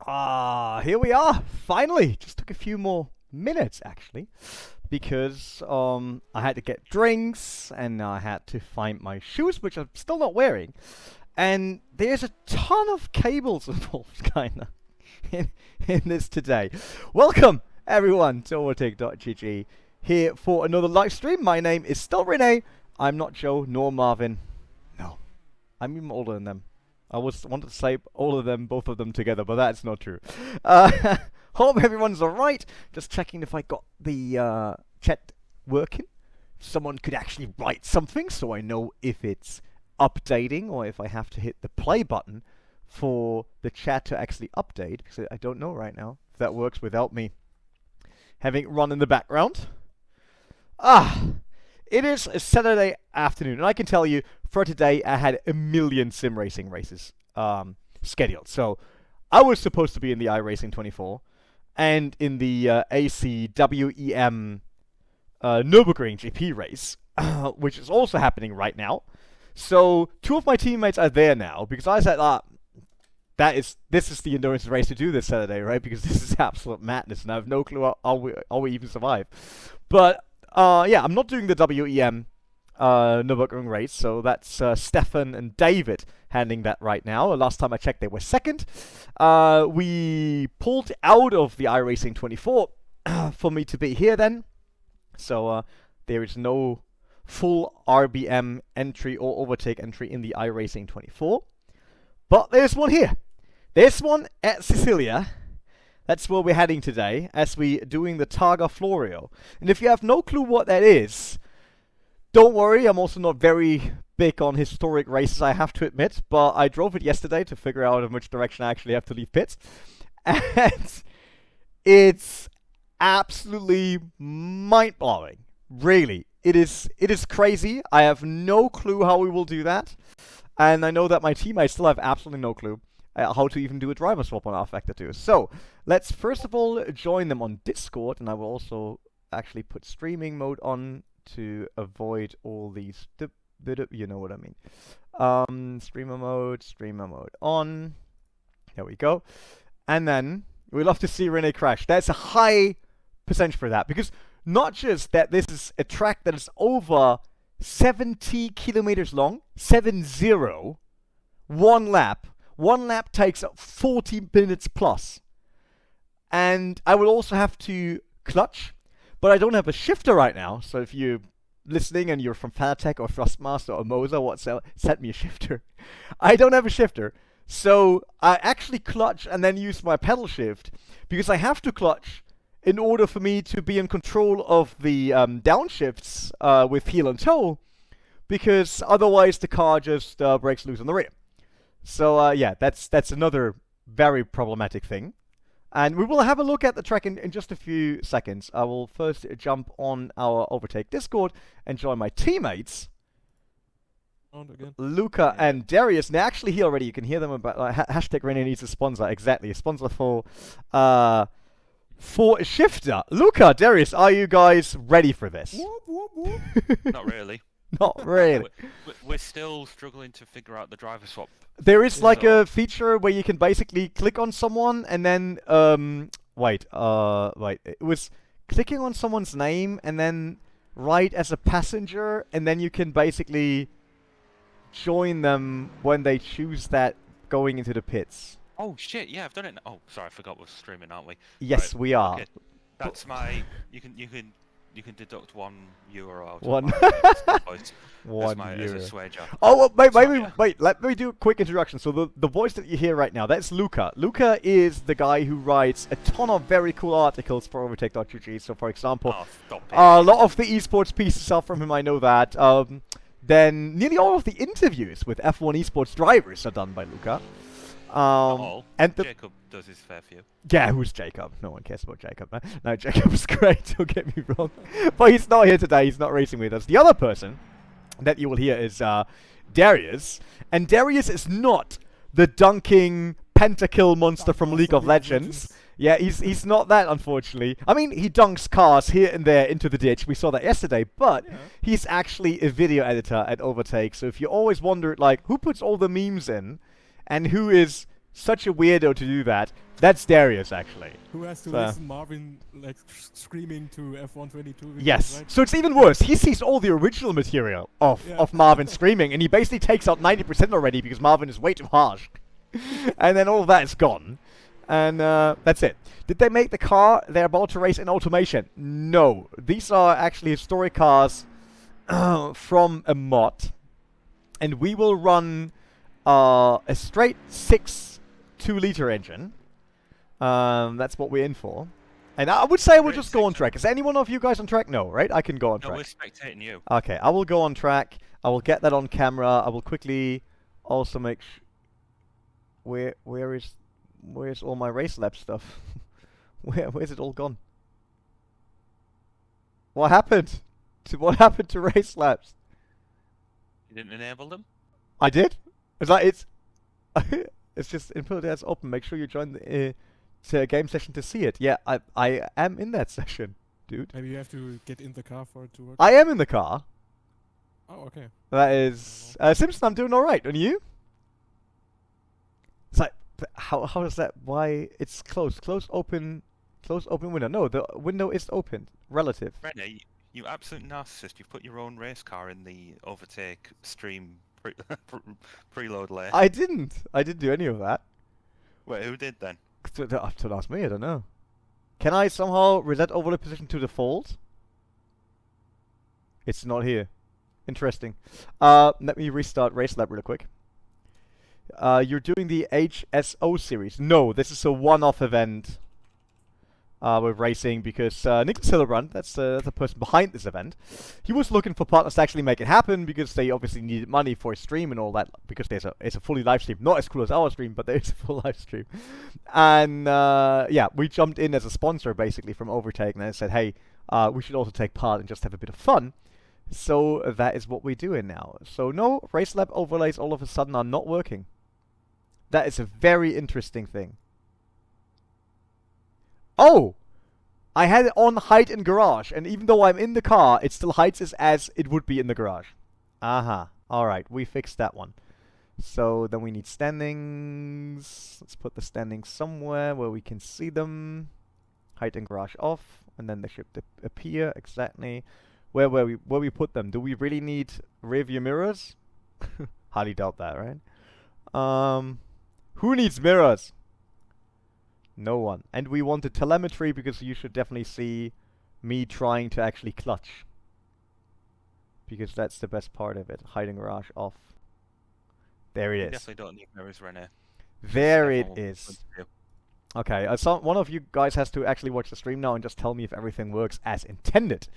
Here we are, finally. Just took a few more minutes, actually, because I had to get drinks, and I had to find my shoes, which I'm still not wearing. And there's a ton of cables involved, kinda, in this today. Welcome, everyone, to OverTake.gg, here for another live stream. My name is still René. I'm not Joe, nor Marvin. No, I'm even older than them. I wanted to say all of them, both of them together, but that's not true. Hope everyone's alright. Just checking if I got the chat working. Someone could actually write something so I know if it's updating or if I have to hit the play button for the chat to actually update, because I don't know right now if that works without me having it run in the background. It is a Saturday afternoon, and I can tell you, for today, I had a million sim racing races scheduled. So, I was supposed to be in the iRacing 24, and in the ACWEM Nürburgring GP race, which is also happening right now. So, two of my teammates are there now, because I said, this is the endurance race to do this Saturday, right? Because this is absolute madness, and I have no clue how we even survive. But yeah, I'm not doing the WEM Nürburgring race, so that's Stefan and David handling that right now. Last time I checked, they were second. We pulled out of the iRacing 24 for me to be here then. So there is no full RBM entry or overtake entry in the iRacing 24. But there's one here. There's one at Sicilia. That's where we're heading today, as we're doing the Targa Florio. And if you have no clue what that is, don't worry, I'm also not very big on historic races, I have to admit, but I drove it yesterday to figure out in which direction I actually have to leave pits. And it's absolutely mind-blowing. Really. It is crazy. I have no clue how we will do that. And I know that my teammates still have absolutely no clue how to even do a driver swap on rFactor 2. So, let's first of all join them on Discord, and I will also actually put streaming mode on to avoid all these, you know what I mean. Streamer mode on. There we go. And then, we'd love to see René crash. That's a high percentage for that, because not just that this is a track that is over 70 kilometers long, 70, one lap. One lap takes 40 minutes plus. And I will also have to clutch, but I don't have a shifter right now. So if you're listening and you're from Fanatec or Thrustmaster or Moza, whatsoever, send me a shifter. I don't have a shifter. So I actually clutch and then use my pedal shift, because I have to clutch in order for me to be in control of the downshifts with heel and toe, because otherwise the car just breaks loose on the rear. So yeah, that's another very problematic thing. And we will have a look at the track in just a few seconds. I will first jump on our OverTake Discord and join my teammates, Luca and Darius. And they're actually here already. You can hear them about hashtag René needs a sponsor. Exactly, a sponsor for a shifter. Luca, Darius, are you guys ready for this? Whoop, whoop, whoop. Not really. Not really. We're still struggling to figure out the driver swap. There is like a feature where you can basically click on someone and then wait, it was clicking on someone's name and then write as a passenger, and then you can basically join them when they choose that going into the pits. Oh shit, yeah, I've done it. Oh, sorry, I forgot we're streaming, aren't we? Yes, right. We are. Okay. That's my you can deduct €1 out of one. as a swager. Oh, well, wait, let me do a quick introduction. So the voice that you hear right now, that's Luca. Luca is the guy who writes a ton of very cool articles for OverTake.gg. So, for example, a lot of the esports pieces are from him, I know that. Then nearly all of the interviews with F1 esports drivers are done by Luca. And Jacob does his fair few. Yeah, who's Jacob? No one cares about Jacob, man. No, Jacob's great, don't get me wrong. But he's not here today, he's not racing with us. The other person that you will hear is Darius. And Darius is not the dunking pentakill monster from League of Legends. Yeah, he's not that, unfortunately. I mean, he dunks cars here and there into the ditch. We saw that yesterday. But he's actually a video editor at OverTake. So if you always wondered, like, who puts all the memes in and who is such a weirdo to do that. That's Darius, actually. Who has to So- listen Marvin like screaming to F122 videos, Yes. right? So it's even worse. He sees all the original material of Yeah. Marvin screaming, and he basically takes out 90% already because Marvin is way too harsh. And then all of that is gone. And that's it. Did they make the car they're about to race in automation? No. These are actually historic cars from a mod. And we will run a straight 6 2-liter engine. That's what we're in for. And I would say we'll just go on track. Is anyone of you guys on track? No, right? I can go on No, track. we're spectating you. Okay, I will go on track. I will get that on camera. I will quickly also make where's all my race lab stuff? Where's it all gone? What happened? What happened to race labs? You didn't enable them? I did. It's like it's it's just input as open. Make sure you join the game session to see it. Yeah, I am in that session, dude. Maybe you have to get in the car for it to work. I am in the car. Oh, okay. That is Simpson. I'm doing all right. And you? It's like how does that? Why it's closed? Close open window. No, the window is open. Relative. René, you absolute narcissist. You've put your own race car in the overtake stream preload layer. I didn't do any of that. Wait, who did then? Don't ask me. I don't know. Can I somehow reset overlay position to default? It's not here. Interesting. Let me restart RaceLab real quick. You're doing the HSO series. No, this is a one-off event. We're racing because Nicholas Hillebrand, that's the person behind this event, he was looking for partners to actually make it happen because they obviously needed money for a stream and all that, because it's a fully live stream. Not as cool as our stream, but there is a full live stream. And yeah, we jumped in as a sponsor basically from OverTake, and I said, hey, we should also take part and just have a bit of fun. So that is what we're doing now. So no, RaceLab overlays all of a sudden are not working. That is a very interesting thing. Oh! I had it on height in garage, and even though I'm in the car, it still hides as it would be in the garage. Aha. Alright, we fixed that one. So then we need standings. Let's put the standings somewhere where we can see them. Height in garage off, and then they should appear exactly. Where we put them? Do we really need rear view mirrors? Highly doubt that, right? Who needs mirrors? No one. And we wanted telemetry because you should definitely see me trying to actually clutch. Because that's the best part of it. Hiding garage off. There it is. Definitely don't need mirrors, René. There it is. Okay, one of you guys has to actually watch the stream now and just tell me if everything works as intended.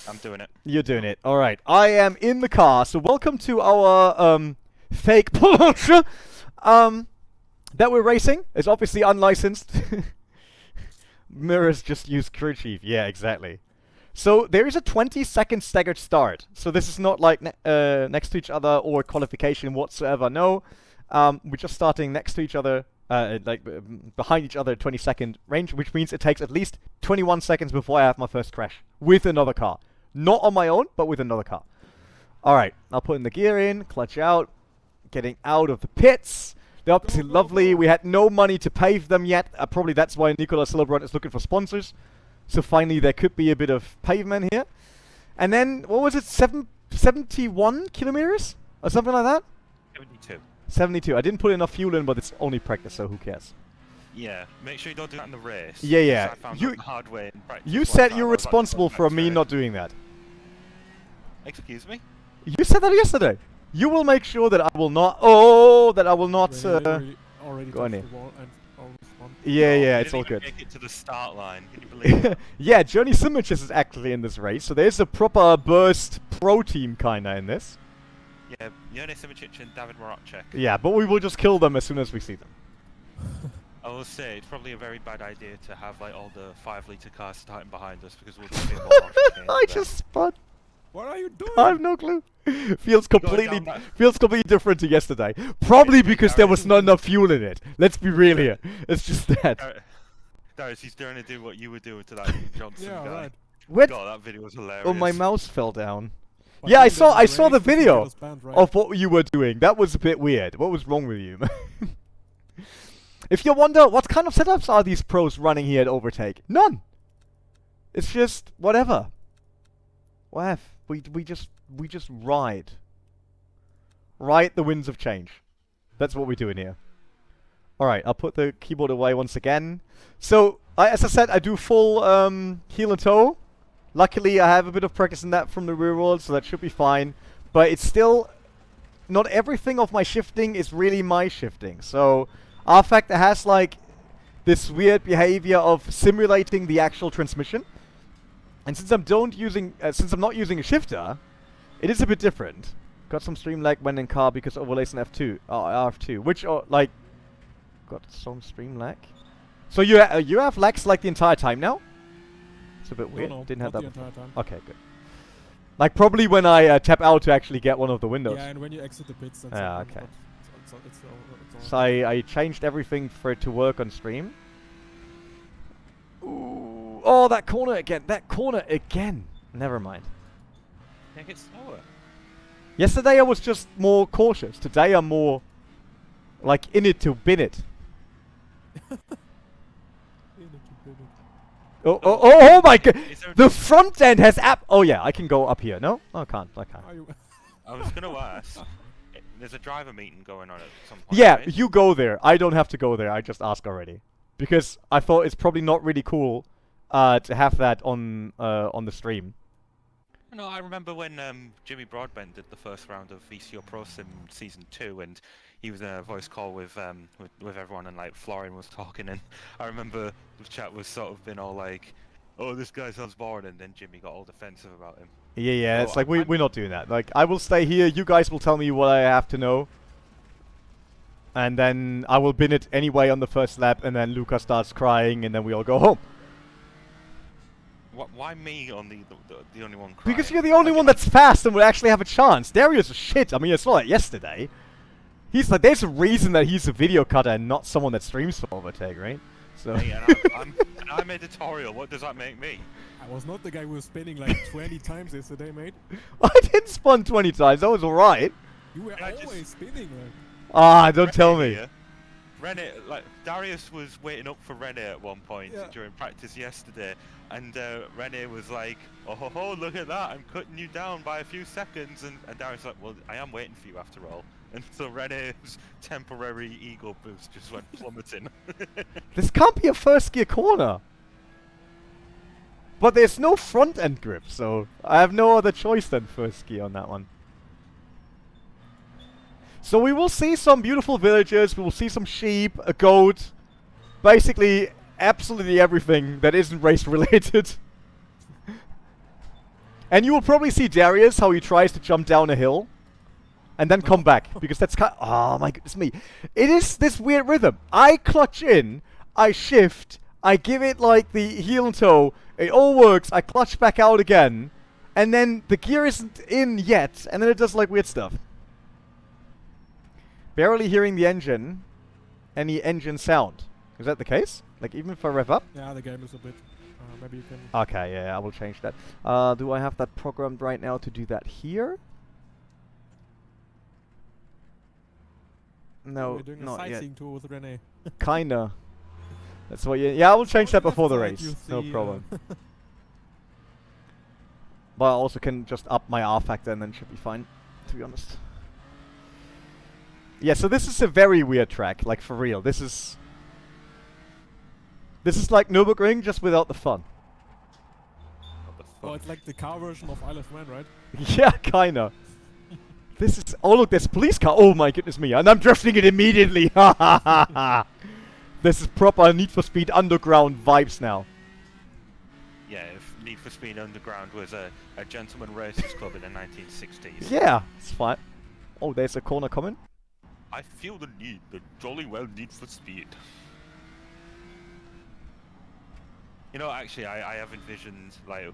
I'm doing it. You're doing it. Alright, I am in the car. So welcome to our fake Porsche. That we're racing. It's obviously unlicensed. Mirrors just use crew chief. Yeah, exactly. So there is a 20-second staggered start. So this is not like next to each other or qualification whatsoever. No, we're just starting next to each other, behind each other, 20-second range, which means it takes at least 21 seconds before I have my first crash with another car. Not on my own, but with another car. All right, I'll put in the gear in, clutch out, getting out of the pits. They're obviously lovely. We had no money to pave them yet. Probably that's why Nicolas Hillebrand is looking for sponsors. So finally there could be a bit of pavement here. And then, what was it, 71 kilometers? Or something like that? 72. 72. I didn't put enough fuel in, but it's only practice, so who cares? Yeah, make sure you don't do that in the race. Yeah, yeah. I found You- out the hard way in practice You one said time. you're I was like, responsible for me "Next not race." doing that. Excuse me? You said that yesterday. You will make sure that I will not... Oh, that I will not... Already go on touched in. the wall and almost won. Yeah, No, yeah, you it's didn't all even good. Make it to the start line. Can you believe it? Yeah, Journey Simages is actually in this race, so there's a proper burst pro team kinda in this. Yeah, René Simicic and David Morocek. Yeah, but we will just kill them as soon as we see them. I will say it's probably a very bad idea to have like all the 5-litre cars starting behind us because we'll just be more chicane I to them. just spun. What are you doing? I have no clue. Feels completely down that- feels completely different to yesterday. Probably It's because there was Darius. not enough fuel in it. Let's be real here. It's just that. Darius, he's trying to do what you were doing to that Johnson Yeah, guy. right. What? God, that video was hilarious. Oh, my mouse fell down. But Yeah, I you saw did I saw the race before video it was banned, right? of what you were doing. That was a bit weird. What was wrong with you? If you wonder what kind of setups are these pros running here at OverTake, none. It's just whatever. We just ride the winds of change. That's what we're doing here. All right, I'll put the keyboard away once again. So, as I said, I do full heel and toe. Luckily, I have a bit of practice in that from the rear world, so that should be fine. But it's still not everything of my shifting is really my shifting. So, rFactor has like this weird behavior of simulating the actual transmission. And since I'm not using a shifter, it is a bit different. Got some stream lag when in car because overlays in RF2, which like got some stream lag. So you have lags like the entire time now? It's a bit weird. No, Didn't have not that the before. entire time. Okay, good. Like probably when I tap out to actually get one of the windows. Yeah, and when you exit the pits. That's Yeah, all, okay. but it's all So I changed everything for it to work on stream. Ooh, oh, that corner again. That corner again. Never mind. Make it slower. Yesterday I was just more cautious. Today I'm more like in it to bin it. Oh my god! The front end has Oh yeah, I can go up here. No? Oh, I can't. I can't. I was gonna ask. There's a driver meeting going on at some point. Yeah, right? you go there. I don't have to go there. I just asked already. Because I thought it's probably not really cool to have that on the stream. No, I remember when Jimmy Broadbent did the first round of VCO Pro Sim Season 2, and he was in a voice call with everyone, and like Florian was talking, and I remember the chat was sort of been all like, "Oh, this guy sounds boring," and then Jimmy got all defensive about him. Yeah, So it's like we're not doing that. Like I will stay here. You guys will tell me what I have to know, and then I will bin it anyway on the first lap, and then Luca starts crying, and then we all go home. Why me on the only one crying? Because you're the only one that's fast and will actually have a chance. Darius is shit. I mean, I saw it yesterday. He's like, there's a reason that he's a video cutter and not someone that streams for OverTake, right? So. Hey, and I'm editorial. What does that make me? I was not the guy who was spinning like 20 times yesterday, mate. I didn't spawn 20 times. That was alright. You were I always just- spinning, like. Ah, don't tell me. Here, René, like Darius was waiting up for René at one point during practice yesterday, and René was like, "Oh ho ho, look at that! I'm cutting you down by a few seconds." And Darius was like, "Well, I am waiting for you after all." And so René's temporary ego boost just went plummeting. This can't be a first gear corner. But there's no front end grip, so I have no other choice than first gear on that one. So we will see some beautiful villages, we will see some sheep, a goat, basically absolutely everything that isn't race related. And you will probably see Darius, how he tries to jump down a hill and then come back, because that's kind oh my goodness me. It is this weird rhythm. I clutch in, I shift, I give it like the heel and toe, it all works, I clutch back out again, and then the gear isn't in yet, and then it does like weird stuff. Barely hearing the engine, any engine sound. Is that the case? Like even if I rev up? Yeah, the game is a bit. Maybe you can. Okay, yeah, I will change that. Do I have that programmed right now to do that here? No, We're doing a not yet. sightseeing tour with René. Kinda. That's what you. Yeah, I will change that On the before the left side race. you No see, problem. But I also can just up my rFactor and then should be fine, to be honest. Yeah, so this is a very weird track, like for real. This is like Nürburgring just without the fun. Oh, it's like the car version of Isle of Man, right? Yeah, kinda. This is. Oh look, there's a police car. Oh my goodness me! And I'm drifting it immediately. Ha ha ha ha! This is proper Need for Speed Underground vibes now. Yeah, if Need for Speed Underground was a gentleman racers club in the 1960s. Yeah, it's fine. Oh, there's a corner coming. I feel the jolly well Need for Speed. You know, actually, I have envisioned like,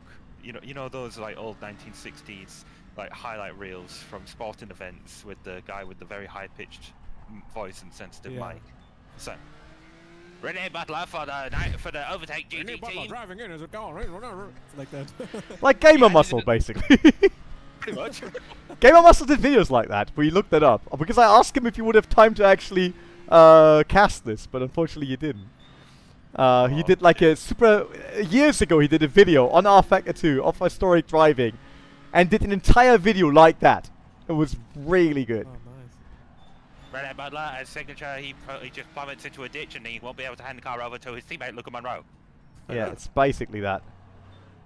you know those like old 1960s like highlight reels from sporting events with the guy with the very high-pitched voice and sensitive mic. So, René Butler for the OverTake GT René Butler team. driving in as a car, like that. Like Gamer Yeah, Muscle, basically. Pretty much. Gamer Muscle did videos like that. We looked that up because I asked him if he would have time to actually cast this, but unfortunately he didn't. He Oh, did like a super years ago. He did a video on rFactor 2 of historic driving, and did an entire video like that. It was really good. Oh, nice. René Butler at signature, he just plummets into a ditch and he won't be able to hand the car over to his teammate Luca Monroe. Yeah, it's basically that.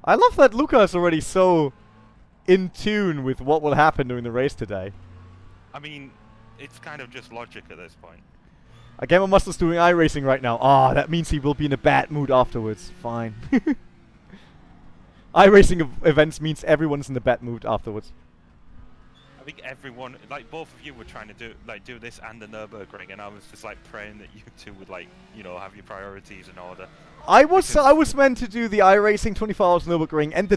I love that Luca is already so in tune with what will happen during the race today. I mean, it's kind of just logic at this point. Again, Muscle's doing iRacing right now. Ah, that means he will be in a bad mood afterwards. Fine. iRacing events means everyone's in a bad mood afterwards. I think everyone, like both of you were trying to do this and the Nürburgring, and I was just like praying that you two would like, you know, have your priorities in order. I was meant to do the iRacing 24 hours Nürburgring and the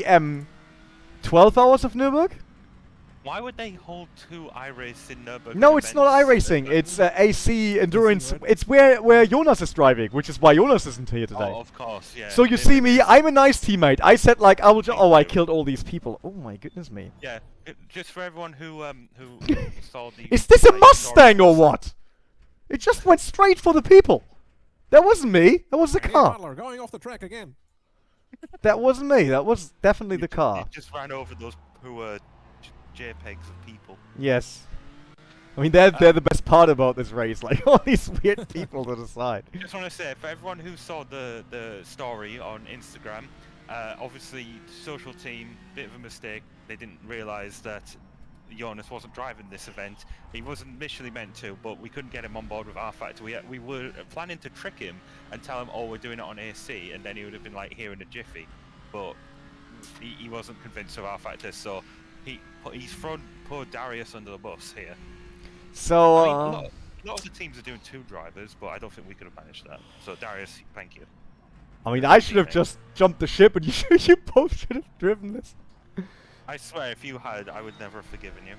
WEM 12 hours of Nürburg. Why would they hold two iRace in Nürburgring? No, it's not iRacing. It's AC endurance. right? It's where Jonas is driving, which is why Jonas isn't here today. Oh, of course, yeah. So you see me, I'm a nice teammate. I said like I will. Oh, I killed all these people. Oh my goodness me. Yeah, just for everyone who saw the. Is this a like, Mustang or stories- what? It just went straight for the people. That wasn't me. That was the René car. Butler going off the track again. That wasn't me. That was definitely the It car. just ran over those who were JPEGs of people. Yes. I mean, they're the best part about this race. Like all these weird people to the side. Just want to say, for everyone who saw the story on Instagram, obviously social team, bit of a mistake. They didn't realise that Jonas wasn't driving this event. He wasn't initially meant to, but we couldn't get him on board with rFactor. We were planning to trick him and tell him, oh, we're doing it on AC, and then he would have been like here in a jiffy. But he wasn't convinced of rFactor, so he's thrown poor Darius under the bus here. So I mean, a lot of the teams are doing two drivers, but I don't think we could have managed that. So Darius, thank you. I mean, I should have just jumped the ship, and you both should have driven this. I swear, if you had, I would never have forgiven you.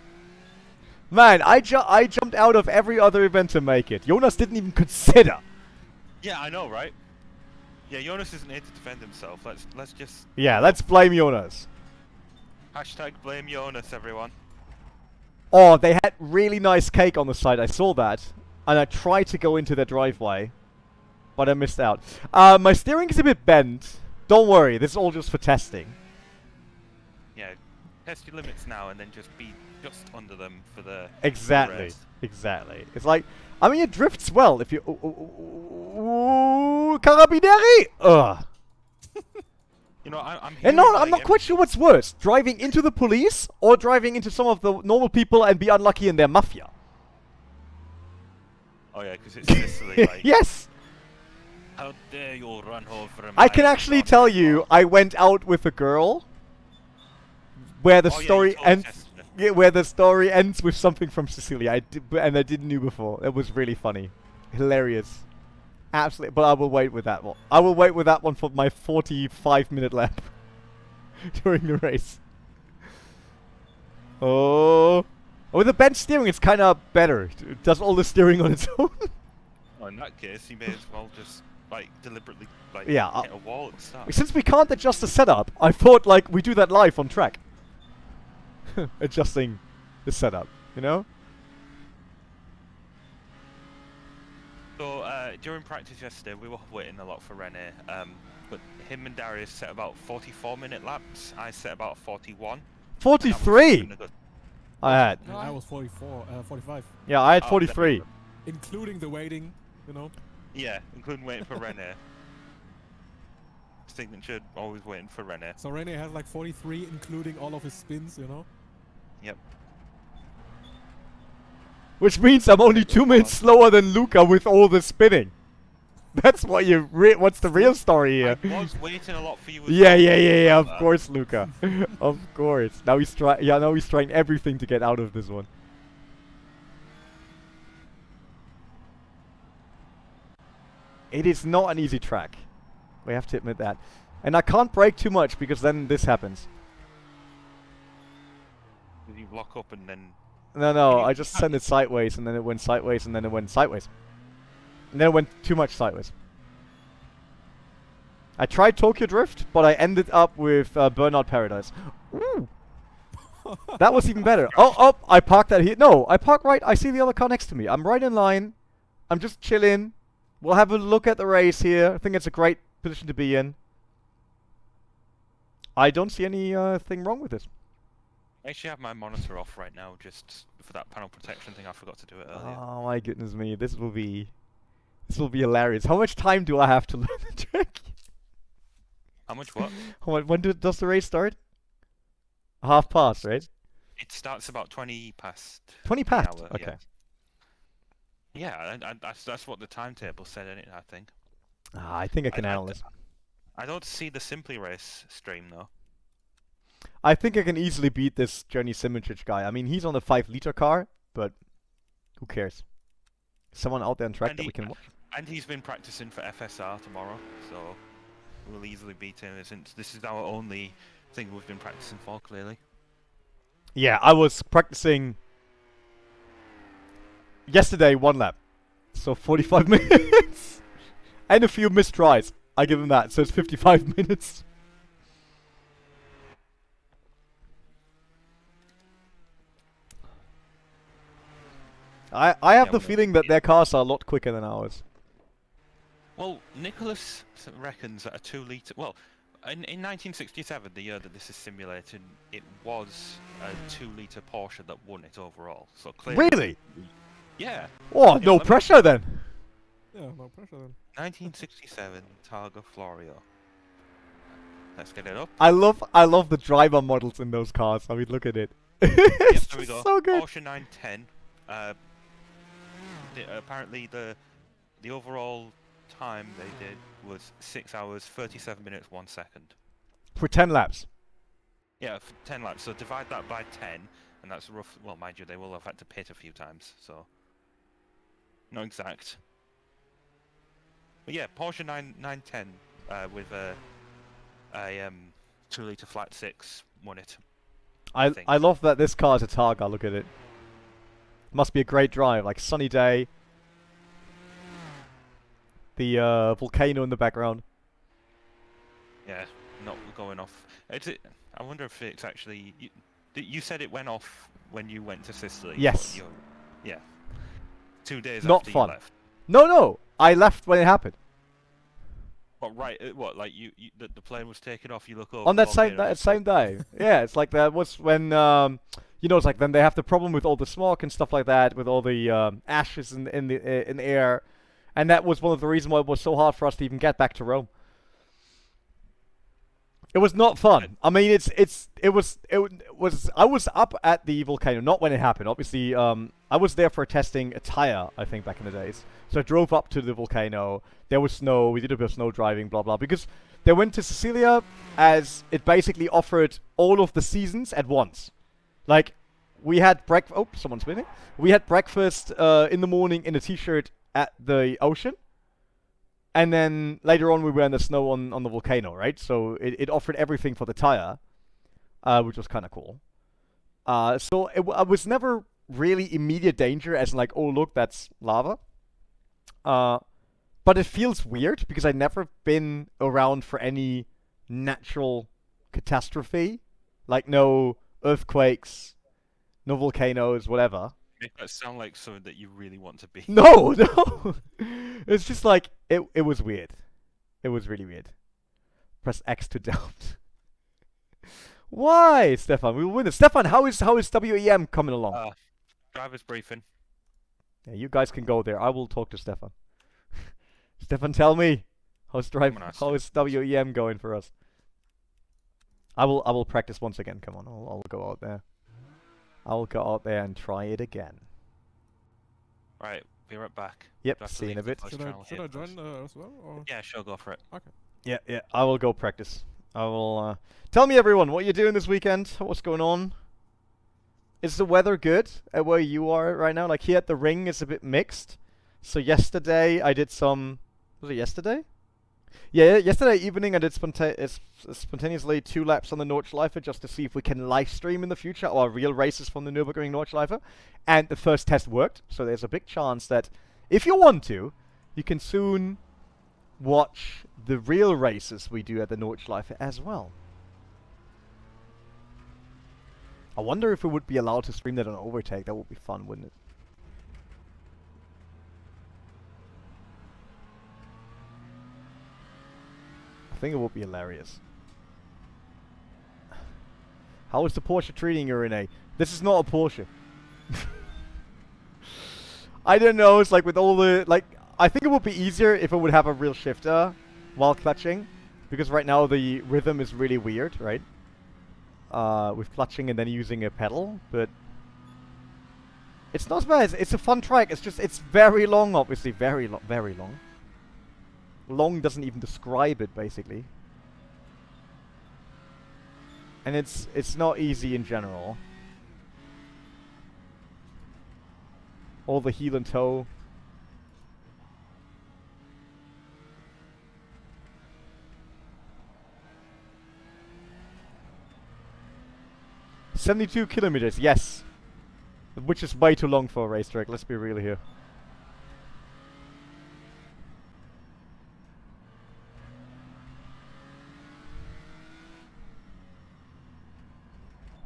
Man, I jumped out of every other event to make it. Jonas didn't even consider. Yeah, I know, right? Yeah, Jonas isn't here to defend himself. Let's just Yeah, let's blame Jonas. hashtag blame Jonas, everyone. Oh, they had really nice cake on the side. I saw that, and I tried to go into their driveway, but I missed out. My steering is a bit bent. Don't worry, this is all just for testing. Yeah, test your limits now, and then just be just under them for the Exactly, rest. exactly. It's like, I mean, it drifts well if you. Carabinieri! Ugh. You know, I'm. And hearing, no, like, I'm not quite sure what's worse: driving into the police or driving into some of the normal people and be unlucky in their mafia. Oh yeah, because it's Sicily. Like, Yes. how dare you run over I my can actually daughter-in-law. tell you, I went out with a girl where the Oh, yeah, you story told us ends. yesterday. Yeah, where the story ends with something from Sicilia. And I didn't know before. It was really funny, hilarious, absolutely. But I will wait with that one. I will wait with that one for my 45-minute lap during the race. Oh, with the bent steering, it's kind of better. It does all the steering on its own. Well, in that case, you may as well just like deliberately like Yeah, hit a wall at the start. Since we can't adjust the setup, I thought like we do that live on track. Adjusting the setup, you know? So during practice yesterday, we were waiting a lot for René, but him and Darius set about 44-minute laps. I set about 41. 43. I had. And I was 45, Yeah, I had Oh, 43. including the waiting, you know. Yeah, including waiting for René. Signature always waiting for René. So René has like 43, including all of his spins, you know. Yep. Which means I'm only 2 minutes slower than Luca with all the spinning. That's what you. What's the real story here? I was waiting a lot for you. As Yeah, well. yeah. Of course, Luca. Of course. Now he's trying. Yeah, now he's trying everything to get out of this one. It is not an easy track. We have to admit that. And I can't brake too much because then this happens. Did you lock up and then? No, You I just sent it sideways and then it went sideways and then it went sideways. And then it went too much sideways. I tried Tokyo Drift, but I ended up with Burnout Paradise. Ooh. That was even better. Oh, I parked that here. No, I parked right. I see the other car next to me. I'm right in line I'm just chilling. We'll have a look at the race here. I think it's a great position to be in. I don't see anything wrong with it. I actually have my monitor off right now, just for that panel protection thing. I forgot to do it earlier. Oh my goodness me, this will be hilarious. How much time do I have to learn the track? How much what? When does the race start? Half past, right? It starts about 20 past. 20 the past. hour, Okay. Yeah, that's what the timetable said in it, I think. I think I can handle this. I don't see the Simply Race stream though. I think I can easily beat this Journey Simitrich guy. I mean, he's on a 5-liter car, but who cares? Someone out there on track that we can watch. And he's been practicing for FSR tomorrow, so we'll easily beat him, since this is our only thing we've been practicing for, clearly. Yeah, I was practicing yesterday 1 lap, so 45 minutes, and a few missed tries. I give him that, so it's 55 minutes. I have the feeling that their cars are a lot quicker than ours. Well, Nicholas reckons that a 2-litre... Well, in 1967, the year that this is simulated, it was a 2-litre Porsche that won it overall. So clearly... Really? Yeah. Oh, no pressure then. Yeah, no pressure then. 1967 Targa Florio. Let's get it up. I love the driver models in those cars. I mean, look at it. Yep, It's there we go. so good. Porsche 910. Apparently the overall time they did was 6 hours, 37 minutes, 1 second. For 10 laps. Yeah, for 10 laps. So divide that by 10, and that's rough. Well, mind you, they will have had to pit a few times, so not exact. But yeah, Porsche 910 with a 2-litre flat 6 won it. I love that this car is a Targa. Look at it. Must be a great drive, like sunny day. The volcano in the background. Yeah, not going off. I wonder if it's actually... You said it went off when you went to Sicily. Yes. Yeah. 2 days Not after fun. you left. No, I left when it happened. What, right, what, like the plane was taken off, you look over... On that same day. Yeah, it's like that was when, you know, it's like then they have the problem with all the smoke and stuff like that, with all the ashes in the air. And that was one of the reasons why it was so hard for us to even get back to Rome. It was not fun. I mean, it was. I was up at the volcano, not when it happened. Obviously, I was there for testing a tire, I think, back in the days. So I drove up to the volcano. There was snow. We did a bit of snow driving, blah blah. Because they went to Sicilia as it basically offered all of the seasons at once. Like, we had breakfast. Oh, someone's winning. We had breakfast in the morning in a t-shirt at the ocean. And then later on we were in the snow on the volcano, right? So it offered everything for the tire, which was kind of cool. So I was never really immediate danger, as in like, oh look, that's lava. But it feels weird because I've never been around for any natural catastrophe, like no earthquakes, no volcanoes, whatever. Make that sound like something that you really want to be. No. It's just like, it was weird. It was really weird. Press X to doubt. Why, Stefan? We will win it. Stefan, how is WEM coming along? Driver's briefing. Yeah, you guys can go there. I will talk to Stefan. Stefan, tell me, how is WEM going for us? I will practice once again. Come on, I'll go out there. I'll go out there and try it again. Right, be right back. Yep, see you in a bit. Should I join as well? Or? Yeah, sure, go for it. Okay. Yeah, I will go practice. I will, tell me everyone, what you're doing this weekend? What's going on? Is the weather good at where you are right now? Like here at the ring, it's a bit mixed. So yesterday, I did some... Was it yesterday? Yeah, yesterday evening I did spontaneously 2 laps on the Nordschleife just to see if we can live stream in the future our real races from the Nürburgring Nordschleife. And the first test worked, so there's a big chance that if you want to, you can soon watch the real races we do at the Nordschleife as well. I wonder if we would be allowed to stream that on OverTake. That would be fun, wouldn't it? think it would be hilarious. How is the Porsche treating you, René? This is not a Porsche. I don't know, it's like with all the, like, I think it would be easier if it would have a real shifter while clutching. Because right now the rhythm is really weird, right? With clutching and then using a pedal, but it's not bad. It's a fun track. It's just, it's very long, obviously. Very long. Long doesn't even describe it, basically. And it's not easy in general. All the heel and toe. "72 kilometers, yes. Which is way too long for a racetrack, let's be real here.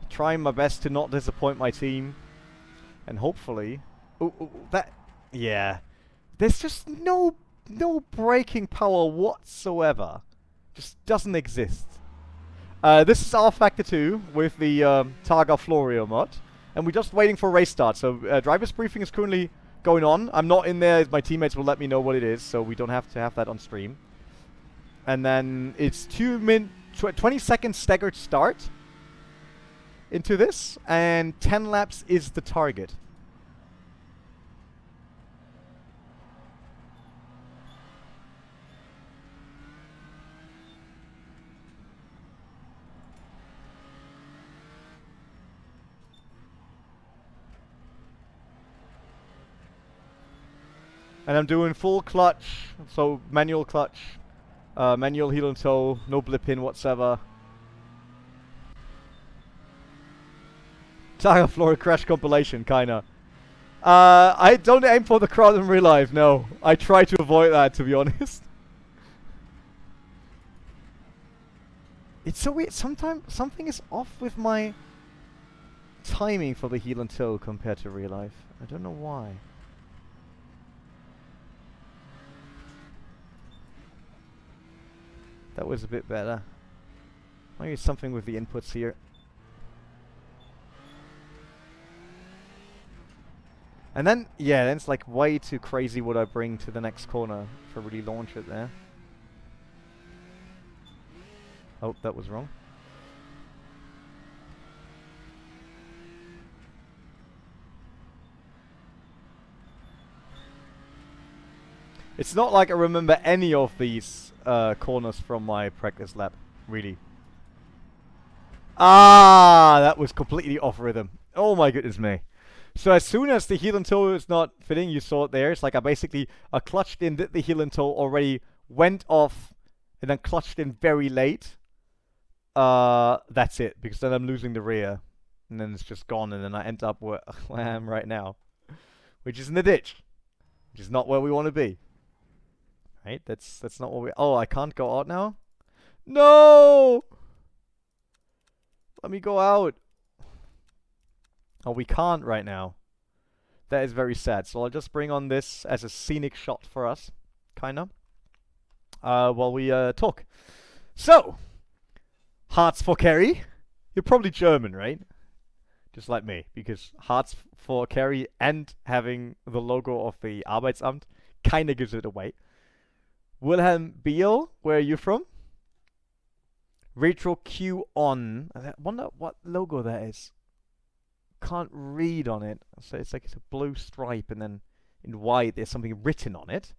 Trying my best to not disappoint my team. And hopefully... that... Yeah. There's just no braking power whatsoever. Just doesn't exist. This is rFactor 2 with the Targa Florio mod. And we're just waiting for race start. So driver's briefing is currently going on. I'm not in there. My teammates will let me know what it is. So we don't have to have that on stream. And then it's 20 second staggered start into this. And 10 laps is the target. And I'm doing full clutch, so manual clutch, manual heel and toe, no blip in whatsoever. Targa Floor crash compilation, kinda. I don't aim for the crowd in real life, no. I try to avoid that, to be honest. It's so weird, sometimes something is off with my timing for the heel and toe compared to real life. I don't know why. That was a bit better. Maybe something with the inputs here. And then, yeah, then it's like way too crazy what I bring to the next corner if I really launch it there. Oh, that was wrong. It's not like I remember any of these corners from my practice lap, really. Ah, that was completely off rhythm. Oh my goodness me. So as soon as the heel and toe is not fitting, you saw it there. It's like I basically clutched in, did the heel and toe already, went off, and then clutched in very late. That's it, because then I'm losing the rear. And then it's just gone, and then I end up where I am right now. Which is in the ditch. Which is not where we want to be. Right? That's not what we... Oh, I can't go out now? No! Let me go out. Oh, we can't right now. That is very sad. So I'll just bring on this as a scenic shot for us. Kinda. While we talk. So! Hearts for Kerry. You're probably German, right? Just like me. Because Hearts for Kerry and having the logo of the Arbeitsamt kinda gives it away. Wilhelm Biel, where are you from? Retro Q on. I wonder what logo that is. Can't read on it. So it's like it's a blue stripe and then in white there's something written on it.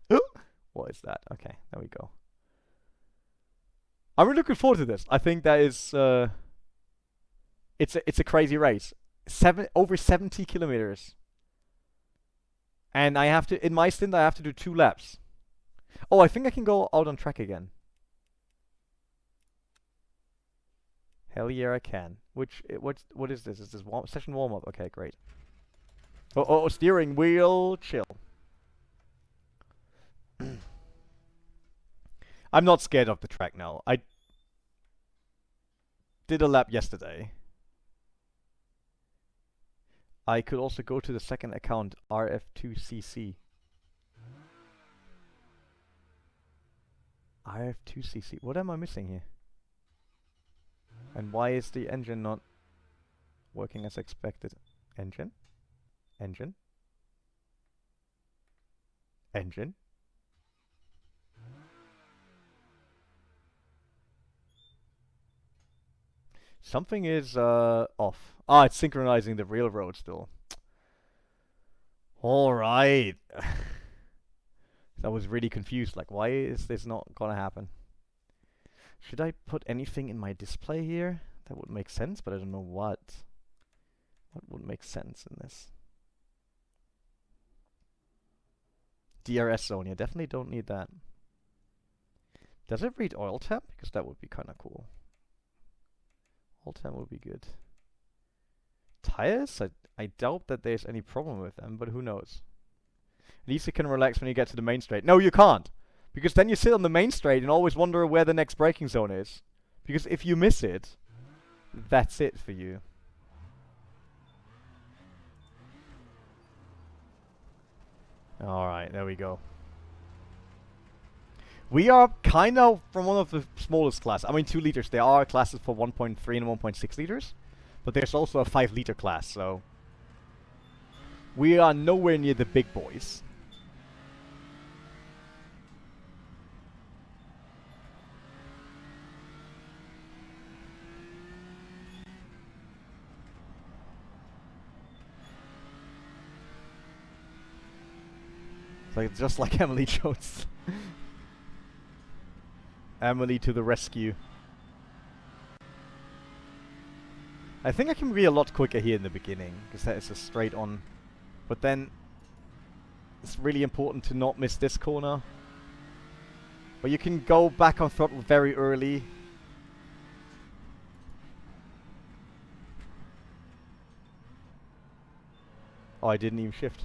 What is that? Okay, there we go. I'm really looking forward to this. I think that is it's a crazy race. Over 70 kilometers. And I have to, in my stint I have to do 2 laps. Oh, I think I can go out on track again. Hell yeah, I can. What is this? Is this session warm-up? Okay, great. Oh, steering wheel, chill. I'm not scared of the track now. I did a lap yesterday. I could also go to the second account, RF2CC. IF2cc. What am I missing here? And why is the engine not working as expected? Engine? Engine? Engine? Something is off. Ah, it's synchronizing the railroad still. Alright. I was really confused. Like, why is this not gonna happen? Should I put anything in my display here? That would make sense, but I don't know what. What would make sense in this? DRS zone. Yeah, definitely don't need that. Does it read oil temp? Because that would be kind of cool. Oil temp would be good. Tires? I doubt that there's any problem with them, but who knows? At least you can relax when you get to the main straight. No, you can't. Because then you sit on the main straight and always wonder where the next braking zone is. Because if you miss it, that's it for you. Alright, there we go. We are kind of from one of the smallest classes. I mean, 2 liters. There are classes for 1.3 and 1.6 liters. But there's also a 5 liter class, so... we are nowhere near the big boys. Like, just like Emily Jones. Emily to the rescue. I think I can be a lot quicker here in the beginning, because that is a straight on. But then, it's really important to not miss this corner. But you can go back on throttle very early. Oh, I didn't even shift.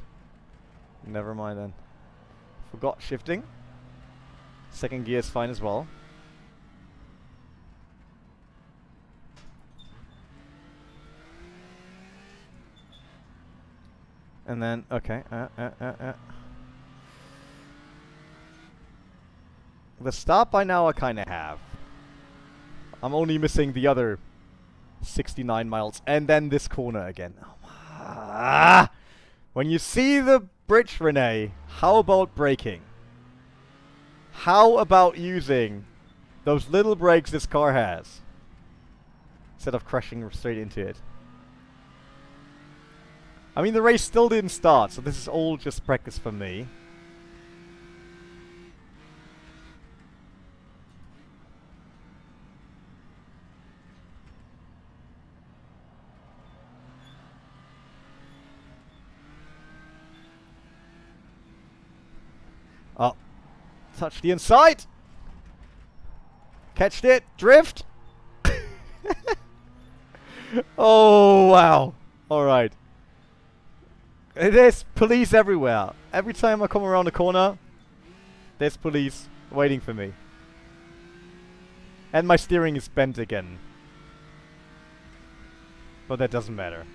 Never mind then. Forgot shifting. Second gear is fine as well. And then, okay. The start by now I kind of have. I'm only missing the other 69 miles. And then this corner again. When you see the bridge, René, how about braking? How about using those little brakes this car has? Instead of crashing straight into it. I mean, the race still didn't start, so this is all just practice for me. Oh. Touch the inside! Catched it! Drift! Oh, wow. Alright. There's police everywhere. Every time I come around the corner, there's police waiting for me. And my steering is bent again. But that doesn't matter.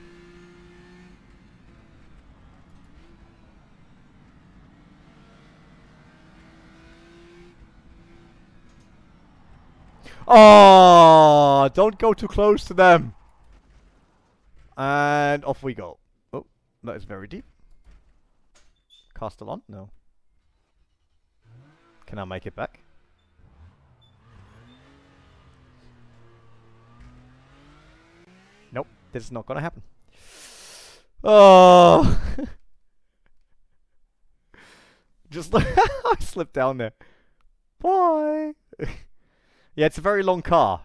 Oh, don't go too close to them. And off we go. Oh, that is very deep. Castellon? No. Can I make it back? Nope, this is not gonna happen. Oh, just I slipped down there. Bye. Yeah, it's a very long car.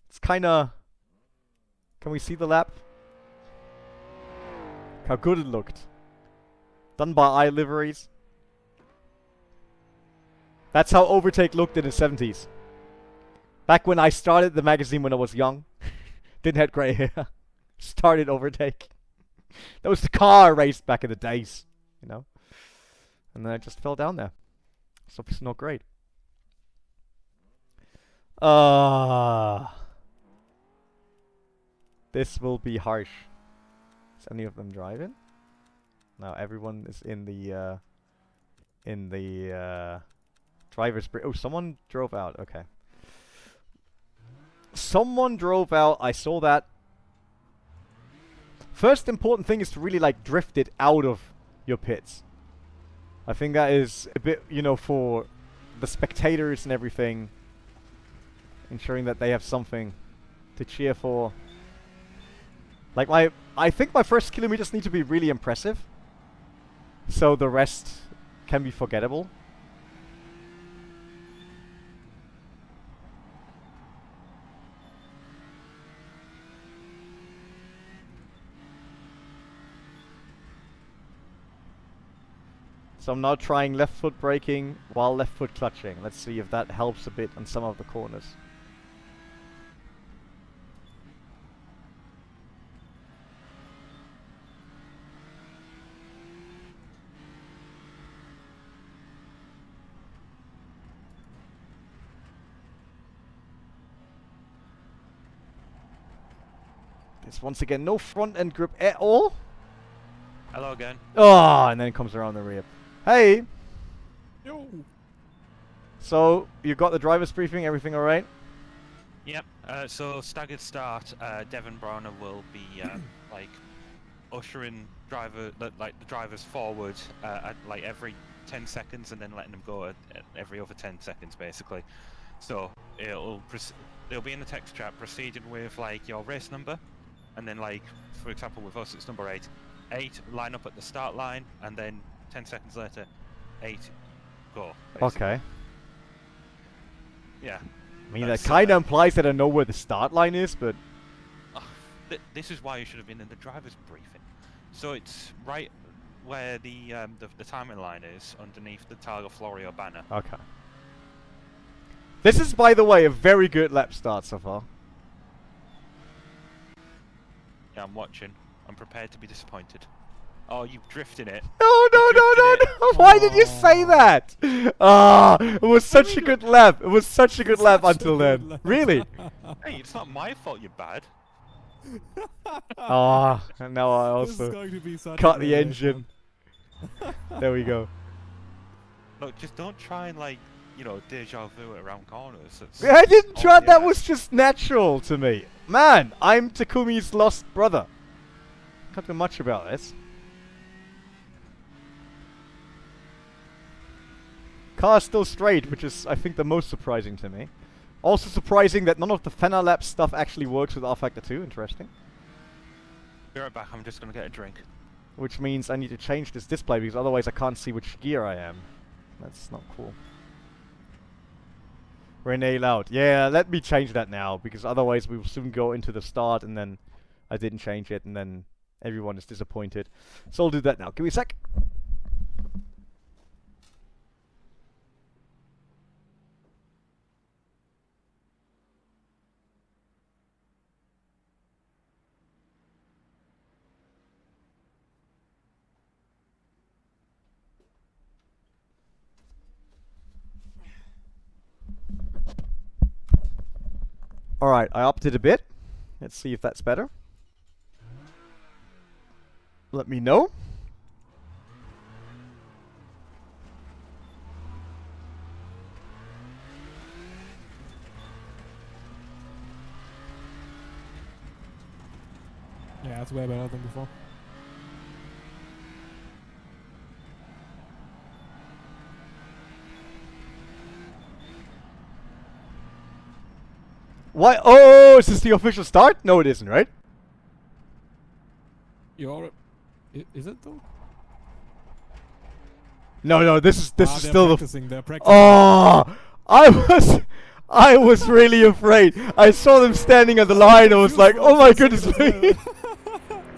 It's kinda... Can we see the lap? How good it looked. Done by iLiveries. That's how OverTake looked in the 70s. Back when I started the magazine when I was young. Didn't have grey hair. Started OverTake. That was the car I raced back in the days. You know? And then I just fell down there. So it's not great. This will be harsh. Is any of them driving? No, everyone is in the Driver's break. Oh, someone drove out. Okay. Someone drove out. I saw that. First important thing is to really like drift it out of your pits. I think that is a bit, you know, for the spectators and everything. Ensuring that they have something to cheer for. Like I think my first kilometers need to be really impressive. So the rest can be forgettable. So I'm now trying left foot braking while left foot clutching. Let's see if that helps a bit on some of the corners. This once again, no front end grip at all. Hello again. Oh, and then it comes around the rear. Hey! Yo. So, you got the driver's briefing, everything alright? Yep. So staggered start. Devon Browner will be like ushering the drivers forward at like every 10 seconds, and then letting them go at every other 10 seconds, basically. So it'll be in the text chat, proceeding with like your race number, and then like for example with us it's number 8. 8 line up at the start line, and then 10 seconds later, 8 go. Basically. Okay. Yeah. I mean, that kind of implies that I know where the start line is, but... this is why you should have been in the driver's briefing. So it's right where the timing line is, underneath the Targa Florio banner. Okay. This is, by the way, a very good lap start so far. Yeah, I'm watching. I'm prepared to be disappointed. Oh, you drifted it. No! Why did you say that? Ah, it was such a good lap. It was such a good lap until then. Really? Hey, it's not my fault you're bad. Ah, and now I This is also going to be such cut a the great engine. There we go. Look, just don't try and like, you know, deja vu it around corners. I didn't Oh, try. yeah. That was just natural to me. Man, I'm Takumi's lost brother. Can't do much about this. Car's still straight, which is, I think, the most surprising to me. Also surprising that none of the Fenner Lab stuff actually works with rFactor 2. Interesting. Be right back. I'm just gonna get a drink. Which means I need to change this display, because otherwise I can't see which gear I am. That's not cool. René loud. Yeah, let me change that now, because otherwise we will soon go into the start and then I didn't change it and then everyone is disappointed. So I'll do that now. Give me a sec. Alright, I upped it a bit. Let's see if that's better. Let me know. Yeah, that's way better than before. Why? Oh, is this the official start? No, it isn't, right? You're... Is it though? No, this is they're still practicing, they're practicing. Oh, I was really afraid. I saw them standing at the line. I was like, oh my goodness me.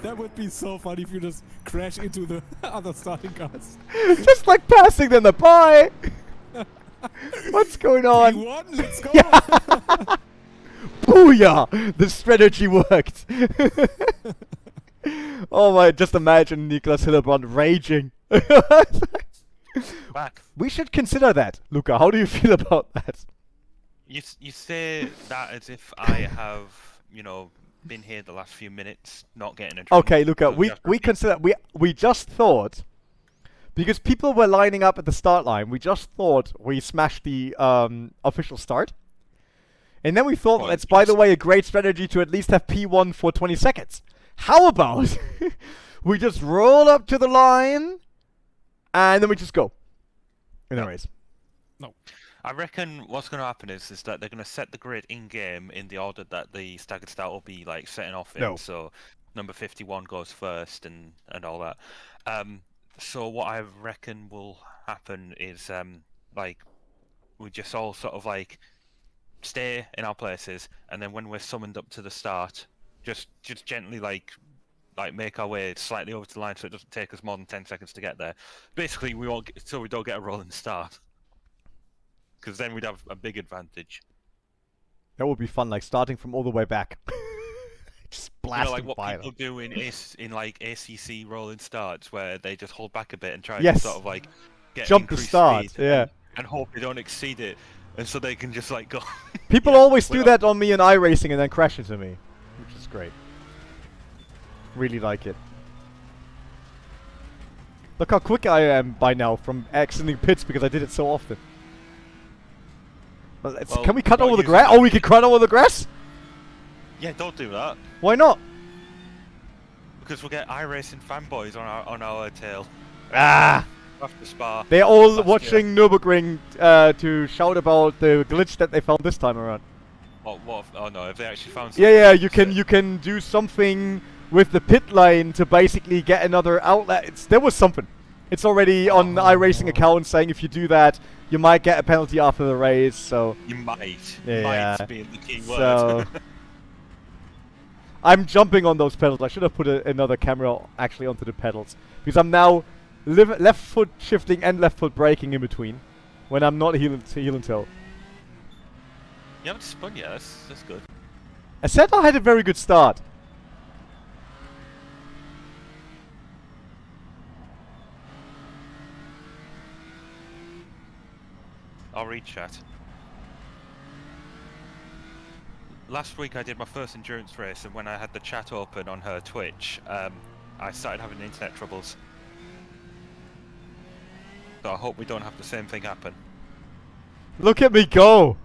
That would be so funny if you just crash into the other starting cars. Just like passing them the bye. What's going on? P1, let's go. Booyah! The strategy worked. Oh my! Just imagine Niklas Hillebrand raging. Back. We should consider that, Luca. How do you feel about that? You say that as if I have, you know, been here the last few minutes, not getting a drink. Okay, Luca. So We consider we just thought because people were lining up at the start line. We just thought we smashed the official start. And then we thought Well, that's, by the way, a great strategy to at least have P1 for 20 seconds. How about we just roll up to the line and then we just go in the race? No. I reckon what's going to happen is that they're going to set the grid in-game in the order that the staggered start will be like setting off in. No. So number 51 goes first and all that. So what I reckon will happen is like we just all sort of like stay in our places, and then when we're summoned up to the start, just gently like make our way slightly over to the line so it doesn't take us more than 10 seconds to get there. Basically, we don't get a rolling start, because then we'd have a big advantage. That would be fun, like starting from all the way back. Just blasting like what by people them. do in like ACC rolling starts, where they just hold back a bit and try to Yes. sort of like get Jump the increased start, speed yeah. and hope they don't exceed it, and so they can just like go. People Yeah, always do well- that on me in iRacing and then crash into me, which is great. Really like it. Look how quick I am by now from exiting pits because I did it so often. Well, Well, can we cut not over the using grass? it. Oh, we can cut over the grass? Yeah, don't do that, Why not? because we'll get iRacing fanboys on our tail Ah! after Spa. They're all Last watching Nürburgring to shout about the glitch that they found this time around. Oh no, if they actually found Yeah, something yeah, to you can do something with the pit lane to basically get another outlet. There was something. It's already on the iRacing account saying if you do that, you might get a penalty after the race. So You might. Yeah. Might be the key word. So I'm jumping on those pedals. I should have put another camera actually onto the pedals because I'm now left foot shifting and left foot braking in between when I'm not heel and toe. You haven't spun yet, that's good. I said I had a very good start. I'll read chat. Last week I did my first endurance race, and when I had the chat open on her Twitch, I started having internet troubles. So I hope we don't have the same thing happen. Look at me go!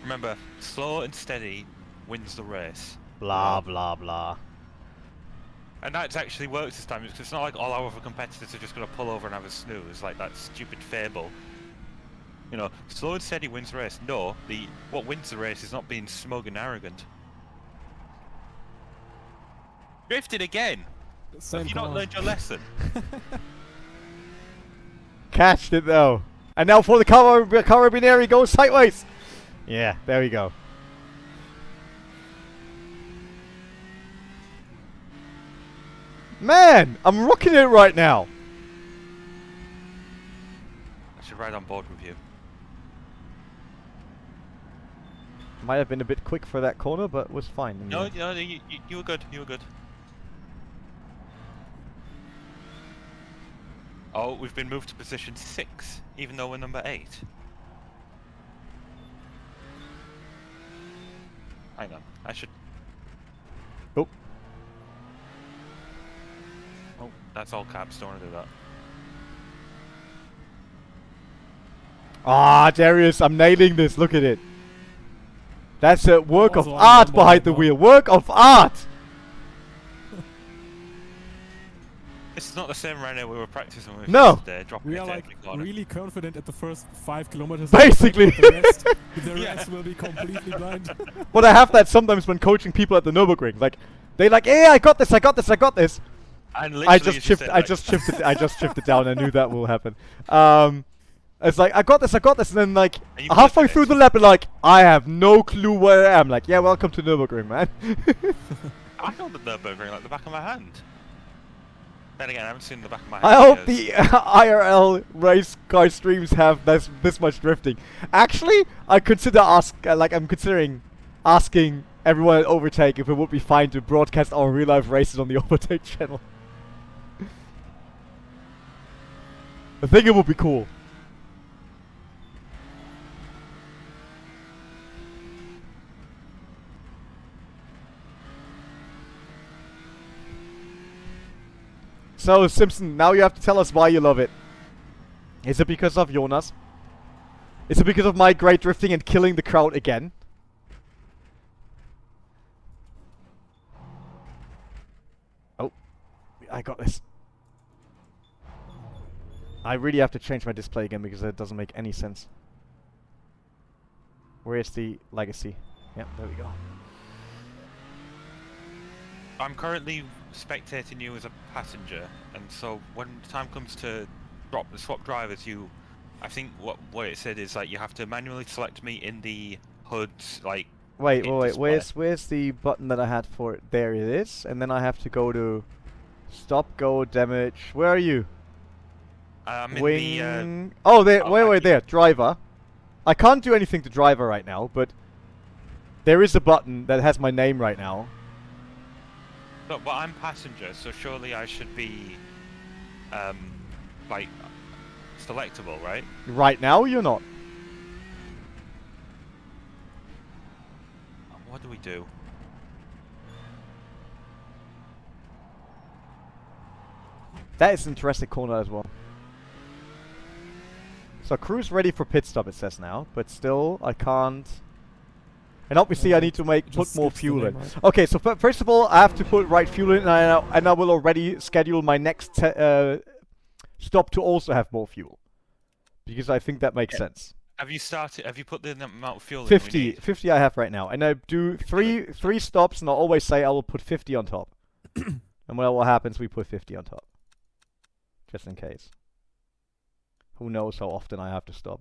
Remember, slow and steady wins the race. Blah blah blah. And that's actually works this time, because it's not like all our other competitors are just going to pull over and have a snooze, like that stupid fable. You know, slow and steady wins the race. No, what wins the race is not being smug and arrogant. Drifted again! Have you not learned your lesson? Catched it though. And now for the Carabinieri goes sideways. Yeah, there we go. Man, I'm rocking it right now. I should ride on board with you. Might have been a bit quick for that corner, but was fine. in the No, end. no, you were good, you were good. Oh, we've been moved to position 6, even though we're number 8. Hang on, I should... Oh. Oh, that's all caps, don't want to do that. Ah, Darius, I'm nailing this. Look at it. That's a work of Also, art I'm behind the on wheel. Work of art. This is not the same René we were practicing with No. yesterday, dropping We it are to like every corner. really confident at the first 5 kilometers. Basically. The Yeah. rest will be completely blind. But I have that sometimes when coaching people at the Nürburgring. Like, they like, hey, I got this, I got this, I got this. And I literally just you shifted. said, I like- just shifted. I just shifted down. I knew that will happen. It's like I got this, and then like And you halfway flipped through it. the lap, and like I have no clue where I am. Like, yeah, welcome to Nürburgring, man. I know the Nürburgring like the back of my hand. Then again, I haven't seen the back of my hand. I in hope years. the IRL race car streams have this much drifting. Actually, I'm considering asking everyone at OverTake if it would be fine to broadcast our real life races on the OverTake channel. I think it would be cool. So, Simpson, now you have to tell us why you love it. Is it because of Jonas? Is it because of my great drifting and killing the crowd again? Oh, I got this. I really have to change my display again because it doesn't make any sense. Where's the legacy? Yep, there we go. I'm currently spectating you as a passenger, and so when the time comes to swap drivers, I think what it said is like you have to manually select me in the HUD, like. Wait. Where's the button that I had for it? There it is, and then I have to go to stop, go, damage. Where are you? I'm Wing. in the. Oh, there. Wait, there. Driver. I can't do anything to driver right now, but there is a button that has my name right now. But I'm passenger, so surely I should be, like, selectable, right? Right now, you're not. What do we do? That is an interesting corner as well. So crew's ready for pit stop, it says now, but still I can't. And obviously I need to put more fuel in. Right? Okay, so first of all I have to put right fuel in, and I will already schedule my next stop to also have more fuel, because I think that makes sense. Have you put the amount of fuel 50, in? 50 I have right now, and I do three stops, and I always say I will put 50 on top. And what happens, we put 50 on top, just in case. Who knows how often I have to stop.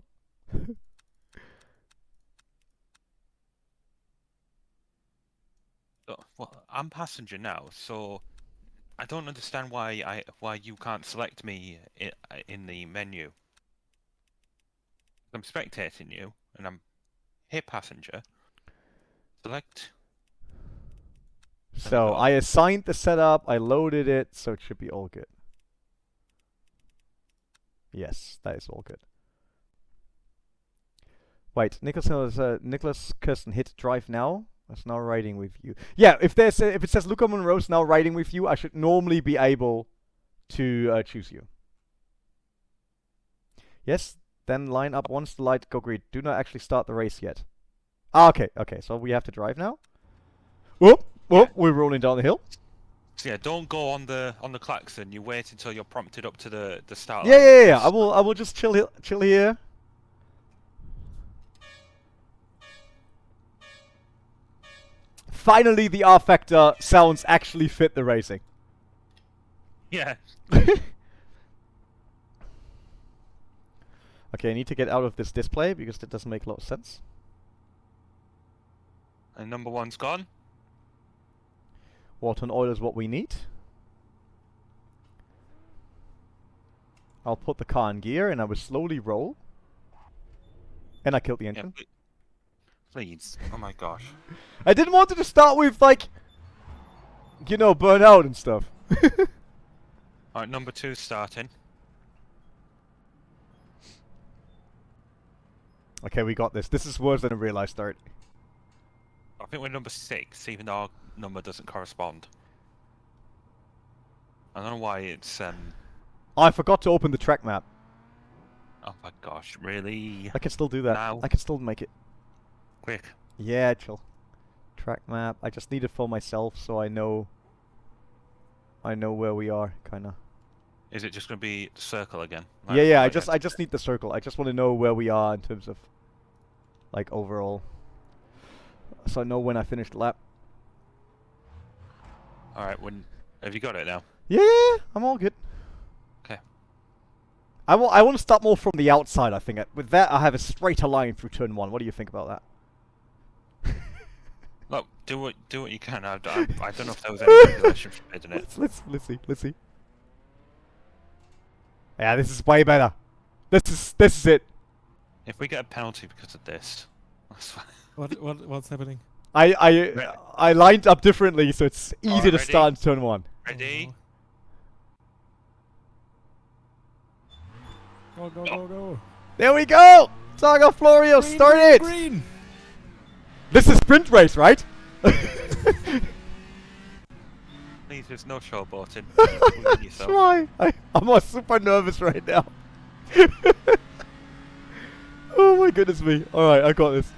Well, I'm passenger now, so I don't understand why you can't select me in the menu. I'm spectating you, and I'm here passenger. Select. So I assigned the setup, I loaded it, so it should be all good. Yes, that is all good. Wait, Nicholas Kirsten hit drive now. That's now riding with you. Yeah, if it says Luca Monroe's now riding with you, I should normally be able to choose you. Yes, then line up once the light go green. Do not actually start the race yet. Ah, okay, so we have to drive now. Whoop, we're rolling down the hill. So yeah, don't go on the klaxon. You wait until you're prompted up to the start. Yeah. I will just chill here. Finally, the rFactor sounds actually fit the racing. Yeah. Okay, I need to get out of this display because that doesn't make a lot of sense. And number one's gone. Water and oil is what we need. I'll put the car in gear and I will slowly roll. And I killed the engine. Yeah, please. Oh my gosh. I didn't want it to start with, like, you know, burn out and stuff. Alright, number two's starting. Okay, we got this. This is worse than a real life start. I think we're number 6, even though our number doesn't correspond. I don't know why it's Oh, I forgot to open the track map. Oh my gosh, really? I can still do that. Now? I can still make it. Quick. Yeah, chill. Track map. I just need it for myself so I know where we are, kinda. Is it just gonna be the circle again? Yeah, I just need the circle. I just want to know where we are in terms of, like, overall. So I know when I finish the lap. Alright, have you got it now? Yeah, I'm all good. Okay. I want to start more from the outside, I think. With that, I have a straighter line through turn 1. What do you think about that? Look, do what you can. I don't know if there was any regulation forbidden it. Let's see. Yeah, this is way better. This is it. If we get a penalty because of this, that's fine. What's happening? I lined up differently, so it's easy to ready? start in turn 1. Ready? Go. There we go! Targa Florio, start it! Green. This is sprint race, right? Please there's no showboating. That's why. I'm super nervous right now. Oh my goodness me. Alright, I got this.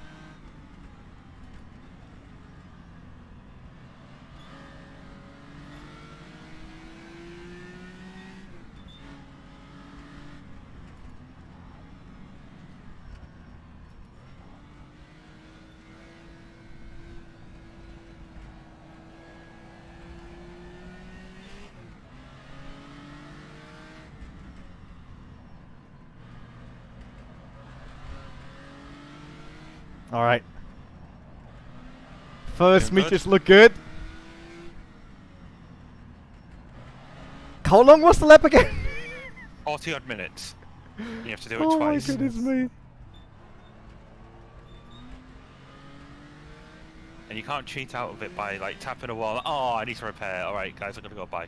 Alright. First Doing meters look good. How long was the lap again? 40 odd minutes. You have to do it Oh twice. my goodness me. And you can't cheat out of it by like tapping a wall. Oh, I need to repair. Alright, guys, I'm gonna go bye.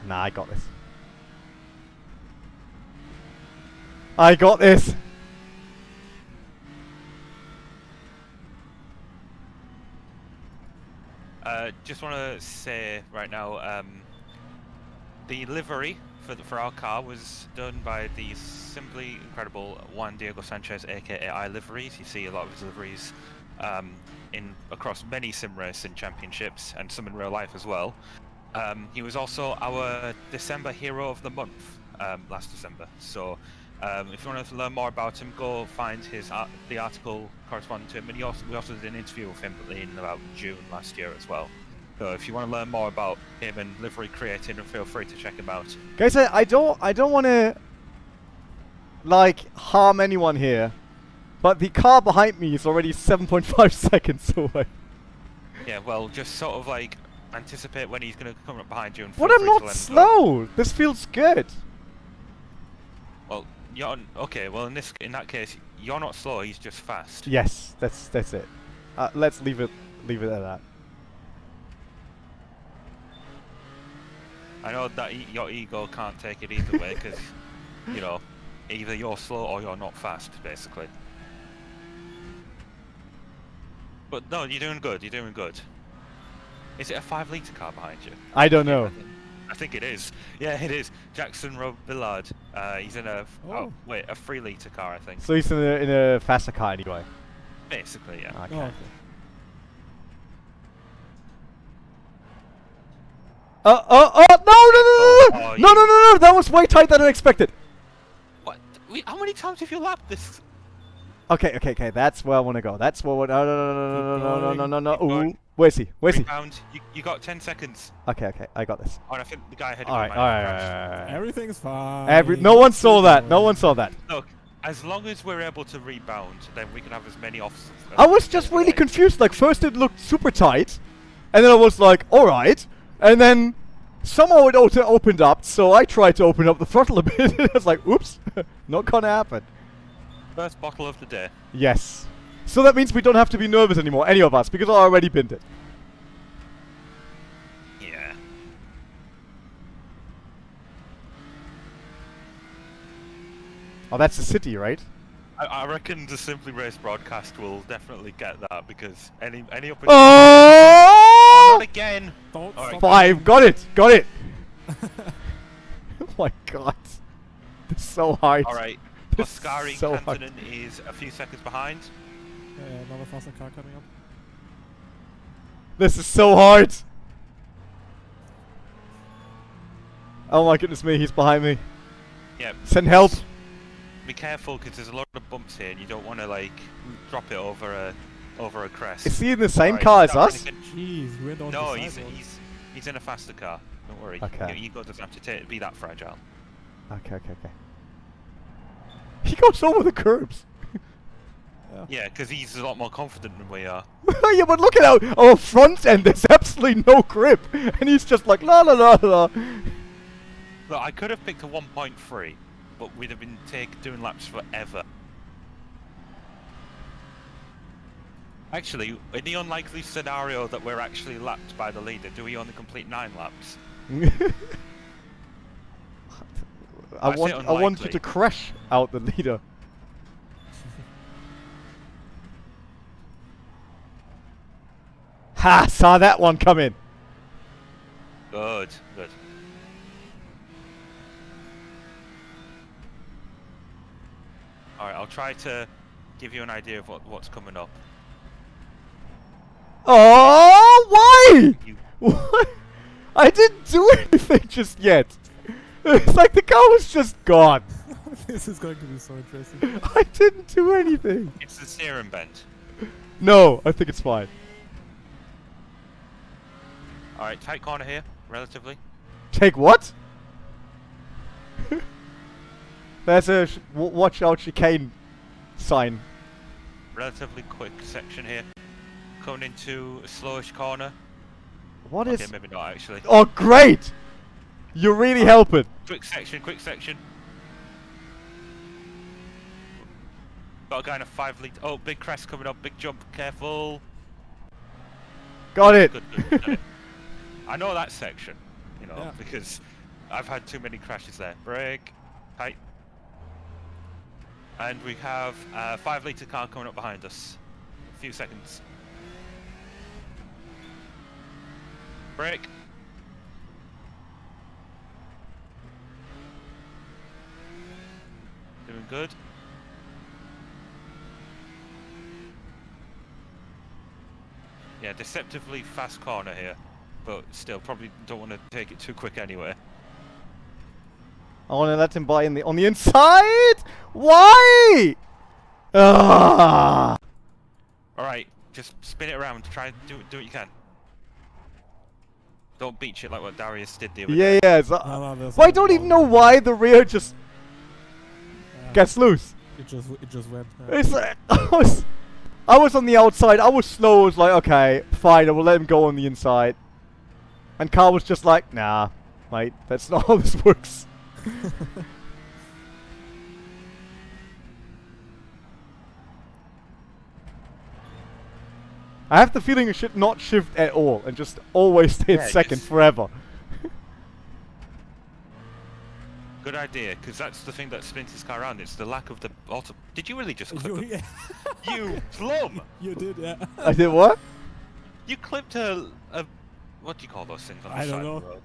Nah, I got this. I got this! Just want to say right now, the livery for our car was done by the simply incredible Juan Diego Sanchez, aka iLiveries. You see a lot of his liveries across many sim racing championships and some in real life as well. He was also our December Hero of the Month last December. So if you want to learn more about him, go find the article corresponding to him. And we also did an interview with him in about June last year as well. So if you want to learn more about him and livery creating, feel free to check him out. Guys, I don't want to like harm anyone here, but the car behind me is already 7.5 seconds away. Yeah, well, just sort of like anticipate when he's going to come up behind you. And What? feel I'm free to not let him go. slow. This feels good. Well, okay. Well, in that case, you're not slow. He's just fast. Yes, that's it. Let's leave it at that. I know that your ego can't take it either way, because you know, either you're slow or you're not fast, basically. But no, you're doing good. You're doing good. Is it a 5-litre car behind you? I don't know. I think it is. Yeah, it is. Jackson Robillard. He's in a a 3-litre car, I think. So he's in a faster car anyway. Basically, yeah. Okay. Oh, okay. No! That was way tighter than expected. What? How many times have you lapped this? Okay. That's where I want to go. That's where. No. Keep Ooh, where's he? Rebound. You got 10 seconds. Okay. I got this. Oh, and I think the guy had All right. Everything's fine. No one saw that. Look, as long as we're able to rebound, then we can have as many offs. I was just really confused. Like first it looked super tight, and then I was like, all right, and then somehow it opened up. So I tried to open up the throttle a bit. And I was like, oops, not gonna happen. First bottle of the day. Yes. So that means we don't have to be nervous anymore, any of us, because I already binned it. Yeah. Oh, that's the city, right? I reckon the Simply Race broadcast will definitely get that, because any opportunity. Oh! Not again. Don't All right. stop. 5. Got it. Oh my god. This is so hard. All right. This is Oscari so hard. Kantonen is a few seconds behind. Another faster car coming up. This is so hard. Oh my goodness me, he's behind me. Yeah. Send help. Be careful, because there's a lot of bumps here, and you don't want to like drop it over a crest. Is he in the same Alright, car as not us? anything- Jeez, we're on No, the he's sidewalk. he's in a faster car. Don't worry. Okay. Your ego doesn't have to be that fragile. Okay. He goes over the curbs. Yeah, because he's a lot more confident than we are. Yeah, but look at our front end. There's absolutely no grip, and he's just like la la la la. Look, I could have picked a 1.3, but we'd have been doing laps forever. Actually, in the unlikely scenario that we're actually lapped by the leader, do we only complete 9 laps? I say want you unlikely. to crash out the leader. Ha! Saw that one coming. Good, good. Alright, I'll try to give you an idea of what's coming up. Oh, why? You, What? I didn't do anything just yet. It's like the car was just gone. This is going to be so interesting. I didn't do anything. it's the steering bend. No, I think it's fine. Alright, tight corner here, relatively. Take what? There's a watch out chicane sign. Relatively quick section here. Coming into a slowish corner. What Okay, is? maybe not actually. Oh, great! You're really helping. Quick section, quick section. Got a guy in a 5 litre. Oh, big crest coming up, big jump, careful. Got it. Good, good, got it. I know that section, you know, Yeah. because I've had too many crashes there. Brake, tight. And we have a 5 litre car coming up behind us. A few seconds. Brake. Doing good. Yeah, deceptively fast corner here, but still probably don't want to take it too quick anyway. I want to let him buy on the inside. Why? Ah! All right, just spin it around. Try and do what you can. Don't beach it like what Darius did the other Yeah, day. yeah. It's, No, there's I no don't even know problem. why the rear just Yeah, gets loose. it just went. It's like I was on the outside. I was slow. I was like, okay, fine. I will let him go on the inside. And Carl was just like, nah, mate. That's not how this works. I have the feeling it should not shift at all and just always stay in Yeah, second just- forever. Good idea, because that's the thing that spins his car around. It's the lack of the auto. Did you really just clip You, it? yeah, You plum! you did, yeah. I did what? You clipped a what do you call those things on the I don't side know. of the road?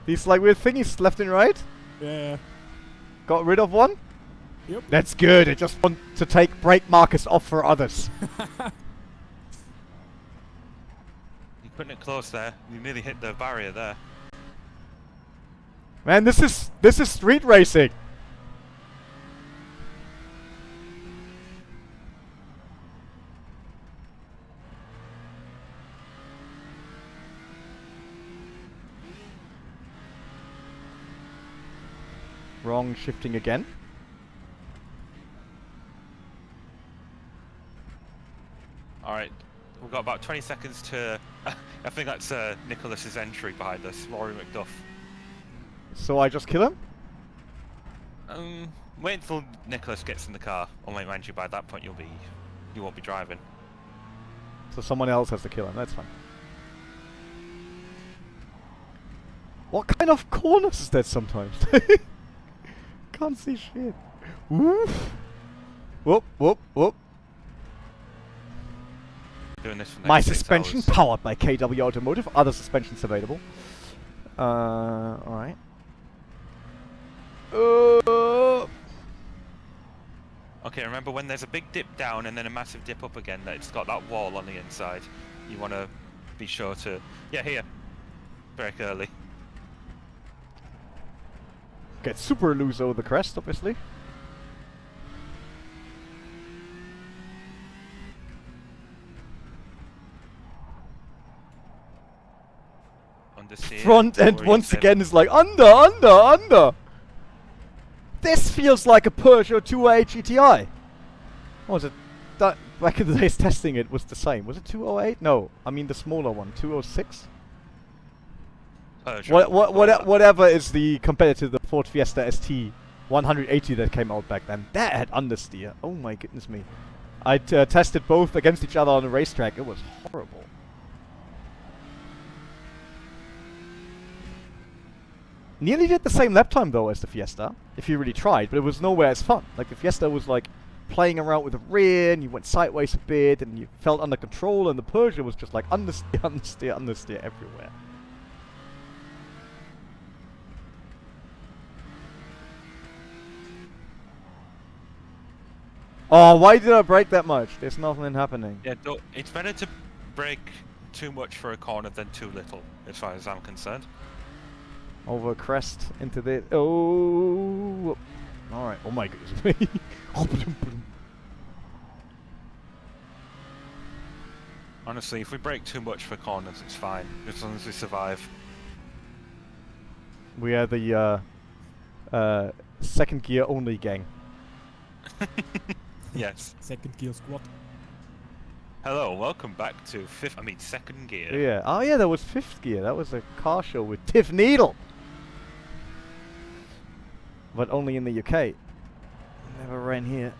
These like weird thingies left and right. Yeah. Got rid of one. Yep. That's good. I just want to take brake markers off for others. You're putting it close there. You nearly hit the barrier there. Man, this is street racing. Wrong shifting again. Alright, we've got about 20 seconds to... I think that's Nicholas's entry behind us, Rory McDuff. So I just kill him? Wait until Nicholas gets in the car. Oh wait, mind you, by that point you won't be driving. So someone else has to kill him. That's fine. What kind of corners is that sometimes? Can't see shit. Woof. Whoop, whoop, whoop. Doing this for the My next 6 suspension hours. powered by KW Automotive. Other suspensions available. Alright. Okay, remember when there's a big dip down and then a massive dip up again, that it's got that wall on the inside. You want to be sure to... Yeah, here. Brake early. Get super loose over the crest, obviously. Understeer. Front end Or once even- again is like under. This feels like a Peugeot 208 GTI. What was it? That back in the days testing it was the same. Was it 208? No, I mean the smaller one, 206. Peugeot. Whatever is the competitor to the Ford Fiesta ST 180 that came out back then. That had understeer. Oh my goodness me. I tested both against each other on a racetrack. It was horrible. Nearly did the same lap time though as the Fiesta, if you really tried, but it was nowhere as fun. Like the Fiesta was like playing around with the rear, and you went sideways a bit, and you felt under control, and the Persia was just like understeer, understeer, understeer everywhere. Oh, why did I brake that much? There's nothing happening. Yeah, it's better to brake too much for a corner than too little, as far as I'm concerned. Over crest into the... Oh! Alright, oh my goodness. Honestly, if we brake too much for corners, it's fine, as long as we survive. We are the second gear only gang. Yes. Second gear squad. Hello, welcome back to second gear. Yeah. Oh yeah, that was fifth gear. That was a car show with Tiff Needle. But only in the UK. Never ran here.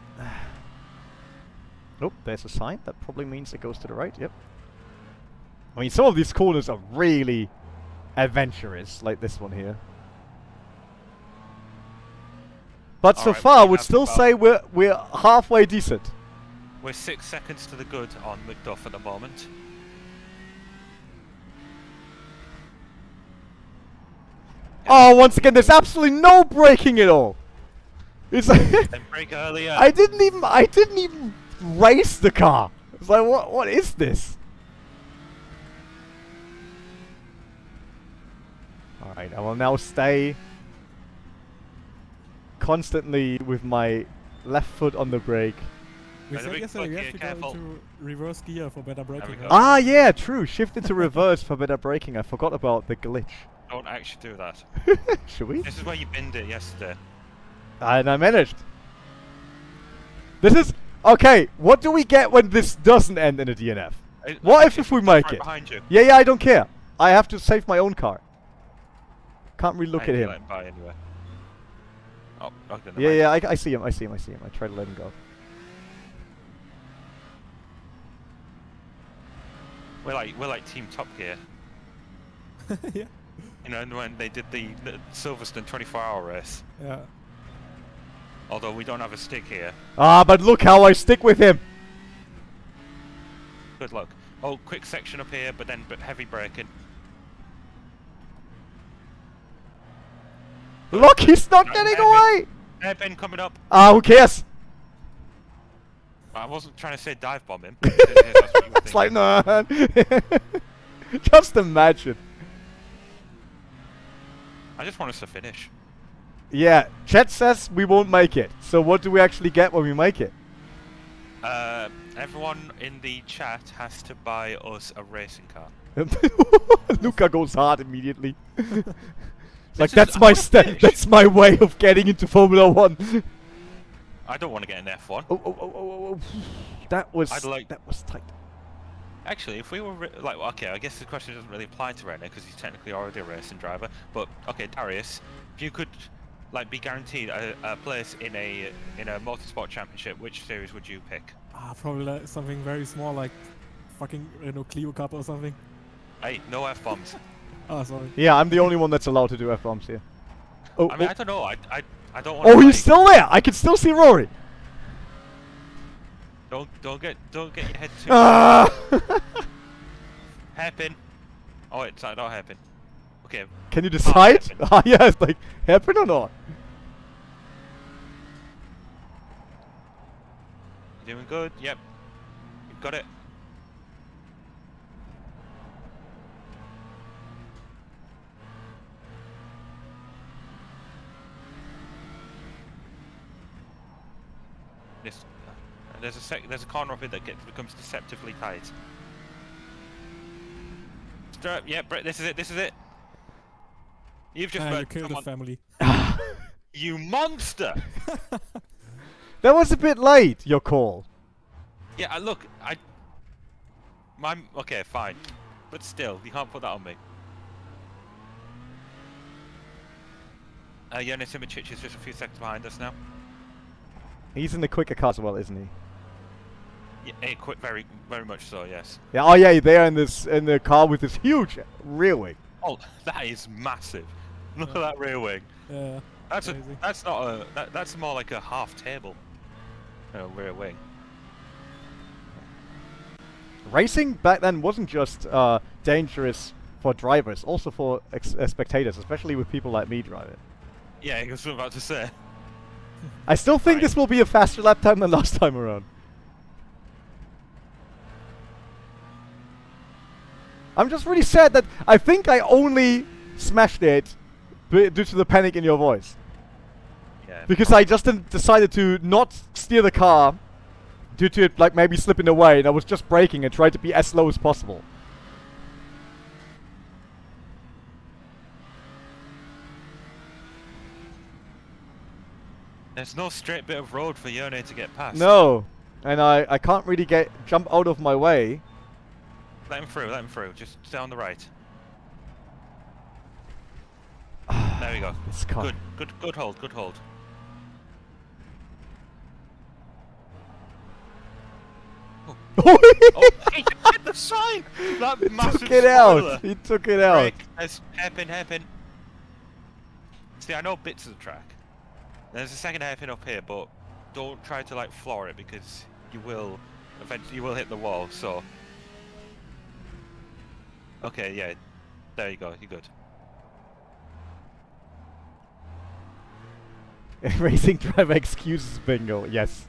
Nope, there's a sign. That probably means it goes to the right. Yep. I mean, some of these corners are really adventurous, like this one here. But so far, we'd still say we're halfway decent. We're 6 seconds to the good on McDuff at the moment. Oh, once again, there's absolutely no braking at all. It's like Then brake earlier. I didn't even race the car. It's like what is this? All right, I will now stay constantly with my left foot on the brake. We Better said be yesterday we quick have to here, go careful. into reverse gear for better braking. we go. right? Ah, yeah, true. Shift into reverse for better braking. I forgot about the glitch. Don't actually do that. Should we? This is where you binned it yesterday. And I managed. This is okay. What do we get when this doesn't end in a DNF? What if we make right it? behind you. Yeah, I don't care. I have to save my own car. Can't really look at him. Let him by anyway. Oh, okay, never Yeah, mind. I see him. I see him. I see him. I try to let him go. We're like Team Top Gear. Yeah. You know, when they did the Silverstone 24-hour race. Yeah. Although we don't have a stick here. Ah, but look how I stick with him. Good luck. Oh, quick section up here, but then heavy braking. Look, he's not getting away. Hairpin coming up. Ah, who cares? I wasn't trying to say dive bomb him. That's what you were It's like, thinking. no. Just imagine. I just want us to finish. Yeah, chat says we won't make it. So what do we actually get when we make it? Everyone in the chat has to buy us a racing car. Luca goes hard immediately. Like, This is- that's I my wanna step. finish. That's my way of getting into Formula 1. I don't want to get an F1. Oh. That was tight. Actually, if we were okay, I guess the question doesn't really apply to René because he's technically already a racing driver. But okay, Darius, if you could be guaranteed a place in a motorsport championship, which series would you pick? Ah, probably like something very small, like fucking Renault Clio Cup or something. Hey, no F bombs. Oh, sorry. Yeah, I'm the only one that's allowed to do F-bombs here. Oh, I mean, I don't know. I don't want. oh, he's still there. I can still see Rory. Don't get your head too. Ah! Hairpin. Oh, it's not hairpin. Okay. Can you decide? hairpin. Ah, yeah, it's like hairpin or not? You're doing good. Yep. You've got it. There's a corner of it that becomes deceptively tight. Strap, yeah, Brett, this is it. You've just You murdered killed the someone. family. You monster! That was a bit late, your call. Yeah, look, okay, fine. But still, you can't put that on me. Jonas Simic is just a few seconds behind us now. He's in the quicker car as well, isn't he? Yeah, very, very much so, yes. Yeah. Oh yeah, they're in the car with this huge rear wing. Oh, that is massive. Look at that rear wing. Yeah. That's crazy. that's more like a half table. rear wing. Racing back then wasn't just dangerous for drivers, also for spectators, especially with people like me driving. Yeah, I was about to say. I still think Right. this will be a faster lap time than last time around. I'm just really sad that I think I only smashed it due to the panic in your voice. Yeah. Because I just decided to not steer the car due to it like maybe slipping away, and I was just braking and tried to be as slow as possible. There's no straight bit of road for René to get past. No, and I can't really jump out of my way. Let him through, let him through. Just stay on the right. There we go. This car. Good hold, good hold. Oh, he hit the sign! That He massive took it spoiler. out. He took it out. Brake, there's hairpin. See, I know bits of the track. There's a second hairpin up here, but don't try to like floor it because you will eventually hit the wall. So, okay, yeah, there you go. You're good. Racing driver excuses bingo. Yes,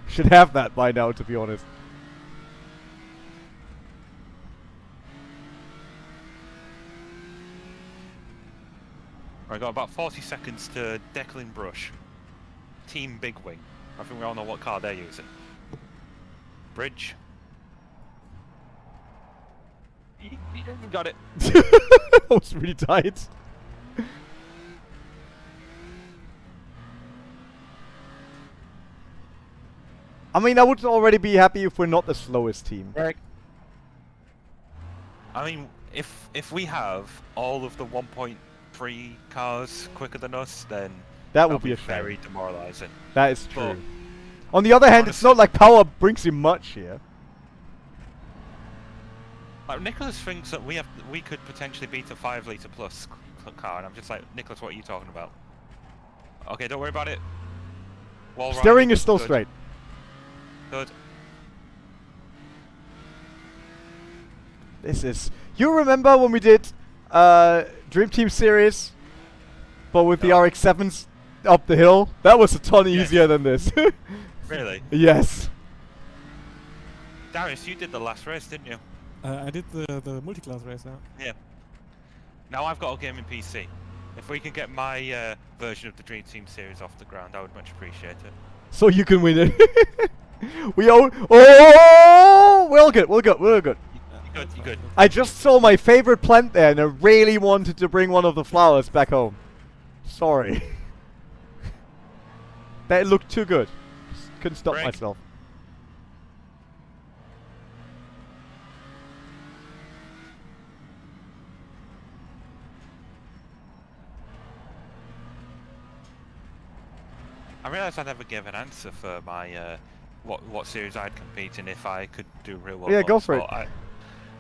should have that by now, to be honest. I got about 40 seconds to Declan Brush. Team Big Wing. I think we all know what car they're using. Bridge. Got it. I was really tight. I mean, I would already be happy if we're not the slowest team. Right. I mean, if we have all of the 1.3 cars quicker than us, then That would that'll be a very shame. demoralizing. That is But true. On the other hand, it's not like power brings you much here. like, Nicholas thinks that we could potentially beat a 5 litre plus car, and I'm just like, Nicholas, what are you talking about? Okay, don't worry about it. Wall Steering riding, is still good, straight. Good. This is... You remember when we did Dream Team Series? But with the No. RX-7s up the hill? That was a ton Yes. easier than this. Really? Yes. Darius, you did the last race, didn't you? I did the multi-class race now. Yeah. Now I've got a gaming PC. If we can get my version of the Dream Team series off the ground, I would much appreciate it. So you can win it. We own... Oh! We're all good. We're good. We're good. You good? You good? I just saw my favorite plant there and I really wanted to bring one of the flowers back home. Sorry. That looked too good. Just couldn't stop Break. myself. I realised I never gave an answer for my what series I'd compete in if I could do real world. Yeah, go for it.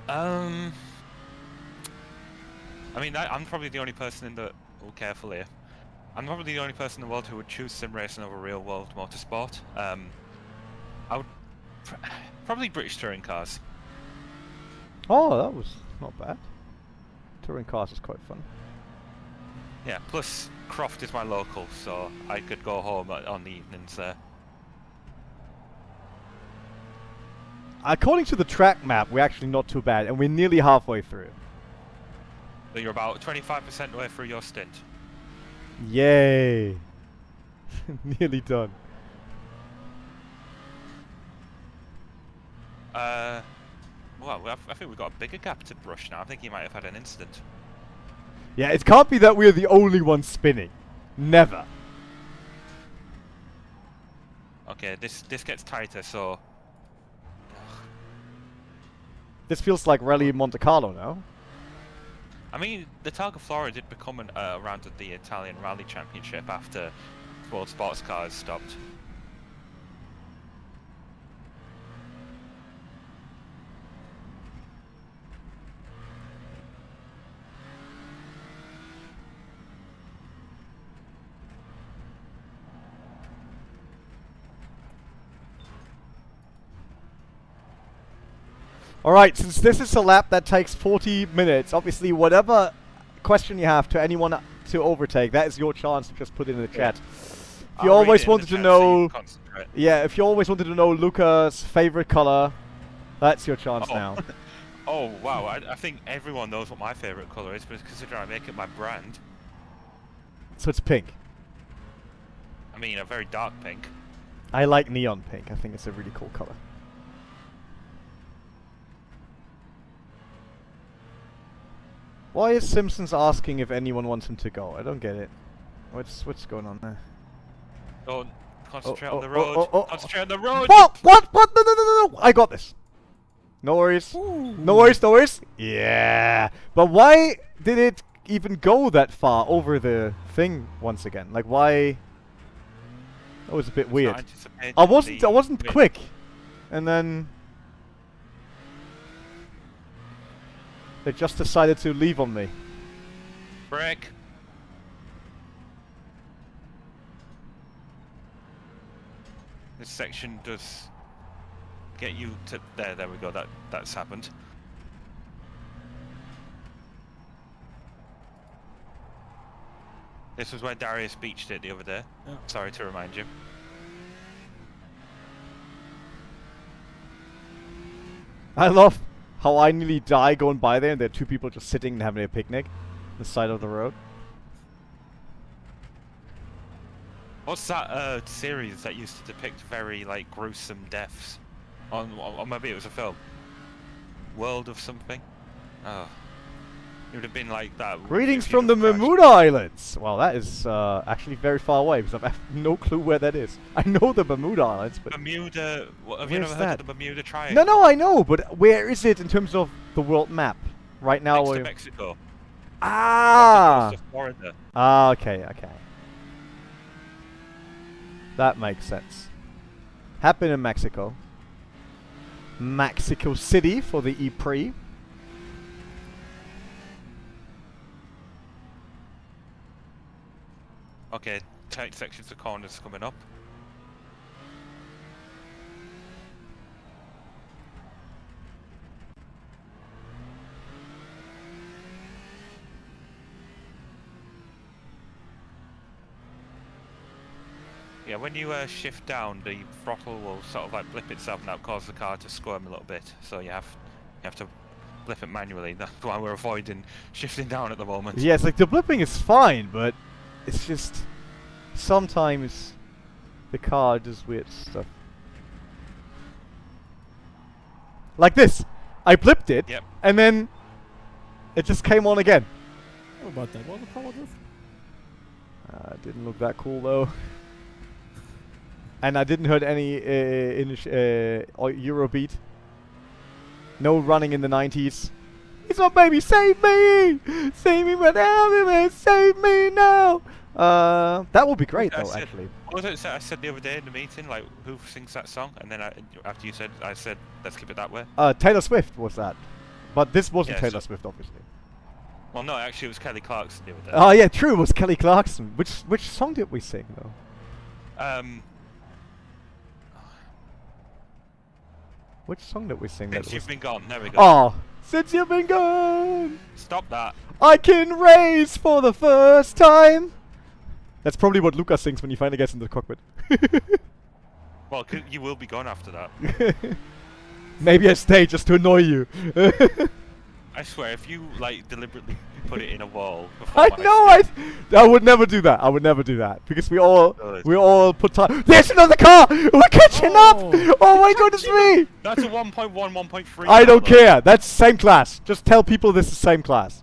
I mean, I'm probably the only person in the... Oh, careful here. I'm probably the only person in the world who would choose sim racing over real world motorsport. I would probably British touring cars. Oh, that was not bad. Touring cars is quite fun. Yeah, plus Croft is my local, so I could go home on the evenings there. According to the track map, we're actually not too bad, and we're nearly halfway through. So you're about 25% way through your stint. Yay! Nearly done. Well, I think we've got a bigger gap to Brush now. I think he might have had an incident. Yeah, it can't be that we're the only ones spinning. Never. Okay, this gets tighter, so... This feels like Rally Monte Carlo now. I mean, the Targa Flora did become a round of the Italian Rally Championship after World Sports Cars stopped. Alright, since this is a lap that takes 40 minutes, obviously whatever question you have to anyone to overtake, that is your chance to just put it in the chat. If you always wanted to know... Yeah, if you always wanted to know Luca's favorite color, that's your chance now. Oh, wow. I think everyone knows what my favorite color is, but considering I make it my brand... So it's pink. I mean, a very dark pink. I like neon pink. I think it's a really cool color. Why is Simpsons asking if anyone wants him to go? I don't get it. What's going on there? Don't concentrate on the road. Concentrate on the road. What? What? No. I got this. No worries. Ooh. No worries. Yeah. But why did it even go that far over the thing once again? Like, why? That was a bit weird. I wasn't quick, and then they just decided to leave on me. Break. This section does get you to there. There we go. That's happened. This was where Darius beached it the other day. Yeah. Sorry to remind you. I love how I nearly die going by there and there are two people just sitting and having a picnic on the side of the road. What's that series that used to depict very like gruesome deaths? Or maybe it was a film. World of something? Oh. It would have been like that. Greetings from the Bermuda Islands! Well, that is actually very far away because I have no clue where that is. I know the Bermuda Islands, but... Bermuda... Have you never heard of the Bermuda Triangle? No, I know, but where is it in terms of the world map? Right now... Next to Mexico. Ah! Florida. Ah, okay. That makes sense. Happened in Mexico. Mexico City for the E-Prix. Okay, tight sections of corners coming up. Yeah, when you shift down, the throttle will sort of like blip itself and that'll cause the car to squirm a little bit. So you have to blip it manually. That's why we're avoiding shifting down at the moment. Yeah, it's like the blipping is fine, but it's just sometimes the car does weird stuff. Like this. I blipped it, yep. And then it just came on again. How about that? Was a power drift? Didn't look that cool though. And I didn't heard any Eurobeat. No running in the 90s. It's my baby, save me! Save me, whatever, man, save me now! That would be great though, actually. What was it I said the other day in the meeting? Like, who sings that song? And then after you said, I said, let's keep it that way. Taylor Swift was that. But this wasn't Taylor Swift, obviously. Well, no, actually it was Kelly Clarkson the other day. Oh yeah, true, it was Kelly Clarkson. Which song did we sing though? Which song did we sing? Since You've Been Gone, there we go. Oh, Since You've Been Gone! Stop that. I can race for the first time! That's probably what Lucas sings when he finally gets into the cockpit. Well, you will be gone after that. Maybe I stay just to annoy you. I swear, if you like deliberately put it in a wall I would never do that. I would never do that because we all put time. There's another car. We're catching up. Oh my goodness me! That's a 1.1, 1.3. I don't care. That's same class. Just tell people this is same class.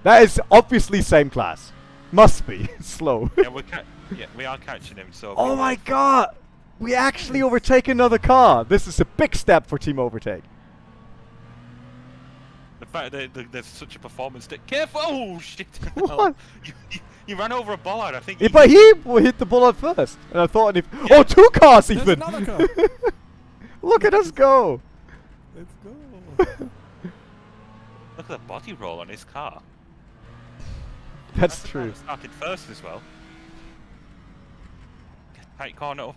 That is obviously same class. Must be slow. Yeah, we are catching him. So. Oh my god! We actually overtake another car. This is a big step for Team Overtake. The fact that there's such a performance that careful! Oh shit! What? You ran over a bollard. I think. Yeah, but he hit the bollard first, and I thought if two cars There's even. another car. Look at us go! Let's go. Look at the body roll on his car. That's true. Started first as well. Tight corner.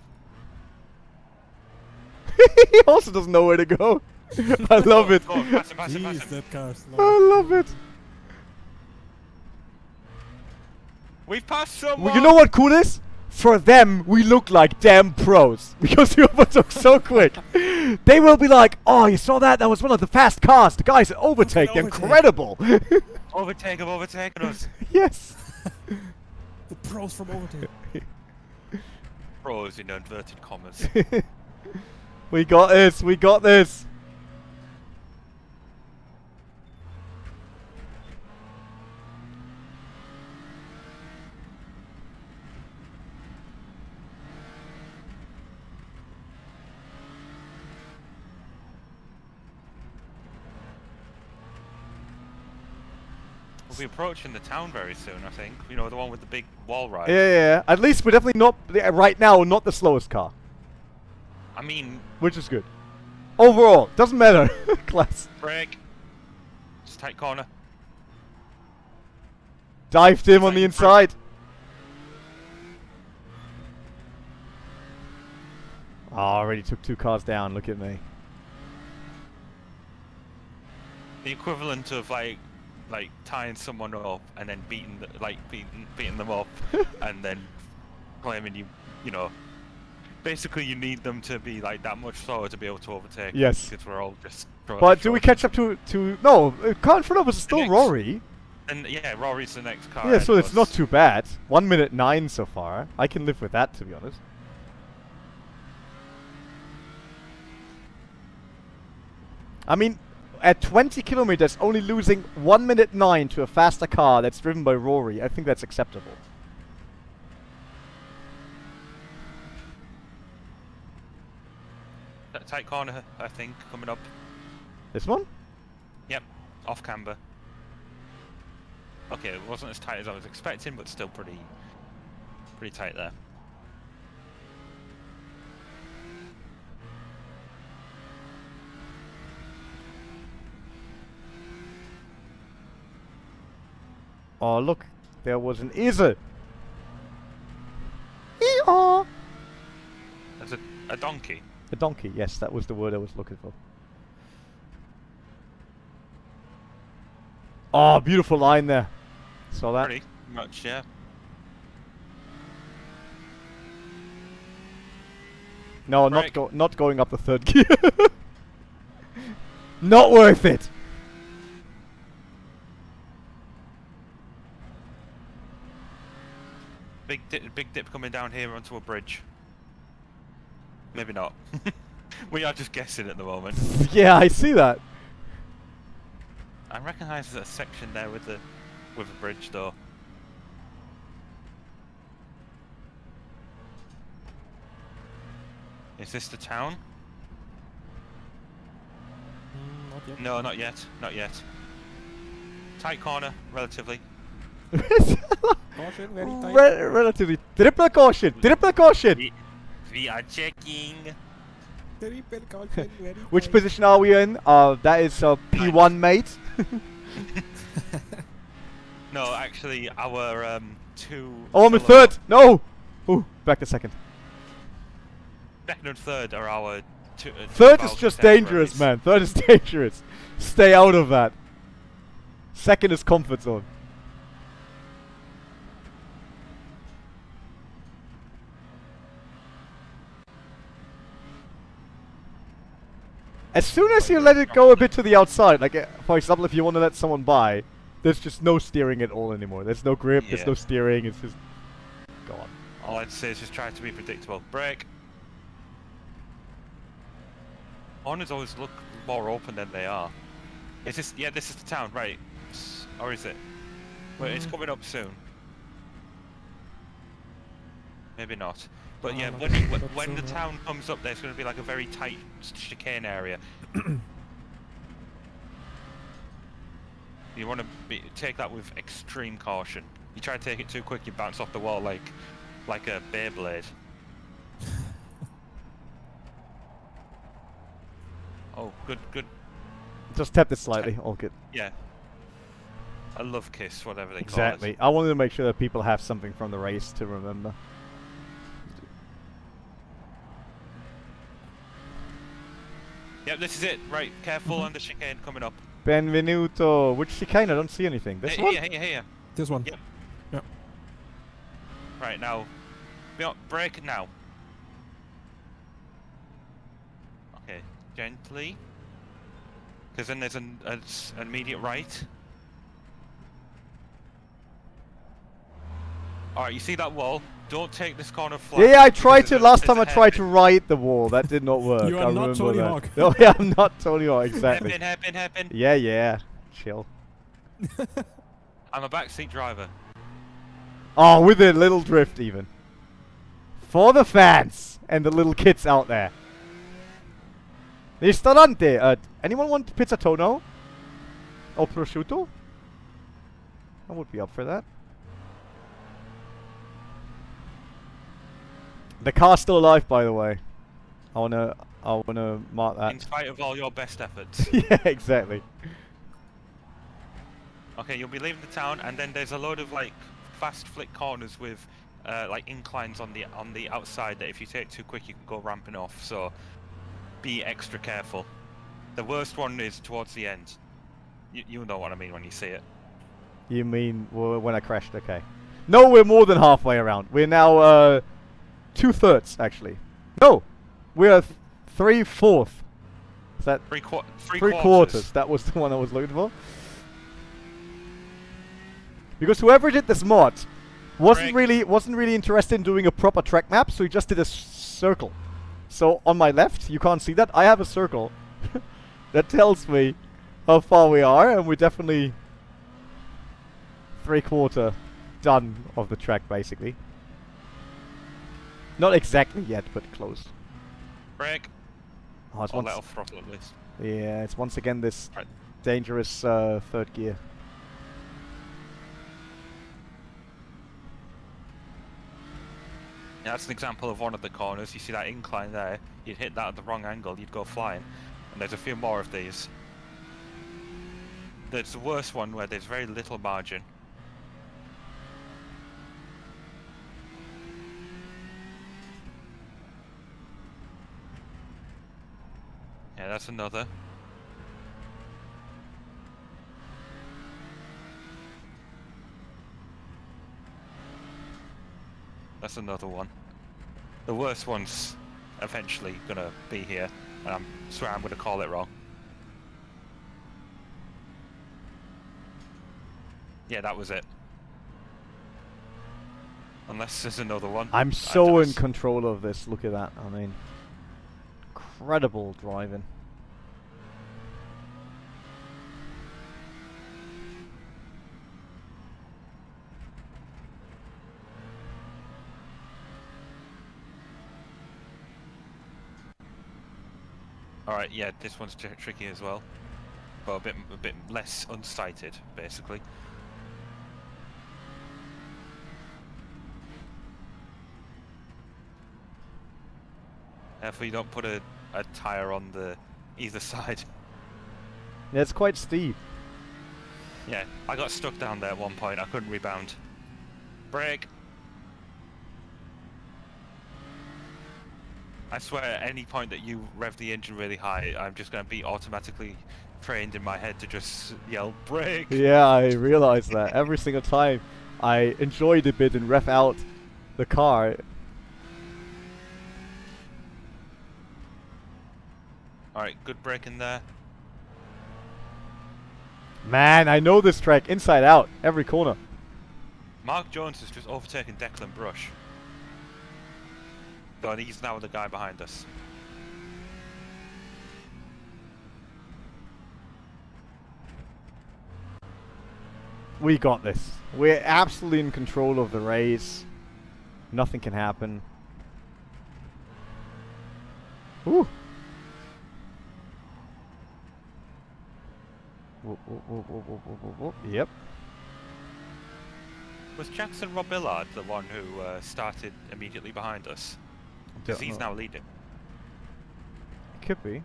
He also doesn't know where to go. I love it. Go on, pass him, pass him, pass Jeez, him. that car's I slow. love it. We've passed someone! Well, you know what cool is? For them, we look like damn pros because we overtook so quick. They will be like, "Oh, you saw that? That was one of the fast cars. The guys at OverTake, Overtake. incredible." Overtake have overtaken us. Yes. The pros from OverTake. Pros in inverted commas. We got this. We got this. We'll be approaching the town very soon, I think. You know, the one with the big wall ride. Yeah. At least we're definitely not right now. Not the slowest car, I mean, which is good. Overall, doesn't matter. Class. brake. Just tight corner. Dived him on the inside. Oh, already took 2 cars down. Look at me. The equivalent of like tying someone up and then beating them up and then claiming you know, basically you need them to be like that much slower to be able to overtake. Yes. Because we're all just. But do we catch up to no? Car in front of us is still Next. Rory. And yeah, Rory's the next car. Yeah, ahead so of it's us. not too bad. 1 minute 9 so far. I can live with that, to be honest. I mean, at 20 kilometers, only losing 1 minute 9 to a faster car that's driven by Rory, I think that's acceptable. That tight corner, I think, coming up. This one? Yep, off camber. Okay, it wasn't as tight as I was expecting, but still pretty tight there. Oh, look. There was an easel. Eeyaw! There's a donkey. A donkey, yes, that was the word I was looking for. Oh, beautiful line there. Saw that? Pretty much, yeah. No, Break. not going up the 3rd gear. Not worth it. Big dip coming down here onto a bridge. Maybe not. We are just guessing at the moment. Yeah, I see that. I recognise there's a section there with a bridge though. Is this the town? Not yet. No, not yet. Not yet. Tight corner, relatively. Caution, very tight. Relatively. Triple caution. Triple caution. We are checking. Triple caution, very Which tight. position are we in? That is P1, mate. No, actually, our two. Oh, I'm in fellow- 3rd. No. Ooh, back to 2nd. Second and third are our two. 3rd is just dangerous, man. 3rd is dangerous. Stay out of that. 2nd is comfort zone. As soon as you let it go a bit to the outside, like for example, if you want to let someone by, there's just no steering at all anymore. There's no grip, there's Yeah. no steering, it's just gone. All I'd say is just try to be predictable. Brake. Corners always look more open than they are. Is this? Yeah, this is the town, right? Or is it? Wait, it's coming up soon. Maybe not. But yeah, no, when the soon, town comes up, there's going to be like a very tight chicane area. You want to take that with extreme caution. You try to take it too quick, you bounce off the wall like a Beyblade. Oh, good. Just tap this slightly, all good. Yeah. I love Kiss, whatever they Exactly. I wanted to make sure that people have something from the race to remember. Yep, this is it. Right, careful on the chicane coming up. Benvenuto. Which chicane? I don't see anything. This one? Here. This one. Yep. Yep. Right, now. Brake now. Okay, gently. Because then there's an immediate right. Alright, you see that wall? Don't take this corner flat. Yeah, I tried to. Last time I tried to ride the wall. That did not work. You I are not remember Tony that. Hawk. Oh, yeah, I'm not Tony Hawk, exactly. Happen. Yeah. Chill. I'm a backseat driver. Oh, with a little drift even. For the fans and the little kids out there. Ristorante. Anyone want pizza tono? Or prosciutto? I would be up for that. The car's still alive, by the way. I wanna mark that. In spite of all your best efforts. Yeah, exactly. Okay, you'll be leaving the town, and then there's a load of like fast flick corners with like inclines on the outside that if you take too quick you can go ramping off. So be extra careful. The worst one is towards the end. You know what I mean when you see it. You mean when I crashed? Okay. No, we're more than halfway around. We're now 2/3 actually. No, we're 3/4. Is that Three quarters? That was the one I was looking for. Because whoever did this mod wasn't really interested in doing a proper track map, so he just did a circle. So on my left, you can't see that, I have a circle that tells me how far we are, and we're definitely 3/4 done of the track basically. Not exactly yet, but close. Brake. Oh, it's Or let off throttle at least. yeah, it's once again this Right. dangerous third gear. Yeah, that's an example of one of the corners. You see that incline there? You'd hit that at the wrong angle, you'd go flying. And there's a few more of these. There's the worst one where there's very little margin. Yeah, that's another. That's another one. The worst one's eventually gonna be here, and I swear I'm gonna call it wrong. Yeah, that was it. Unless there's another one. I'm so in control of this. Look at that. I mean, incredible driving. Alright, yeah, this one's tricky as well. But a bit less unsighted, basically. Therefore you don't put a tyre on the either side. Yeah, it's quite steep. Yeah, I got stuck down there at one point, I couldn't rebound. Brake! I swear at any point that you rev the engine really high, I'm just going to be automatically trained in my head to just yell, brake! Yeah, I realize that. Every single time I enjoyed a bit and rev out the car. Alright, good brake in there. Man, I know this track inside out. Every corner. Mark Jones has just overtaken Declan Brush. So he's now the guy behind us. We got this. We're absolutely in control of the race. Nothing can happen. Ooh. Whoop, whoop, whoop, whoop, whoop, whoop, whoop. Yep. Was Jackson Robillard the one who started immediately behind us? Because he's now leading. Could be.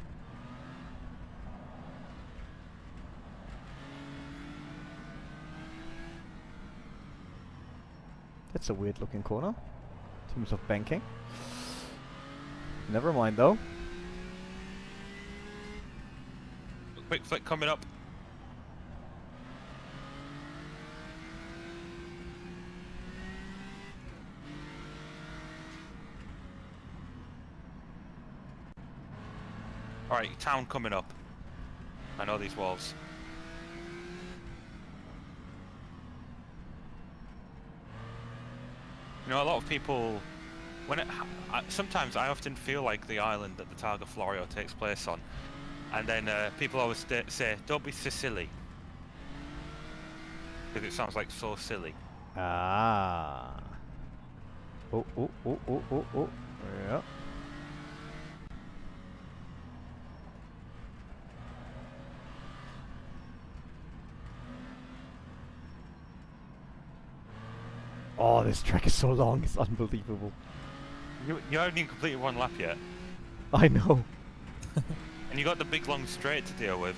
That's a weird looking corner in terms of banking. Never mind though. Quick flick coming up. Alright, town coming up. I know these walls. You know, a lot of people, sometimes I often feel like the island that the Targa Florio takes place on, and then people always say, "Don't be Sicily," because it sounds like so silly. Ah. Oh. Yeah. Oh, this track is so long, it's unbelievable. You haven't even completed one lap yet. I know. And you got the big long straight to deal with.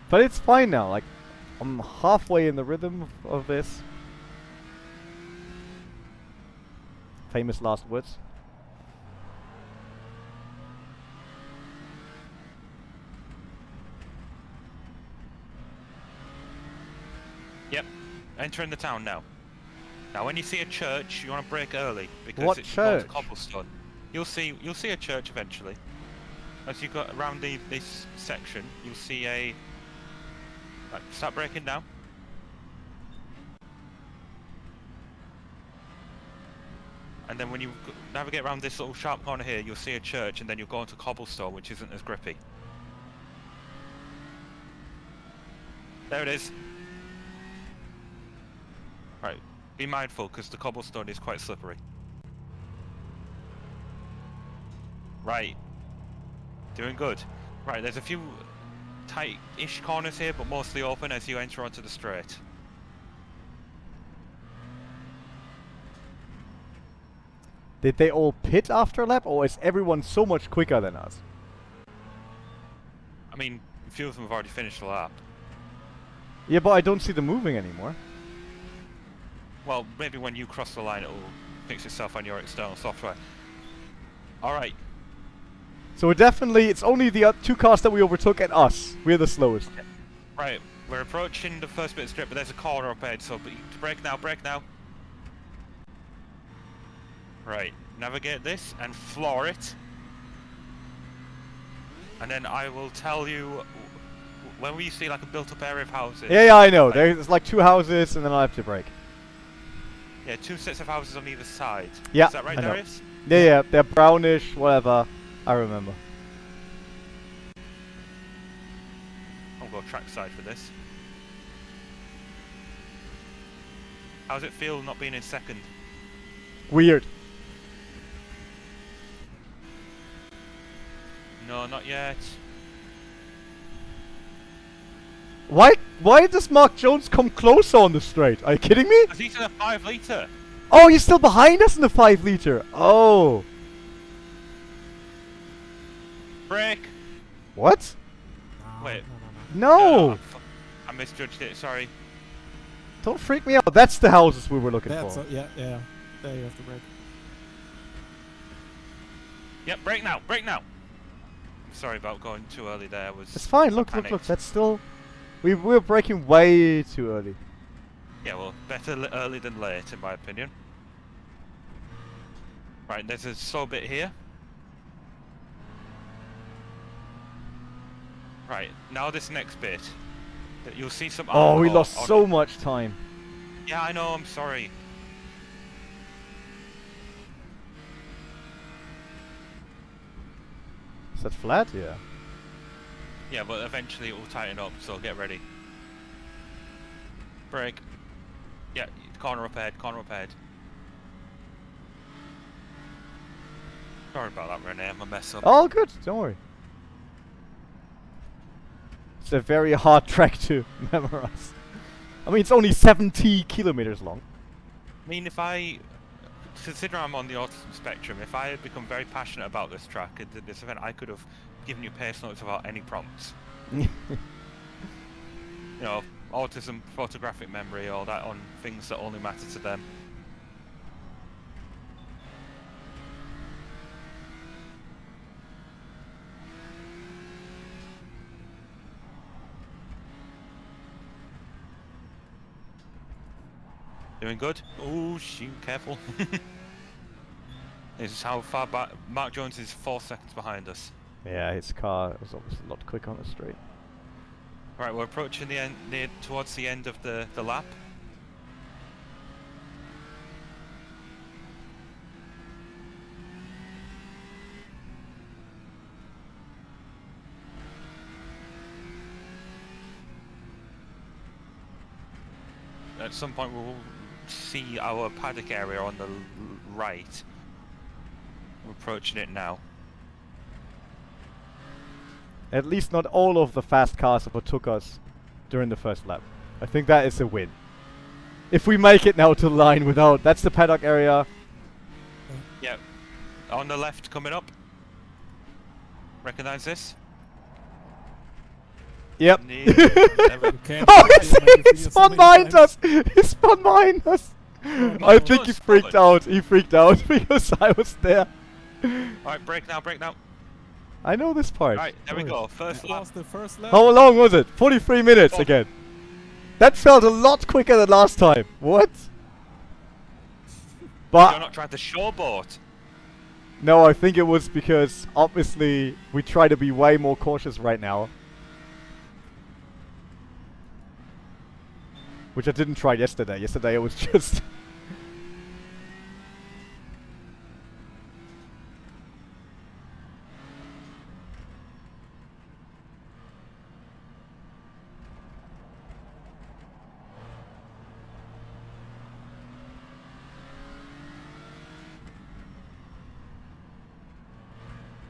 But it's fine now. Like, I'm halfway in the rhythm of this. Famous last words. Yep, entering the town now. Now, when you see a church, you want to brake early because What it's church? cobblestone. You'll see a church eventually. As you go around this section, you'll see a. Right, start braking now. And then when you navigate around this little sharp corner here, you'll see a church, and then you'll go into cobblestone, which isn't as grippy. There it is. Right, be mindful because the cobblestone is quite slippery. Right, doing good. Right, there's a few tight-ish corners here, but mostly open as you enter onto the straight. Did they all pit after a lap, or is everyone so much quicker than us? I mean, a few of them have already finished the lap. Yeah, but I don't see them moving anymore. Well, maybe when you cross the line, it'll fix itself on your external software. Alright. So we're definitely, it's only the two cars that we overtook and us. We're the slowest. Right, we're approaching the first bit of strip, but there's a corner up ahead, so brake now, brake now. Right, navigate this and floor it. And then I will tell you when we see like a built-up area of houses. Yeah, I know. There's like two houses, and then I have to brake. Yeah, two sets of houses on either side. Yeah, Is that right, I know. Darius? Yeah, they're brownish, whatever. I remember. I'll go trackside for this. How does it feel not being in second? Weird. No, not yet. Why does Mark Jones come closer on the straight? Are you kidding me? Because he's in a 5 litre. Oh, he's still behind us in the 5 liter. Oh. Brake. What? Wait. No. I misjudged it, sorry. Don't freak me out. That's the houses we were looking That's for. yeah. There you have to brake. Yep, brake now, brake now. Sorry about going too early there. It's fine. Look. That's still. We're braking way too early. Yeah, well, better early than late, in my opinion. Right, there's a slow bit here. Right, now this next bit. You'll see some. Oh, we lost so much time. Yeah, I know. I'm sorry. Is that flat? Yeah. Yeah, but eventually it will tighten up, so get ready. Brake. Yeah, corner up ahead, corner up ahead. Sorry about that, René, I'm a mess up. All good. Don't worry. just a very hard track to memorize. I mean, it's only 70 kilometers long. I mean, if I consider I'm on the autism spectrum, if I had become very passionate about this track and did this event, I could have given you pace notes without any prompts. You know, autism, photographic memory, all that on things that only matter to them. Doing good? Oh, shoot, careful. This is how far back. Mark Jones is 4 seconds behind us. Yeah, his car was obviously a lot quicker on the straight. Right, we're approaching the end, towards the end of the lap. At some point we'll see our paddock area on the right. We're approaching it now. At least not all of the fast cars overtook us during the first lap. I think that is a win. If we make it now to the line without... That's the paddock area. Yep. On the left coming up. Recognize this? Yep. Okay. Oh, he spun behind us! He spun behind us! I think he freaked out. He freaked out because I was there. Alright, brake now, brake now. I know this part. Alright, there we go. First That lap. was the first lap. How long was it? 43 minutes again. That felt a lot quicker than last time. What? You're But not trying to showboat. no, I think it was because obviously we try to be way more cautious right now. Which I didn't try yesterday. Yesterday it was just...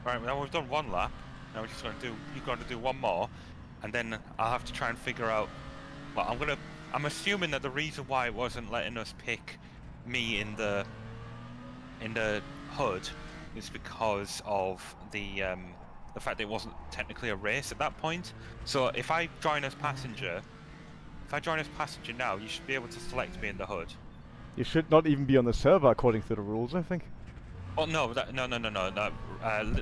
Right, now we've done one lap. Now we're just going to do. You've got to do one more, and then I'll have to try and figure out. Well, I'm assuming that the reason why it wasn't letting us pick me in the hood is because of the fact that it wasn't technically a race at that point. So if I join as passenger, now, you should be able to select me in the hood. You should not even be on the server according to the rules, I think. Oh no, no.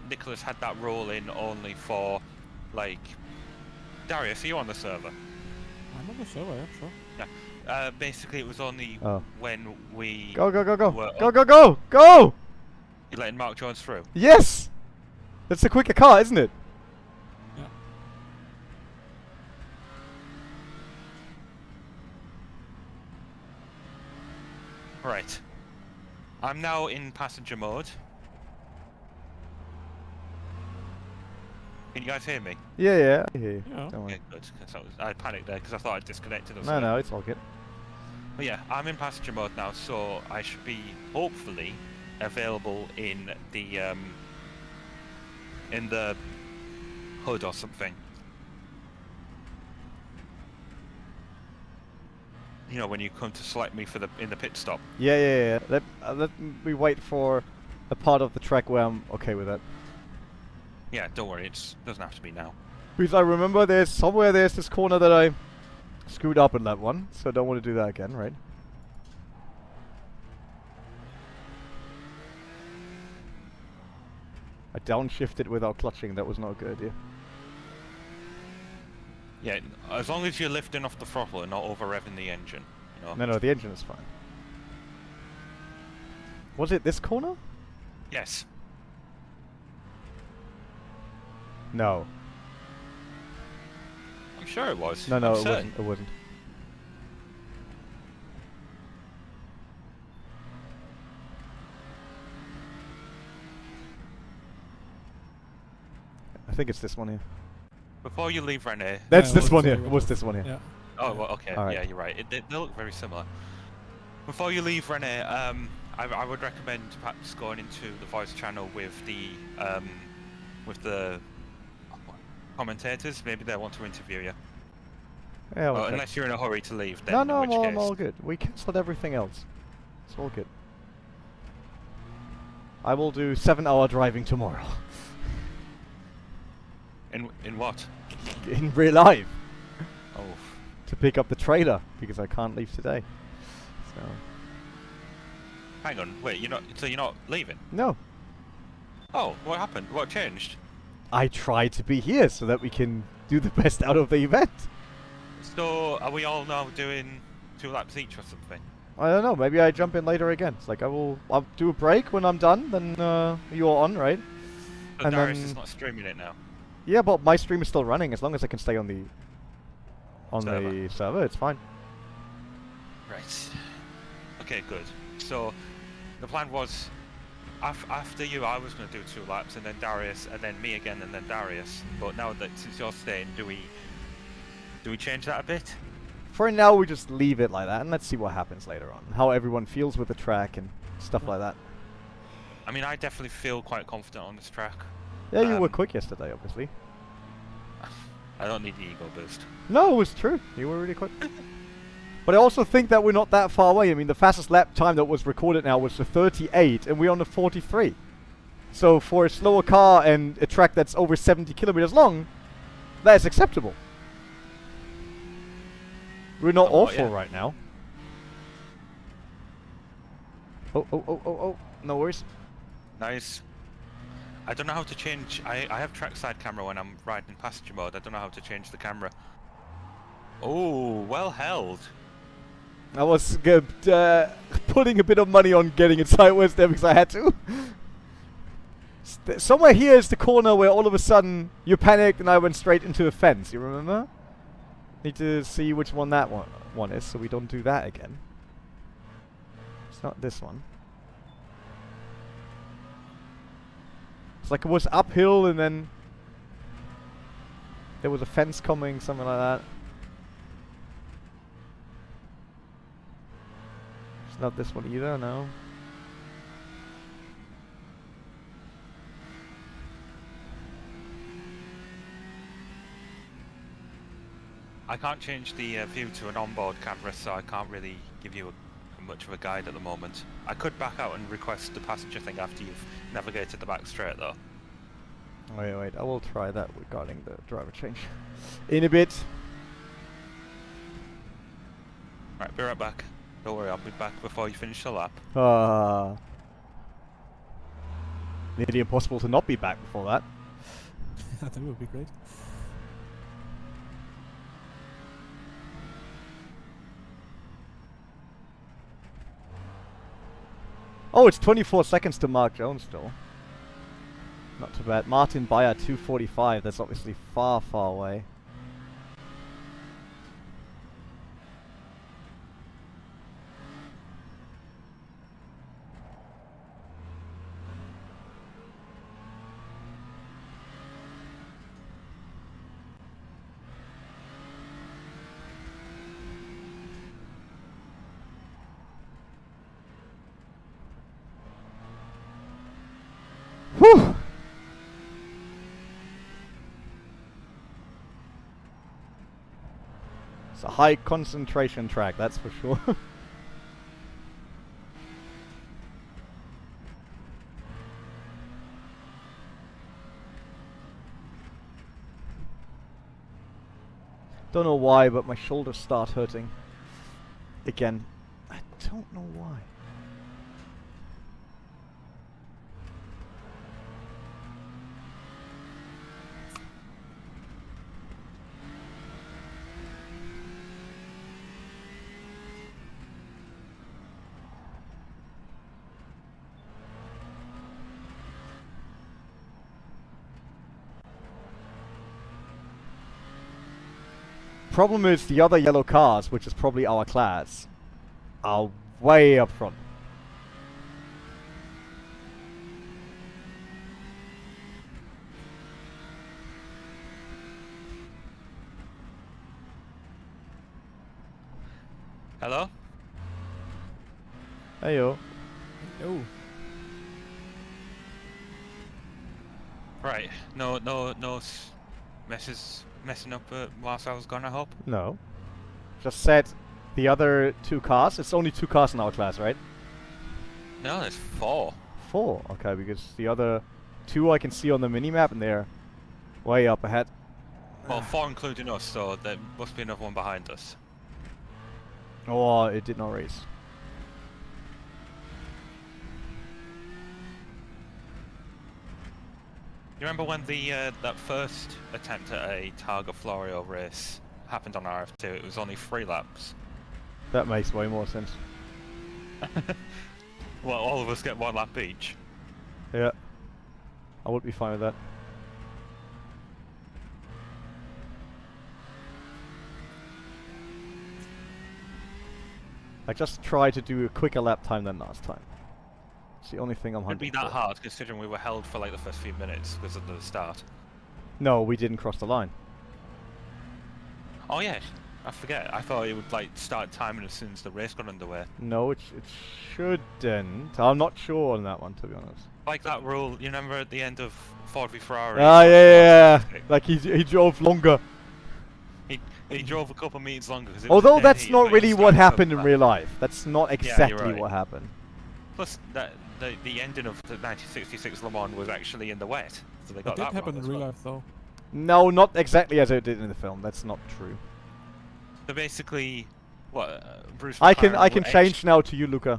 Nicholas had that rule in only for, like, Darius, are you on the server? I'm on the server, yeah, sure. Yeah. Basically, it was only when we Go, go, go, go. were Go, go, go! Go! You letting Mark Jones through? Yes! That's the quicker car, isn't it? Yeah. Right. I'm now in passenger mode. Can you guys hear me? Yeah, yeah. I hear you. Yeah. Don't worry. Okay, good. 'Cause I panicked there because I thought I'd disconnected or No, something. no, it's all good. But yeah, I'm in passenger mode now, so I should be hopefully available in the hood or something. You know, when you come to select me for in the pit stop. Yeah, yeah, yeah. Let me wait for a part of the track where I'm okay with that. Yeah, don't worry, it doesn't have to be now. Because I remember there's this corner that I screwed up in lap 1, so I don't want to do that again, right? I downshifted without clutching, that was not a good idea. Yeah, as long as you're lifting off the throttle and not over revving the engine. You know? No, the engine is fine. Was it this corner? Yes. No. I'm sure it was. No, I'm it certain. wasn't. It wasn't. I think it's this one here. Before you leave, René. That's Yeah, this it one was here. very It was well. this one here. Yeah. Oh, well, okay. Alright. Yeah, you're right. They look very similar. Before you leave, René, I would recommend perhaps going into the voice channel with the commentators. Maybe they want to interview you. Yeah, we'll Well, check. unless you're in a hurry to leave, then No, in no, which I'm case. all good. We cancelled everything else. It's all good. I will do 7-hour driving tomorrow. In what? In real life. Oh. To pick up the trailer, because I can't leave today. So... Hang on, wait, so you're not leaving? No. Oh, what happened? What changed? I tried to be here so that we can do the best out of the event. So, are we all now doing 2 laps each or something? I don't know, maybe I jump in later again. It's like I'll do a break when I'm done, then you're on, right? So And Darius then- is not streaming it now. Yeah, but my stream is still running as long as I can stay on the Server. the server, it's fine. Right. Okay, good. So, the plan was, after you, I was going to do 2 laps, and then Darius, and then me again, and then Darius. But now that since you're staying, do we change that a bit? For now, we just leave it like that, and let's see what happens later on. How everyone feels with the track and stuff like that. I mean, I definitely feel quite confident on this track. Yeah, you were quick yesterday, obviously. I don't need the ego boost. No, it was true. You were really quick. But I also think that we're not that far away. I mean, the fastest lap time that was recorded now was the 38, and we're on the 43. So for a slower car and a track that's over 70 kilometers long, that is acceptable. We're not Somewhat, awful yeah. right now. Oh. No worries. Nice. I don't know how to change. I have trackside camera when I'm riding in passenger mode. I don't know how to change the camera. Oh, well held. I was putting a bit of money on getting it sideways there because I had to. Somewhere here is the corner where all of a sudden you panicked and I went straight into a fence. You remember? Need to see which one that one is so we don't do that again. It's not this one. It's like it was uphill and then there was a fence coming, something like that. It's not this one either, no. I can't change the view to an onboard camera, so I can't really give you much of a guide at the moment. I could back out and request the passenger thing after you've navigated the back straight, though. Wait, I will try that regarding the driver change. In a bit. Right, be right back. Don't worry, I'll be back before you finish the lap. Nearly impossible to not be back before that. That would be great. Oh, it's 24 seconds to Mark Jones still. Not too bad. Martin Bayer 2:45. That's obviously far, far away. Whew! It's a high concentration track, that's for sure. Don't know why, but my shoulders start hurting. Again. I don't know why. Problem is the other yellow cars, which is probably our class, are way up front. Hello? Heyo. Oh, Right. No messing up whilst I was gone, I hope. No. Just said the other 2 cars. It's only 2 cars in our class, right? No, there's 4. 4. Okay, because the other 2 I can see on the minimap, and they're way up ahead. Well, 4 including us, so there must be another one behind us. Oh, it did not race. You remember when that first attempt at a Targa Florio race happened on RF2? It was only 3 laps. That makes way more sense. Well, all of us get 1 lap each. Yeah. I would be fine with that. I just try to do a quicker lap time than last time. It's the only thing I'm It'd be hunting that for. hard considering we were held for like the first few minutes because of the start. No, we didn't cross the line. Oh yeah, I forget. I thought it would like start timing as soon as the race got underway. No, it shouldn't. I'm not sure on that one, to be honest. Like that rule, you remember at the end of Ford v Ferrari? Ah, yeah. Like he drove longer. He drove a couple meters longer. Cause it Although was a dead that's heat, not but he really what started happened so in fast. real life. That's not exactly right. what happened. Plus, the ending of the 1966 Le Mans was actually in the wet, so they That got did that happen wrong in as real well. life, though. No, not exactly as it did in the film. That's not true. So basically, what Bruce? I can McLaren change now to you, Luca.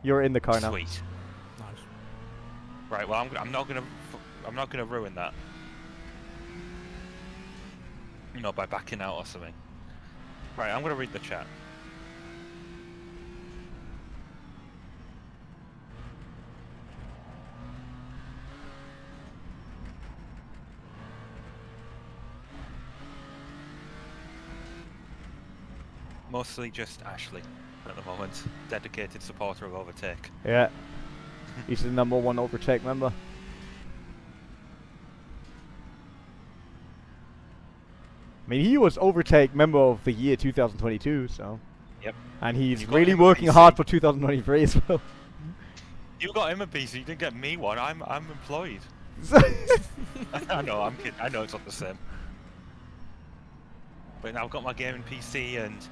You're in the car now. Sweet. Nice. Right. Well, I'm not gonna ruin that. You know, by backing out or something. Right. I'm gonna read the chat. Mostly just Ashley at the moment. Dedicated supporter of OverTake. Yeah. He's the #1 OverTake member. I mean, he was OverTake member of the year 2022, so. Yep. And he's You got really him a working PC. hard for 2023 as well. You got him a PC, you didn't get me one. I'm employed. I know, I'm kidding. I know it's not the same. But now I've got my gaming PC, and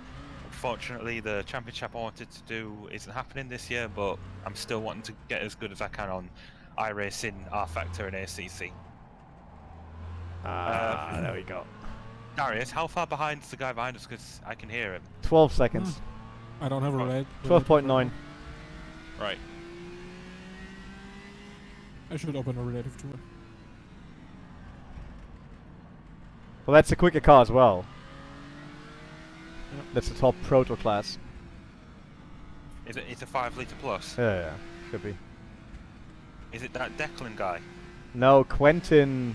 unfortunately the championship I wanted to do isn't happening this year, but I'm still wanting to get as good as I can on iRacing, rFactor and ACC. There we go. Darius, how far behind is the guy behind us? Because I can hear him. 12 seconds. I don't have a red. 12.9. Right. I should open a relative tour. Well, that's a quicker car as well. Yeah. That's the top proto class. It's a 5 litre plus. Yeah, should be. Is it that Declan guy? No, Quentin.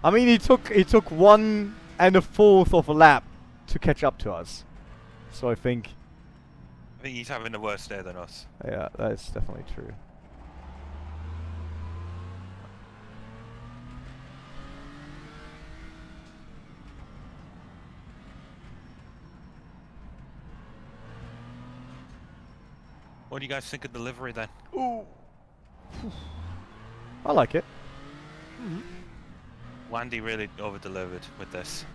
I mean, he took 1 1/4 of a lap to catch up to us. So I think, I think he's having a worse day than us. yeah, that's definitely true. What do you guys think of the livery then? Ooh. I like it. Landy really over-delivered with this.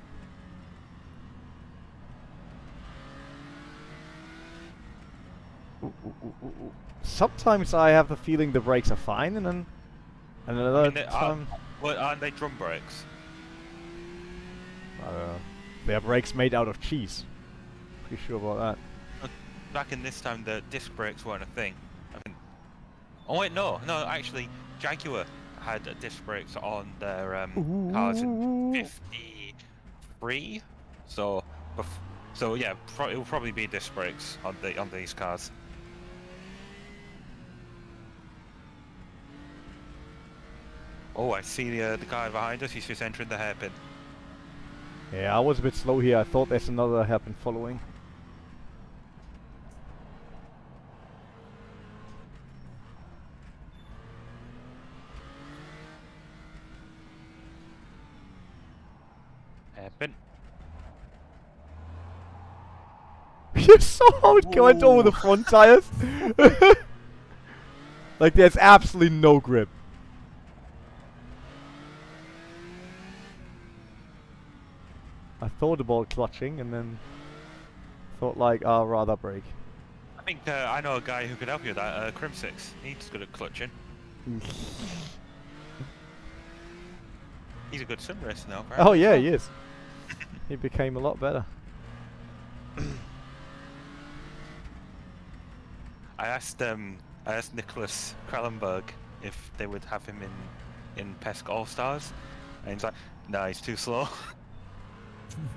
Sometimes I have the feeling the brakes are fine, and then another time, Well, aren't they drum brakes? they are brakes made out of cheese. Pretty sure about that. Back in this time, the disc brakes weren't a thing. I mean, oh wait, no, actually, Jaguar had disc brakes on their cars in '53. So yeah, it will probably be disc brakes on these cars. Oh, I see the guy behind us. He's just entering the hairpin. Yeah, I was a bit slow here. I thought there's another hairpin following. Hairpin. You saw how it went over the front tires? Like, there's absolutely no grip. I thought about clutching and then thought like, I'd rather brake. I think I know a guy who could help you with that. Crimsix. He's good at clutching. He's a good sim racer now. Oh yeah, he is. He became a lot better. I asked Nicholas Krellenberg if they would have him in PESC All Stars, and he's like, "Nah, he's too slow."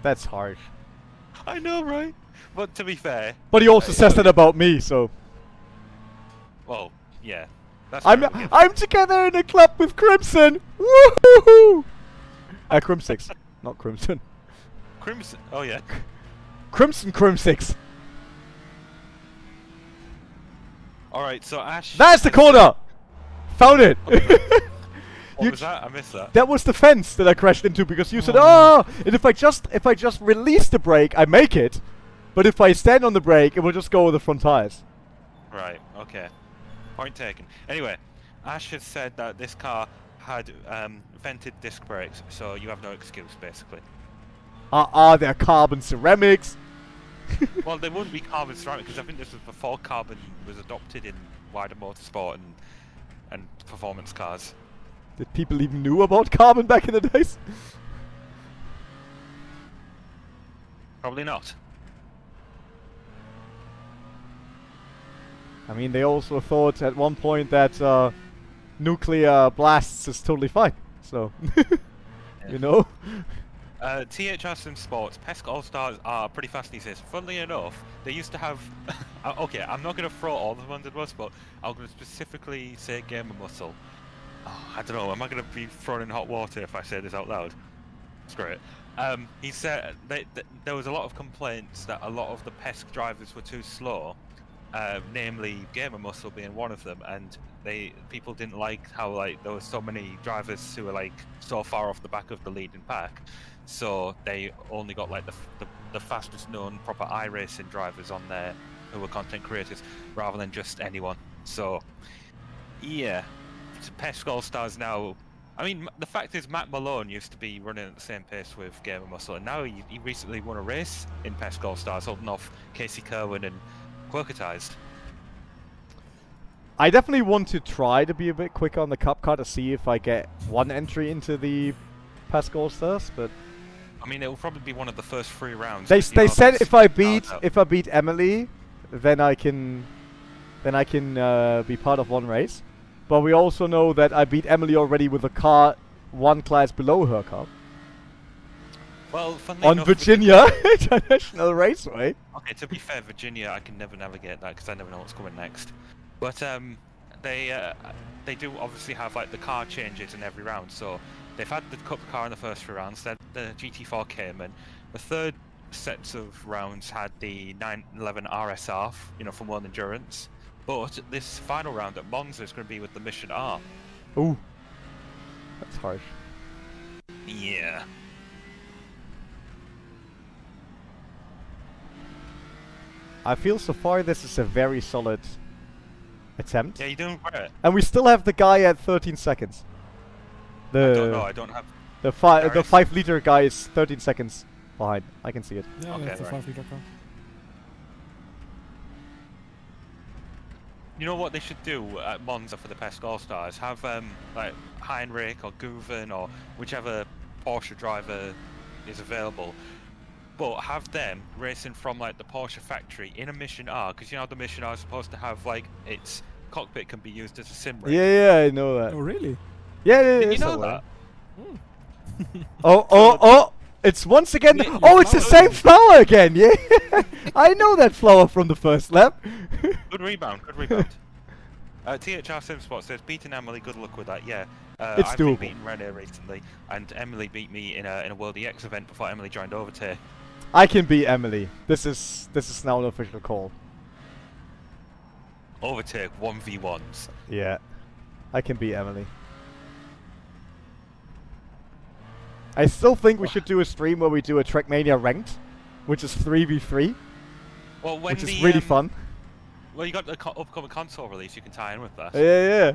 That's harsh. I know, right? But to be fair, But he also says that about me, so well, yeah. That's I'm together in a club with Crimson. Woohoo! Crimsix, not Crimson. Crimson. Oh yeah. Crimsix. All right, so Ash. That's the corner. Found it. What was that? I missed that. That was the fence that I crashed into because you said, "Oh!" And if I just release the brake, I make it. But if I stand on the brake, it will just go over the front tires. Right. Okay. Point taken. Anyway, Ash has said that this car had vented disc brakes, so you have no excuse, basically. They're carbon ceramics. Well, they wouldn't be carbon ceramic because I think this was before carbon was adopted in wider motorsport and performance cars. Did people even knew about carbon back in the days? Probably not. I mean, they also thought at one point that nuclear blasts is totally fine. So, you know. THR Sim Sports, PESC All-Stars are pretty fast these days. Funnily enough, they used to have... okay, I'm not going to throw all of them under the bus, but I'm going to specifically say Gamer Muscle. Oh, I don't know, am I going to be thrown in hot water if I say this out loud? It's great. He said there was a lot of complaints that a lot of the PESC drivers were too slow, namely Gamer Muscle being one of them, and people didn't like how there were so many drivers who were so far off the back of the leading pack. So they only got the fastest known proper iRacing drivers on there who were content creators rather than just anyone. So yeah, PESC All Stars now. I mean, the fact is Matt Malone used to be running at the same pace with Gamer Muscle, and now he recently won a race in PESC All Stars, holding off Casey Kerwin and Quirketized. I definitely want to try to be a bit quicker on the Cup car to see if I get one entry into the PESC All Stars, but I mean, it will probably be one of the first 3 rounds. they said if I beat Emily, then I can be part of one race. But we also know that I beat Emily already with a car one class below her car. Well, on Virginia International Raceway. Okay, to be fair, Virginia, I can never navigate that because I never know what's coming next. But they do obviously have the car changes in every round. So they've had the Cup car in the first 3 rounds. Then the GT4 came in. The third sets of rounds had the 911 RSR, for World Endurance. But this final round at Monza is going to be with the Mission R. Ooh, that's harsh. Yeah. I feel so far this is a very solid attempt. Yeah, you're doing great. And we still have the guy at 13 seconds. I don't know. I don't have. The 5-liter guy is 13 seconds behind. I can see it. Yeah, Okay, that's a right. 5-liter car. You know what they should do at Monza for the PESC All Stars? Have Heinrich or Guven or whichever Porsche driver is available, but have them racing from the Porsche factory in a Mission R, because the Mission R is supposed to have its cockpit can be used as a sim rig. Yeah, I know that. Oh, really? Yeah, Did you know that? Oh! It's once again. It's the same flower again. Yeah, I know that flower from the first lap. Good rebound. Good rebound. THR Sim Sport says beating Emily. Good luck with that. Yeah. It's I've doable. been beating René recently, and Emily beat me in a World EX event before Emily joined OverTake. I can beat Emily. This is now an official call. OverTake 1v1s. Yeah, I can beat Emily. I still think we should do a stream where we do a Trackmania ranked, which is 3v3, Well, which is really fun. Well, you got the upcoming console release. You can tie in with that. Yeah.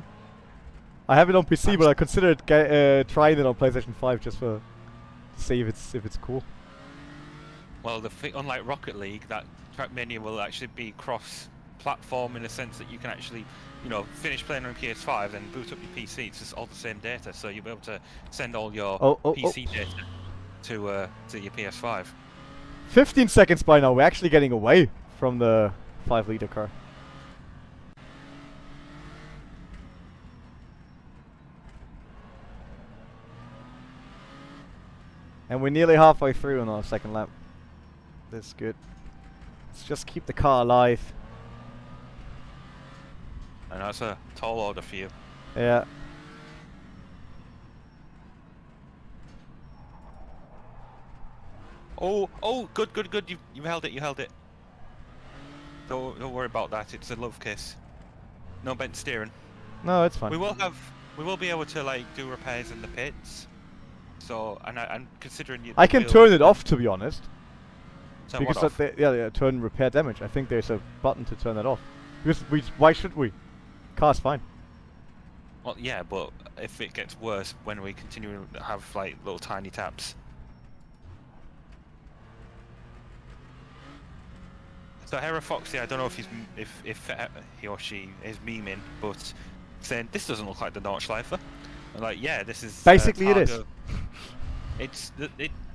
I have it on PC, but I considered trying it on PlayStation 5 just to see if it's cool. Well, unlike Rocket League, that Trackmania will actually be cross-platform in the sense that you can actually, finish playing on PS5 and boot up your PC. It's just all the same data, so you'll be able to send all your PC data to your PS5. 15 seconds by now. We're actually getting away from the 5-liter car. And we're nearly halfway through on our second lap. That's good. Let's just keep the car alive. And that's a tall order for you. Yeah. Oh, good. You held it. Don't worry about that. It's a love kiss. No bent steering. No, it's fine. We will be able to do repairs in the pits. So, and considering you, I can turn it off, to be honest. Turn because what off? turn repair damage. I think there's a button to turn that off. Because why should we? Car's fine. Well, yeah, but if it gets worse when we continue to have little tiny taps. So Hera Foxy, I don't know if he or she is memeing, but saying this doesn't look like the Nordschleifer. I'm like, yeah, this is basically it is.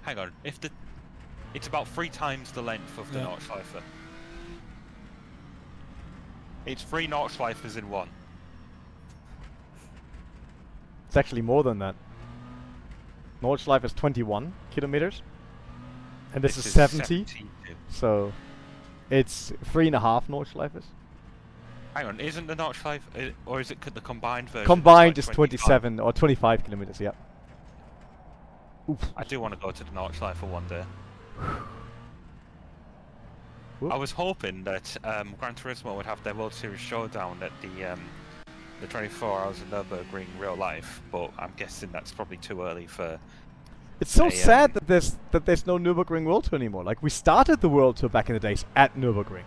Hang on, it's about 3 times the length of the Nordschleifer. It's 3 Nordschleifers in one. It's actually more than that. Nordschleife is 21 kilometers, and this is 70. So it's 3.5 Nordschleifers. Hang on, isn't the Nordschleife, or is it the combined version? Combined is 27 or 25 kilometers. Yeah. Oof. I do want to go to the Nordschleife one day. I was hoping that Gran Turismo would have their World Series showdown at the 24 Hours of Nürburgring real life, but I'm guessing that's probably too early for. It's so sad that there's no Nürburgring World Tour anymore. Like, we started the World Tour back in the days at Nürburgring.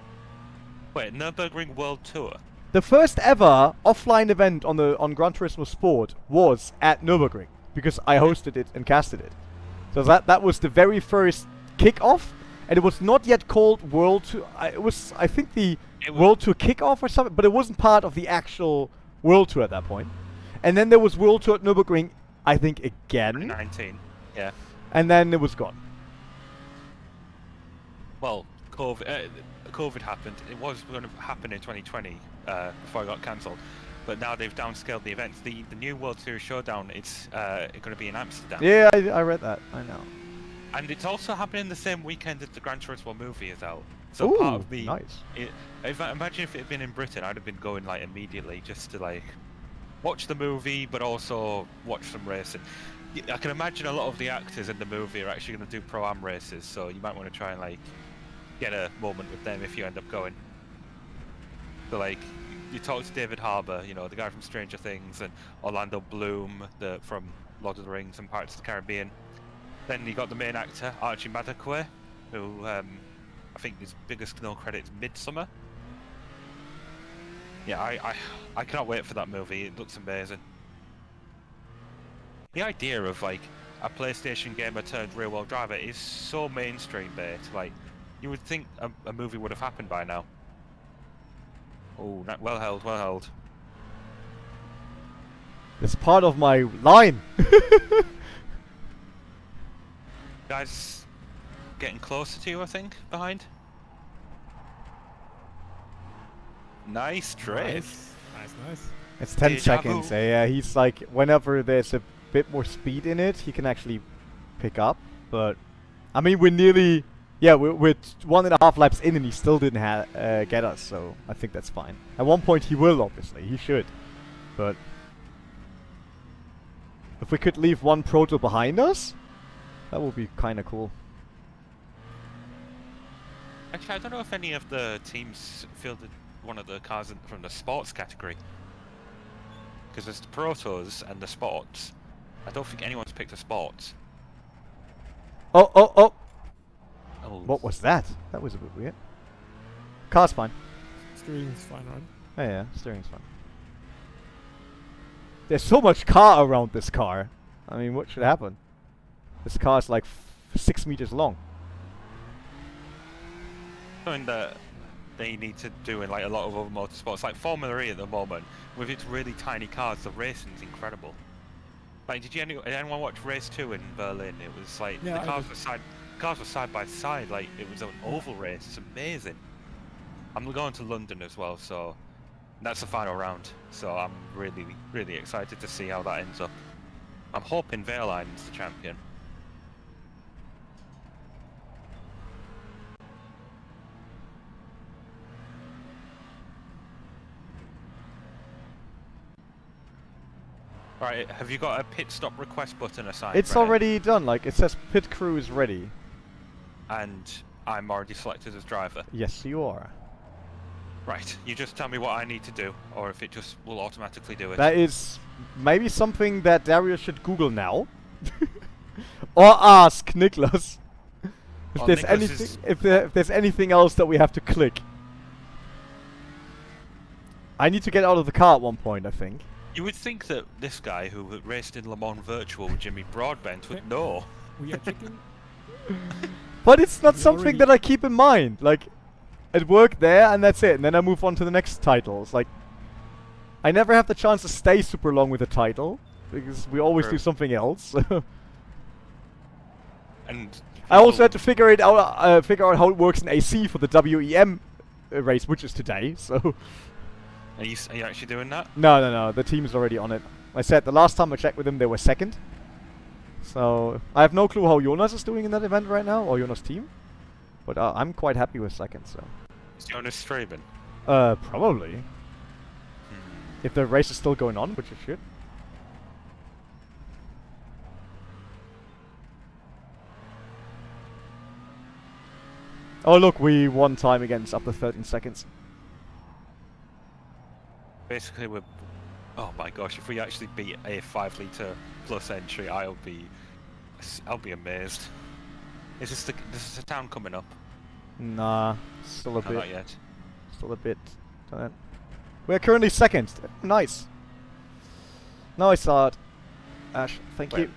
Wait, Nürburgring World Tour? The first ever offline event on Gran Turismo Sport was at Nürburgring because I hosted it and casted it. So that was the very first kickoff, and it was not yet called World Tour. It was, I think, the World Tour kickoff or something, but it wasn't part of the actual World Tour at that point. And then there was World Tour at Nürburgring, I think, again. 2019, yeah. And then it was gone. Well, COVID happened. It was going to happen in 2020 before it got cancelled, but now they've downscaled the events. The new World Series Showdown, it's going to be in Amsterdam. Yeah, I read that. I know. And it's also happening the same weekend that the Gran Turismo movie is out. So ooh, part of me, nice. Imagine if it had been in Britain, I'd have been going immediately just to watch the movie, but also watch some racing. I can imagine a lot of the actors in the movie are actually going to do Pro-Am races, so you might want to try and get a moment with them if you end up going. So you talk to David Harbour, the guy from Stranger Things, and Orlando Bloom, from Lord of the Rings and Pirates of the Caribbean. Then you got the main actor, Archie Madekwe, who I think his biggest known credit is Midsummer. Yeah, I cannot wait for that movie. It looks amazing. The idea of a PlayStation gamer turned real-world driver is so mainstream based. You would think a movie would have happened by now. Oh, well held. It's part of my line. Guys, getting closer to you, I think, behind. Nice drift. Nice. It's 10 seconds. Yeah, he's whenever there's a bit more speed in it, he can actually pick up. But I mean, we're nearly. Yeah, we're 1.5 laps in, and he still didn't get us. So I think that's fine. At one point, he will. Obviously, he should. But if we could leave one proto behind us, that would be kind of cool. Actually, I don't know if any of the teams fielded one of the cars from the sports category. Because there's the protos and the sports. I don't think anyone's picked a sports. Oh. What was that? That was a bit weird. Car's fine. Steering's fine, right? Oh, yeah, steering's fine. There's so much car around this car. I mean, what should happen? This car is 6 meters long. something that they need to do in like a lot of other motorsports, like Formula E at the moment, with its really tiny cars. The racing's incredible. Like, did anyone watch Race 2 in Berlin? It was like Yeah, the cars were side by side, like it was an oval race. It's amazing. I'm going to London as well, so that's the final round. So I'm really, really excited to see how that ends up. I'm hoping Verline's the champion. Alright, have you got a pit stop request button assigned? It's René? already done. Like, it says pit crew is ready. And I'm already selected as driver. Yes, you are. Right, you just tell me what I need to do, or if it just will automatically do it. That is maybe something that Darius should Google now. Or ask Niklas. If Well, there's Niklas anything, is- if there's anything else that we have to click. I need to get out of the car at one point, I think. You would think that this guy who had raced in Le Mans Virtual with Jimmy Broadbent would know. We are checking. But it's not We something already- that I keep in mind. Like, it worked there and that's it. And then I move on to the next titles. Like, I never have the chance to stay super long with a title because we always True. do something else. And I also people- had to figure out how it works in AC for the WEM race, which is today. So Are you actually doing that? no, the team is already on it. I said the last time I checked with them, they were second. So I have no clue how Jonas is doing in that event right now, or Jonas' team. But I'm quite happy with second. So Is Jonas Straben? probably if the race is still going on, which it should. Oh look, we won time against up to 13 seconds. Basically, we're... Oh my gosh, if we actually beat a 5-litre plus entry, I'll be amazed. Is this the town coming up? Nah, still a No, bit. not yet. Still a bit. We're currently second. Nice. Now I saw it. Ash, thank Wait. you.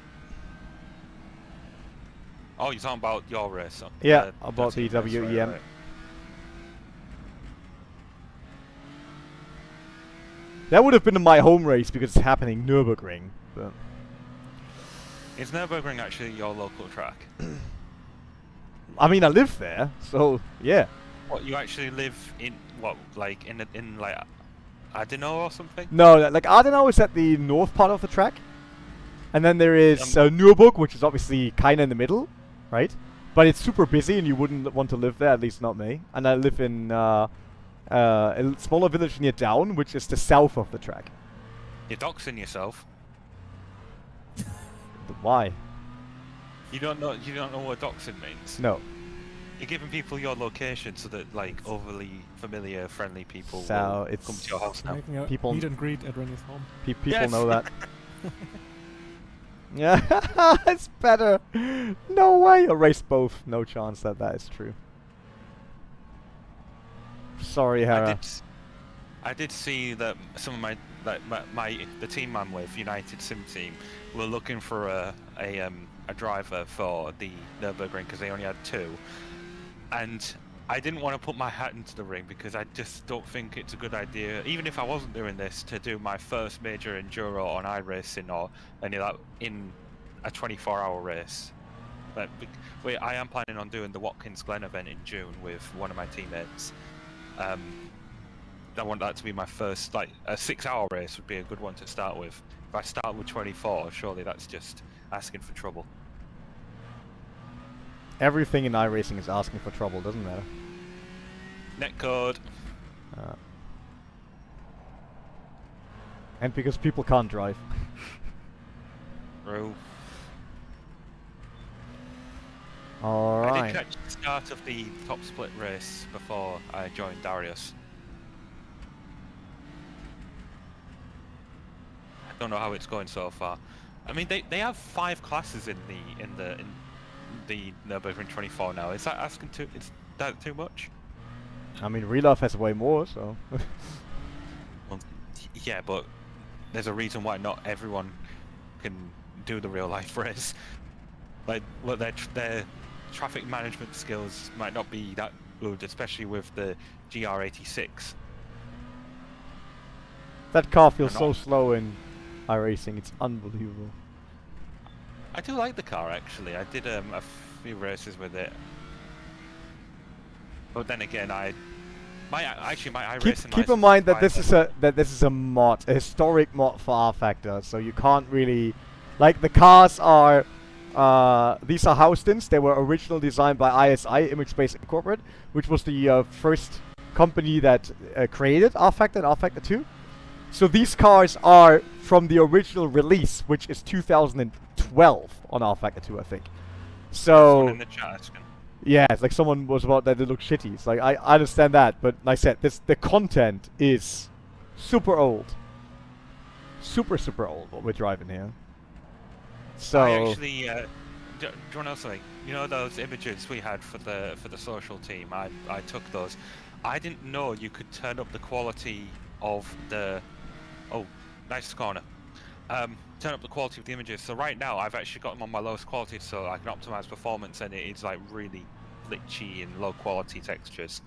Oh, you're talking about your race? Yeah, about the team race, right, WEM. right. That would have been my home race because it's happening Nürburgring. But Is Nürburgring actually your local track? I mean, I live there, so yeah. What, you actually live in what, like in like Adenau or something? No, like Adenau is at the north part of the track, and then there is Nürburg, which is obviously kind of in the middle, right? But it's super busy, and you wouldn't want to live there, at least not me. And I live in a smaller village near Down, which is the south of the track. You're doxing yourself. Why? You don't know what doxing means. No. You're giving people your location so that like overly familiar, friendly people So will it's come to your house now. Making a People- meet and greet at René's home. People Yes. know that. Yeah, it's better. No way. Erase both. No chance that that is true. Sorry, Hera. I did see that some of the team I'm with, United Sim Team, were looking for a driver for the Nürburgring because they only had 2, and I didn't want to put my hat into the ring because I just don't think it's a good idea, even if I wasn't doing this, to do my first major enduro on iRacing or any of that in a 24-hour race. But I am planning on doing the Watkins Glen event in June with one of my teammates. I want that to be my first, like, a 6-hour race would be a good one to start with. If I start with 24, surely that's just asking for trouble. Everything in iRacing is asking for trouble, doesn't matter. Netcode. And because people can't drive. True. I Alright. did catch the start of the top split race before I joined Darius. I don't know how it's going so far. I mean, they have 5 classes in the Nürburgring 24 now. Is that asking too? Is that too much? I mean, Real Life has way more, so. Well, yeah, but there's a reason why not everyone can do the real life race. Like, well, their traffic management skills might not be that good, especially with the GR86. That car feels so slow in iRacing. It's unbelievable. I do like the car actually. I did a few races with it, but then again, my iRacing. Keep in mind that this is a mod, a historic mod for rFactor. So you can't really, like, the cars are. These are house stints. They were originally designed by ISI, Image Space Incorporated, which was the first company that created rFactor and rFactor 2. So these cars are from the original release, which is 2012 on rFactor 2, I think. So in the chat, yeah, it's like someone was about that they look shitty. It's like I understand that, but like I said, the content is super old, super old. What we're driving here. So I actually, do you want to know something? You know those images we had for the social team? I took those. I didn't know you could turn up the quality of the. Oh, nice corner. Turn up the quality of the images. So right now I've actually got them on my lowest quality, so I can optimize performance, and it's like really glitchy and low quality textures.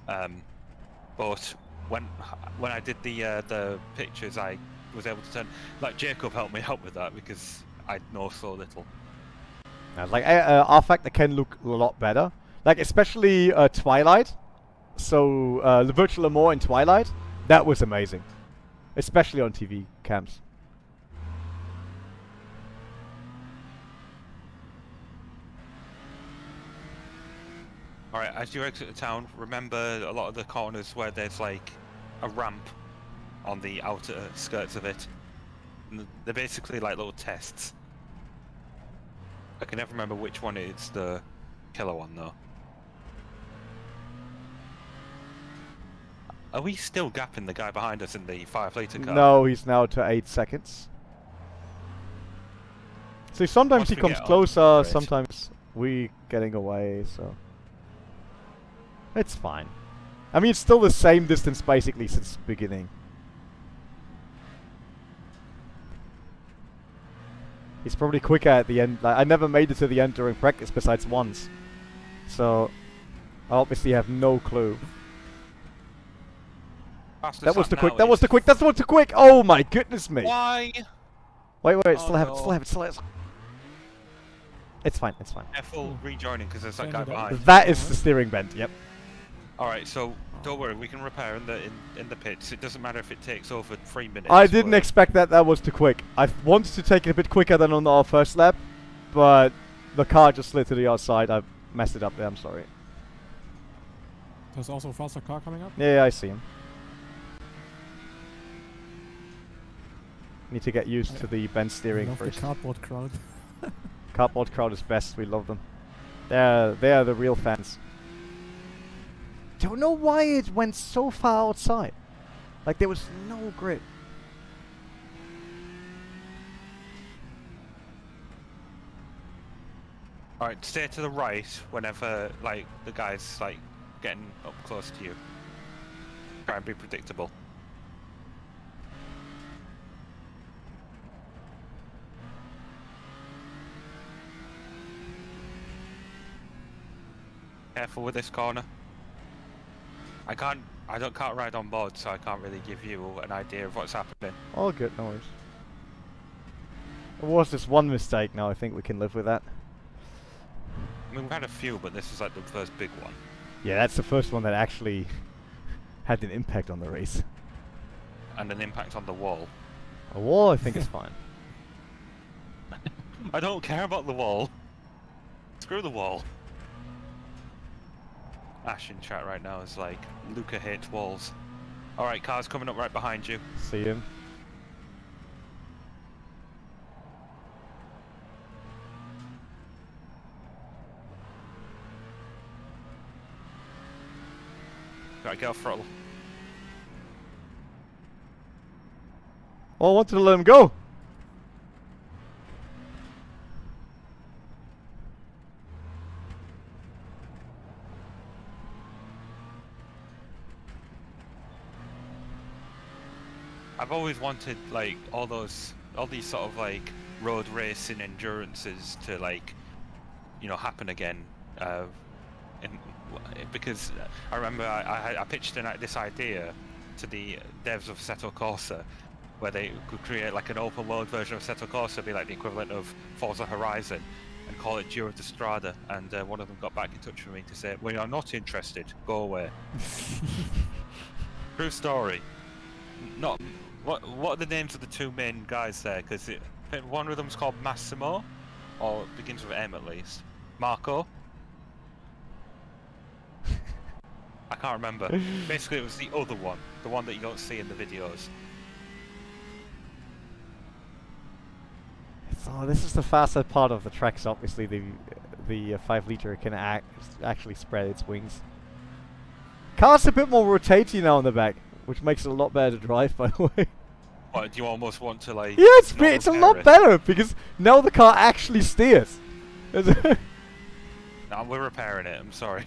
But when I did the pictures, I was able to turn. Like Jacob helped me out with that because I know so little. Like rFactor can look a lot better, like especially Twilight. So the Virtual Le Mans in Twilight, that was amazing, especially on TV cams. Alright, as you exit the town, remember a lot of the corners where there's like a ramp on the outer skirts of it. And they're basically like little tests. I can never remember which one is the killer one though. Are we still gapping the guy behind us in the 5-litre car? No, he's now to 8 seconds. So sometimes Once he we comes get on, closer, great. sometimes we getting away, so it's fine. I mean, it's still the same distance basically since the beginning. He's probably quicker at the end. Like, I never made it to the end during practice besides once. So I obviously have no clue. That was too quick. That was too quick. That's too quick. Oh my goodness me. Why? Wait, Oh still have it. no. Still have it. Still have it. It's fine. It's fine. Careful rejoining because there's that guy behind. That is the steering bend. Yep. Alright, so don't worry, we can repair in the pits. It doesn't matter if it takes over 3 minutes. I didn't expect that. That was too quick. I wanted to take it a bit quicker than on our first lap, but the car just slid to the outside. I messed it up there. I'm sorry. There's also a faster car coming up. Yeah, I see him. Need to get used to the bend steering Love first. the cardboard crowd. Cardboard crowd is best. We love them. They're the real fans. Don't know why it went so far outside. Like there was no grip. Alright, stay to the right whenever like the guy's like getting up close to you. Try and be predictable. Careful with this corner. I can't ride on board, so I can't really give you an idea of what's happening. All good, no worries. It was just one mistake. Now I think we can live with that. I mean, we've had a few, but this is like the first big one. Yeah, that's the first one that actually had an impact on the race. And an impact on the wall. A wall, I think, is fine. I don't care about the wall. Screw the wall. Ash in chat right now is like, Luca hates walls. Alright, car's coming up right behind you. See him. Gotta get off throttle. Oh, I wanted to let him go. I've always wanted like all these sort of like road racing endurances to like, you know, happen again. Because I remember I pitched this idea to the devs of Assetto Corsa, where they could create like an open world version of Assetto Corsa, be like the equivalent of Forza Horizon, and call it Giro d'Strada. And one of them got back in touch with me to say, "We are not interested. Go away." True story. Not what are the names of the two main guys there? Because one of them's called Massimo, or begins with M at least. Marco. I can't remember. Basically, it was the other one, the one that you don't see in the videos. So this is the faster part of the track. So obviously the 5 liter can actually spread its wings. Car's a bit more rotatey now in the back, which makes it a lot better to drive, by the way. What, do you almost want to like? Yeah, it's a lot better because now the car actually steers. No, we're repairing it. I'm sorry.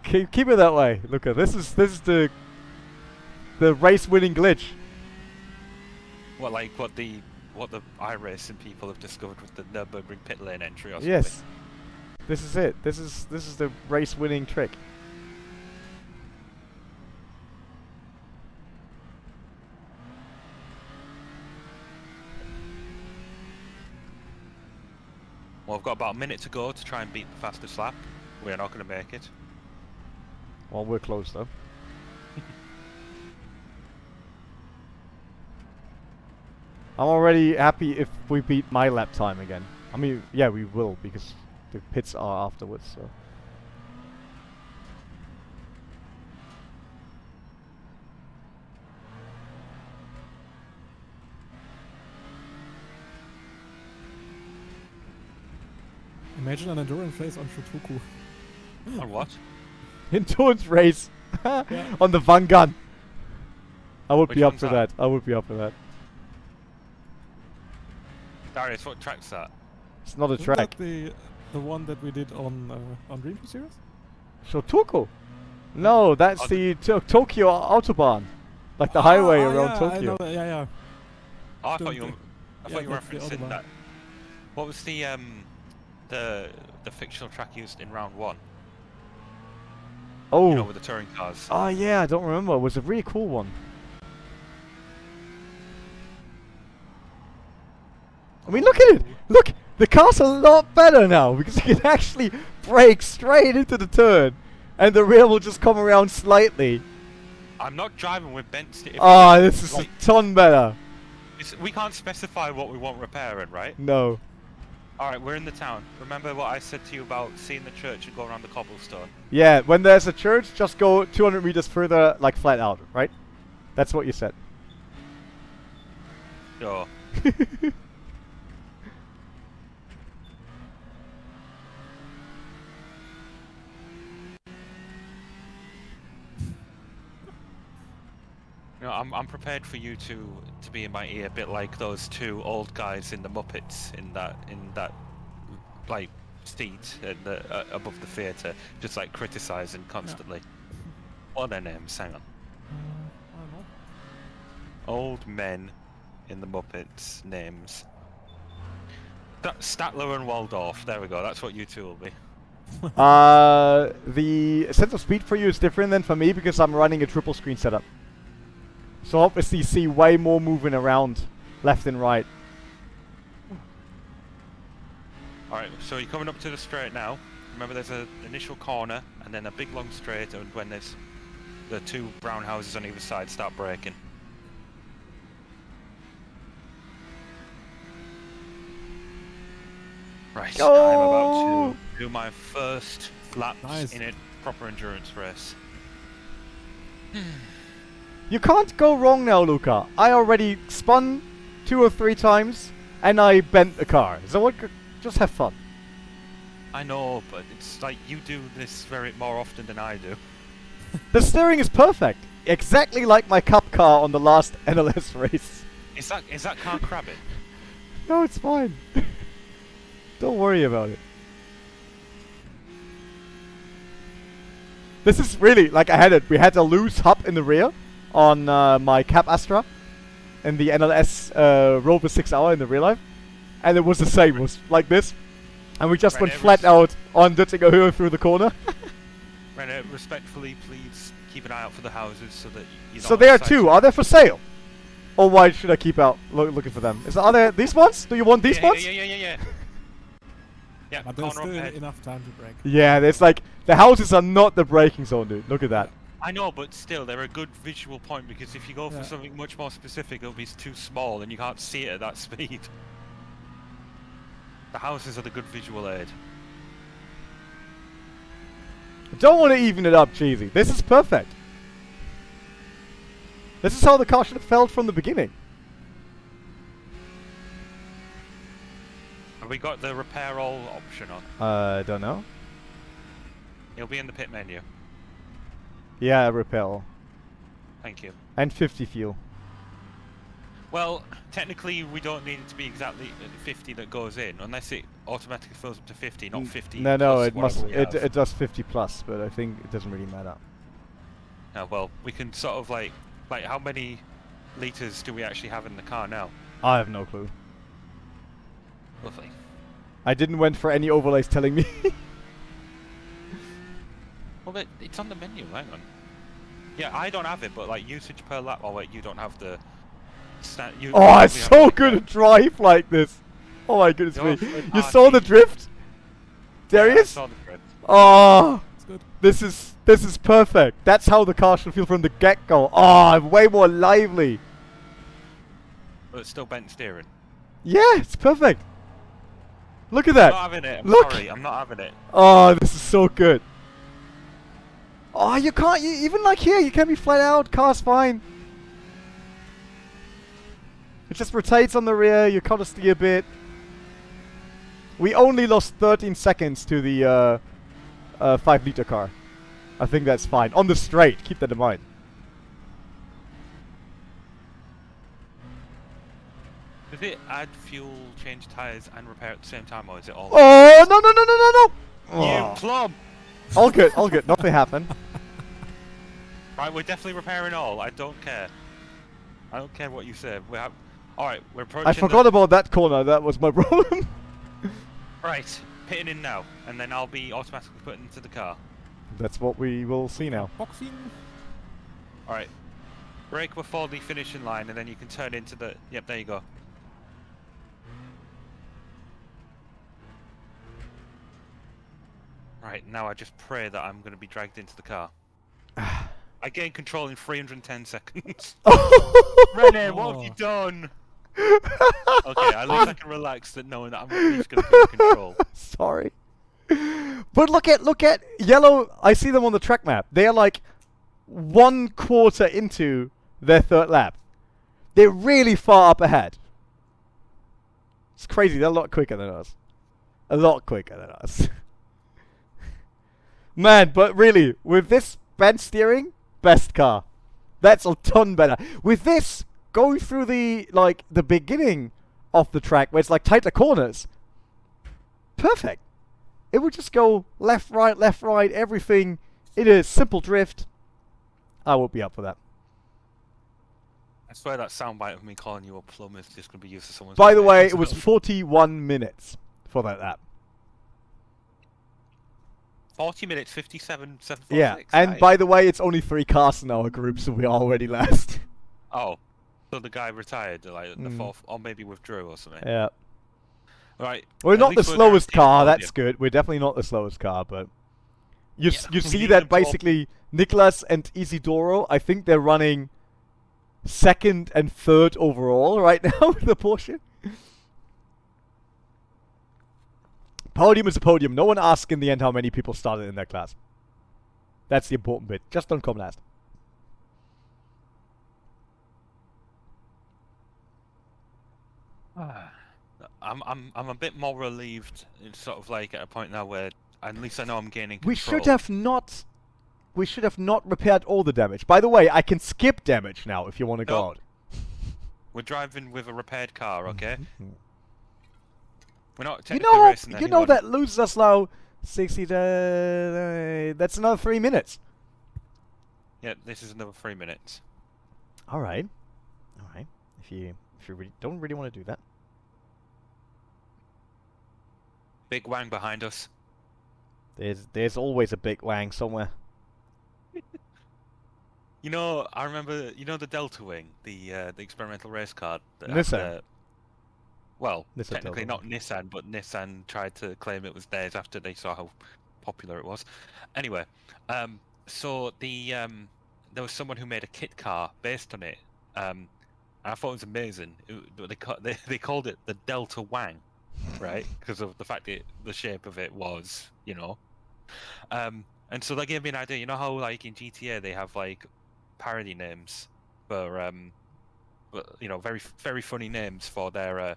Keep it that way. Look at this is the race-winning glitch. What the iRacing people have discovered with the Nürburgring pit lane entry or something. Yes, this is it. This is the race-winning trick. Well, I've got about a minute to go to try and beat the fastest lap. We're not going to make it. Well, we're close though. I'm already happy if we beat my lap time again. I mean, yeah, we will because the pits are afterwards. So. Imagine an endurance race on Shotoku. On what? Endurance race on the Vangan. I would be up for that. I would be up for that. Darius, what track's that? It's not a Isn't track. that the one that we did on Dream Team Series? Shotoku? No, that's the Tokyo Autobahn. Like the highway around Tokyo. I know, yeah. Oh, I thought you were that's the referencing Autobahn. that. What was the fictional track used in round 1? Oh. You know, with the touring cars. Oh yeah, I don't remember. It was a really cool one. I mean, look at it! Look! The car's a lot better now because you can actually brake straight into the turn and the rear will just come around slightly. I'm not driving with bent steering. Ah, this is a ton better. We can't specify what we want repairing, right? No. Alright, we're in the town. Remember what I said to you about seeing the church and go around the cobblestone? Yeah, when there's a church, just go 200 meters further, like flat out, right? That's what you said. Sure. You know, I'm prepared for you to be in my ear, a bit like those two old guys in the Muppets in that like seat above the theatre, just like criticising constantly. Yeah. What are their names? Hang on. I don't know. Old men in the Muppets names. Statler and Waldorf. There we go. That's what you two will be. The sense of speed for you is different than for me because I'm running a triple screen setup. So obviously see way more moving around left and right. Alright, so you're coming up to the straight now. Remember there's an initial corner and then a big long straight, and when there's the two brown houses on either side, start braking. Right, I'm about to do my first laps in a proper endurance race. You can't go wrong now, Luca. I already spun 2 or 3 times, and I bent the car. So what? Just have fun. I know, but it's like you do this more often than I do. The steering is perfect, exactly like my cup car on the last NLS race. Is that car crabbing? No, it's fine. Don't worry about it. This is really like I had it. We had a loose hub in the rear on my Cap Astra and the NLS Rover 6 Hour in the real life, and it was the same. It was like this, and we just went flat out on Duttinger Höhe through the corner. René, respectfully, please keep an eye out for the houses so that you. So there are two. Are they for sale? Or why should I keep out looking for them? Are there these ones? Do you want these ones? Yeah. Yeah, But there's corner still up ahead. enough time to break. Yeah, there's like the houses are not the braking zone, dude. Look at that. I know, but still, they're a good visual point because if you go for Yeah. something much more specific, it'll be too small and you can't see it at that speed. The houses are the good visual aid. I don't want to even it up, cheesy. This is perfect. This is how the car should have felt from the beginning. Have we got the repair all option on? Don't know. It'll be in the pit menu. Yeah, repel. Thank you. And 50 fuel. Well, technically, we don't need it to be exactly 50 that goes in, unless it automatically fills up to 50, not 50. No, plus it must. whatever we have. It does 50 plus, but I think it doesn't really matter. Well, we can sort of like how many liters do we actually have in the car now? I have no clue. Lovely. I didn't went for any overlays telling me. Well, it's on the menu. Hang on. Yeah, I don't have it, but like usage per lap. Oh wait, you don't have the. Oh, it's so good to drive like this. Oh my goodness me! You saw the drift. There he I is. saw the drift. Oh, It's good. this is perfect. That's how the car should feel from the get-go. Oh, way more lively. But it's still bent steering. Yeah, it's perfect. Look at I'm that. not having it. I'm Look. sorry, I'm not having it. Oh, this is so good. Oh, you can't. Even like here, you can't be flat out. Car's fine. It just rotates on the rear. You kind of steer a bit. We only lost 13 seconds to the 5-liter car. I think that's fine. On the straight. Keep that in mind. Does it add fuel, change tires, and repair at the same time, or is it all? Oh, no. You Oh. plum! All good, all good. Nothing happened. Right, we're definitely repairing all. I don't care. I don't care what you say. We have. All right, we're approaching. I forgot about that corner. That was my problem. Right, pitting in now, and then I'll be automatically put into the car. That's what we will see now. Boxing. All right, brake before the finishing line, and then you can turn into the. Yep, there you go. Right, now I just pray that I'm going to be dragged into the car. I gain control in 310 seconds. René, what have you done? Okay, at least I can relax that knowing that I'm at least going to be in control. Sorry. But look at yellow. I see them on the track map. They are like 1/4 into their third lap. They're really far up ahead. It's crazy. They're a lot quicker than us. A lot quicker than us. Man, but really, with this bend steering, best car. That's a ton better. With this, going through the beginning of the track where it's like tighter corners, perfect. It would just go left, right, everything. It is simple drift. I will be up for that. I swear that soundbite of me calling you a plum is just going to be used to someone's. By the way, it was 41 minutes for that lap. 40 minutes, 57, 746. Yeah, and by the way, it's only 3 cars in our group, so we are already last. Oh, so the guy retired, like the fourth, or maybe withdrew or something. Yeah. Right. We're at not the least we're slowest guaranteed car, a that's podium. good. We're definitely not the slowest car, but you Yeah, you we see need that them to all- basically Niklas and Isidoro, I think they're running 2nd and 3rd overall right now with the Porsche. Podium is a podium. No one asks in the end how many people started in their class. That's the important bit. Just don't come last. I'm a bit more relieved. It's sort of like at a point now where at least I know I'm gaining control. We should have not repaired all the damage. By the way, I can skip damage now if you want to go Nope. out. We're driving with a repaired car, okay? We're not You technically know, racing you know anyone. that loses us now 60. That's another 3 minutes. Yeah, this is another 3 minutes. All right. If you really don't really want to do that. Big wang behind us. There's always a big wang somewhere. You know, I remember. You know the Delta Wing, the experimental race car that had Nissan. well, Nissan technically Delta not Nissan, but Nissan tried to claim it was theirs after they saw how popular it was. Anyway, so there was someone who made a kit car based on it. And I thought it was amazing. They called it the Delta Wang, right? Because of the fact that the shape of it was, you know. And so that gave me an idea. You know how like in GTA they have like parody names for you know, very funny names for their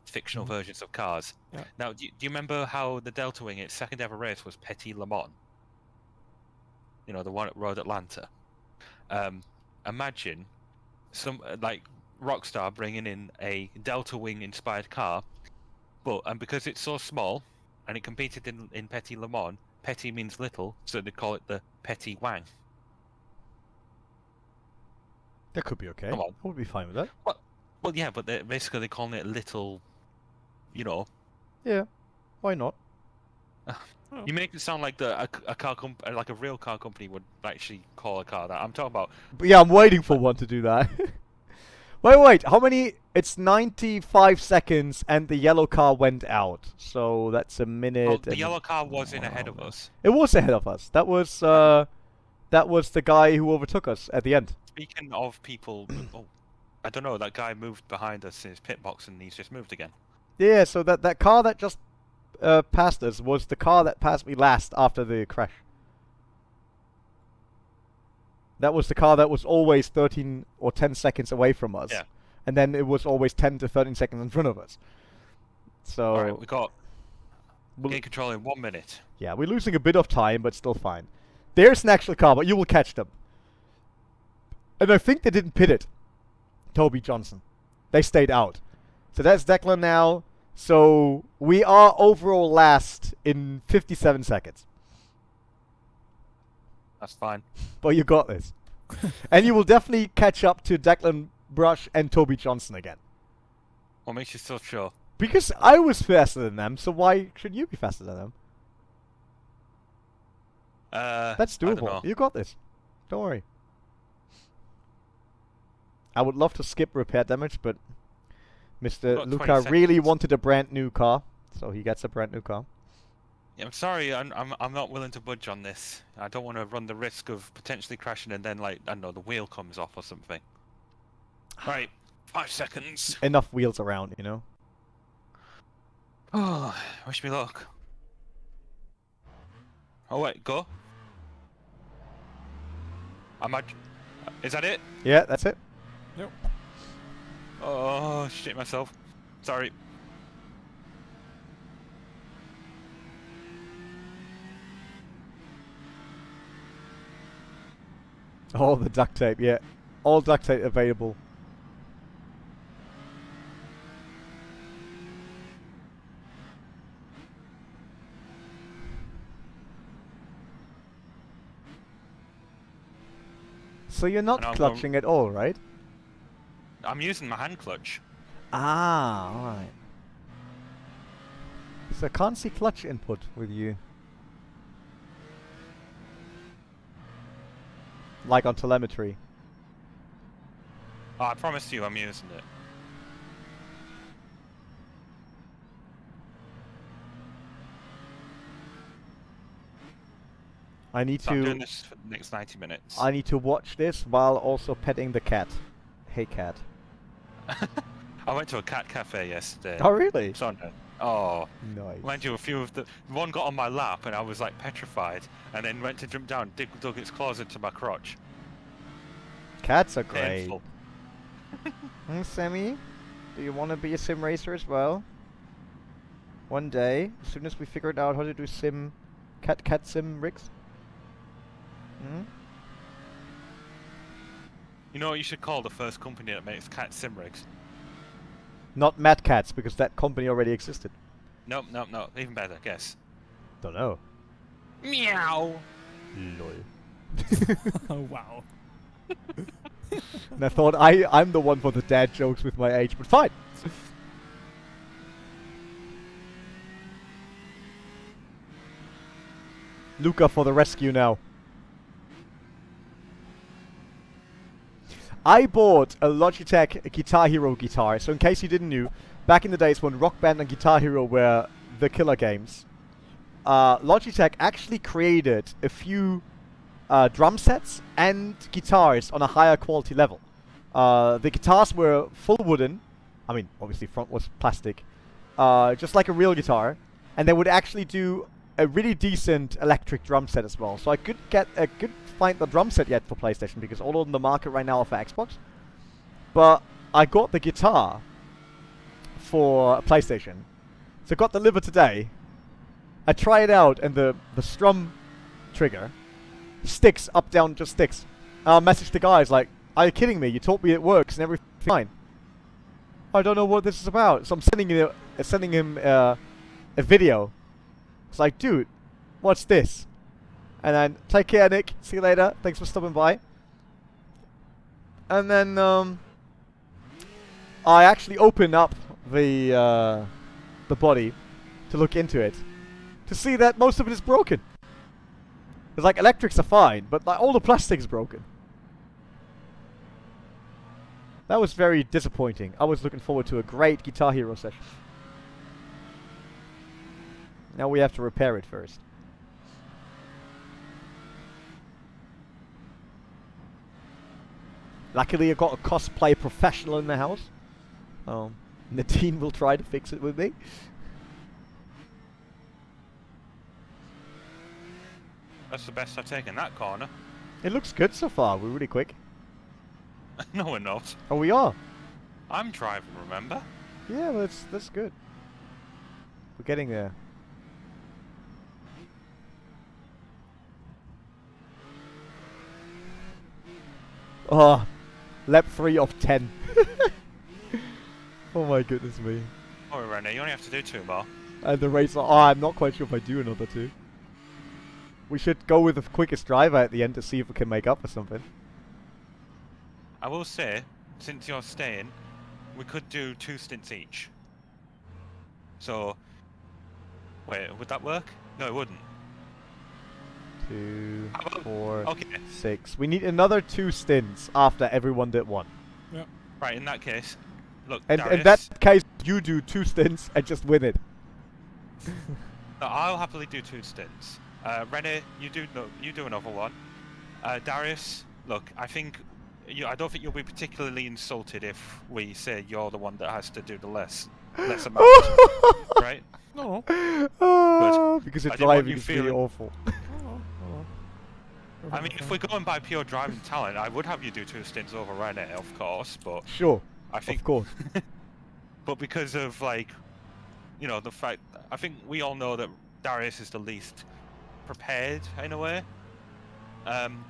fictional versions of cars. Yeah. Now, do you remember how the Delta Wing, its second ever race was Petit Le Mans? You know, the one at Road Atlanta. Imagine some like Rockstar bringing in a Delta Wing inspired car, and because it's so small and it competed in Petit Le Mans, Petit means little, so they call it the Petit Wang. That could be okay. Come on. I would be fine with that. Well, yeah, but they're calling it little, you know. Yeah. Why not? You make it sound like a car company, like a real car company would actually call a car that. I'm talking about. But yeah, I'm waiting for one to do that. Wait. How many? It's 95 seconds, and the yellow car went out. So that's a minute. Oh, the yellow car was in ahead of us. It was ahead of us. That was the guy who overtook us at the end. Speaking of people, I don't know. That guy moved behind us in his pit box, and he's just moved again. Yeah. So that car that just passed us was the car that passed me last after the crash. That was the car that was always 13 or 10 seconds away from us. Yeah. And then it was always 10 to 13 seconds in front of us. So... Alright, we got gain control in 1 minute. Yeah, we're losing a bit of time, but still fine. There's an actual car, but you will catch them. And I think they didn't pit it. Toby Johnson. They stayed out. So that's Declan now. So we are overall last in 57 seconds. That's fine. But you got this. And you will definitely catch up to Declan Brush and Toby Johnson again. What makes you so sure? Because I was faster than them, so why should you be faster than them? That's I don't doable. know. You got this. Don't worry. I would love to skip repair damage, but Mr. Got Luca 20 really seconds. wanted a brand new car, so he gets a brand new car. Yeah, I'm sorry, I'm not willing to budge on this. I don't want to run the risk of potentially crashing and then, like, I don't know, the wheel comes off or something. Right, 5 seconds. Enough wheels around, you know? Oh, wish me luck. Oh wait, go. Is that it? Yeah, that's it. Yep. Oh, shit myself. Sorry. All the duct tape, yeah. All duct tape available. So you're not And I'm clutching at all, right? I'm using my hand clutch. Ah, alright. So I can't see clutch input with you. Like on telemetry. Oh, I promise you I'm using it. I need So I'm doing to this for the next 90 minutes. I need to watch this while also petting the cat. Hey cat. I went to a cat cafe yesterday. Oh really? Sunday. Oh, Nice. mind you, a few of the one got on my lap and I was like petrified, and then went to jump down, dug its claws into my crotch. Cats are great. Painful. Sammy, do you want to be a sim racer as well? One day, as soon as we figured out how to do cat sim rigs. Hmm? You know what you should call the first company that makes cat sim rigs? Not Mad Cats, because that company already existed. Nope, nope, nope. Even better, guess. Don't know. Meow. Lol. Oh, wow. And I thought I'm the one for the dad jokes with my age, but fine. Luca for the rescue now. I bought a Logitech Guitar Hero guitar. So in case you didn't know, back in the days when Rock Band and Guitar Hero were the killer games, Logitech actually created a few drum sets and guitars on a higher quality level. The guitars were full wooden. I mean, obviously front was plastic. Just like a real guitar. And they would actually do a really decent electric drum set as well. So I could find the drum set yet for PlayStation because all on the market right now are for Xbox. But I got the guitar for PlayStation. So it got delivered today. I try it out and the strum trigger sticks, up, down, just sticks. Message the guys like, are you kidding me? You told me it works and everything's fine. I don't know what this is about. So I'm sending him a video. It's like, dude, what's this? And then, take care, Nick. See you later. Thanks for stopping by. And then I actually opened up the body to look into it to see that most of it is broken. It's like electrics are fine, but like all the plastic's broken. That was very disappointing. I was looking forward to a great Guitar Hero session. Now we have to repair it first. Luckily I got a cosplay professional in the house. Nadine will try to fix it with me. That's the best I've taken that corner. It looks good so far. We're really quick. No, we're not. Oh, we are. I'm driving, remember? Yeah, that's good. We're getting there. Oh, lap 3 of 10. Oh my goodness me. Oh, René, you only have to do 2 more. And the race, I'm not quite sure if I do another 2. We should go with the quickest driver at the end to see if we can make up for something. I will say, since you're staying, we could do 2 stints each. So, wait, would that work? No, it wouldn't. 2, 4, okay. 6. We need another 2 stints after everyone did 1. Yeah. Right, in that case, look, And Darius, in that case, you do 2 stints and just win it. no, I'll happily do 2 stints. René, you do another one. Darius, look, I don't think you'll be particularly insulted if we say you're the one that has to do the less amount, right? No. Because your I didn't want driving you is really feeling- awful. I mean, if we're going by pure driving talent, I would have you do 2 stints over René, of course, but Sure, I think, of course. but because of like, you know, the fact, I think we all know that Darius is the least prepared in a way.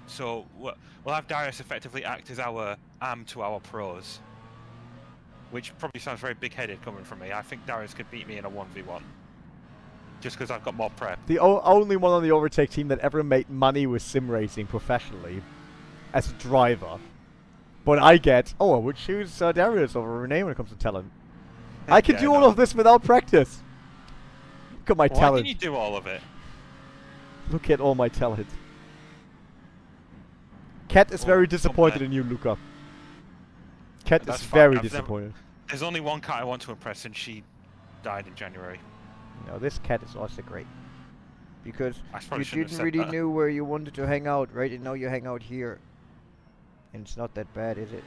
So we'll have Darius effectively act as our arm to our pros, which probably sounds very big-headed coming from me. I think Darius could beat me in a 1v1, just because I've got more prep. The only one on the OverTake team that ever made money with sim racing professionally as a driver. But I would choose Darius over René when it comes to talent. I can do all of this without practice. Look at my Why talent. didn't you do all of it? Look at all my talent. Cat is very disappointed in you, Luca. Cat That's is fine. very I've disappointed. There's only one cat I want to impress, and she died in January. No, this cat is also great. Because I You probably shouldn't didn't have said really that. know where you wanted to hang out, right? And now you hang out here. And it's not that bad, is it?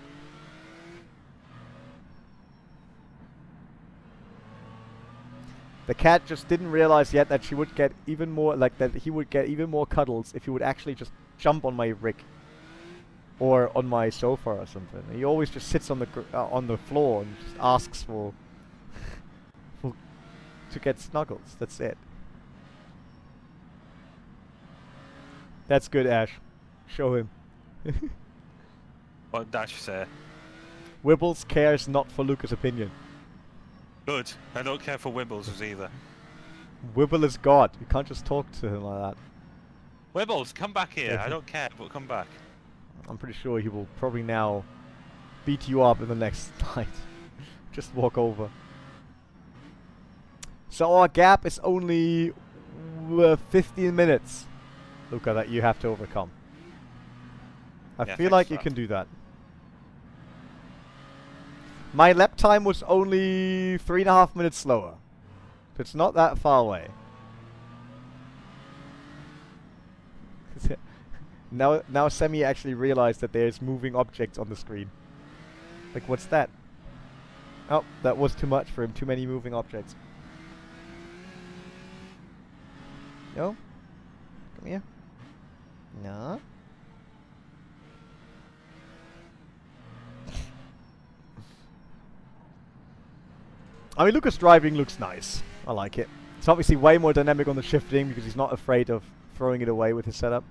The cat just didn't realize yet that she would get even more, like that he would get even more cuddles if he would actually just jump on my rig. Or on my sofa or something. He always just sits on the floor and just asks for to get snuggles. That's it. That's good, Ash. Show him. What did Dash say? Wibbles cares not for Luca's opinion. Good. I don't care for Wibbles either. Wibble is God. You can't just talk to him like that. Wibbles, come back here. I don't care, but come back. I'm pretty sure he will probably now beat you up in the next night. Just walk over. So our gap is only 15 minutes, Luca, that you have to overcome. I Yeah, feel thanks like for you that. can do that. My lap time was only 3.5 minutes slower. It's not that far away. Now Semi actually realized that there's moving objects on the screen. Like, what's that? Oh, that was too much for him. Too many moving objects. No? Come here. No? I mean, Lucas driving looks nice. I like it. It's obviously way more dynamic on the shifting because he's not afraid of throwing it away with his setup.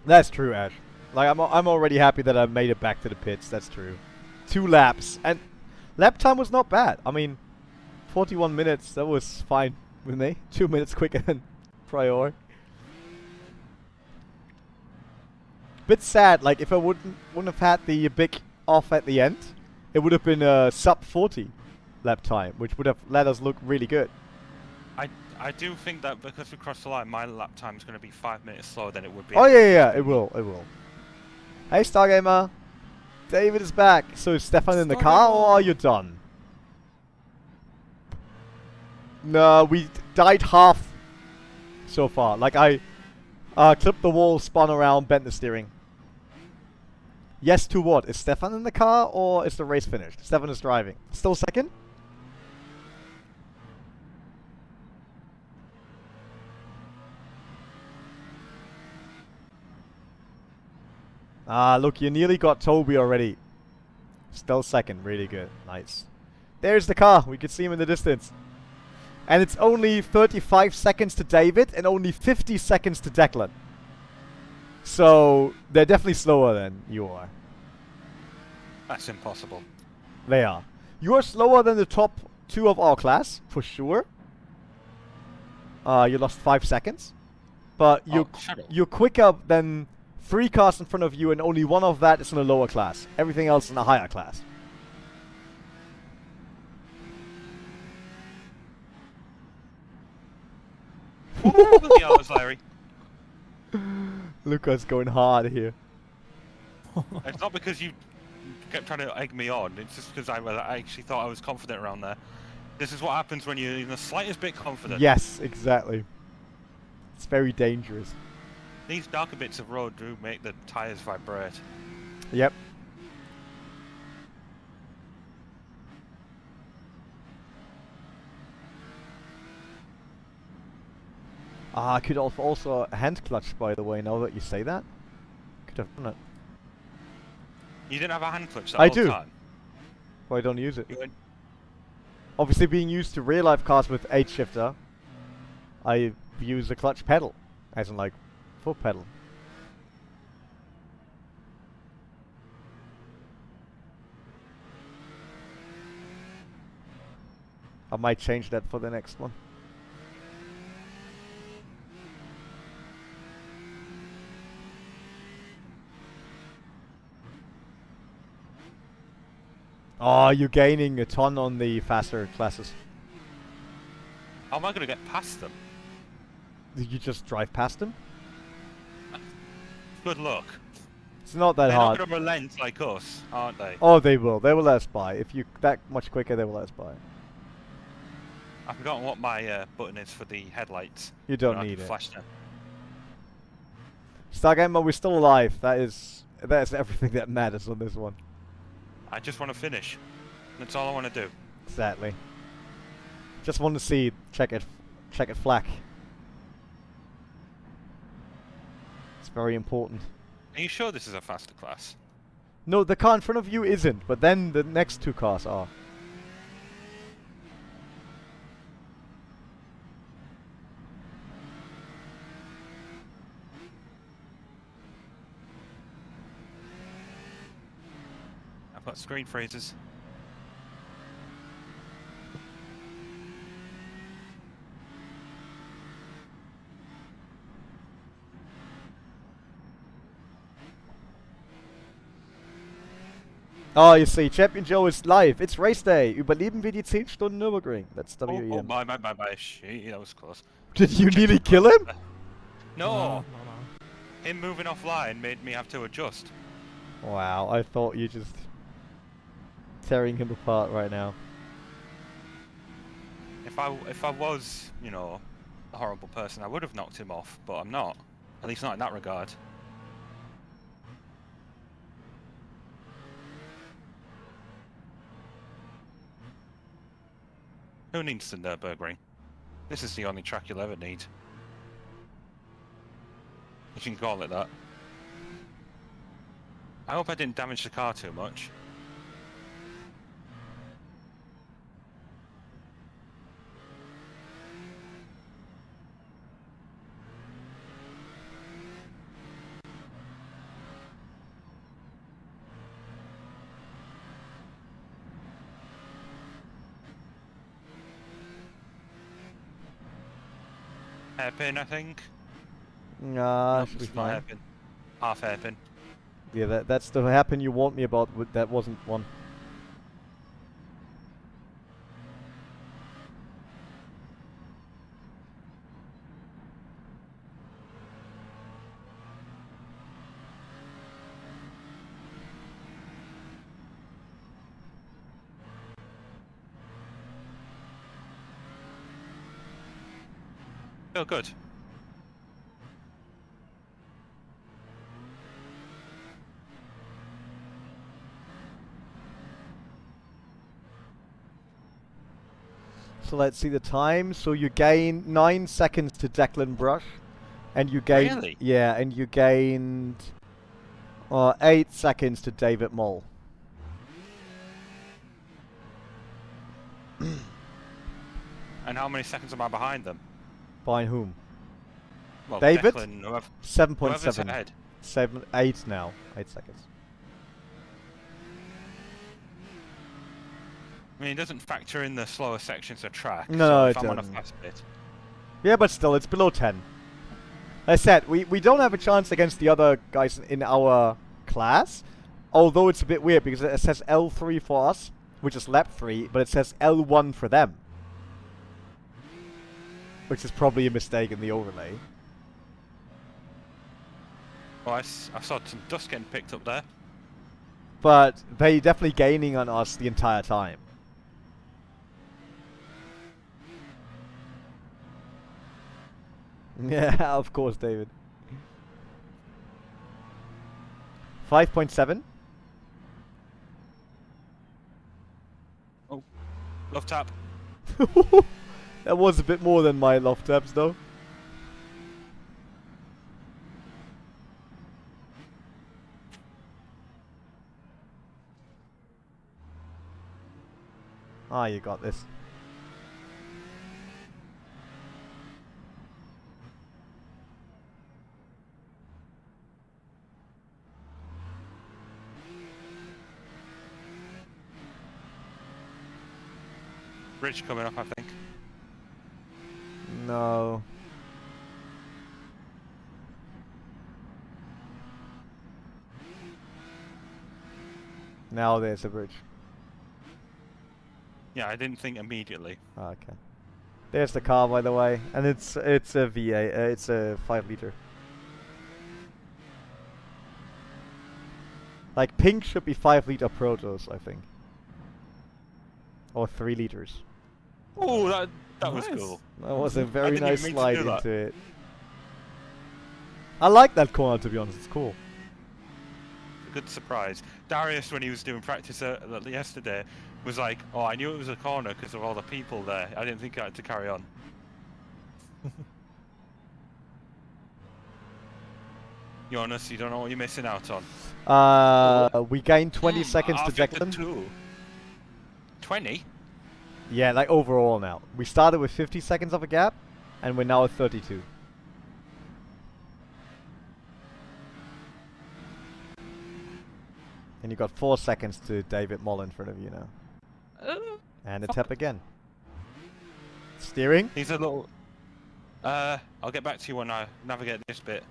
That's true, Ash. Like, I'm already happy that I made it back to the pits. That's true. 2 laps. And lap time was not bad. I mean, 41 minutes. That was fine with me. 2 minutes quicker than prior. Bit sad. Like, if I wouldn't have had the big off at the end, it would have been a sub 40 lap time, which would have let us look really good. I do think that because we crossed the line, my lap time is going to be 5 minutes slower than it would be. Oh yeah, it will. Hey, Stargamer. David is back. So is Stefan in the car, or are you done? No, we died half so far. Like, I clipped the wall, spun around, bent the steering. Yes to what? Is Stefan in the car, or is the race finished? Stefan is driving. Still second? Ah, look, you nearly got Toby already. Still second. Really good. Nice. There's the car. We can see him in the distance. And it's only 35 seconds to David and only 50 seconds to Declan. So, they're definitely slower than you are. That's impossible. They are. You are slower than the top 2 of our class, for sure. You lost 5 seconds. But you're quicker than 3 cars in front of you, and only 1 of that is in a lower class. Everything else in a higher class. Larry. Lucas going hard here. It's not because you kept trying to egg me on. It's just because I actually thought I was confident around there. This is what happens when you're in the slightest bit confident. Yes, exactly. It's very dangerous. These darker bits of road do make the tires vibrate. Yep. I could also hand clutch, by the way, now that you say that. Could have done it. You didn't have a hand clutch that I whole do. time? But I don't use it. Obviously, being used to real-life cars with H-shifter, I use the clutch pedal, as in, like, foot pedal. I might change that for the next one. Oh, you're gaining a ton on the faster classes. How am I going to get past them? Did you just drive past them? Good luck. It's not that They're hard. not going to relent like us, aren't they? Oh, they will. They will let us by. If you that much quicker, they will let us by. I've forgotten what my button is for the headlights. You don't need it. Flash them. Stargamer, we're still alive. That is everything that matters on this one. I just want to finish. That's all I want to do. Exactly. Just want to see check it flak. It's very important. Are you sure this is a faster class? No, the car in front of you isn't, but then the next 2 cars are. I've got screen freezers. Oh, you see, Champion Joe is live. It's race day. Überleben wir die 10 Stunden Nürburgring. That's Oh, WEM. my. Shit, that was close. Did you nearly kill him? No. No. Him moving offline made me have to adjust. Wow, I thought you just tearing him apart right now. If I was, you know, a horrible person, I would have knocked him off, but I'm not. At least not in that regard. Who needs the Nürburgring? This is the only track you'll ever need. You can call it that. I hope I didn't damage the car too much. Hairpin, I think. Nah, No, should be it's not fine. hairpin. Half hairpin. Yeah, that's the hairpin you warned me about. That wasn't one. Feel good. So let's see the time. So you gain 9 seconds to Declan Brush, and you gain Really? yeah, and you gained 8 seconds to David Moll. And how many seconds am I behind them? By whom? Well, David? Declan, whoever's 7.7. ahead. 8 now. 8 seconds. I mean, it doesn't factor in the slower sections of track. No, so it if I'm on a doesn't. fast bit. Yeah, but still, it's below 10. I said, we don't have a chance against the other guys in our class, although it's a bit weird because it says L3 for us, which is lap 3, but it says L1 for them. Which is probably a mistake in the overlay. Well, I saw some dust getting picked up there. But they definitely gaining on us the entire time. Yeah, of course, David. 5.7. Oh, love tap. That was a bit more than my love taps, though. Ah, you got this. Bridge coming up, I think. No. Now there's a bridge. Yeah, I didn't think immediately. Ah, okay. There's the car, by the way, and it's a V8. It's a 5-liter. Like pink should be 5-liter Protos, I think, or 3 liters. Oh, that was Nice. cool. That was a very didn't nice even mean to slide do that. into it. I like that corner, to be honest. It's cool. A good surprise. Darius, when he was doing practice yesterday, was like, "Oh, I knew it was a corner because of all the people there. I didn't think I had to carry on." Jonas, you don't know what you're missing out on. We gained 20 seconds to After Declan. 20? Yeah, like overall now. We started with 50 seconds of a gap, and we're now at 32. And you got 4 seconds to David Moll in front of you now. And a tap again. Steering? He's a little... I'll get back to you when I navigate this bit.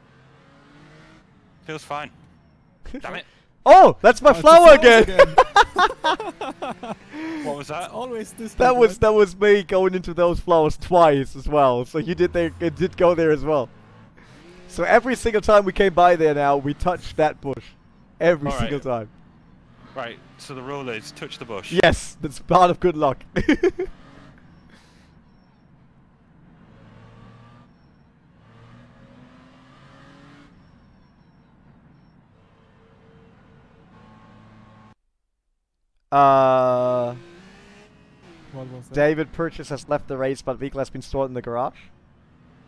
Feels fine. Damn it. Oh, that's my Oh, it's the flower flowers again. What was that? Always this. That bit, was right? that was me going into those flowers twice as well. So you did there, it did go there as well. So every single time we came by there now, we touched that bush. Every All right. single time. Right, so the rule is touch the bush. Yes, that's part of good luck. What was that? David Purchase has left the race, but vehicle has been stored in the garage.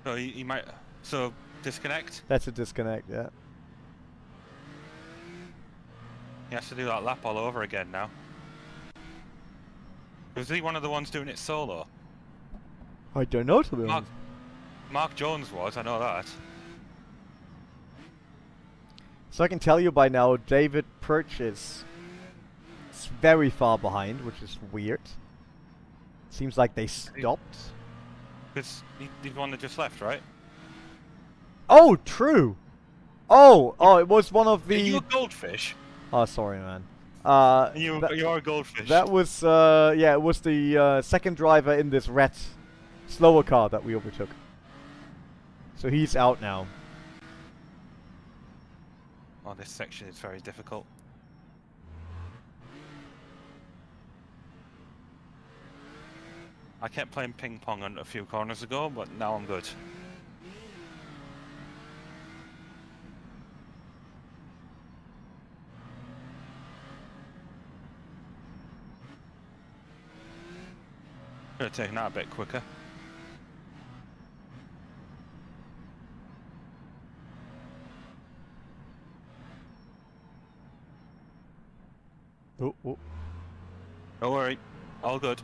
So he might. So disconnect. That's a disconnect, yeah. He has to do that lap all over again now. Was he one of the ones doing it solo? I don't know, to be honest. Mark Jones was, I know that. So I can tell you by now, David Purchase is very far behind, which is weird. Seems like they stopped. Because he's the one that just left, right? Oh, true. Oh, it was one of Are the. you a goldfish? Oh, sorry, man. You are a goldfish. That was, yeah, it was the second driver in this red slower car that we overtook. So he's out now. Oh, this section is very difficult. I kept playing ping pong a few corners ago, but now I'm good. Could have taken that a bit quicker. Oh, oh. Don't worry, all good.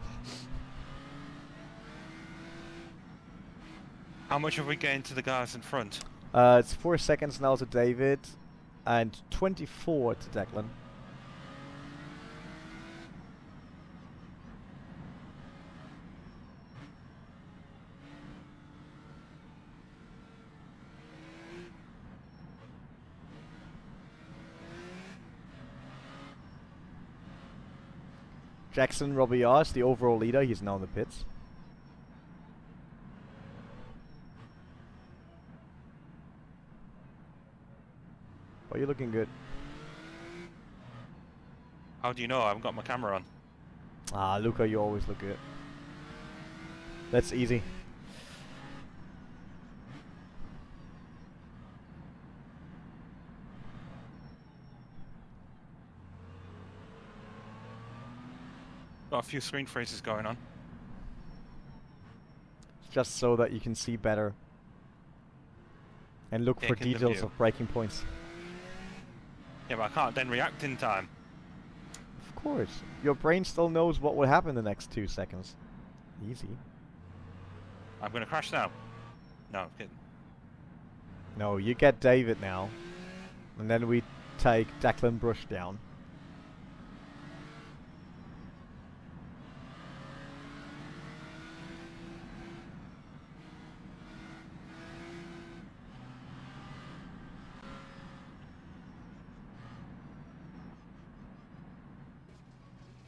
How much have we gained to the guys in front? It's 4 seconds now to David, and 24 to Declan. Jackson Robillard, the overall leader, he's now in the pits. Oh, you're looking good. How do you know? I haven't got my camera on. Ah, Luca, you always look good. That's easy. Got a few screen freezes going on. Just so that you can see better. And look for Take in the details view. of braking points. Yeah, but I can't then react in time. Of course. Your brain still knows what will happen in the next 2 seconds. Easy. I'm gonna crash now. No, I'm kidding. No, you get David now. And then we take Declan Brush down.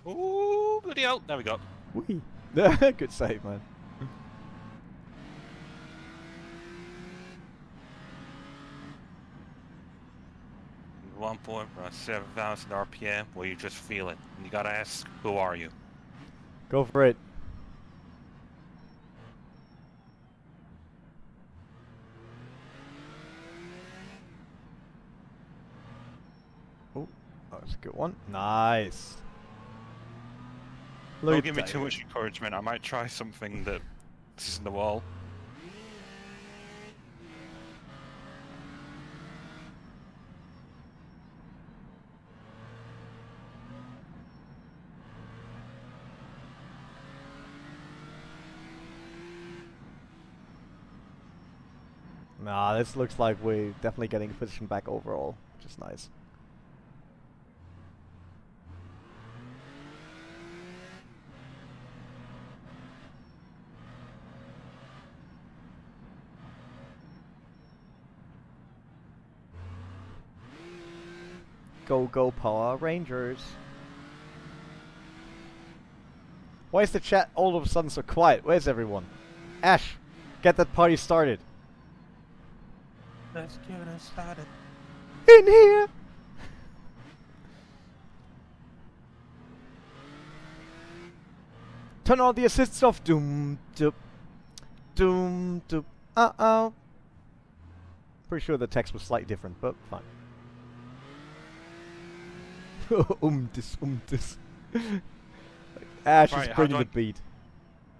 Ooh, bloody hell. There we go. Whee! Good save, man. 1.7,000 RPM, well, you just feel it. And you gotta ask, who are you? Go for it. Oh, that was a good one. Nice. Look Don't at give me that. too much encouragement. I might try something that isn't the wall. Nah, this looks like we're definitely getting a position back overall, which is nice. Go, go, Power Rangers. Why is the chat all of a sudden so quiet? Where's everyone? Ash, get that party started. Let's get it started. In here! Turn all the assists off. Doom, doop. Doom, doop. Uh-oh. Pretty sure the text was slightly different, but fine. Umtis. Ash Right, is how bringing do the beat.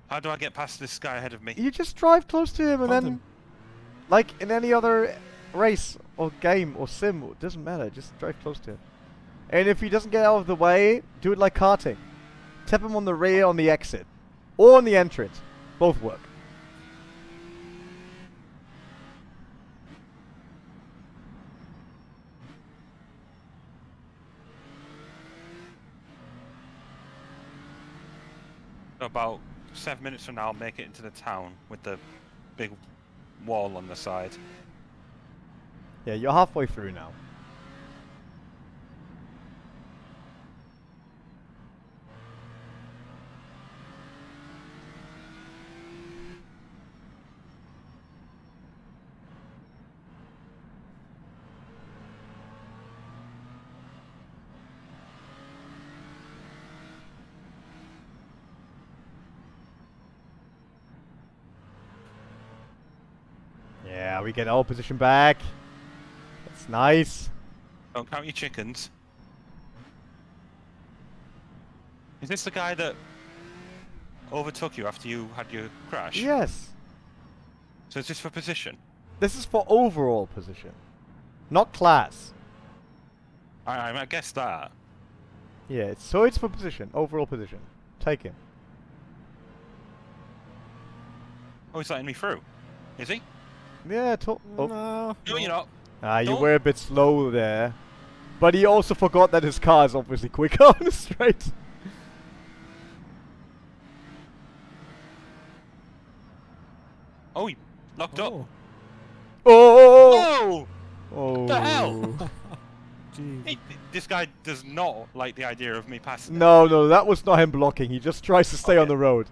How do I get past this guy ahead of me? You just drive close to him and Hunt then, him. like in any other race or game or sim, it doesn't matter, just drive close to him. And if he doesn't get out of the way, do it like karting. Tap him on the rear on the exit. Or on the entrance. Both work. About 7 minutes from now, I'll make it into the town with the big wall on the side. Yeah, you're halfway through now. Yeah, we get our position back. That's nice. Don't count your chickens. Is this the guy that overtook you after you had your crash? Yes. So is this for position? This is for overall position. Not class. I guess that. Yeah, so it's for position. Overall position. Take him. Oh, he's letting me through. Is he? Yeah, oh. No. No, you're not. You Don't- were a bit slow there. But he also forgot that his car is obviously quicker on the straight. Oh, he locked up. Oh. Oh! No! Oh! the hell? Jeez. Hey, this guy does not like the idea of me passing. No, no, that was not him blocking. He just tries to stay on Okay. the road.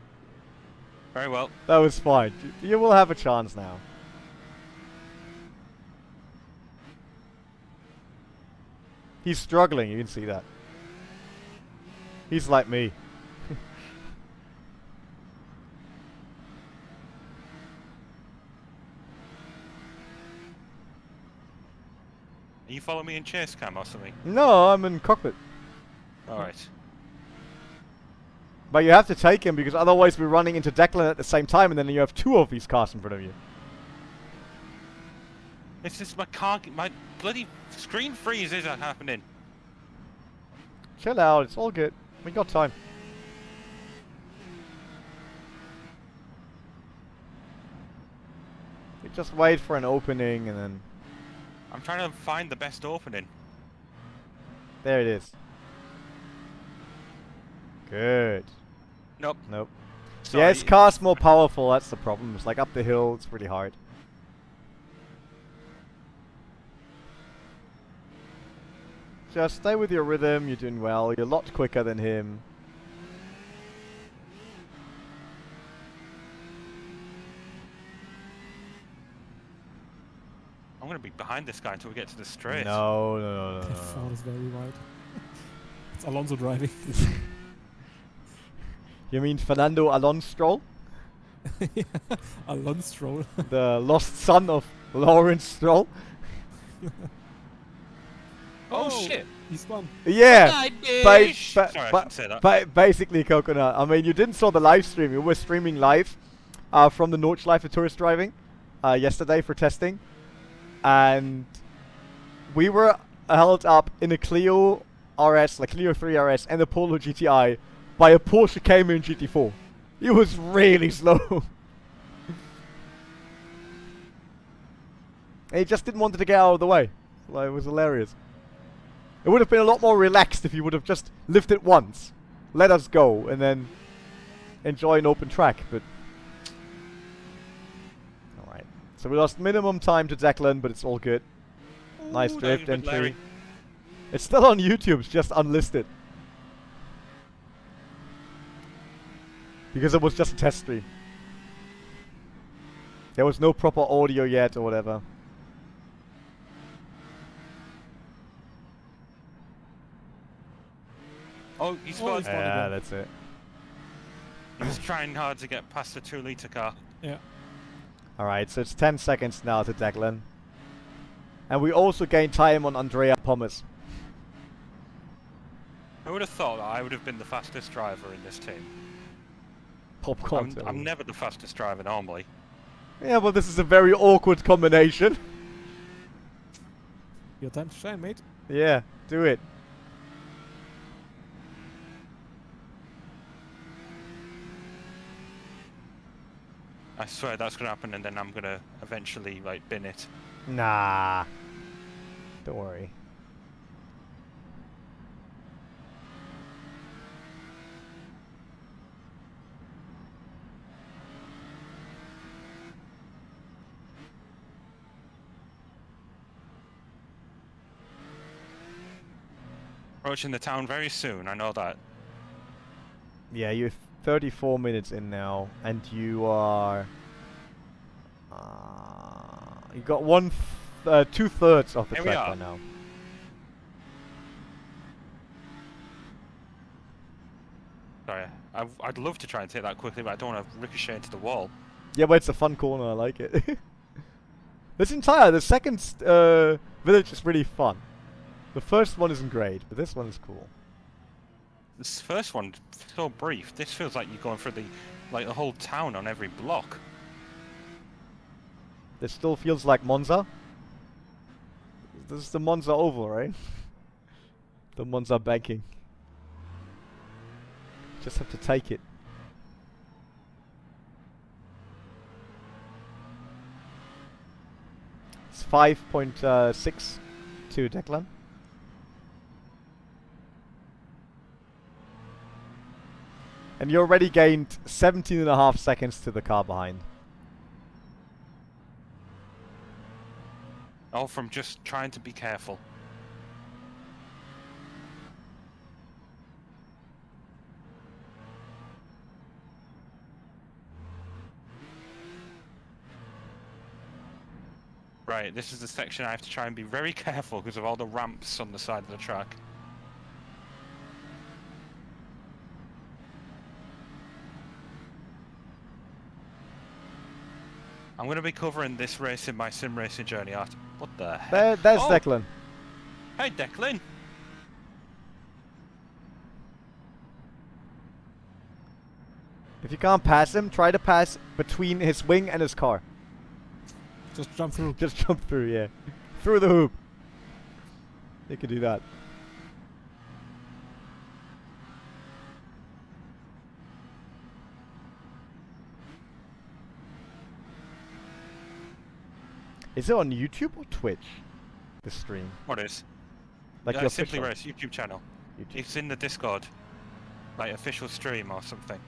Very well. That was fine. You will have a chance now. He's struggling, you can see that. He's like me. Are you following me in chase cam or something? No, I'm in cockpit. Alright. But you have to take him because otherwise we're running into Declan at the same time and then you have two of these cars in front of you. It's just my bloody screen freeze isn't happening. Chill out, it's all good. We got time. We just wait for an opening and then... I'm trying to find the best opening. There it is. Good. Nope. Nope. Sorry. Yeah, his car's more powerful, that's the problem. It's like up the hill, it's really hard. Just stay with your rhythm, you're doing well. You're a lot quicker than him. I'm gonna be behind this guy until we get to the straight. No, no, no, no, The no, phone no. is very wide. It's Alonso driving. You mean Fernando Alonso? Yeah, Alonso Stroll. The lost son of Lawrence Stroll? Oh shit! He spun. Yeah! Sorry, I shouldn't say that. Basically, Coconut. I mean, you didn't saw the live stream. We were streaming live from the Nordschleife for tourist driving yesterday for testing. And we were held up in a Clio RS, like Clio 3 RS, and a Polo GTI by a Porsche Cayman GT4. It was really slow. And he just didn't want it to get out of the way. Like, it was hilarious. It would have been a lot more relaxed if you would have just lifted once, let us go, and then enjoy an open track, but... Alright. So we lost minimum time to Declan, but it's all good. Nice Ooh, drift that was a bit entry. It's still on YouTube, it's just unlisted. Because it was just a test stream. There was no proper audio yet or whatever. Oh, he spotted one Yeah, of them. that's it. He was trying hard to get past the 2-litre car. Yeah. Alright, so it's 10 seconds now to Declan. And we also gain time on Andrea Pommes. I would have thought that I would have been the fastest driver in this team. Popcorn. I'm never the fastest driver normally. Yeah, but this is a very awkward combination. Your time to shine, mate. Yeah, do it. I swear that's gonna happen, and then I'm gonna eventually like bin it. Nah. Don't worry. Approaching the town very soon, I know that. Yeah, you're 34 minutes in now, and you are... you got 2/3 of the Here we track are. by now. Sorry, I'd love to try and take that quickly, but I don't want to ricochet into the wall. Yeah, but it's a fun corner, I like it. The second village is really fun. The first one isn't great, but this one is cool. This first one, so brief. This feels like you're going through the whole town on every block. This still feels like Monza. This is the Monza Oval, right? The Monza banking. Just have to take it. It's 5.6 to Declan. And you already gained 17.5 seconds to the car behind. All from just trying to be careful. Right, this is the section I have to try and be very careful because of all the ramps on the side of the track. I'm going to be covering this race in my sim racing journey art. What the heck? There's Oh! Declan. Hey, Declan! If you can't pass him, try to pass between his wing and his car. Just jump through. Just jump through, yeah. Through the hoop. You can do that. Is it on YouTube or Twitch? The stream. What is? Like your Simply official Race YouTube channel. YouTube. It's in the Discord. Like official stream or something.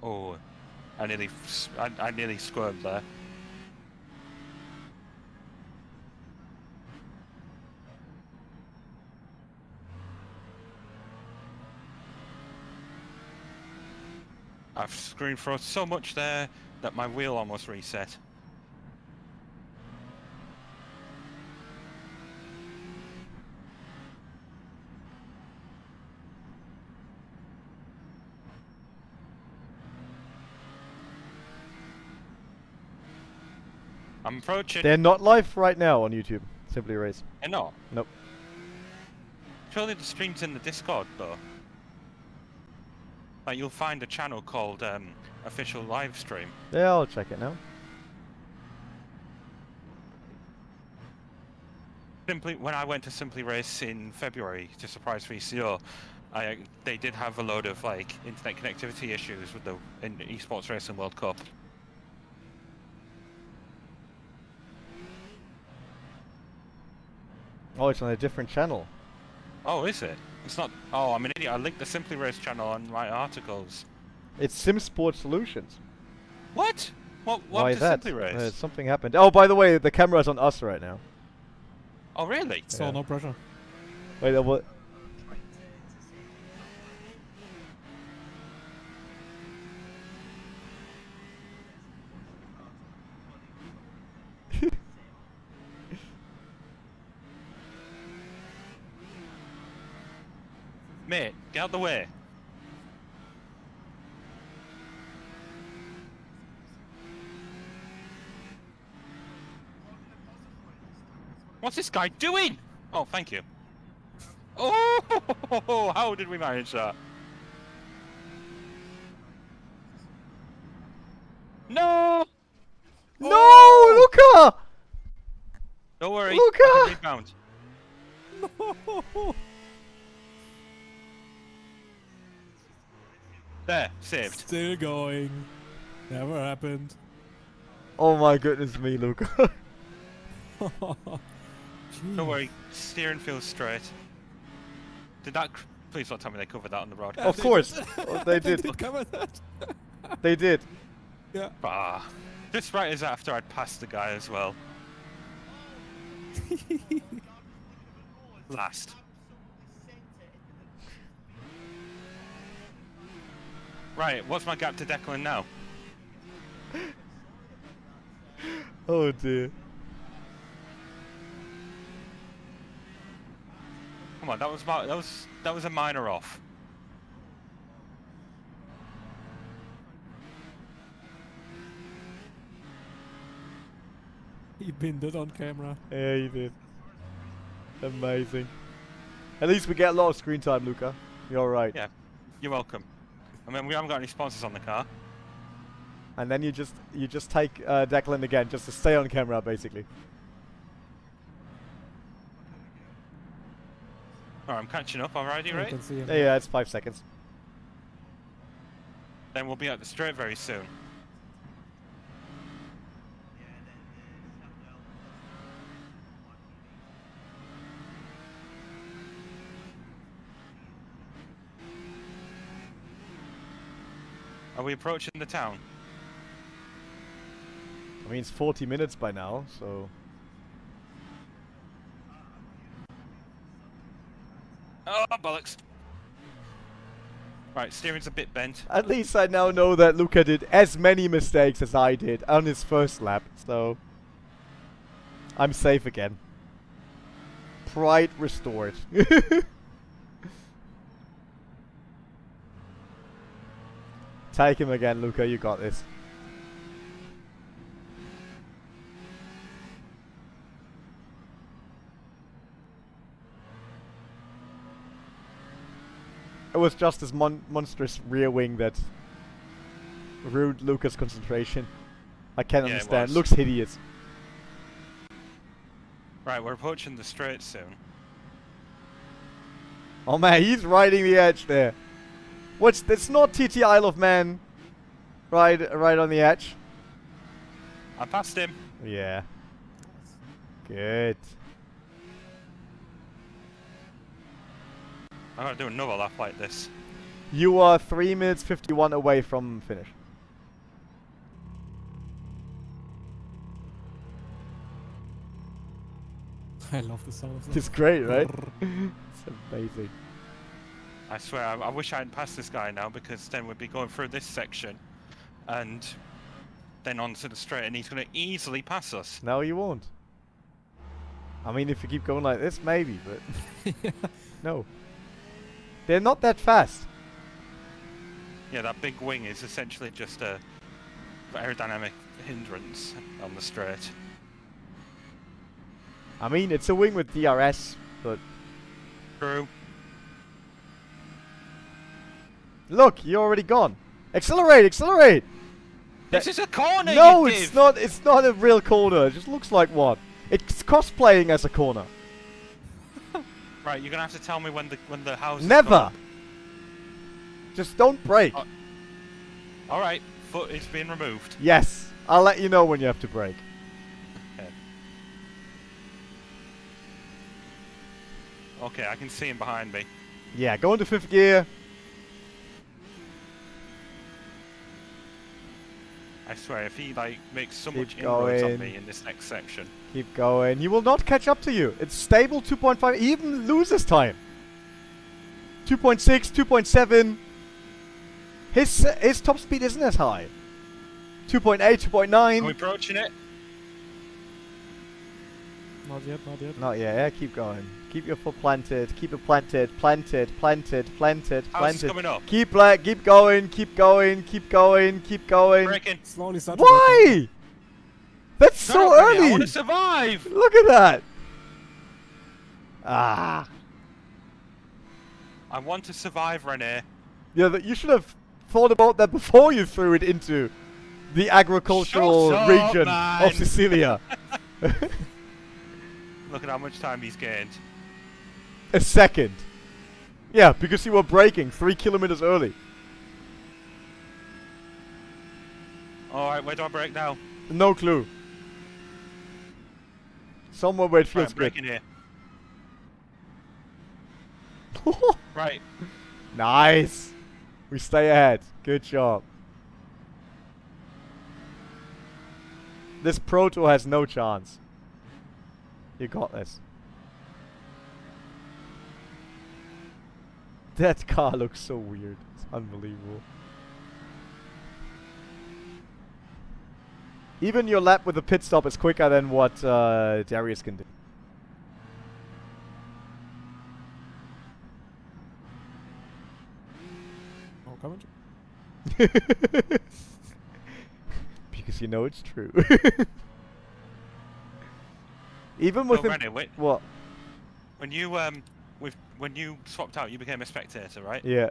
Oh, I nearly squirmed there. I've screen froze so much there that my wheel almost reset. I'm approaching. They're not live right now on YouTube. Simply Race. They're not. Nope. Surely the stream's in the Discord though. Like you'll find a channel called official live stream. Yeah, I'll check it now. Simply, when I went to Simply Race in February to surprise VCO, they did have a load of like internet connectivity issues with the esports racing World Cup. Oh, it's on a different channel. Oh, is it? It's not. Oh, I'm an idiot. I linked the Simply Race channel on my articles. It's Sim Sport Solutions. What? What Why is that? Simply Race? Something happened. Oh, by the way, the camera's on us right now. Oh, really? So Yeah. no pressure. Wait, what? Mate, get out the way. What's this guy doing? Oh, thank you. Oh, how did we manage that? No! No, Luca! Don't worry, Luca! I can rebound. There, saved. Still going. Never happened. Oh my goodness me, Luca. Don't worry, steering feels straight. Did that... Please don't tell me they covered that on the road. Yeah, Of they course. did. Oh, they did. did cover that. They did. Yeah. Ah. Just right as after I'd passed the guy as well. Last. Right, what's my gap to Declan now? Oh dear. Come on, that was a minor off. He pinned it on camera. Yeah, you did. Amazing. At least we get a lot of screen time, Luca. You're right. Yeah, you're welcome. I mean, we haven't got any sponsors on the car. And then you just take Declan again, just to stay on camera, basically. Alright, I'm catching up already, You right? can see him. Yeah, it's 5 seconds. Then we'll be at the straight very soon. Are we approaching the town? I mean, it's 40 minutes by now, so... Oh, bollocks! Right, steering's a bit bent. At least I now know that Luca did as many mistakes as I did on his first lap, so... I'm safe again. Pride restored. Take him again, Luca, you got this. It was just this monstrous rear wing that ruined Luca's concentration. I can't Yeah, it understand. was. Looks hideous. Right, we're approaching the straight soon. Oh man, he's riding the edge there. What's it's not TT Isle of Man right on the edge. I passed him. Yeah. Good. I'm gonna do another lap like this. You are 3 minutes 51 away from finish. I love the sound of that. It's great, right? It's amazing. I swear, I wish I hadn't passed this guy now, because then we'd be going through this section and then onto the straight, and he's going to easily pass us. No, you won't. I mean, if you keep going like this, maybe, but Yeah. no. They're not that fast. Yeah, that big wing is essentially just a aerodynamic hindrance on the straight. I mean, it's a wing with DRS, but True. look, you're already gone. Accelerate, accelerate! This is a corner, No, you it's div! not. It's not a real corner. It just looks like one. It's cosplaying as a corner. Right, you're gonna have to tell me when the house. Never. Just don't brake. All right, foot is being removed. Yes, I'll let you know when you have to brake. Okay, I can see him behind me. Yeah, go into 5th gear. I swear, if he like makes so Keep much inroads going. on me in this next section. Keep going. He will not catch up to you. It's stable 2.5. He even loses time. 2.6, 2.7. His top speed isn't as high. 2.8, Are we 2.9. approaching it? Not yet, not yet. Not yet. Yeah, keep going. Keep your foot planted. Keep it planted. Planted. Planted. Planted. How's this Planted. coming up? Keep going. Keep going. Keep going. Keep going. Braking. Slowly start to break Why? That's No, so René, I early. want to survive. Look at that. Ah. I want to survive, René. Yeah, you should have thought about that before you threw it into the agricultural Shut up, region man. of Sicilia. Look at how much time he's gained. A second. Yeah, because you were braking 3 kilometers early. Alright, where do I brake now? No clue. Somewhere where it Right, feels I'm good. braking here. Right. Nice. We stay ahead. Good job. This Pro Tour has no chance. You got this. That car looks so weird. It's unbelievable. Even your lap with the pit stop is quicker than what Darius can do. No comment? Because you know it's true. Even with him, René, wait. what? When you when you swapped out, you became a spectator, right? Yeah.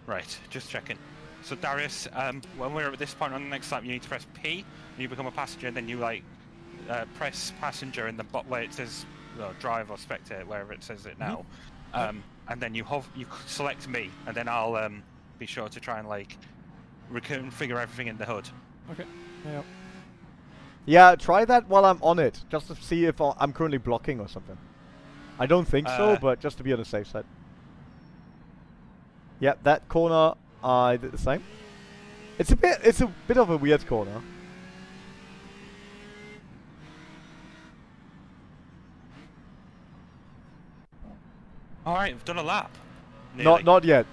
Right. Just checking. So Darius, when we're at this point on the next lap, you need to press P, and you become a passenger, and then you like press passenger in the bot where it says drive or spectator, wherever it says it now, and then you select me, and then I'll be sure to try and like reconfigure everything in the hood. Okay. Yeah. Yeah, try that while I'm on it, just to see if I'm currently blocking or something. I don't think so, but just to be on the safe side. Yep, that corner I did the same. It's a bit of a weird corner. All right, I've done a lap. Nearly. Not yet.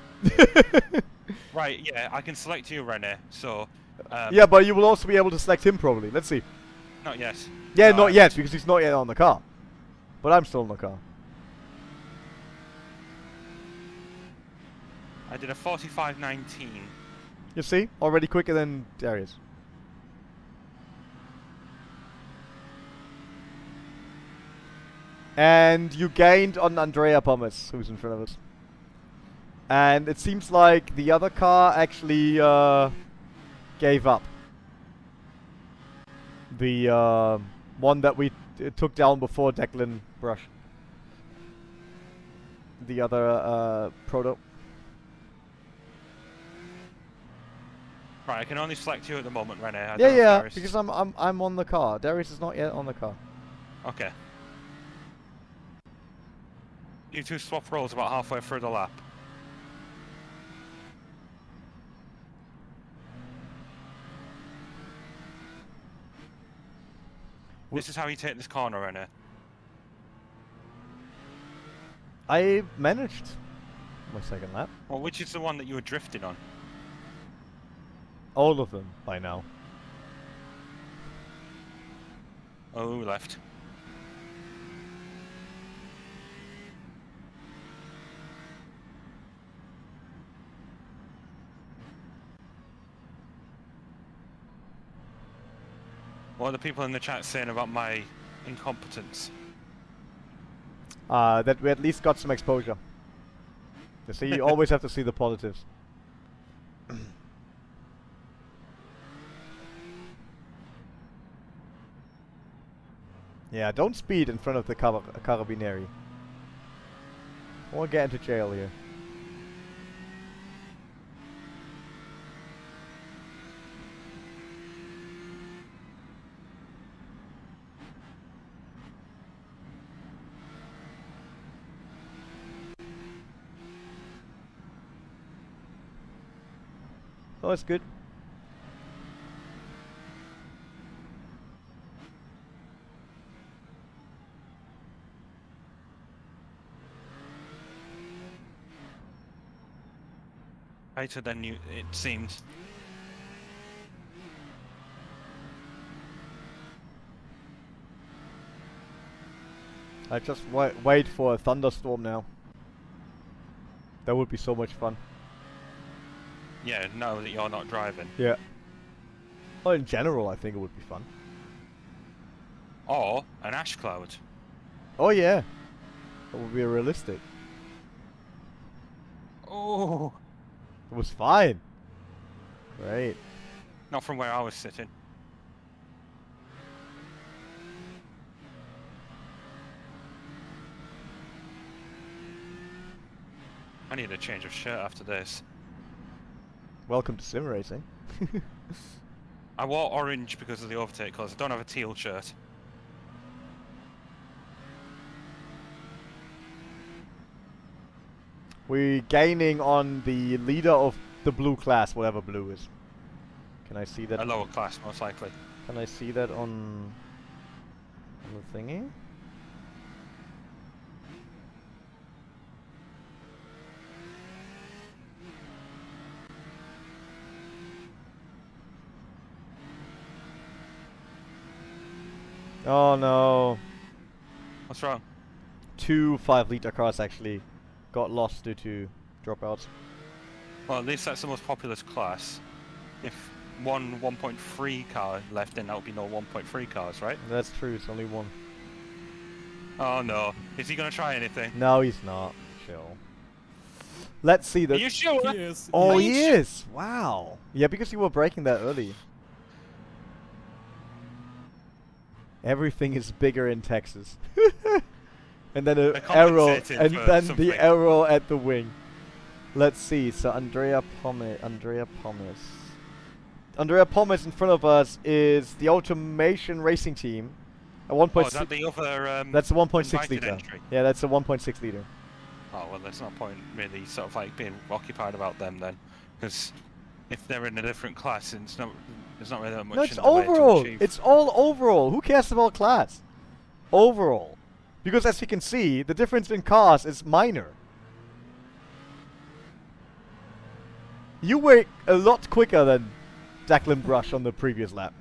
Right, yeah, I can select you, René. So. Yeah, but you will also be able to select him probably. Let's see. Not yet. Yeah, not yet, because he's not yet on the car. But I'm still on the car. I did a 45.19. You see? Already quicker than Darius. And you gained on Andrea Pumas, who's in front of us. And it seems like the other car actually gave up. The one that we took down before Declan Brush. The other proto. Right, I can only select you at the moment, René. I don't Yeah, know if yeah, Darius- because I'm on the car. Darius is not yet on the car. Okay. You two swap roles about halfway through the lap. This is how you take this corner, René. I managed my second lap. Well, which is the one that you were drifting on? All of them by now. Oh, left. What are the people in the chat saying about my incompetence? That we at least got some exposure. You see, you always have to see the positives. Yeah, don't speed in front of the carabinieri. Or get into jail here. Oh, it's good. tighter than it seems. I just wait for a thunderstorm now. That would be so much fun. Yeah, now that you're not driving. Yeah. Well, in general, I think it would be fun. Or an ash cloud. Oh yeah, that would be realistic. Oh, It was fine. Great. not from where I was sitting. I need a change of shirt after this. Welcome to sim racing. I wore orange because of the overtake colours. I don't have a teal shirt. We're gaining on the leader of the blue class, whatever blue is. Can I see that? A lower class, most likely. Can I see that on the thingy? Oh no. What's wrong? 2 5-liter cars actually got lost due to dropouts. Well, at least that's the most populous class. If one 1.3 car left, then that would be no 1.3 cars, right? That's true, it's only one. Oh no. Is he going to try anything? No, he's not. Chill. Let's see Are the. you sure? He is. Oh, Are he you is! Wow. Yeah, because you were breaking that early. Everything is bigger in Texas. And then an I arrow, compensated and for then something. the arrow at the wing. Let's see. So Andrea Pommes in front of us is the Automation Racing Team. A 1.6. Oh, is that the other That's a 1.6 invited liter. entry? Yeah, that's a 1.6 liter. Oh, well, there's no point really sort of like being occupied about them then. Because if they're in a different class, it's not, there's not really that much No, it's in the way to overall. achieve. It's all overall. Who cares about class? Overall. Because as you can see, the difference in cars is minor. You were a lot quicker than Declan Brush on the previous lap.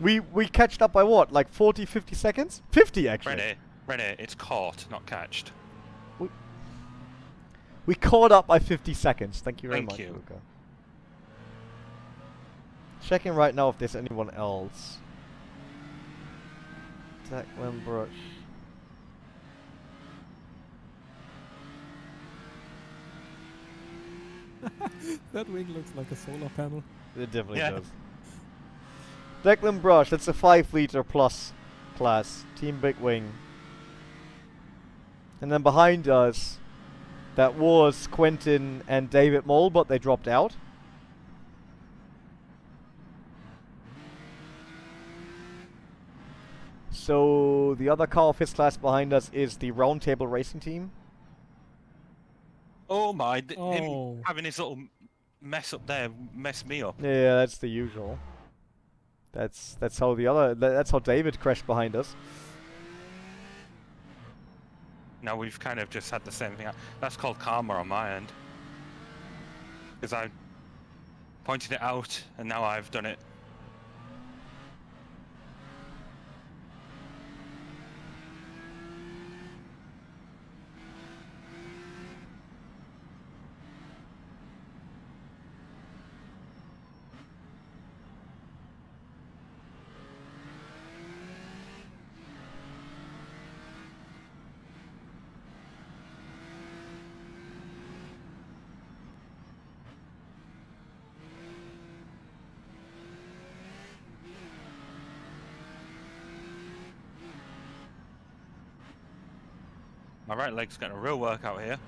We catched up by what? Like 40, 50 seconds? 50 actually. René, it's caught, not catched. We caught up by 50 seconds. Thank you very Thank much, you. Luca. Checking right now if there's anyone else. Declan Brush. That wing looks like a solar panel. It definitely Yeah. does. Declan Brush, that's a 5-liter plus class. Team Big Wing. And then behind us, that was Quentin and David Mole, but they dropped out. So the other car of his class behind us is the Roundtable Racing Team. Oh my, Oh. him having his little mess up there messed me up. Yeah, that's the usual. That's how that's how David crashed behind us. Now we've kind of just had the same thing. That's called karma on my end. Because I pointed it out and now I've done it. My right leg's getting a real workout here.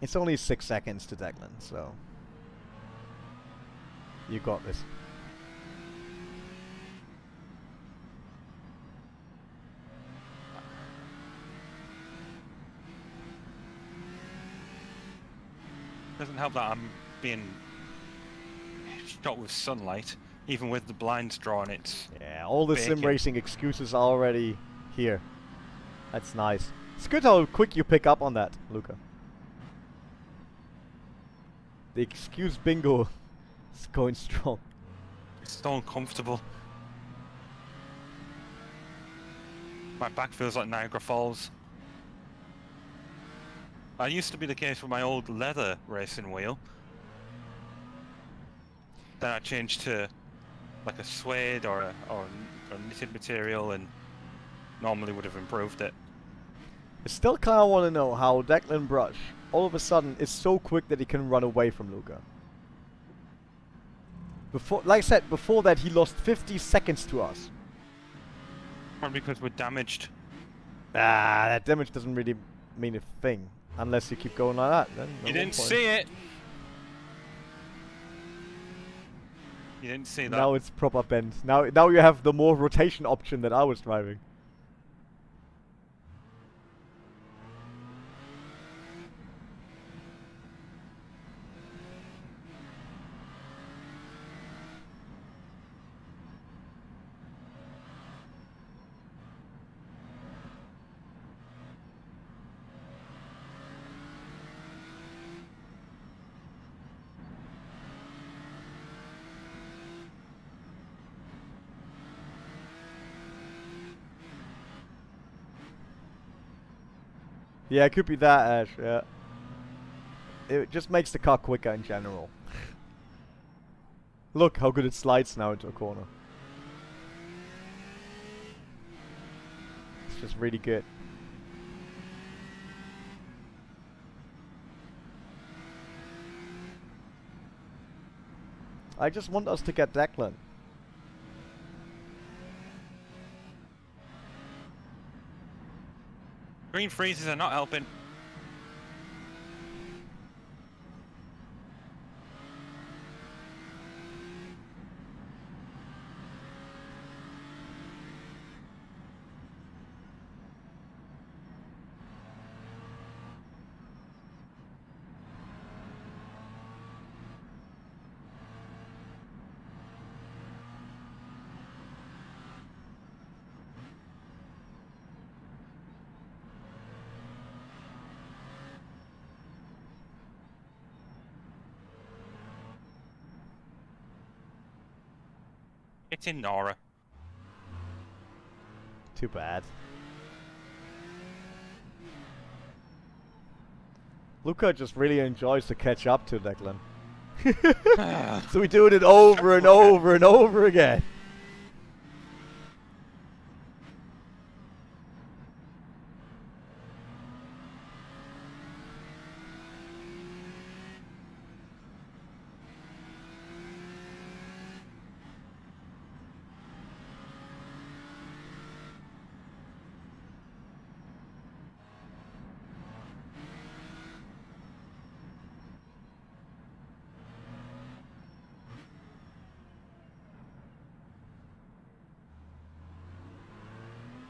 It's only 6 seconds to Declan, so you got this. Doesn't help that I'm being shot with sunlight, even with the blinds drawn. It's Yeah, all the sim baking. racing excuses are already here. That's nice. It's good how quick you pick up on that, Luca. The excuse bingo is going strong. It's so uncomfortable. My back feels like Niagara Falls. That used to be the case with my old leather racing wheel. Then I changed to like a suede or a knitted material, and normally would have improved it. I still kind of want to know how Declan Brush all of a sudden is so quick that he can run away from Luca. Before, like I said, before that he lost 50 seconds to us. Probably because we're damaged. Ah, that damage doesn't really mean a thing. Unless you keep going like that, then You didn't see it! You didn't see that. Now it's proper bend. Now you have the more rotation option that I was driving. Yeah, it could be that, Ash, yeah. It just makes the car quicker in general. Look how good it slides now into a corner. It's just really good. I just want us to get Declan. Green freezes are not helping. Get in, Nora. Too bad. Luca just really enjoys to catch up to Declan. So we do it over and over and over again.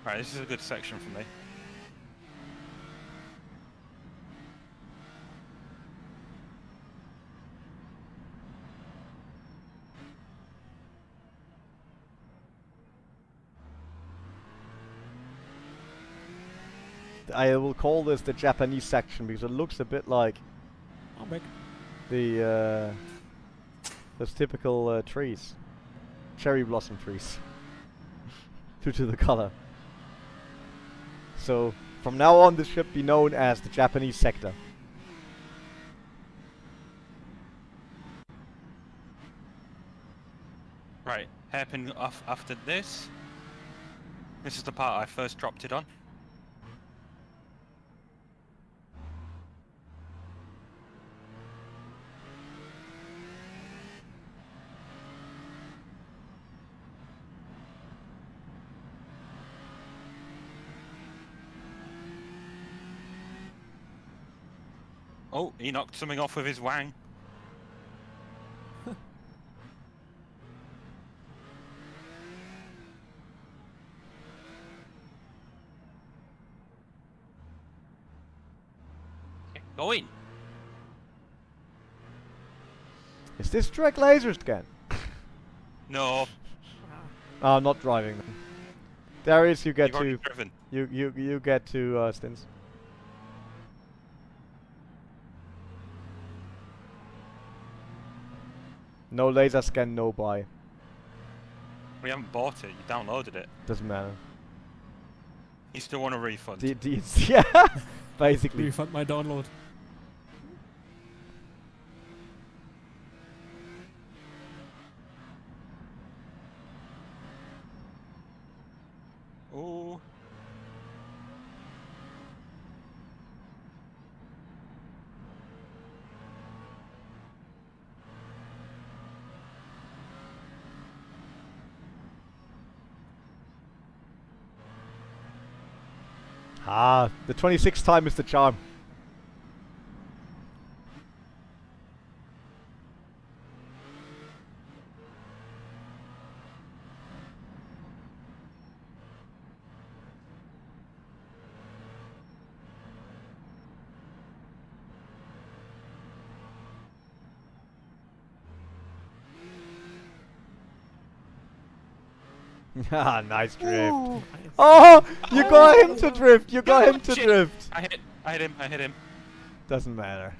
Right, this is a good section for me. I will call this the Japanese section because it looks a bit like I'm back. the those typical trees, cherry blossom trees, due to the color. So from now on, this should be known as the Japanese sector. Right, hairpin off after this. This is the part I first dropped it on. Oh, he knocked something off with his wang. Get going. Is this track lasers again? No, I'm not driving them. Darius, you get you've already to driven. you get to stints. No laser scan, no buy. We haven't bought it. You downloaded it. Doesn't matter. You still want a refund? Yeah, basically. Refund my download. Oh. Ah, the 26th time is the charm. Ah, nice drift. Nice. Oh, you got him to drift. You got him to Shit. drift. I hit him. Doesn't matter.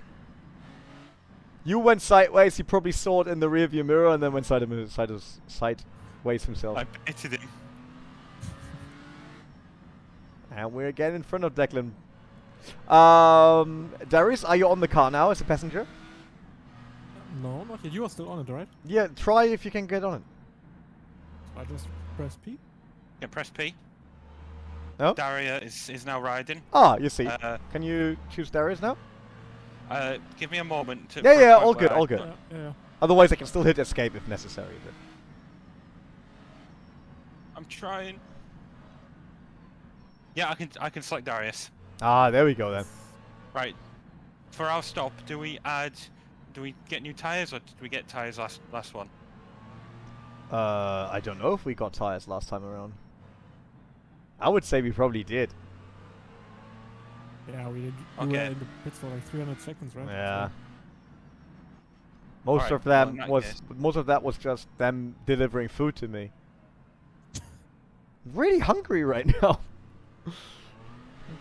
You went sideways. He probably saw it in the rearview mirror and then went sideways himself. I baited him. And we're again in front of Declan. Darius, are you on the car now as a passenger? No, not yet. You are still on it, right? Yeah, try if you can get on it. I just press P. Yeah, press P. No? Daria is now riding. Ah, you see. Uh, Can you choose Darius now? Give me a moment to. Yeah, for a yeah, point all where good, all good. Yeah. Otherwise, I can still hit escape if necessary. But I'm trying. Yeah, I can select Darius. ah, there we go then. Right. For our stop, do we get new tires or did we get tires last one? I don't know if we got tires last time around. I would say we probably did. Yeah, we did. We Okay. were in the pits for like 300 seconds, right? Yeah. So- Most Alright, of well, them in that was case- most of that was just them delivering food to me. Really hungry right now.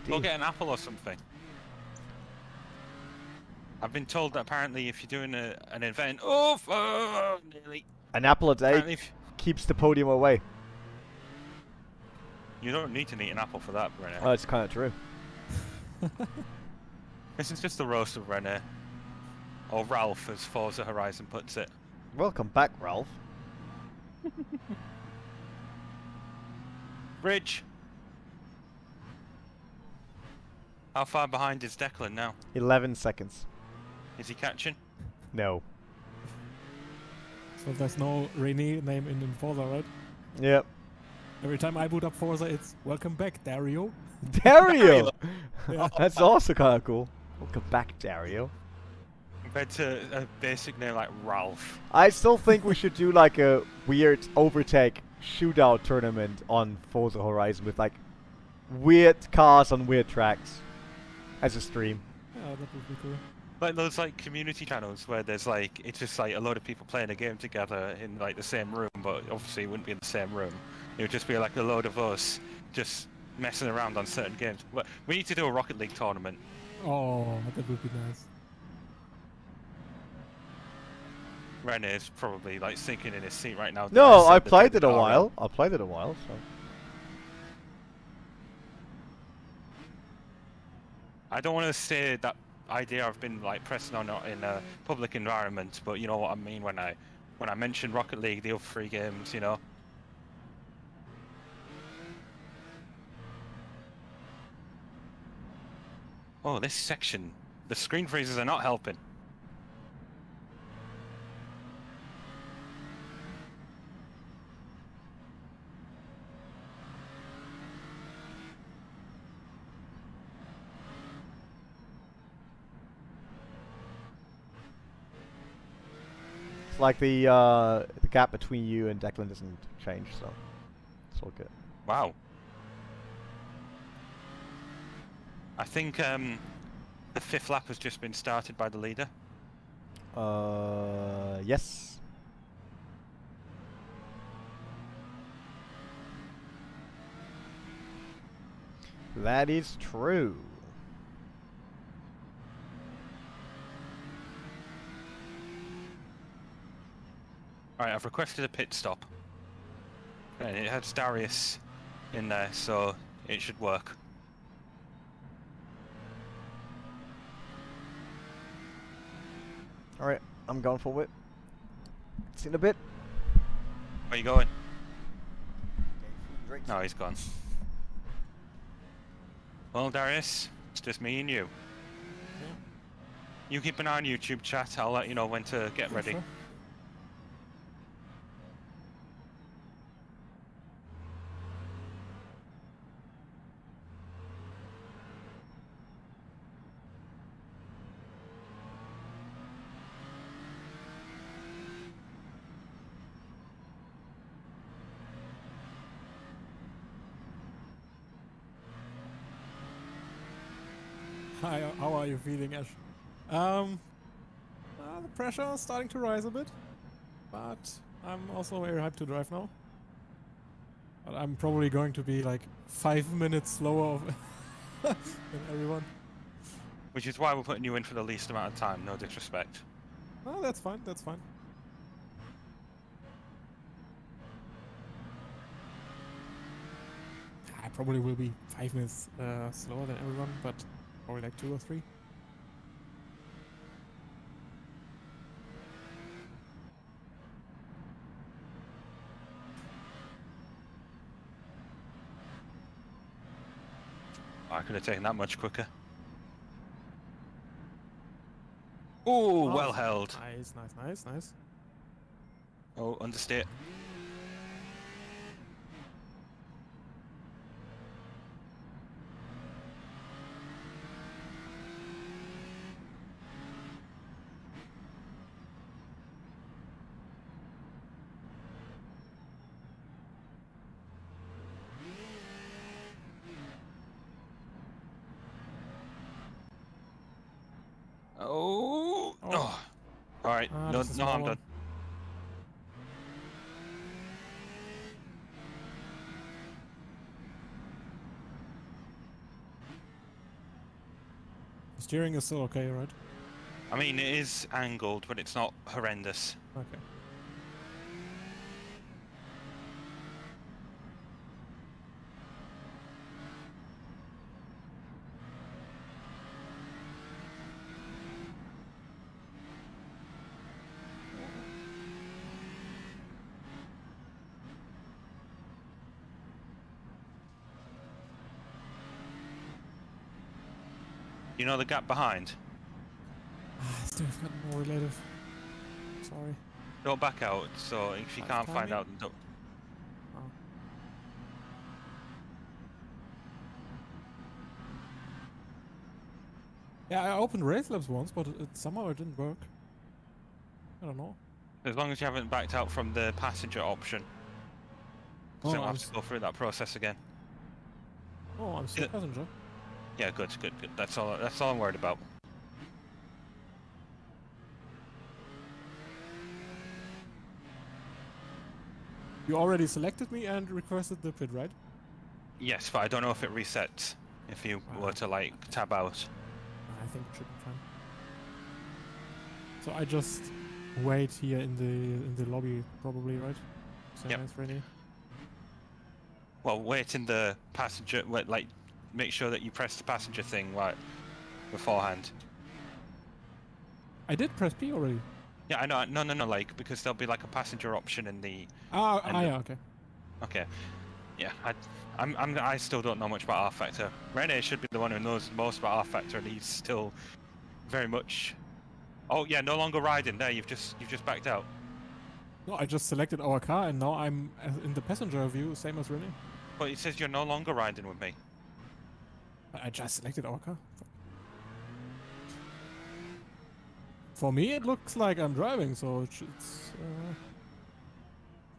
Go get an apple or something. I've been told that apparently if you're doing an event, nearly. An apple a day Apparently keeps the podium away. you don't need to eat an apple for that, René. Oh, it's kind of true. This is just the roast of René. Or Ralph, as Forza Horizon puts it. Welcome back, Ralph. Bridge! How far behind is Declan now? 11 seconds. Is he catching? No. So there's no René name in Forza, right? Yep. Every time I boot up Forza, it's welcome back, Dario. Dario! Yeah. That's also kind of cool. Welcome back, Dario. Compared to a basic name like Ralph. I still think we should do like a weird overtake shootout tournament on Forza Horizon with like weird cars on weird tracks as a stream. Yeah, that would be cool. Like those like community channels where there's like it's just like a load of people playing a game together in like the same room, but obviously it wouldn't be in the same room. It would just be like a load of us just messing around on certain games. But we need to do a Rocket League tournament. Oh, that would be nice. René is probably like sinking in his seat right now. that No, said I the played it a Dario. while. I played it a while, so. I don't want to say that idea I've been like pressing on it in a public environment, but you know what I mean when I mention Rocket League, the other three games, you know. Oh, this section, the screen freezers are not helping. It's like the gap between you and Declan doesn't change, so it's all good. Wow. I think the 5th lap has just been started by the leader. Yes. That is true. Alright, I've requested a pit stop. And it has Darius in there, so it should work. Alright, I'm going for it. See you in a bit. Where you going? No, he's gone. Well, Darius, it's just me and you. Yeah. You keep an eye on YouTube chat, I'll let you know when to get ready. Sure. Hi, how are you feeling, Ash? The pressure is starting to rise a bit, but I'm also very hyped to drive now. But I'm probably going to be like 5 minutes slower than everyone. Which is why we're putting you in for the least amount of time, no disrespect. Oh, that's fine, that's fine. I probably will be 5 minutes slower than everyone, but probably like 2 or 3. I could have taken that much quicker. Ooh, well held. Nice, nice, nice, nice. Oh, understeer. Oh. Oh. All right. No, this is no, my I'm one. done. Steering is still okay, right? I mean, it is angled, but it's not horrendous. Okay. You know the gap behind? Still got more relative. Sorry. Don't back out. So if you Five can't find timing? out, then don't. Oh. Yeah, I opened race labs once, but somehow it didn't work. I don't know. As long as you haven't backed out from the passenger option. Oh, So you'll I'm have to go through that process again. Oh, I'm still Yeah. passenger. Yeah, good, good, good. That's all I'm worried about. You already selected me and requested the pit, right? Yes, but I don't know if it resets if you were to like tab out. I think it should be fine. So I just wait here in the lobby, probably, right? Same Yep. as René. Well, wait in the passenger, like make sure that you press the passenger thing right beforehand. I did press P already. Yeah, I know. No, like because there'll be like a passenger option in the. Yeah, okay. Okay. Yeah, I still don't know much about rFactor. René should be the one who knows most about rFactor, and he's still very much. Oh yeah, no longer riding. There, you've just backed out. No, I just selected our car and now I'm in the passenger view, same as René. But it says you're no longer riding with me. I just selected our car. For me, it looks like I'm driving, so it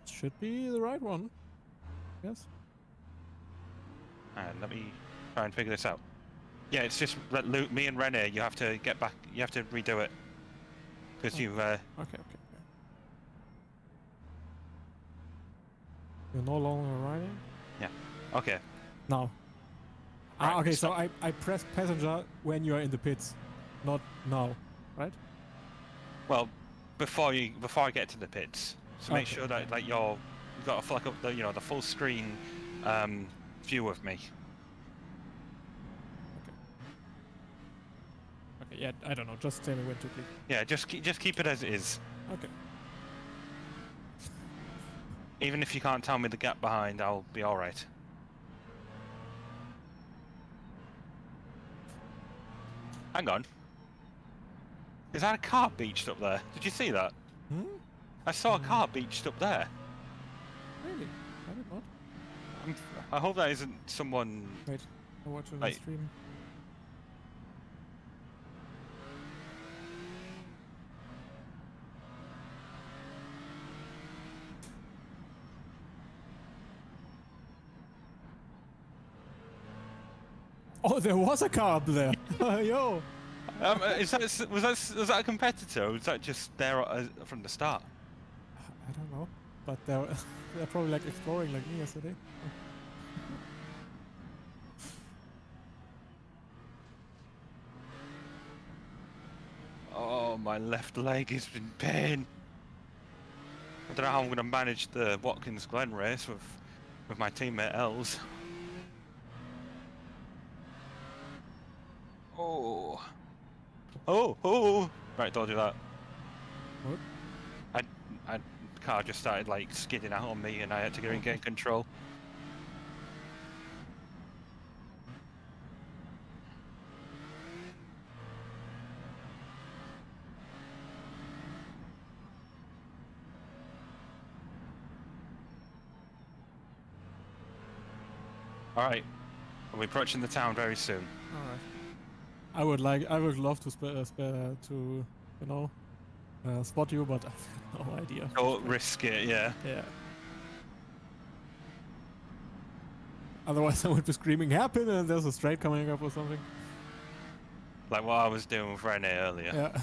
should be the right one. Yes. And let me try and figure this out. Yeah, it's just me and René. You have to get back. You have to redo it because you've. Okay. You're no longer riding. Yeah. Okay. Now. Right, Okay, stop. so I press passenger when you are in the pits, not now, right? Well, before I get to the pits, so make Okay. sure that like you've got a like the the full screen view of me. Okay, yeah, I don't know. Just tell me when to click. Yeah, just keep it as it is. Okay. Even if you can't tell me the gap behind, I'll be all right. Hang on. Is that a car beached up there? Did you see that? Hmm? I saw a car beached up there. Really? I did not. I hope that isn't someone. Wait, I'm watching the Like- stream. Oh, there was a car up there. Yo. Was that a competitor, or was that just there from the start? I don't know, but they're probably like exploring like me yesterday. Oh, my left leg is in pain. I don't know how I'm going to manage the Watkins Glen race with my teammate Els. Oh! Right, don't do that. What? The car just started like skidding out on me, and I had to get in control. All right, we'll be approaching the town very soon. All right. I would love to spot you, but I have no idea. Don't risk it, yeah. Yeah. Otherwise, I would be screaming happen, and there's a straight coming up or something. Like what I was doing with René earlier. Yeah.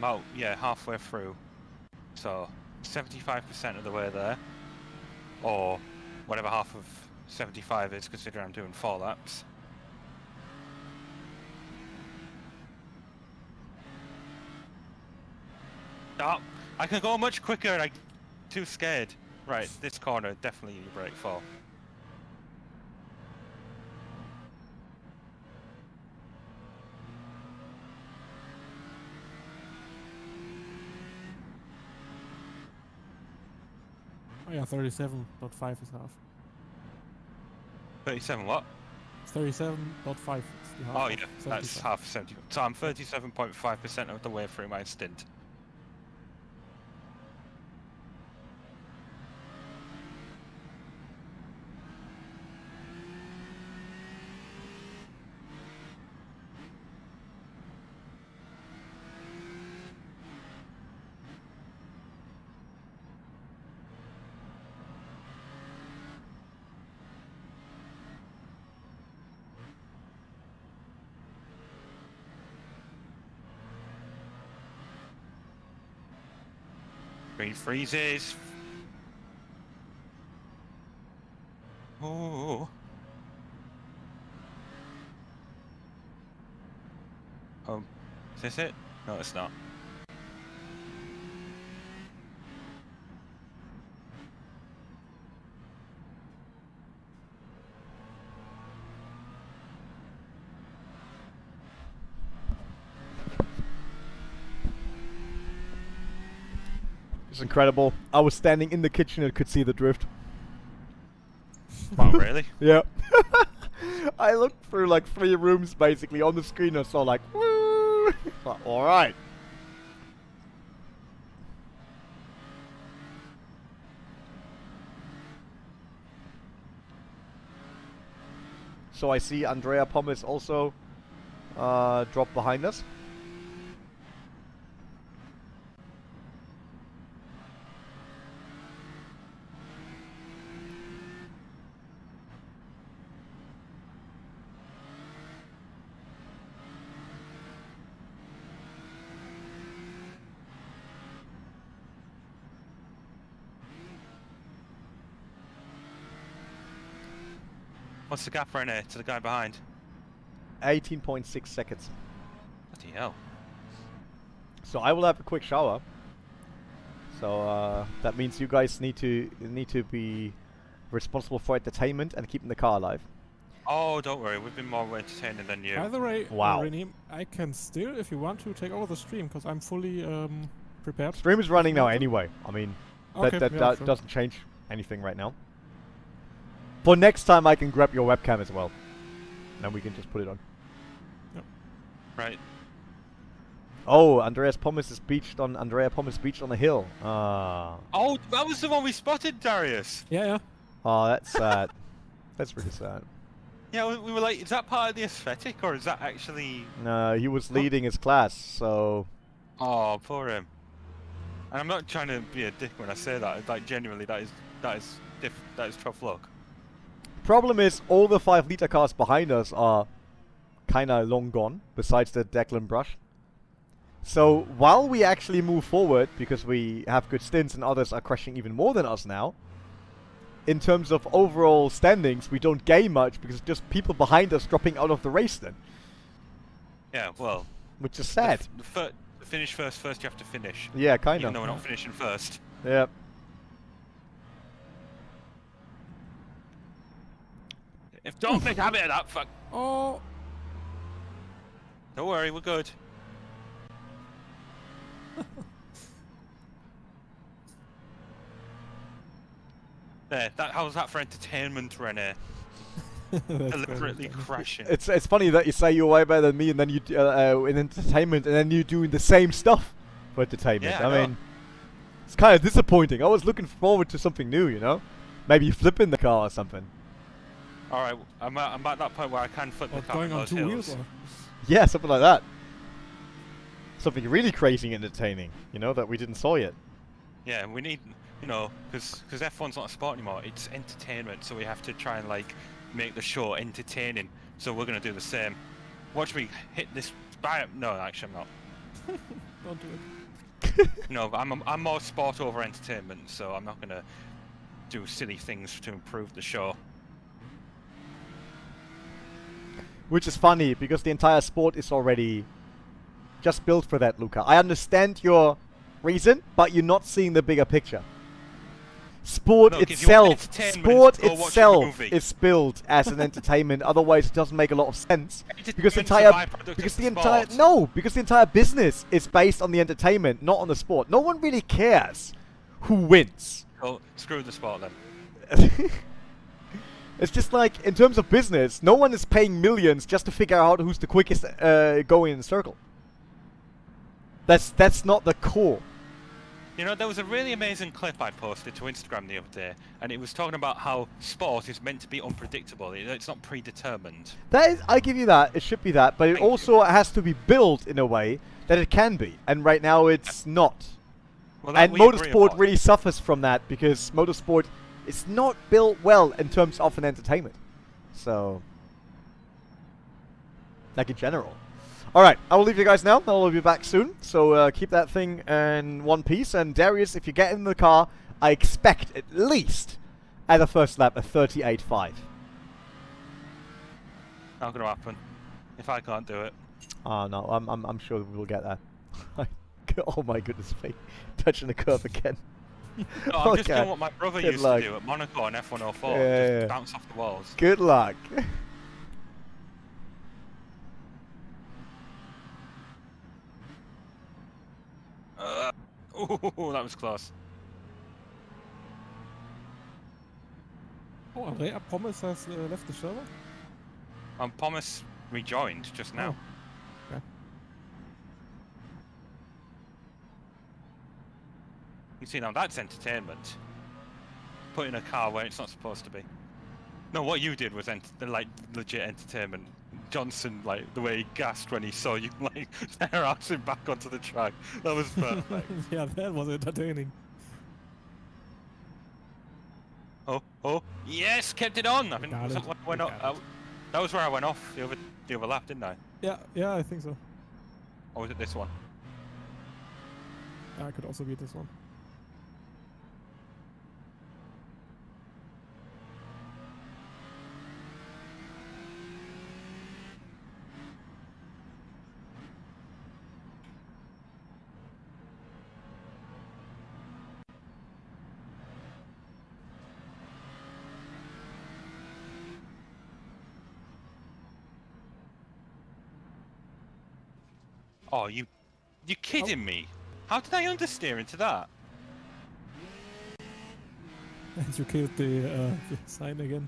Oh, yeah, halfway through. So, 75% of the way there. Or whatever half of 75 is, considering I'm doing 4 laps. Oh, I can go much quicker and I'm too scared. Right, this corner, definitely you brake for. Oh yeah, 37.5 is half. 37 what? 37.5 is the half. Oh of yeah, that's 75. half 70. So I'm 37.5% of the way through my stint. Green freezes. Oh. Is this it? No, it's not. It's incredible. I was standing in the kitchen and could see the drift. Wow, really? Yeah. I looked through like 3 rooms basically on the screen and saw like, woo! All right. So I see Andrea Pommes also drop behind us. What's the gap, René, to the guy behind? 18.6 seconds. Bloody hell. So I will have a quick shower. So that means you guys need to be responsible for entertainment and keeping the car alive. Oh, don't worry, we've been more entertaining than you. By the way, Wow. René, I can still, if you want to, take over the stream because I'm fully prepared. Stream is running now anyway. I mean, Okay, that yeah, sure. doesn't change anything right now. For next time, I can grab your webcam as well. Then we can just put it on. Right. Oh, Andrea Pommes beached on a hill. Oh, that was the one we spotted, Darius. Yeah. Oh, that's sad. That's really sad. Yeah, we were like, is that part of the aesthetic, or is that actually... No, he was leading his class, so... Oh, poor him. And I'm not trying to be a dick when I say that. Like, genuinely, that is tough luck. Problem is, all the 5-liter cars behind us are kind of long gone, besides the Declan Brush. So, while we actually move forward, because we have good stints and others are crashing even more than us now, in terms of overall standings, we don't gain much because just people behind us dropping out of the race then. Yeah, well... Which is sad. Finish first you have to finish. Yeah, kind of. Even though we're not finishing first. Yeah. If don't make a habit of that, fuck. Oh. Don't worry, we're good. There, how's that for entertainment, René? Deliberately crashing. It's funny that you say you're way better than me, and then you in entertainment, and then you're doing the same stuff for entertainment. Yeah, I mean, it's kind of disappointing. I was looking forward to something new, you know, maybe flipping the car or something. All right, I'm at that point where I can flip the car Going on those 2 hills. wheels? Or? Yeah, something like that. Something really crazy and entertaining, you know, that we didn't saw yet. Yeah, we need, you know, because F1's not a sport anymore. It's entertainment, so we have to try and like make the show entertaining. So we're gonna do the same. Watch me hit this. No, actually, I'm not. Don't do it. No, I'm more sport over entertainment, so I'm not gonna do silly things to improve the show. Which is funny, because the entire sport is already just built for that, Luca. I understand your reason, but you're not seeing the bigger picture. Sport Look, if you want itself, entertainment, go watch a movie. is built as an entertainment. Otherwise, it doesn't make a lot of sense. Because the entire business is based on the entertainment, not on the sport. No one really cares who wins. Oh, screw the sport then. It's just like, in terms of business, no one is paying millions just to figure out who's the quickest going in a circle. That's not the core. You know, there was a really amazing clip I posted to Instagram the other day, and it was talking about how sport is meant to be unpredictable. It's not predetermined. That is, I give you that. It should be that, but it Thank also has to be built in a way that it can be. And right now, it's not. Well, And we agree motorsport upon. really suffers from that, because motorsport is not built well in terms of an entertainment. So, like in general. Alright, I will leave you guys now. I will be back soon. So keep that thing in one piece. And Darius, if you get in the car, I expect at least at the first lap a 38.5. Not gonna happen. If I can't do it. Oh no, I'm sure we will get that. Oh my goodness me. Touching the curve again. No, I'm just Okay. doing what my brother Good used luck. to do at Monaco and F104. Yeah. Just bounce off the walls. Good luck. Ooh, that was close. Oh, Andrea Pommes has left the server. Thomas rejoined just now. Oh. Okay. You see, now that's entertainment. Putting a car where it's not supposed to be. No, what you did was like legit entertainment. Johnson, like the way he gasped when he saw you like stare at him back onto the track. That was perfect. Yeah, that was entertaining. Oh, yes, kept it on. I think Got was it. that, when I went We off, got it. that was where I went off the other lap, didn't I? Yeah, I think so. Or was it this one? I could also beat this one. Oh, you're kidding me? How did I understeer into that? And you killed the sign again.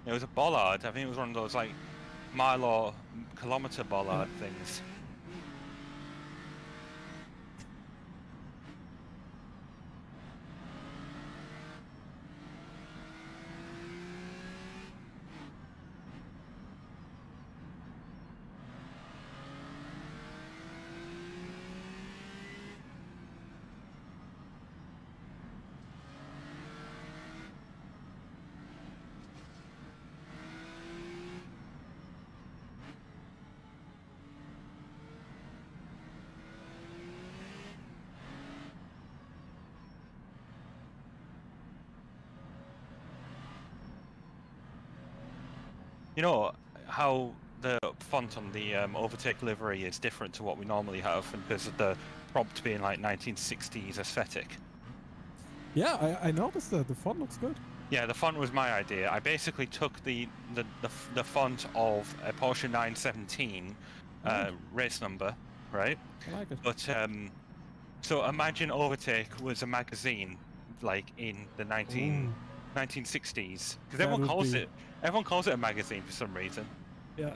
It was a bollard. I think it was one of those like mile or kilometer bollard things. You know how the font on the OverTake livery is different to what we normally have, and because of the prompt being like 1960s aesthetic. Yeah, I noticed that the font looks good. Yeah, the font was my idea. I basically took the font of a Porsche 917 race number, right? I like it. But so imagine OverTake was a magazine, like in the 1960s, because everyone calls it a magazine for some reason. Yeah.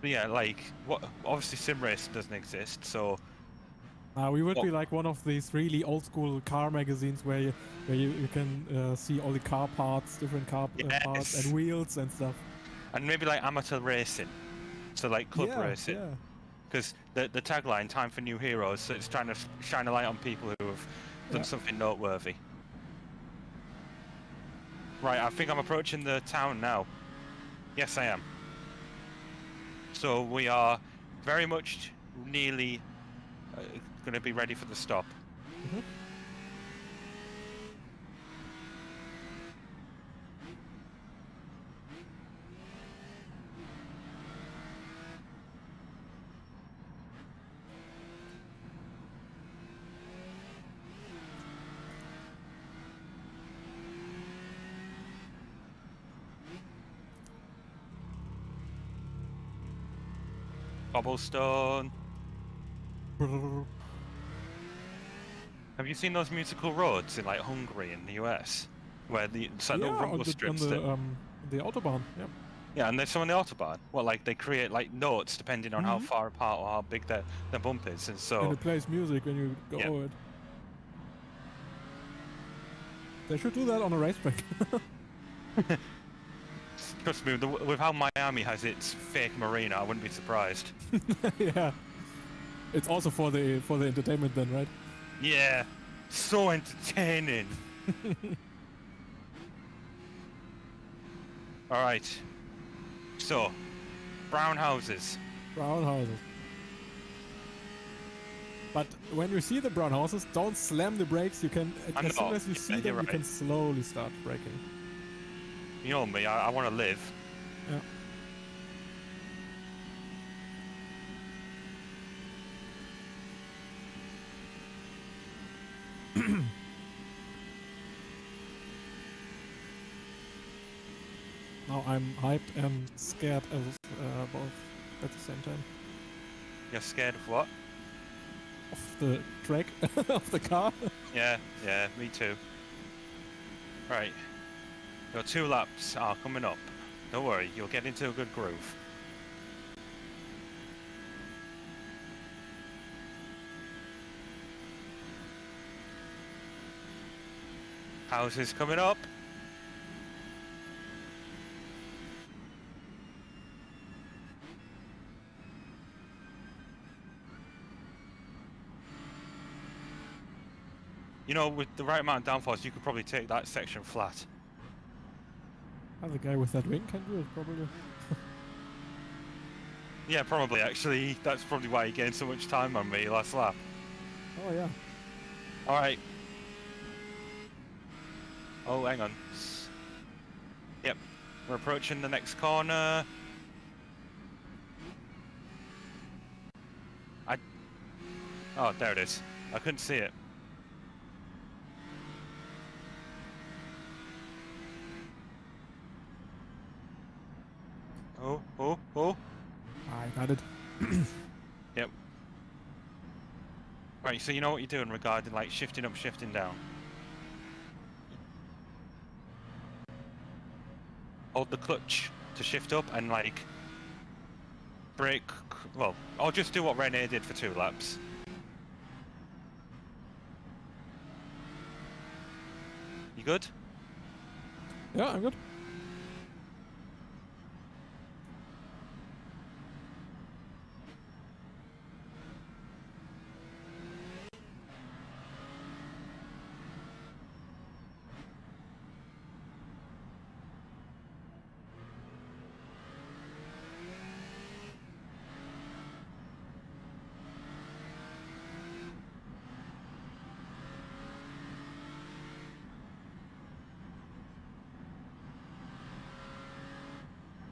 But yeah, like obviously SimRacing doesn't exist, so We would be like one of these really old school car magazines where you can see all the car parts, different car parts and wheels and stuff. And maybe like amateur racing, so like club racing. Yeah. Because the tagline, "Time for New Heroes," so it's trying to shine a light on people who have done something noteworthy. Right, I think I'm approaching the town now. Yes, I am. So we are very much nearly going to be ready for the stop. Mm-hmm. Cobblestone. Have you seen those musical roads in like Hungary and the US, where it's like little rumble strips? On the autobahn. Yeah. Yeah, and there's some on the autobahn. Well, like they create like notes depending on how far apart or how big the bump is, and so. And it plays music when you go over it. They should do that on a racetrack. Trust me, with how Miami has its fake marina, I wouldn't be surprised. Yeah. It's also for the entertainment then, right? Yeah, so entertaining. All right. So, brown houses. Brown houses. But when you see the brown houses, don't slam the brakes. You can, as soon as you see them, you can slowly start braking. You know me, I want to live. Yeah. Now I'm hyped and scared of both at the same time. You're scared of what? Of the track, of the car. Yeah, me too. Right. Your 2 laps are coming up. Don't worry, you'll get into a good groove. Houses coming up. You know, with the right amount of downforce, you could probably take that section flat. The guy with that wing can do it, probably. Yeah, probably, actually. That's probably why he gained so much time on me last lap. Oh, yeah. Alright. Oh, hang on. Yep. We're approaching the next corner. Oh, there it is. I couldn't see it. Oh. I got it. Yep. Right, so you know what you're doing regarding like shifting up, shifting down. Hold the clutch to shift up and like brake, well, or just do what René did for 2 laps. You good? Yeah, I'm good.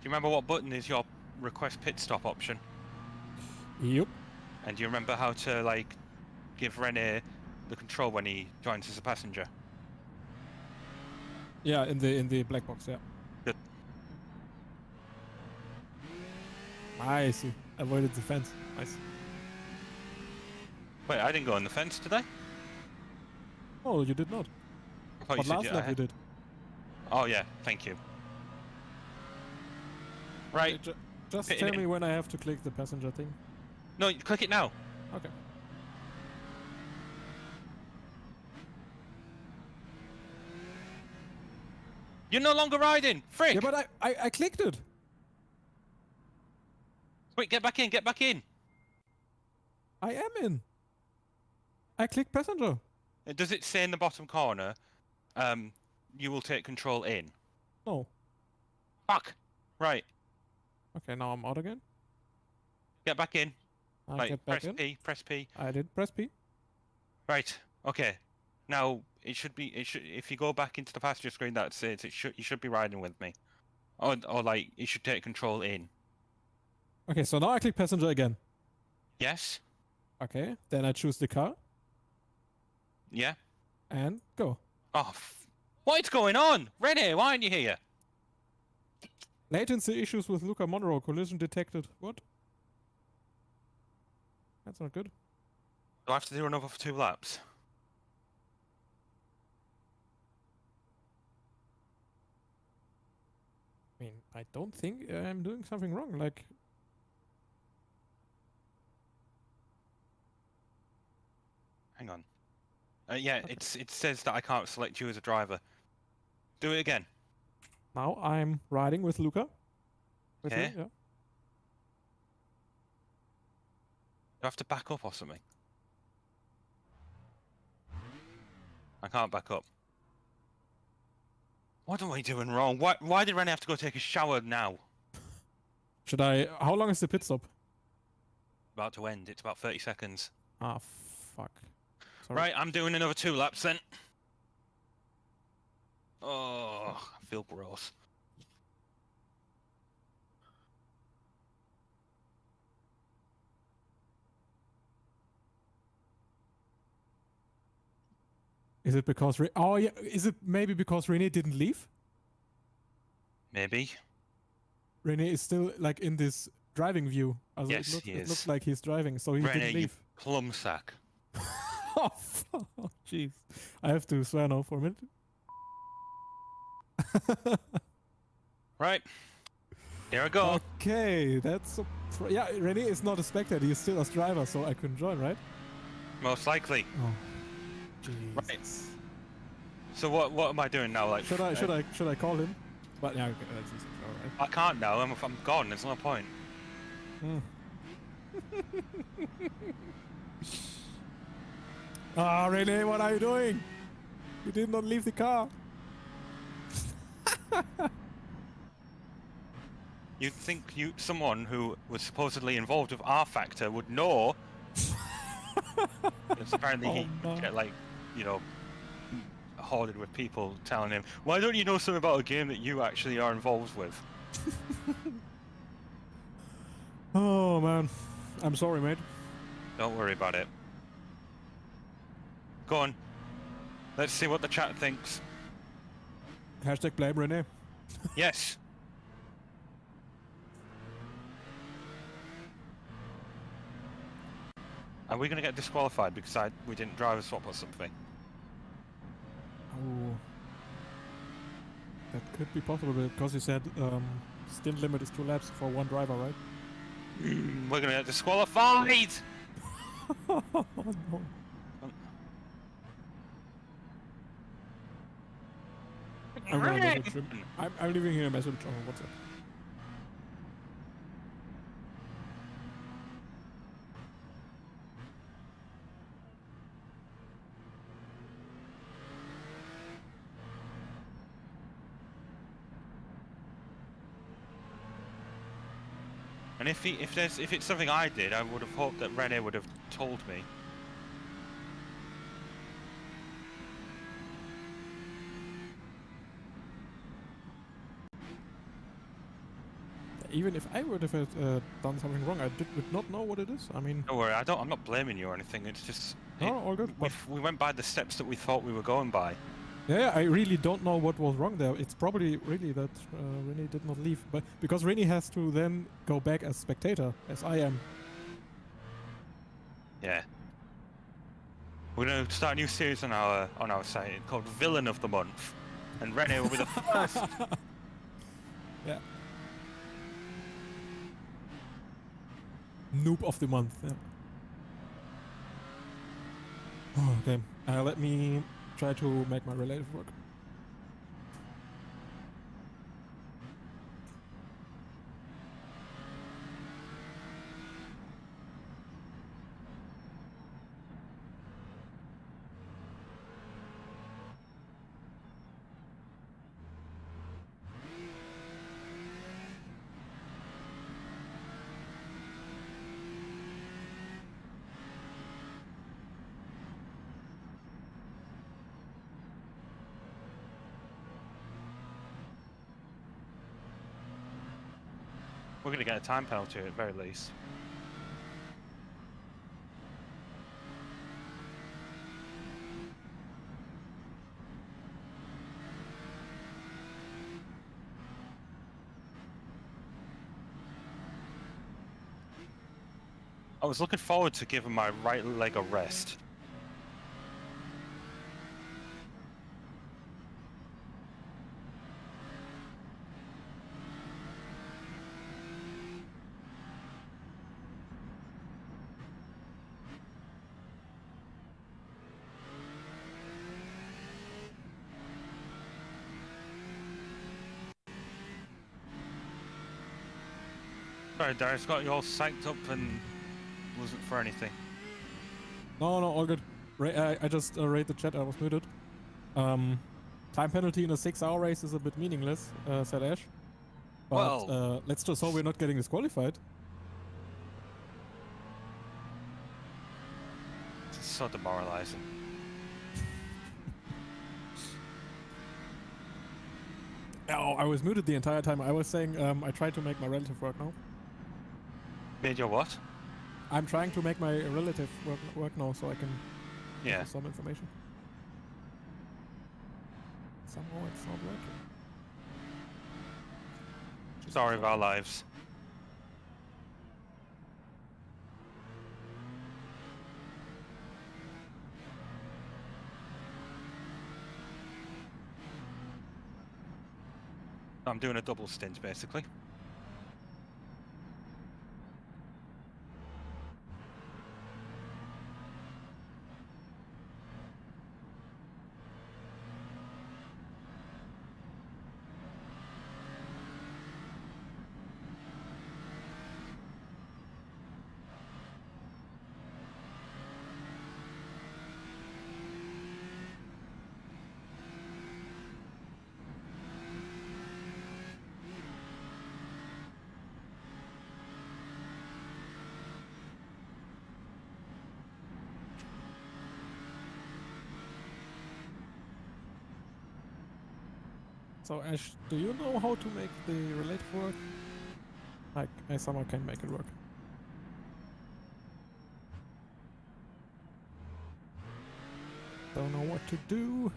Do you remember what button is your request pit stop option? Yep. And do you remember how to like give René the control when he joins as a passenger? Yeah, in the black box, yeah. Good. Nice. You avoided the fence. Nice. Wait, I didn't go on the fence, did I? Oh, you did not. I thought But you said last lap you did. Oh yeah, thank you. Right. Just Pit tell in. me when I have to click the passenger thing. No, you click it now. Okay. You're no longer riding. Frick. Yeah, but I clicked it. Wait, get back in. Get back in. I am in. I clicked passenger. Does it say in the bottom corner? You will take control in. No. Fuck. Right. Okay, now I'm out again. Get back in. I Right. get back Press in. P. Press P. I did press P. Right. Okay. Now it should be. It should. If you go back into the passenger screen, that says it should. You should be riding with me. Or like you should take control in. Okay, so now I click passenger again. Yes. Okay, then I choose the car Yeah. and go. Oh. What is going on, René? Why aren't you here? Latency issues with Luca Monroe. Collision detected. What? That's not good. Do I have to do another for 2 laps? I mean, I don't think I'm doing something wrong. Like, Hang on. Yeah, Okay. it says that I can't select you as a driver. Do it again. now I'm riding with Luca. With Okay. him, yeah. You have to back up or something. I can't back up. What am I doing wrong? Why did René have to go take a shower now? Should I? How long is the pit stop? About to end. It's about 30 seconds. Ah, fuck. Sorry. Right, I'm doing another 2 laps then. Oh, I feel gross. Is it because oh yeah? Is it maybe because René didn't leave? Maybe. René is still like in this driving view. Also, Yes, it he looks is. like he's driving, so he René, didn't you leave. plum sack. Oh, jeez. I have to swear now for a minute. Right. Here I go. Okay, that's a yeah. René is not a spectator; he's still a driver, so I couldn't join, right? Most likely. Oh, Jesus. So what am I doing now? Like, Should I call him? But yeah, okay, that's easy. All right. I can't now. I'm gone. There's no point. Ah, René, what are you doing? You did not leave the car. You'd think someone who was supposedly involved with rFactor would know. Because apparently he would get like, you know, hoarded with people telling him, "Why don't you know something about a game that you actually are involved with?" Oh man, I'm sorry, mate. Don't worry about it. Go on. Let's see what the chat thinks. Hashtag blame René. Yes. Are we going to get disqualified because we didn't drive a swap or something? Oh, that could be possible because you said stint limit is 2 laps for one driver, right? We're going to get disqualified! Oh no. I'm leaving here a message on WhatsApp. And if it's something I did, I would have hoped that René would have told me. Even if I would have done something wrong, I would not know what it is. I mean, Don't worry, I'm not blaming you or anything. It's just no, all good. we went by the steps that we thought we were going by. Yeah, I really don't know what was wrong there. It's probably really that René did not leave, but because René has to then go back as spectator, as I am. Yeah. We're gonna start a new series on our site called Villain of the Month, and René will be the first. Yeah. Noob of the month. Yeah. Oh, okay. Let me try to make my relative work. We're gonna get a time penalty at the very least. I was looking forward to giving my right leg a rest. Sorry, Darius, got you all psyched up and wasn't for anything. No, all good. I just read the chat. I was muted. Time penalty in a 6-hour race is a bit meaningless, said Ash. But Well, let's just hope we're not getting disqualified. it's so demoralizing. Oh, I was muted the entire time. I was saying I tried to make my relative work now. Made your what? I'm trying to make my relative work now so I can Yeah. give some information. Somehow it's not working. Story of our lives. I'm doing a double stint, basically. So Ash, do you know how to make the relate work? Like, I somehow can make it work. Don't know what to do.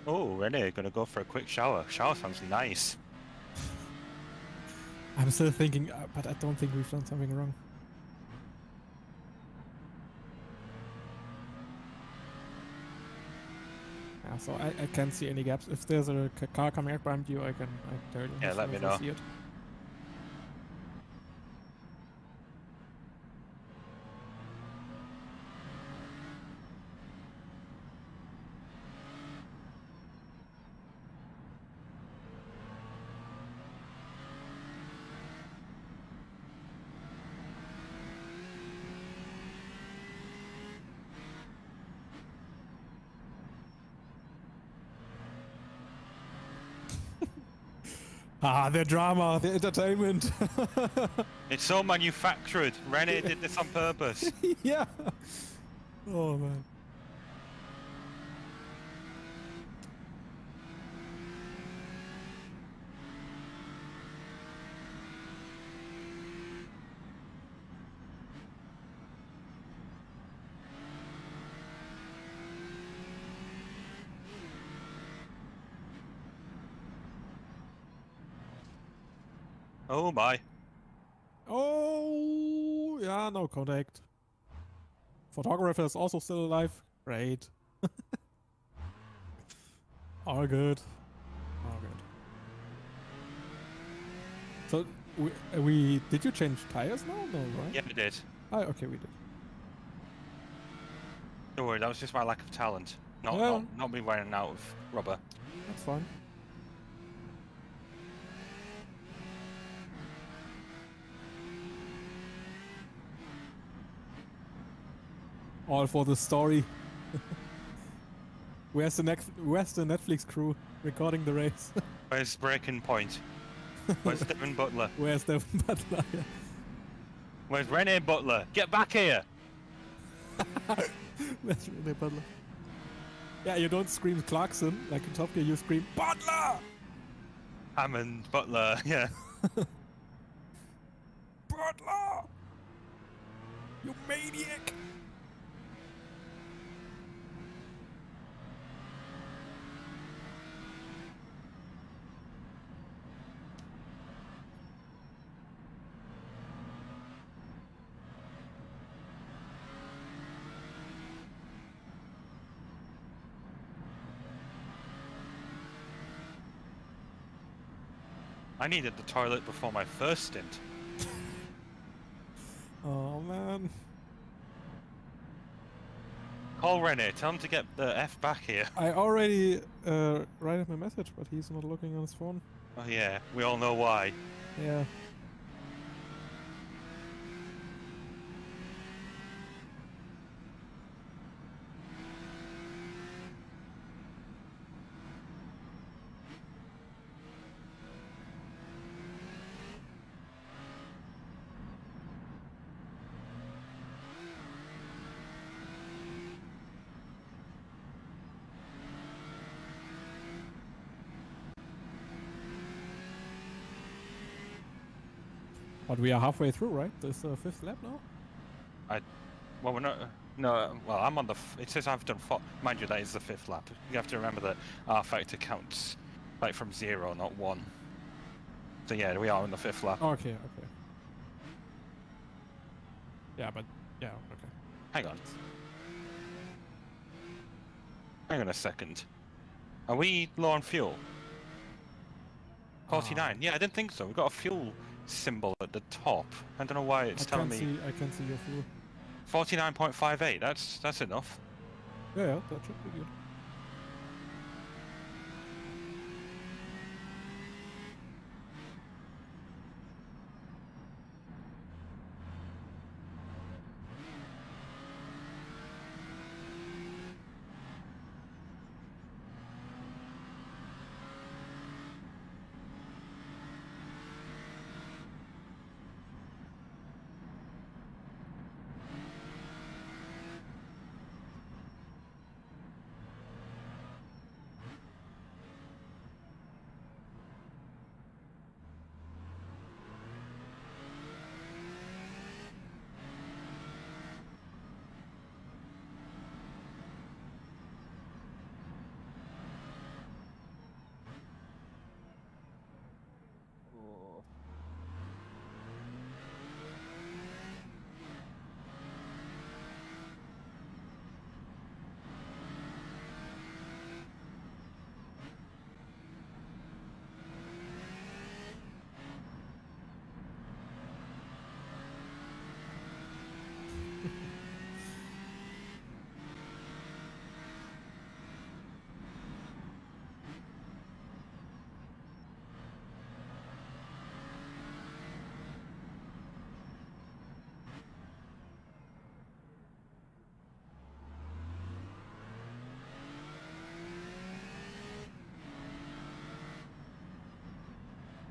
Oh, René, gonna go for a quick shower. Shower sounds nice. I'm still thinking, but I don't think we've done something wrong. Yeah, so I can't see any gaps. If there's a car coming up behind you, I tell you. Yeah, as let soon me as I know. see it. Ah, the drama, the entertainment. It's so manufactured. René did this on purpose. Yeah. Oh man. Oh my. Oh, yeah, no contact. Photographer is also still alive. Great. All good. All good. So, we did you change tires now? No, right? Yeah, I did. Oh, okay, we did. Don't worry, that was just my lack of talent. Yeah. Not me running out of rubber. That's fine. All for the story. Where's the Netflix crew recording the race? Where's breaking point? Where's Devin Butler? Where's Devin Butler? Where's René Butler? Get back here! Where's René Butler? Yeah, you don't scream Clarkson like in Top Gear, you scream Butler! Hammond, Butler, yeah. Butler! You maniac! I needed the toilet before my first stint. Oh man. Call René, tell him to get the F back here. I already write him a message, but he's not looking on his phone. Oh yeah, we all know why. Yeah. But we are halfway through, right? This is the 5th lap now? Well, we're not. No, well, I'm on the. It says I've done 4. Mind you, that is the 5th lap. You have to remember that rFactor counts like from 0, not 1. So yeah, we are on the 5th lap. Okay, okay. Yeah, but yeah, okay. Hang on. Hang on a second. Are we low on fuel? 49. Yeah, I didn't think so. We've got a fuel symbol at the top. I don't know why it's telling me. I can see your fuel. 49.58. That's enough. Yeah, that should be good.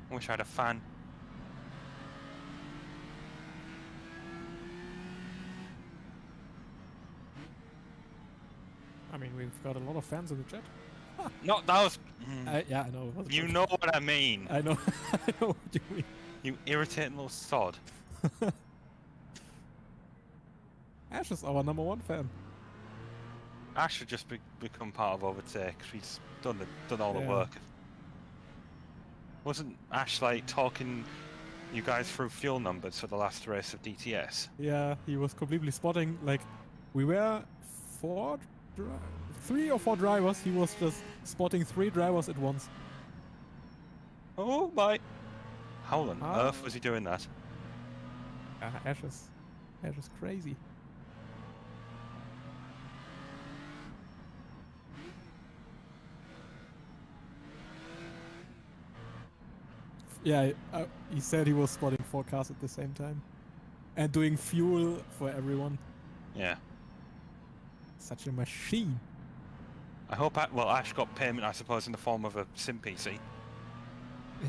Wish I had a fan. I mean, we've got a lot of fans in the chat. Not those. Yeah, I know. It was a You joke. know what I mean. I know. I know what you mean. You irritating little sod. Ash is our #1 fan. Ash should just become part of OverTake. He's done all the Yeah. work. Wasn't Ash like talking you guys through fuel numbers for the last race of DTS? Yeah, he was completely spotting. Like, we were 3 or 4 drivers. He was just spotting 3 drivers at once. Oh my! How on Ah. earth was he doing that? Ash is crazy. Yeah, he said he was spotting 4 cars at the same time. And doing fuel for everyone. Yeah. Such a machine. I hope Ash got payment, I suppose, in the form of a sim PC.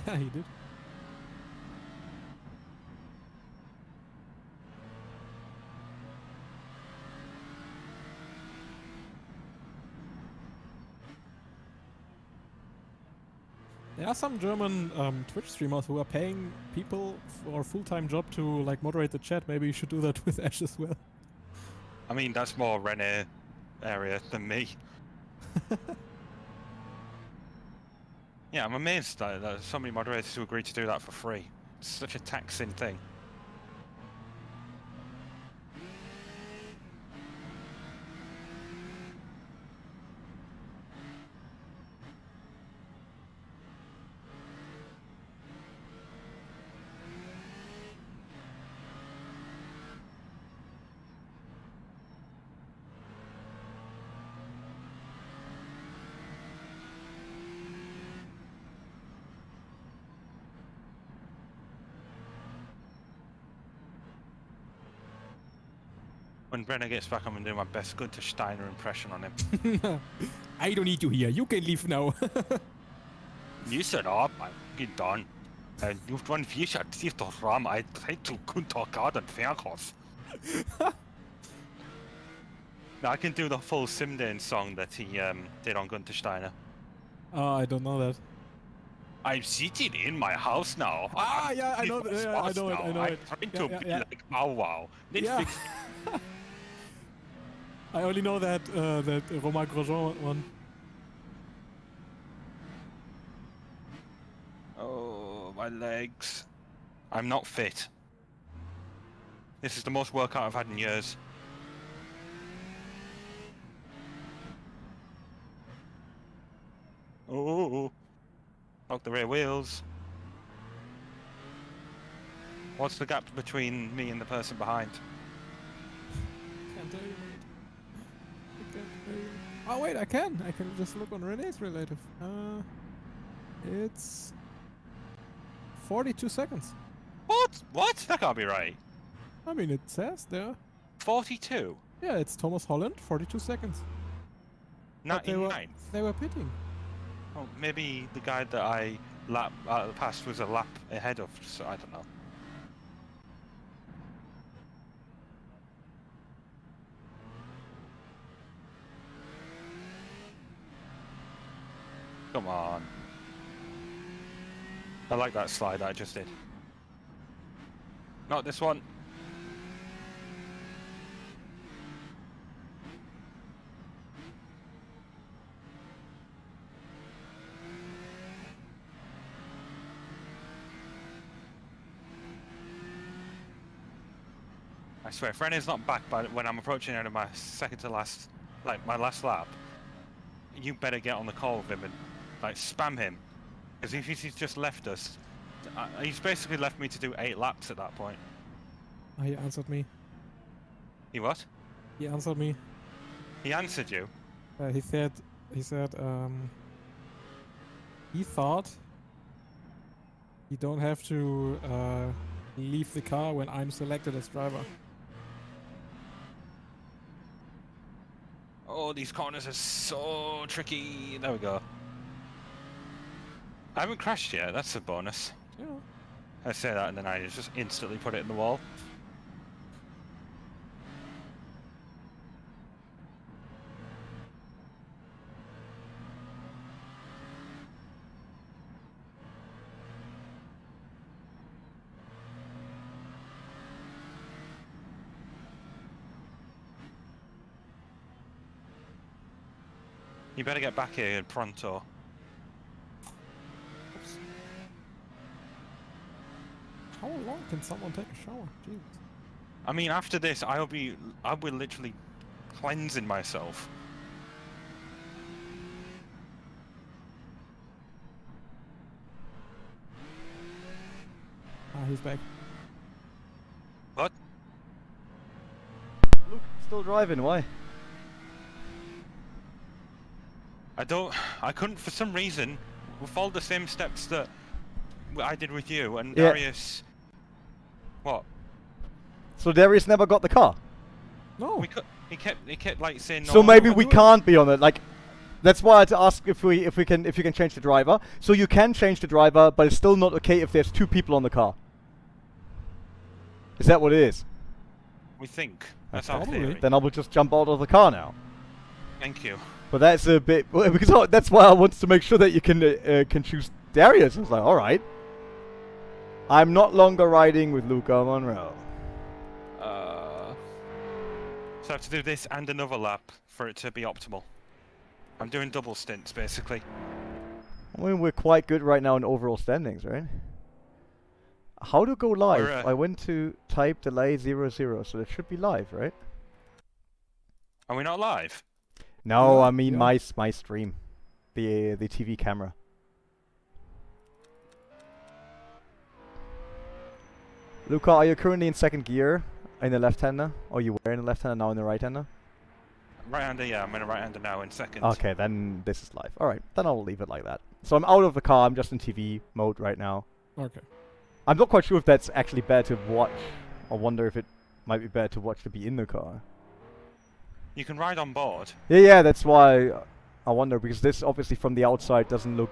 Yeah, he did. There are some German Twitch streamers who are paying people for a full-time job to like moderate the chat. Maybe you should do that with Ash as well. I mean, that's more René area than me. Yeah, I'm amazed that there's so many moderators who agree to do that for free. It's such a taxing thing. When René gets back, I'm going to do my best Gunther Steiner impression on him. I don't need you here. You can leave now. You said, oh, I'm getting done. And you've run Fischer, siehst doch Ram, I tried to Gunther Garden Fairhouse. Now, I can do the full Simdane song that he did on Gunther Steiner. Oh, I don't know that. I'm sitting in my house now. Ah, yeah, I know. Yeah, I know it. I know I'm it. trying Yeah, to yeah, be yeah. like Bow Wow. Yeah. Netflix. I only know that that Romain Grosjean one. Oh, my legs. I'm not fit. This is the most workout I've had in years. Oh, lock the rear wheels. What's the gap between me and the person behind? Can't tell you, mate. I can't tell you. Oh wait, I can. I can just look on René's relative. It's 42 seconds. What? What? That can't be right. I mean, it says there. 42? Yeah, it's Thomas Holland, 42 seconds. But they 99? were pitting. Oh, maybe the guy that I passed was a lap ahead of, so I don't know. Come on. I like that slide that I just did. Not this one. I swear, if René's not back by when I'm approaching the end of my second to last, like my last lap, you better get on the call with him and like spam him. Because if he's just left us, he's basically left me to do 8 laps at that point. Oh, he answered me. He what? He answered me. He answered you? He said, he thought you don't have to leave the car when I'm selected as driver. Oh, these corners are so tricky. There we go. I haven't crashed yet, that's a bonus. Yeah. I say that and then I just instantly put it in the wall. You better get back here pronto. Oops. How long can someone take a shower? Jesus. I mean, after this, I'll be literally cleansing myself. Ah, he's back. What? Luke, still driving, why? I couldn't for some reason. We followed the same steps that I did with you and Yeah. Darius. What? So Darius never got the car? No. He kept like saying no. So maybe no, we do it. can't be on it. Like, that's why I had to ask if you can change the driver. So you can change the driver, but it's still not okay if there's 2 people on the car. Is that what it is? We think. That's Okay. our Probably. theory. Then I will just jump out of the car now. Thank you. But that's a bit because that's why I wanted to make sure that you can choose Darius. I was like, all right. I'm not longer riding with Luca Monroe. So I have to do this and another lap for it to be optimal. I'm doing double stints basically. I mean, we're quite good right now in overall standings, right? How to go live? I went to type delay 00, so it should be live, right? Are we not live? No, Yeah, I mean yeah. my stream, the TV camera. Luca, are you currently in second gear in the left-hander? Or you were in the left-hander, now in the right-hander? Right-hander, yeah, I'm in a right-hander now in second. Okay, then this is live. Alright, then I'll leave it like that. So I'm out of the car, I'm just in TV mode right now. Okay. I'm not quite sure if that's actually better to watch. I wonder if it might be better to watch to be in the car. You can ride on board. Yeah, that's why I wonder, because this obviously from the outside doesn't look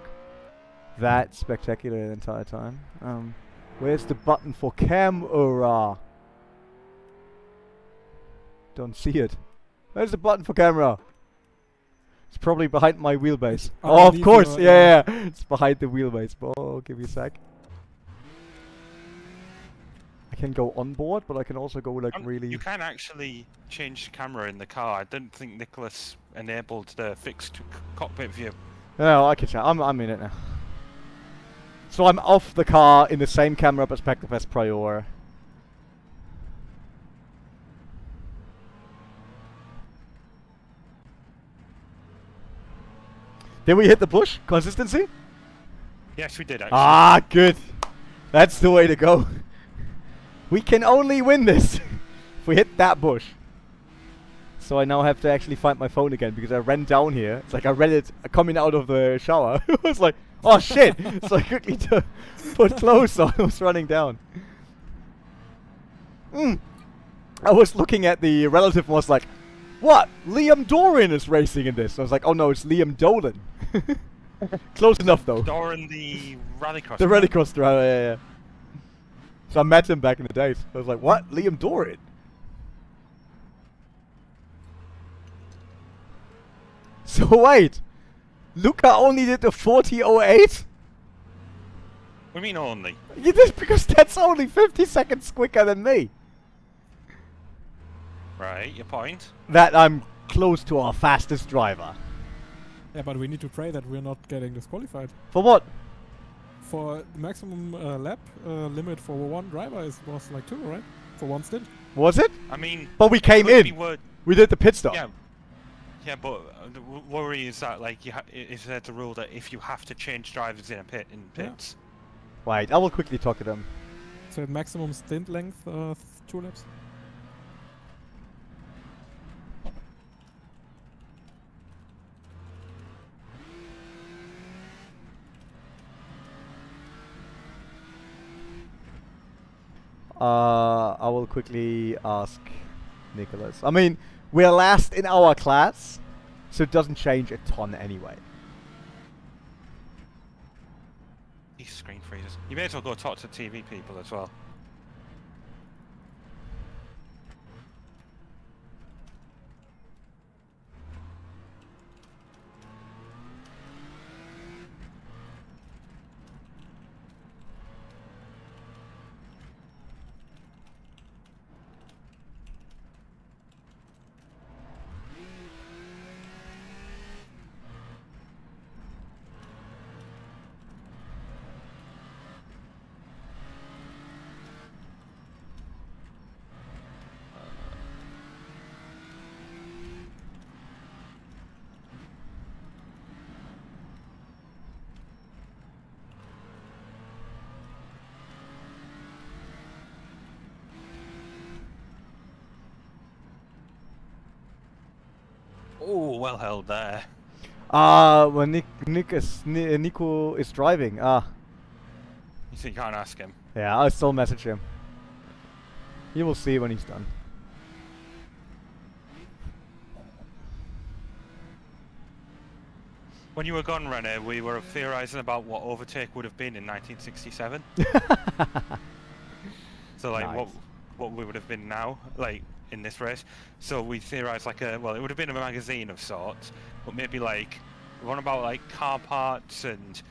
that spectacular the entire time. Where's the button for camera? Don't see it. Where's the button for camera? It's probably behind my wheelbase. Oh, Oh, of underneath course. your- Yeah, it's behind the wheelbase. Oh, give me a sec. I can go on board, but I can also go like really. You can actually change the camera in the car. I don't think Nicholas enabled the fixed cockpit view. No, I can change. I'm in it now. So I'm off the car in the same camera perspective as prior. Did we hit the bush? Consistency? Yes, we did actually. Ah, good. That's the way to go. We can only win this if we hit that bush. So I now have to actually find my phone again because I ran down here. It's like I read it coming out of the shower. I was like, oh shit! So I quickly put clothes on. I was running down. I was looking at the relative and was like, what? Liam Doran is racing in this. I was like, oh no, it's Liam Dolan. Close enough though. Doran the rallycross. The rallycross driver, yeah. So I met him back in the days. I was like, what? Liam Doran? So wait, Luca only did the 40:08? What do you mean only? You did because that's only 50 seconds quicker than me. Right, your point. That I'm close to our fastest driver. Yeah, but we need to pray that we're not getting disqualified. For what? For the maximum lap limit for one driver was like 2, right? For one stint. Was it? I mean, But we came could be in. We did the pit stop. Yeah, yeah, but the worry is that like is there the rule that if you have to change drivers in pits. Wait, I will quickly talk to them. So maximum stint length 2 laps. I will quickly ask Nicholas. I mean, we're last in our class, so it doesn't change a ton anyway. These screen freezers. You may as well go talk to TV people as well. Oh, well held there. When Nico is driving. So you can't ask him. Yeah, I'll still message him. You will see when he's done. When you were gone, René, we were theorizing about what overtake would have been in 1967. So like Nice. what we would have been now, like in this race. So we theorized like it would have been a magazine of sorts, but maybe like one about like car parts and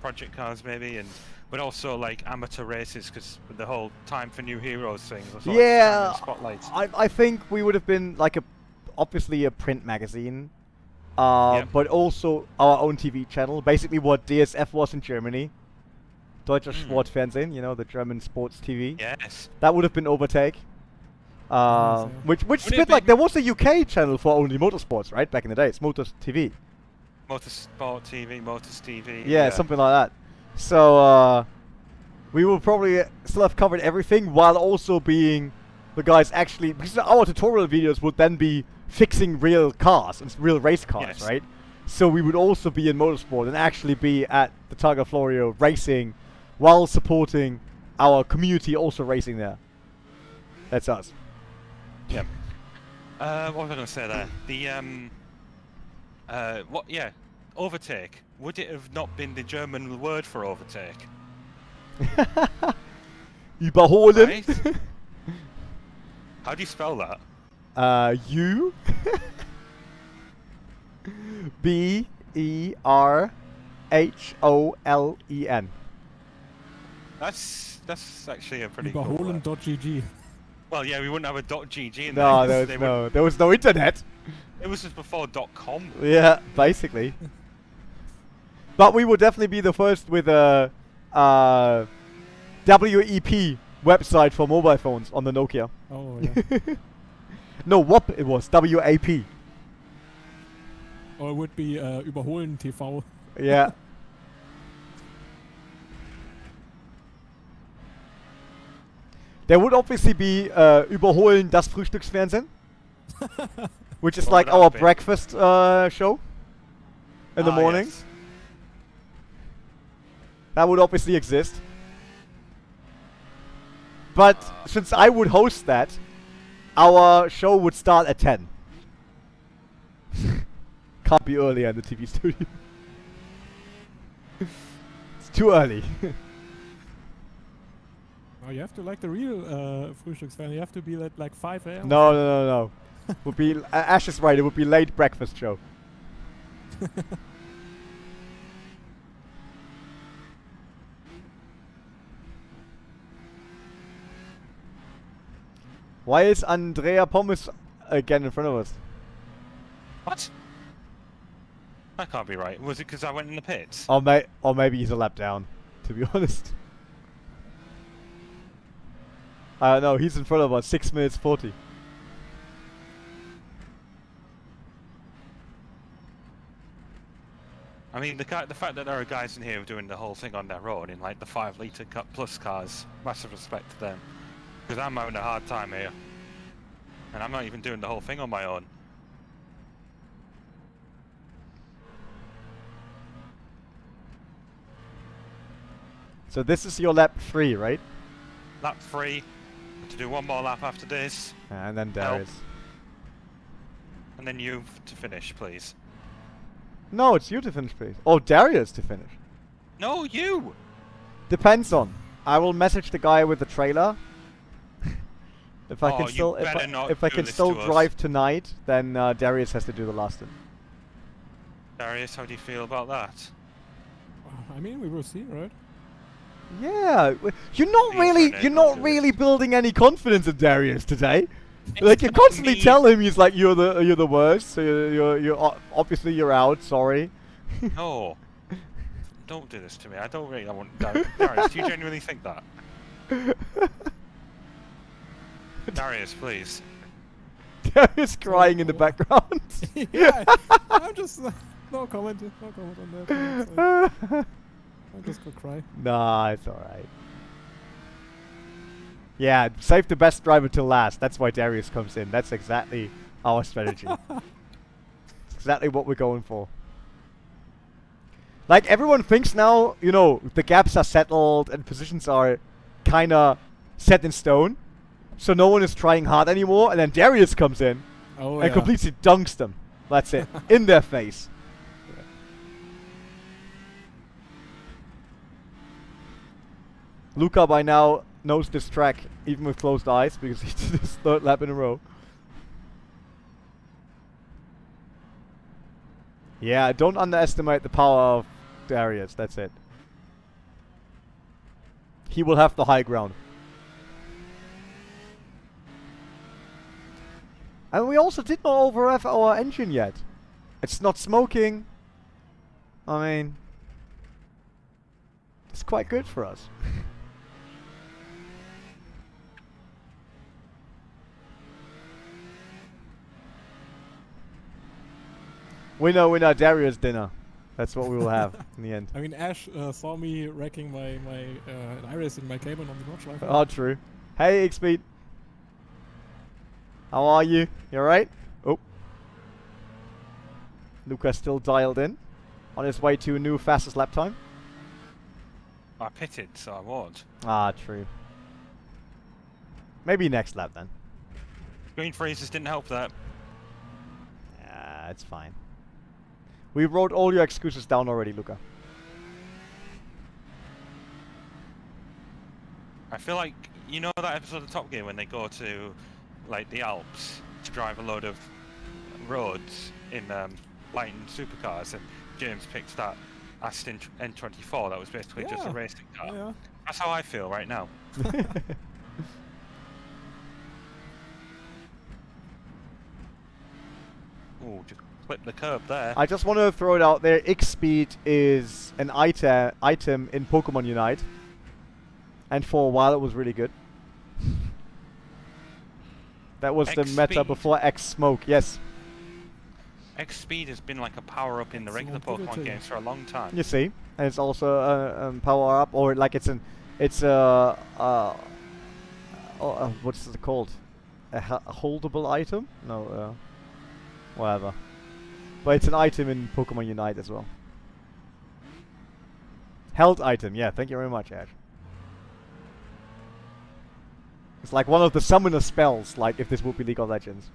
project cars maybe, but also like amateur races because with the whole Time for New Heroes thing. Was like Yeah, spotlights. I think we would have been like obviously a print magazine, Yep. but also our own TV channel. Basically, what DSF was in Germany, Deutscher Sportfernsehen, you know, the German sports TV. Yes. That would have been Overtake. yeah. Which Would it split like there was a UK channel for only motorsports, right? Back in the day, it's Motors TV. Motorsport TV, Motors TV. Yeah, something like that. So we will probably still have covered everything while also being the guys actually, because our tutorial videos would then be fixing real cars and real race cars, Yes. right? So we would also be in motorsport and actually be at the Targa Florio racing while supporting our community also racing there. That's us. Yeah. What was I going to say there? The overtake. Would it have not been the German word for overtake? Überholen. Right? How do you spell that? You. Berholen. That's actually a pretty cool word. Überholen.gg. Well, yeah, we wouldn't have a .gg in No, there. there was no internet. It was just before .com. Yeah, basically. But we will definitely be the first with a WEP website for mobile phones on the Nokia. Oh, yeah. No, WAP it was. WAP. Or it would be Überholen TV. Yeah. There would obviously be Überholen das Frühstücksfernsehen, which is What like would that our be? breakfast show in the morning. Yes. That would obviously exist. But since I would host that, our show would start at 10. Can't be earlier in the TV studio. It's too early. Oh, you have to like the real Frühstücksfan. You have to be at like 5 a.m. No. Would be Ash is right. It would be late breakfast show. Why is Andrea Pommes again in front of us? What? That can't be right. Was it because I went in the pits? Or maybe he's a lap down. To be honest. I don't know. He's in front of us. 6 minutes 40. I mean, the fact that there are guys in here doing the whole thing on their own in like the 5-litre plus cars, massive respect to them. Because I'm having a hard time here. And I'm not even doing the whole thing on my own. So this is your lap 3, right? Lap 3. To do one more lap after this. And then Darius. And then you to finish, please. No, it's you to finish, please. Oh, Darius to finish. No, you! Depends on. I will message the guy with the trailer. If I can you still, better not if I do can this still to us. drive tonight, then Darius has to do the last one. Darius, how do you feel about that? I mean, we will see, right? Yeah, you're not Please, really, René, you're don't not do really this. building any confidence in Darius today. Like you not constantly me. tell him he's like you're the worst. So you're obviously you're out. Sorry. No. Don't do this to me. I don't really want Darius, do you genuinely think that? Darius, please. Darius crying in the background. Yeah, I'm just no comment on that. I'm just gonna cry. Nah, it's alright. Yeah, save the best driver till last. That's why Darius comes in. That's exactly our strategy. It's exactly what we're going for. Like, everyone thinks now, you know, the gaps are settled and positions are kinda set in stone. So no one is trying hard anymore, and then Darius comes in Oh, and yeah. completely dunks them. That's it. In their face. Luca by now knows this track, even with closed eyes, because he did his 3rd lap in a row. Yeah, don't underestimate the power of Darius, that's it. He will have the high ground. And we also did not overrev our engine yet. It's not smoking. I mean, it's quite good for us. Winner, Darius dinner. That's what we will have in the end. I mean, Ash saw me wrecking my iRacing, my cabin on the Nordschleife. Oh, true. Hey, X-Speed. How are you? You alright? Oh. Luca's still dialed in. On his way to a new fastest lap time. I pitted, so I won't. Ah, true. Maybe next lap then. Green freezes didn't help that. Yeah, it's fine. We wrote all your excuses down already, Luca. I feel like, you know that episode of Top Gear when they go to, like, the Alps to drive a load of roads in lighting supercars, and James picked that Aston N24. That was basically just a Yeah. racing car. Yeah. That's how I feel right now. Ooh, just clip the curb there. I just want to throw it out there. X-Speed is an item in Pokemon Unite. And for a while it was really good. That was the meta X-Speed? before X-Smoke, yes. X-Speed has been like a power-up in the regular Pokemon X-Mobility. games for a long time. You see, and it's also a power up, or like it's what's it called? A holdable item? No, whatever. But it's an item in Pokemon Unite as well. Held item, yeah. Thank you very much, Ash. It's like one of the summoner spells, like if this would be League of Legends.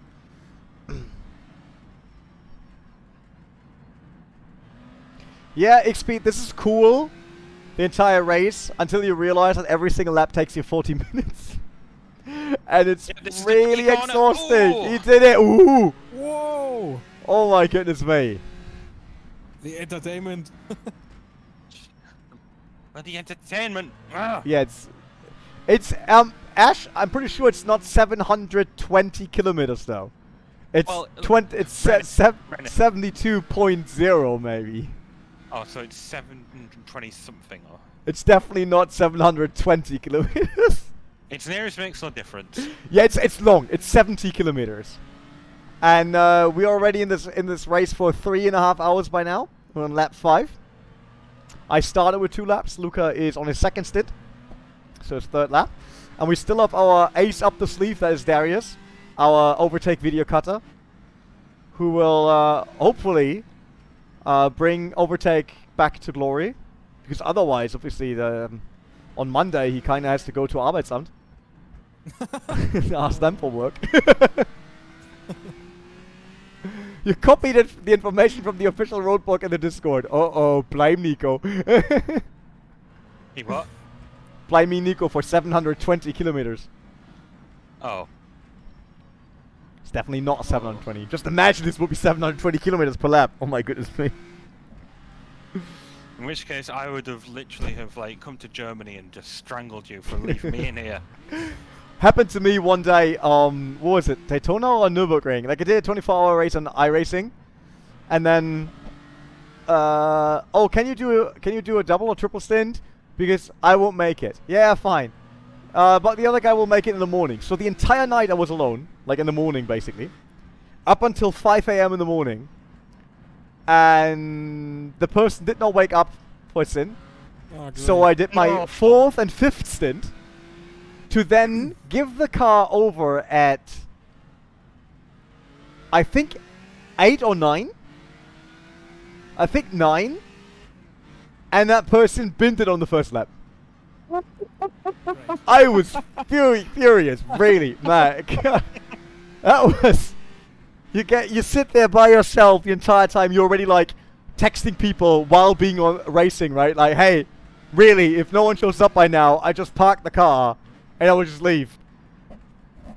Yeah, XP, this is cool. The entire race, until you realize that every single lap takes you 40 minutes. And it's this is the really key corner. exhausting. Ooh. You did it. Ooh. Whoa! Oh my goodness me. The entertainment. But the entertainment. Ah. Yeah, it's Ash, I'm pretty sure it's not 720 kilometers though. It's Well, 20. It's René. 72.0 maybe. Oh, so it's 720 something, or It's definitely not 720 kilometers. its nearest makes no difference. Yeah, it's long. It's 70 kilometers, and we're already in this race for 3.5 hours by now. We're on lap 5. I started with 2 laps. Luca is on his second stint, so it's 3rd lap, and we still have our ace up the sleeve. That is Darius, our overtake video cutter, who will hopefully bring overtake back to glory, because otherwise, obviously, on Monday he kind of has to go to Arbeitsamt. Ask them for work. You copied the information from the official roadbook in the Discord. Uh-oh, blame Nico. He what? Blame me, Nico, for 720 kilometers. Oh. It's definitely not 720. Just imagine this would be 720 kilometers per lap. Oh my goodness me. In which case, I would have literally like come to Germany and just strangled you for leaving me in here. Happened to me one day, what was it, Daytona or Nürburgring? Like I did a 24-hour race on iRacing, and then, oh, can you do a double or triple stint? Because I won't make it. Yeah, fine. But the other guy will make it in the morning. So the entire night I was alone, like in the morning basically, up until 5 AM in the morning, and the person did not wake up for a stint. Oh, So I did my 4th and 5th stint, to then give the car over at, I think, 8 or 9. I think 9. And that person binned it on the first lap. I was furious, really, man. That was... You sit there by yourself the entire time. You're already, like, texting people while being on racing, right? Like, hey, really, if no one shows up by now, I just park the car and I will just leave.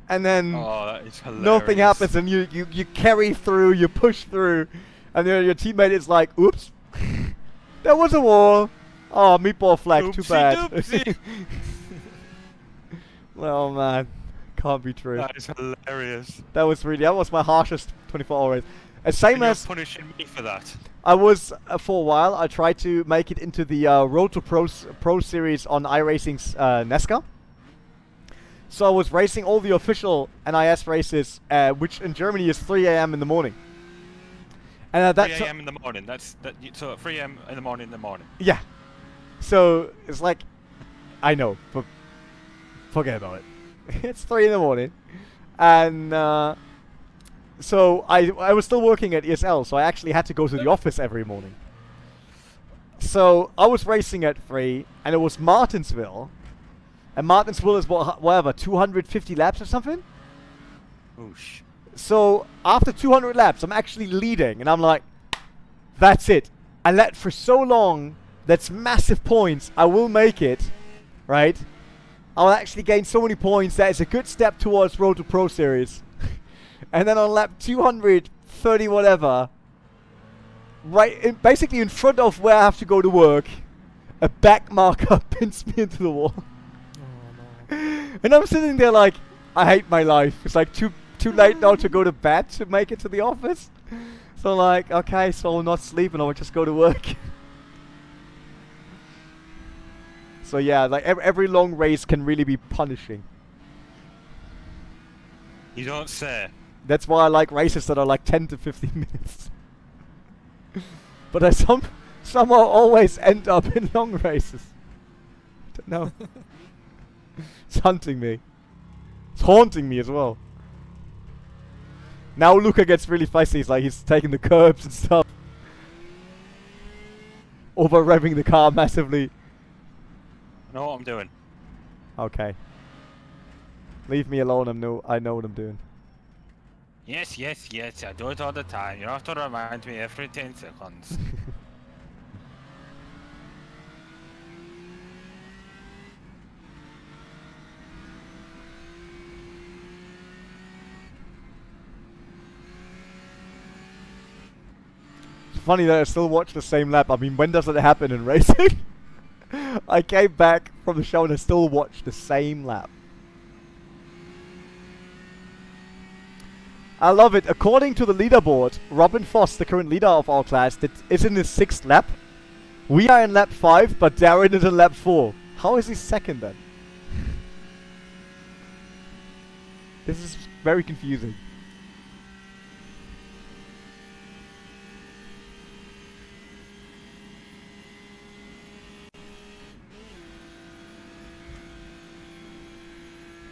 And then Oh, that is hilarious. nothing happens, and you carry through, you push through, and then your teammate is like, oops, there was a wall. Oh, meatball flag, too Oopsie bad. doopsie. Oh man, can't be true. That is hilarious. That was my harshest 24-hour race. Same And you're as punishing me for that. I was for a while. I tried to make it into the Road to Pro Series on iRacing's Nesca. So I was racing all the official NIS races, which in Germany is 3 AM in the morning. And at 3 AM in the morning. So 3 AM in the morning. Yeah. So it's like, I know, but forget about it. It's 3 in the morning, and so I was still working at ESL, so I actually had to go to the office every morning. So I was racing at 3, and it was Martinsville. And Martinsville is whatever, 250 laps or something? Oosh. So after 200 laps, I'm actually leading, and I'm like, that's it. I led for so long, that's massive points. I will make it, right? I'll actually gain so many points that it's a good step towards Road to Pro Series. And then on lap 230 whatever, basically in front of where I have to go to work, a back marker pins me into the wall. Oh no. And I'm sitting there like, I hate my life. It's like too late now to go to bed to make it to the office. So like, okay, so I'll not sleep and I'll just go to work. So yeah, like every long race can really be punishing. You don't say. That's why I like races that are like 10 to 15 minutes. But I somehow always end up in long races. Don't know. It's hunting me. It's haunting me as well. Now Luca gets really fussy. He's like, he's taking the curbs and stuff. Over revving the car massively. I know what I'm doing. Okay. Leave me alone. I know what I'm doing. Yes, yes, yes. I do it all the time. You don't have to remind me every 10 seconds. It's funny that I still watch the same lap. I mean, when does it happen in racing? I came back from the show and I still watch the same lap. I love it. According to the leaderboard, Robin Foss, the current leader of our class, is in his 6th lap. We are in lap 5, but Darren is in lap 4. How is he second then? This is very confusing.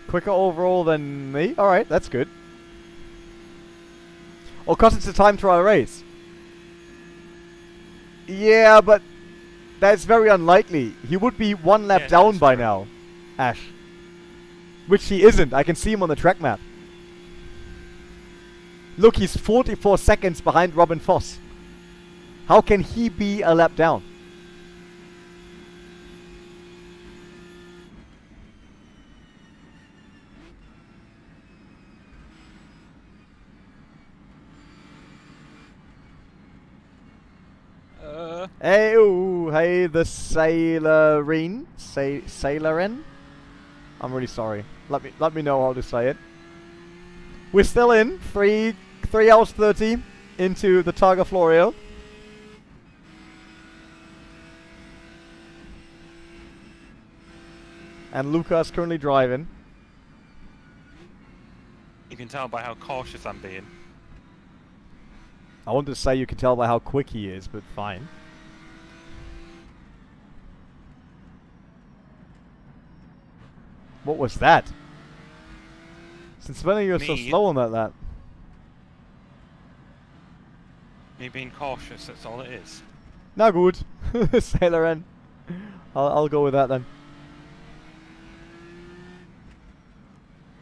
Quicker overall than me? Alright, that's good. Or cause it's a time trial race. Yeah, but that's very unlikely. He would be 1 lap down by now, Ash. Which he isn't. I can see him on the track map. Look, he's 44 seconds behind Robin Foss. How can he be a lap down? Hey, ooh, hey, the Sailorin? Sailorin? I'm really sorry. Let me know how to say it. We're still in 3 hours 30 into the Targa Florio. And Luca's currently driving. You can tell by how cautious I'm being. I wanted to say you can tell by how quick he is, but fine. What was that? Since when are you so slow on that lap? Me being cautious, that's all it is. Na gut. Sailor N. I'll go with that then.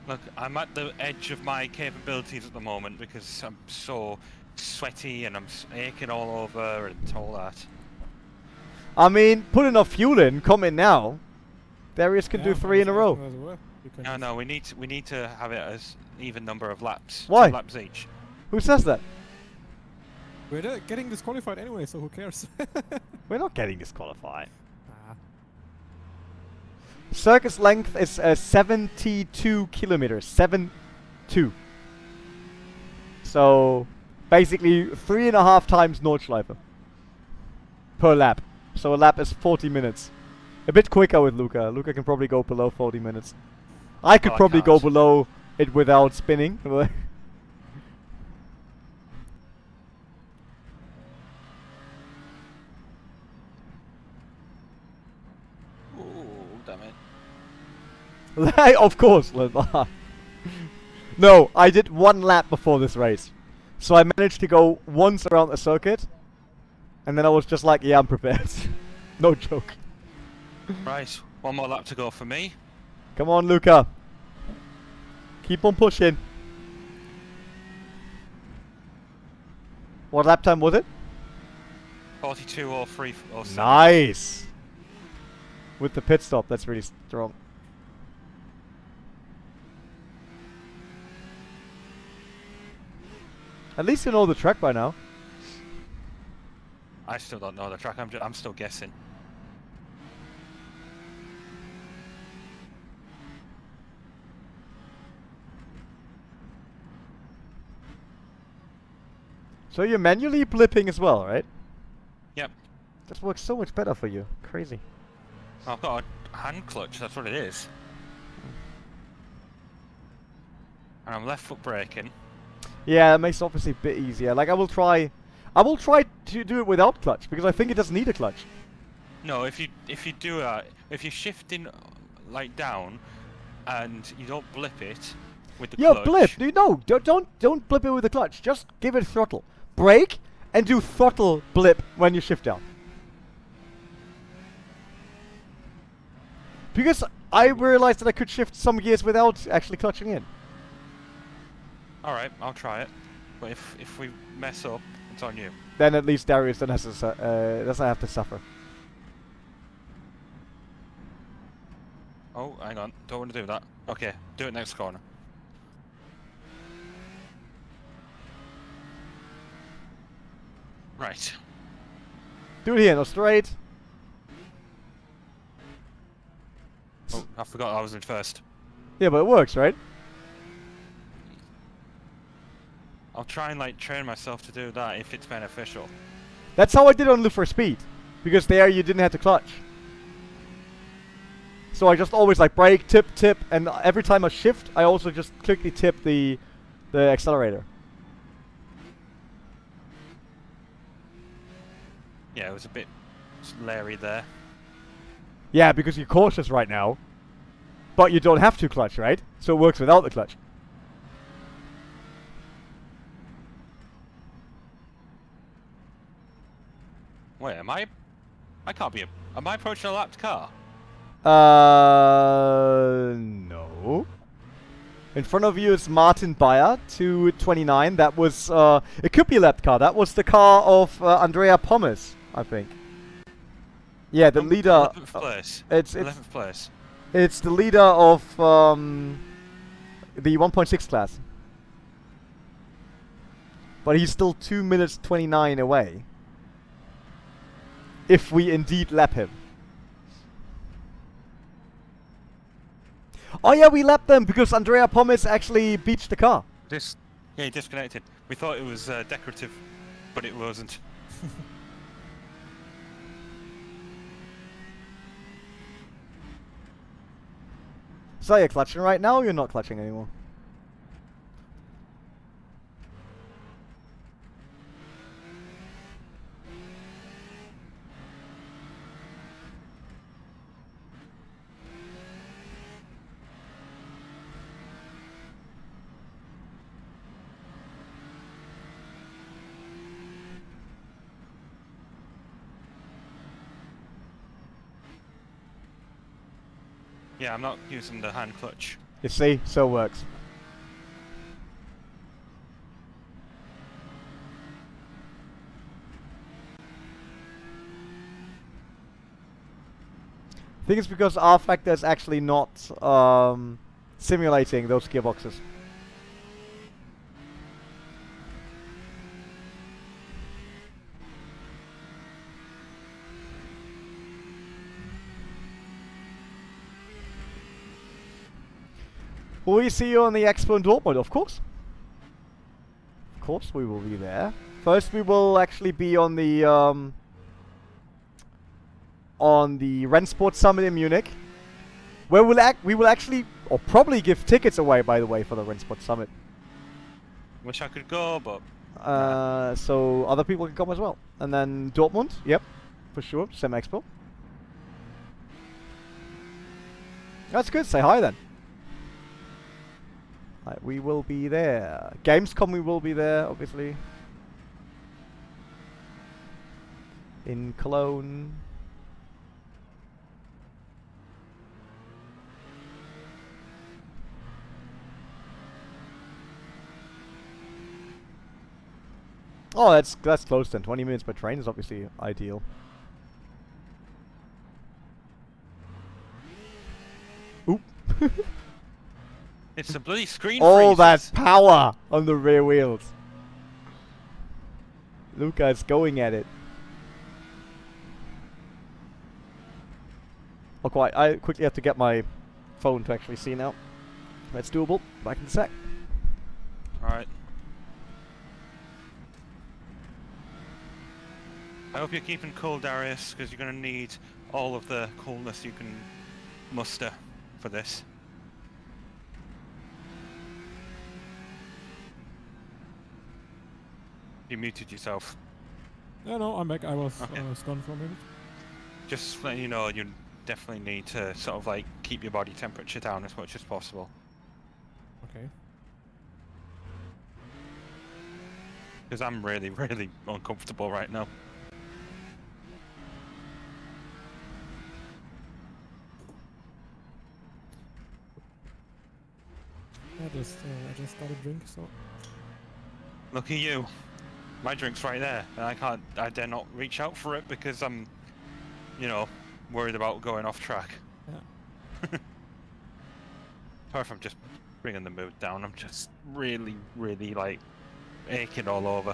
Look, I'm at the edge of my capabilities at the moment because I'm so sweaty and I'm aching all over and all that. I mean, put enough fuel in, come in now. Darius can do 3 in a row. No, we need to have it as even number of laps. Why? 2 laps each. Who says that? We're getting disqualified anyway, so who cares? We're not getting disqualified. Circus length is 72 kilometers. 7-2. So, basically 3.5 times Nordschleife per lap. So a lap is 40 minutes. A bit quicker with Luca. Luca can probably go below 40 minutes. I could probably go below it without spinning. Ooh, damn it. Of course. No, I did 1 lap before this race. So I managed to go once around the circuit. And then I was just like, yeah, I'm prepared. No joke. Right, 1 more lap to go for me. Come on, Luca. Keep on pushing. What lap time was it? 42:03:07. Nice. With the pit stop, that's really strong. At least you know the track by now. I still don't know the track. I'm still guessing. So you're manually blipping as well, right? Yep. This works so much better for you. Crazy. I've got a hand clutch. That's what it is. And I'm left foot braking. Yeah, it makes it obviously a bit easier. Like I will try to do it without clutch because I think it doesn't need a clutch. No, if you're shifting like down, and you don't blip it with the Yeah, clutch. blip. No, don't blip it with the clutch. Just give it throttle. Brake and do throttle blip when you shift down. Because I realized that I could shift some gears without actually clutching in. All right, I'll try it. But if we mess up, it's on you. Then at least Darius doesn't have to suffer. Oh, hang on. Don't want to do that. Okay, do it next corner. Right. Do it here, no straight. Oh, I forgot I was in first. Yeah, but it works, right? I'll try and like train myself to do that if it's beneficial. That's how I did on Loop for Speed. Because there you didn't have to clutch. So I just always like brake, tip, tip, and every time I shift, I also just quickly tip the accelerator. Yeah, it was a bit leery there. Yeah, because you're cautious right now. But you don't have to clutch, right? So it works without the clutch. Wait, am I? I can't be. Am I approaching a lapped car? No. In front of you is Martin Bayer, 229. That was, it could be a lap car. That was the car of Andrea Pommes, I think. Yeah, the leader. 11th place. It's 11th place. It's the leader of the 1.6 class. But he's still 2 minutes 29 away. If we indeed lap him. Oh yeah, we lapped them because Andrea Pommes actually beached the car. Yeah, he disconnected. We thought it was decorative, but it wasn't. So you're clutching right now, or you're not clutching anymore? Yeah, I'm not using the hand clutch. You see, so it works. I think it's because rFactor is actually not simulating those gearboxes. Will we see you on the Expo in Dortmund? Of course. Of course we will be there. First we will actually be on the Rennsport Summit in Munich. Where we will actually, or probably give tickets away, by the way, for the Rennsport Summit. Wish I could go, but... So other people can come as well. And then Dortmund, yep, for sure, Sim Expo. That's good, say hi then. Right, we will be there. Gamescom we will be there, obviously. In Cologne. Oh, that's close then. 20 minutes by train is obviously ideal. Oop. It's a bloody screen All that freezes. power on the rear wheels. Luca is going at it. Not quite. I quickly have to get my phone to actually see now. That's doable. Back in a sec. Alright. I hope you're keeping cool, Darius, because you're going to need all of the coolness you can muster for this. You muted yourself. Yeah, no, I'm back. I was Okay. gone for a minute. Just letting you know, you definitely need to sort of like keep your body temperature down as much as possible. Okay. Because I'm really, really uncomfortable right now. I just got a drink, so. Look at you. My drink's right there, and I dare not reach out for it because I'm, you know, worried about going off track. Yeah. Sorry if I'm just bringing the mood down. I'm just really, really like aching all over.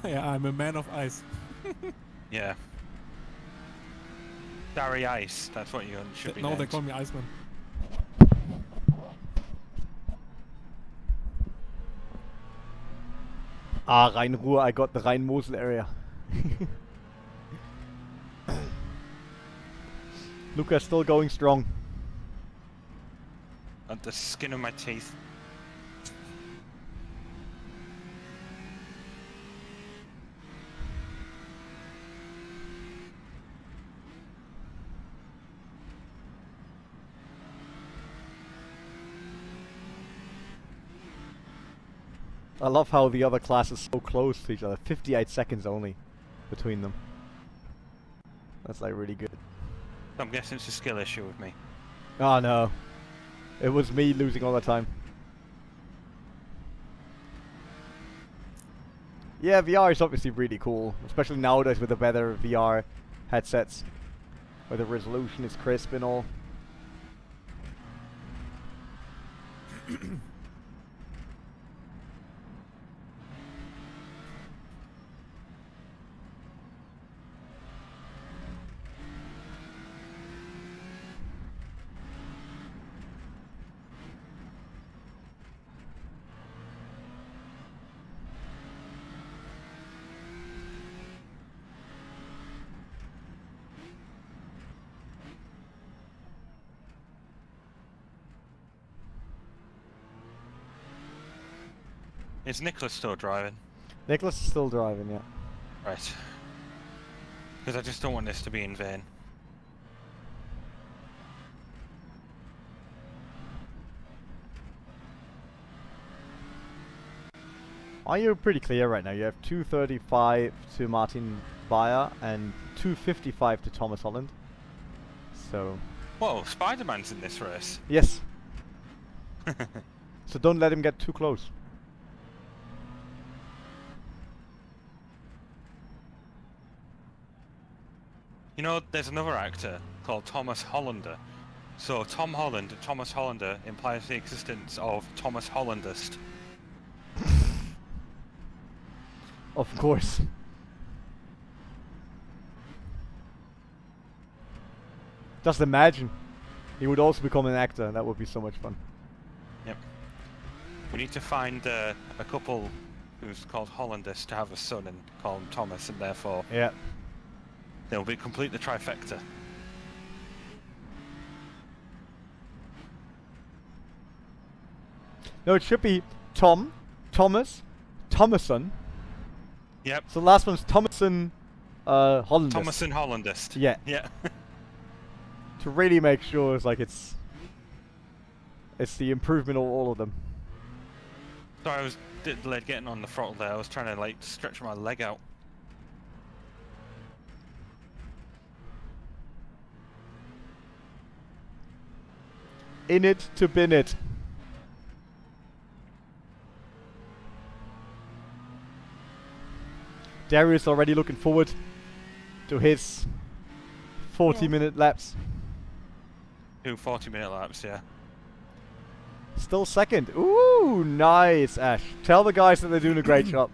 Yeah, I'm a man of ice. Yeah. Dari Ice, that's what you should be No, they named. call me Iceman. Ah, Rhein-Ruhr, I got the Rhein-Mosel area. Luca's still going strong. At the skin of my teeth. I love how the other class is so close to each other. 58 seconds only between them. That's like really good. I'm guessing it's a skill issue with me. Oh no. It was me losing all the time. Yeah, VR is obviously really cool. Especially nowadays with the better VR headsets. Where the resolution is crisp and all. Is Nicholas still driving? Nicholas is still driving, yeah. Right. Because I just don't want this to be in vain. Oh, you're pretty clear right now. You have 235 to Martin Bayer and 255 to Thomas Holland. So, Whoa, Spider-Man's in this race. yes. So don't let him get too close. You know, there's another actor called Thomas Hollander. So Tom Holland and Thomas Hollander implies the existence of Thomas Hollandist. Of course. Just imagine. He would also become an actor. That would be so much fun. Yep. We need to find a couple who's called Hollandist to have a son and call him Thomas, and therefore Yeah. they'll be complete the trifecta. No, it should be Tom, Thomas, Thomason. Yep. So the last one's Thomason, Hollandist. Thomas and Hollandist. Yeah. Yeah. To really make sure it's like it's It's the improvement of all of them. Sorry, I was delayed getting on the throttle there. I was trying to like stretch my leg out. In it to bin it. Darius already looking forward to his 40-minute laps. 2 40-minute laps, yeah. Still second. Ooh, nice, Ash. Tell the guys that they're doing a great job.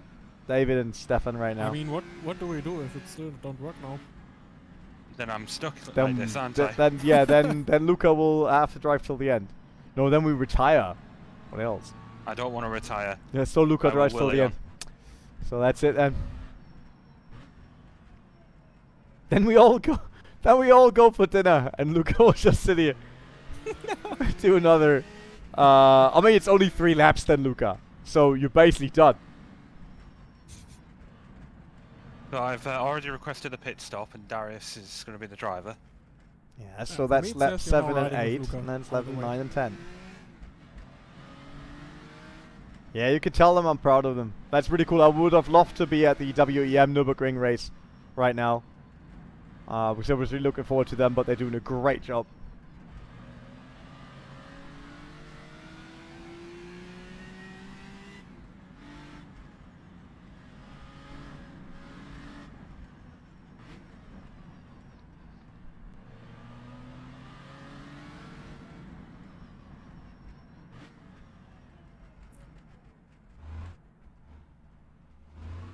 David and Stefan right now. I mean, what do we do if it still don't work now? Then I'm stuck then, like this, aren't I? then Luca will have to drive till the end. No, then we retire. What else? I don't want to retire. Yeah, so Luca I will drives till will the it end. So that's it then. Then we all go. Then we all go for dinner, and Luca will just sit here. Do another. I mean, it's only 3 laps then, Luca. So you're basically done. So I've already requested a pit stop, and Darius is going to be the driver. Yeah, so for that's me it lap says you're now 7 and riding with 8, Luca and then it's all the 11, way. 9, and 10. Yeah, you can tell them I'm proud of them. That's really cool. I would have loved to be at the WEM Nürburgring race right now. Because I was really looking forward to them, but they're doing a great job.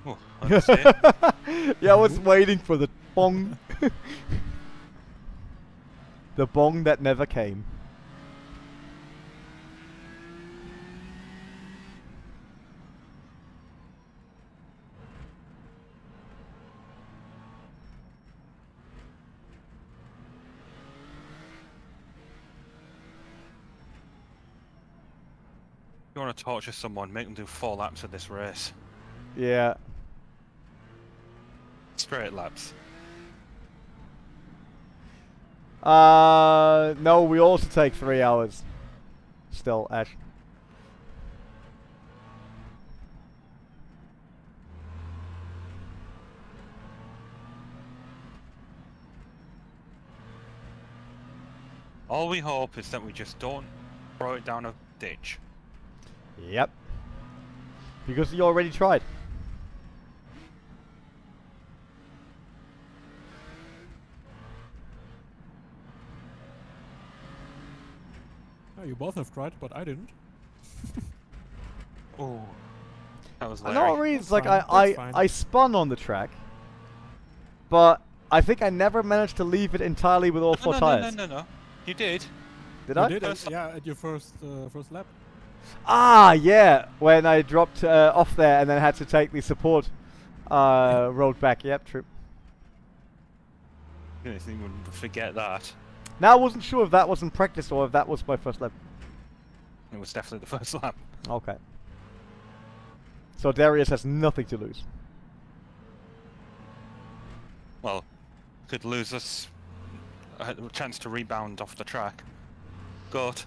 Oh, that's it. Yeah, I was waiting for the bong. The bong that never came. If you want to torture someone, make them do 4 laps of this race. Yeah. Straight laps. No, we also take 3 hours. Still, Ash. All we hope is that we just don't throw it down a ditch. Yep. Because you already tried. Oh, you both have tried, but I didn't. Oh, that was I Larry. know it's like That's fine, that's fine. I spun on the track, but I think I never managed to leave it entirely with all 4 tires. No. You did. Did You I? did, First- yeah, at your first lap. Ah, yeah, when I dropped off there and then had to take the support road back. Yep, true. I didn't even forget that. Now I wasn't sure if that was in practice or if that was my first lap. It was definitely the first lap. Okay. So Darius has nothing to lose. Well, could lose us a chance to rebound off the track. Good.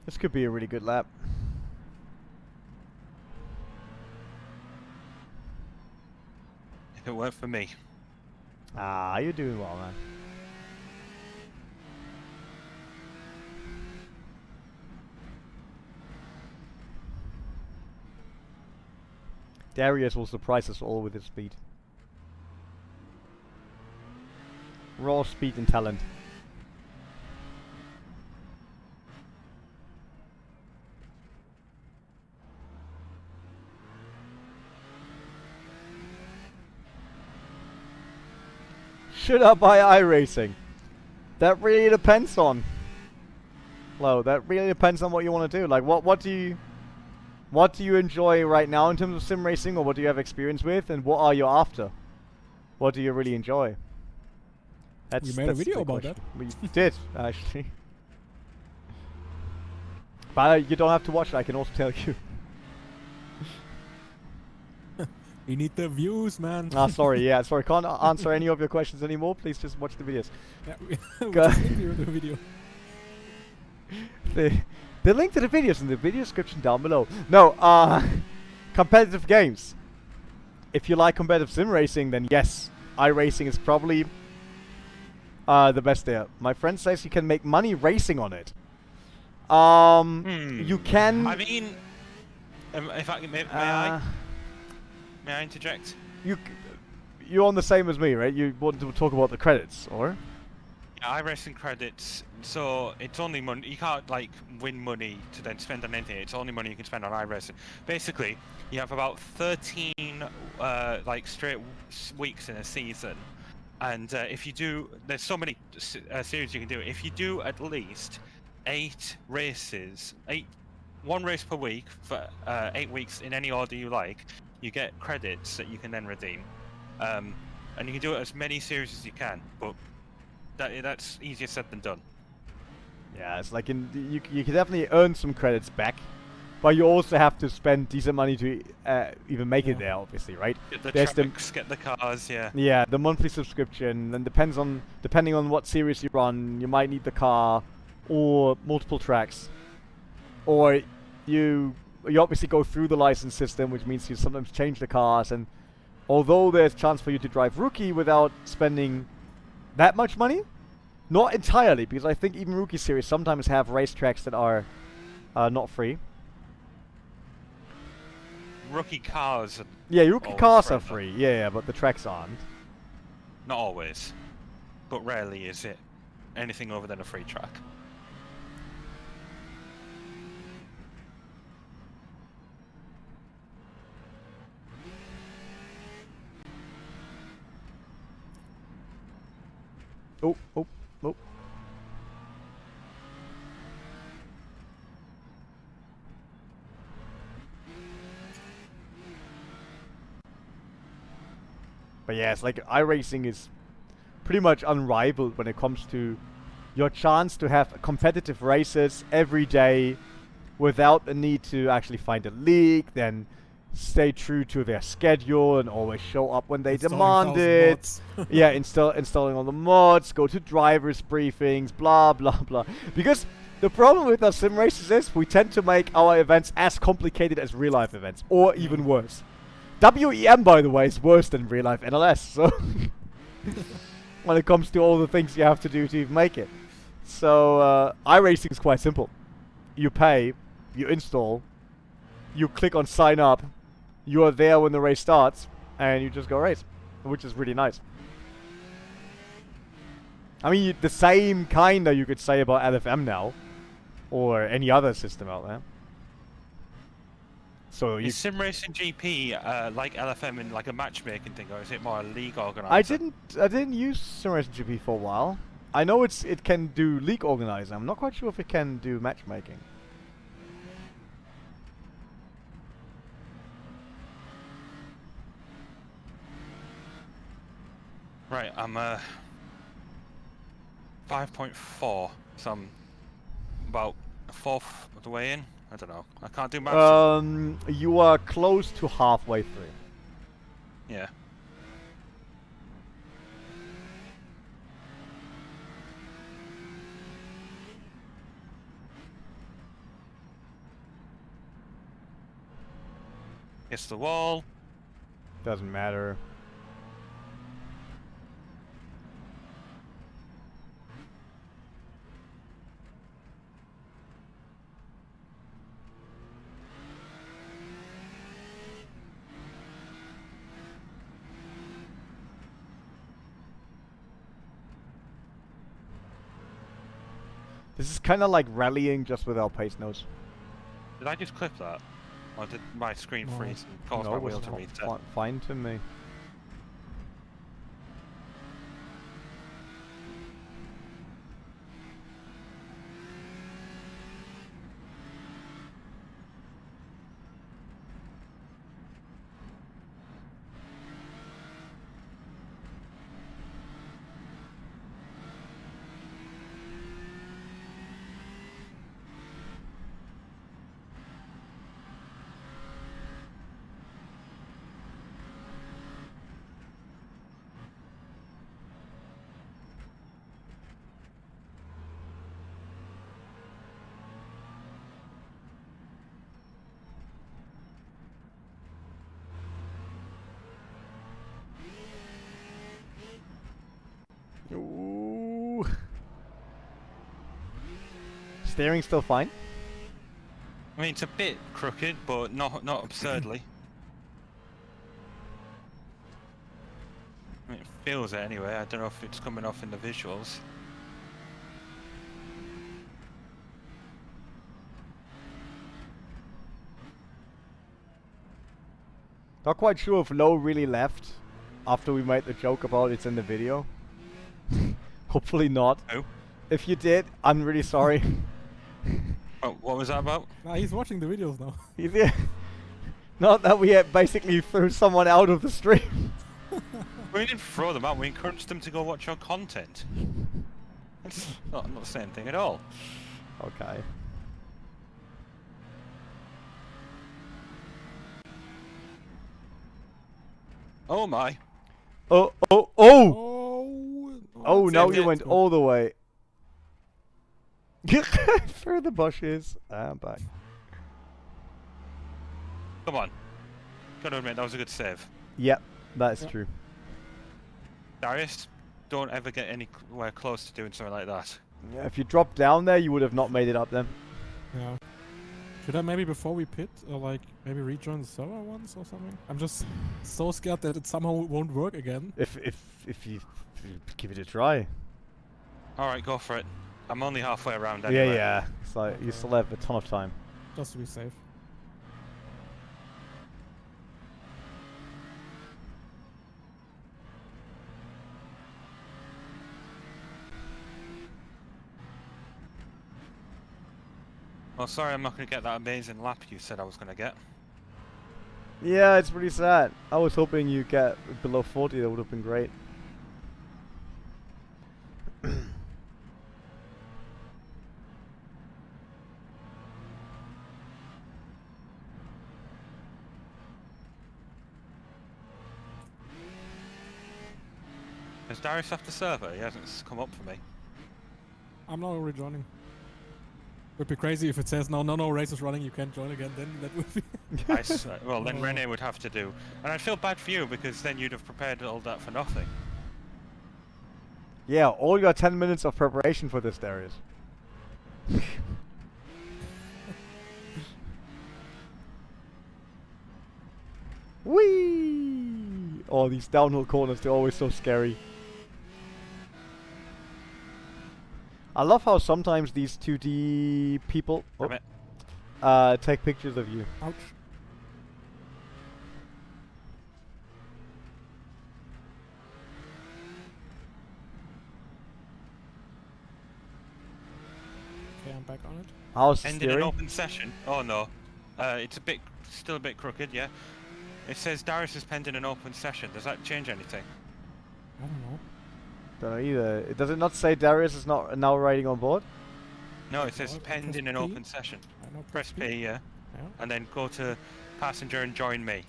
This could be a really good lap. If it weren't for me. Ah, you're doing well, man. Darius will surprise us all with his speed. Raw speed and talent. Should I buy iRacing? That really depends on. Hello, that really depends on what you want to do. Like, what do you enjoy right now in terms of sim racing, or what do you have experience with, and what are you after? What do you really enjoy? We made a video about that. We did, actually. But you don't have to watch it, I can also tell you. We need the views, man. Ah, sorry, yeah, sorry, can't answer any of your questions anymore. Please just watch the videos. Yeah, we just link you the video. The link to the videos in the video description down below. No, competitive games. If you like competitive sim racing, then yes, iRacing is probably the best there. My friend says you can make money racing on it. You can. I mean, if I may I interject? You're on the same as me, right? You want to talk about the credits, or? Yeah, iRacing credits. So it's only money. You can't like win money to then spend on anything. It's only money you can spend on iRacing. Basically, you have about 13 like straight weeks in a season, and if you do, there's so many series you can do. If you do at least 8 races, one race per week for 8 weeks in any order you like, you get credits that you can then redeem, and you can do it as many series as you can. But that's easier said than done. Yeah, it's like you can definitely earn some credits back, but you also have to spend decent money to even make it there. Obviously, right? Get the tracks, get the cars, yeah. Yeah, the monthly subscription, and depending on what series you run, you might need the car or multiple tracks, or you obviously go through the license system, which means you sometimes change the cars. And although there's chance for you to drive rookie without spending that much money, not entirely, because I think even rookie series sometimes have racetracks that are not free. Rookie cars. Yeah, rookie cars are free. Yeah, but the tracks aren't. Not always, but rarely is it anything other than a free track. Oh. But yeah, it's like iRacing is pretty much unrivaled when it comes to your chance to have competitive races every day without the need to actually find a league, then stay true to their schedule and always show up when they demand it. Yeah, installing all the mods, go to drivers briefings, blah blah blah. Because the problem with our sim races is we tend to make our events as complicated as real life events, or even worse. WEM, by the way, is worse than real life NLS. So when it comes to all the things you have to do to even make it. So iRacing is quite simple. You pay, you install, you click on sign up, you are there when the race starts, and you just go race, which is really nice. I mean, the same kinda you could say about LFM now, or any other system out there. So is SimRacing GP like LFM in like a matchmaking thing, or is it more a league organizer? I didn't use SimRacing GP for a while. I know it can do league organizing. I'm not quite sure if it can do matchmaking. Right, I'm 5.4, so I'm about a fourth of the way in. I don't know. I can't do maths. You are close to halfway through. Yeah. It's the wall. Doesn't matter. This is kind of like rallying just without pace notes. Did I just clip that? Or did my screen No. freeze and cause No, my it was wheel to reset? fine to me. Ooh. Steering still fine? I mean, it's a bit crooked, but not absurdly. I mean, it feels it anyway. I don't know if it's coming off in the visuals. Not quite sure if Low really left after we made the joke about it's in the video. Hopefully not. Oh. If you did, I'm really sorry. Oh, what was that about? Nah, he's watching the videos now. Yeah. Not that we had basically threw someone out of the stream. We didn't throw them out. We encouraged them to go watch our content. That's not the same thing at all. Okay. Oh my. Oh! Oh! Oh, that's now it. you went all the way. Through the bushes. I'm back. Come on. Gotta admit, that was a good save. Yep, that's Yep. true. Darius, don't ever get anywhere close to doing something like that. Yeah, if you dropped down there, you would have not made it up then. Yeah. Should I maybe before we pit, like maybe rejoin the server once or something? I'm just so scared that it somehow won't work again. If you give it a try. Alright, go for it. I'm only halfway around anyway. Yeah, yeah. It's like you still have a ton of time. Just to be safe. Well, sorry, I'm not going to get that amazing lap you said I was going to get. Yeah, it's pretty sad. I was hoping you get below 40. That would have been great. Has Darius left the server? He hasn't come up for me. I'm not rejoining. Would be crazy if it says no race is running, you can't join again. Then that would be. Well, then Oh. René would have to do. And I'd feel bad for you because then you'd have prepared all that for nothing. Yeah, all your 10 minutes of preparation for this, Darius. Whee! Oh, these downhill corners, they're always so scary. I love how sometimes these 2D people take pictures of you. Ouch. Okay, I'm back on it. How's the Ended an steering? open session. Oh no. It's still a bit crooked, yeah. It says Darius is pending an open session. Does that change anything? I don't know. Don't know either. Does it not say Darius is not now riding on board? No, it says Oh, press pending an P? open session. I know. Press P, yeah. Yeah. And then go to passenger and join me.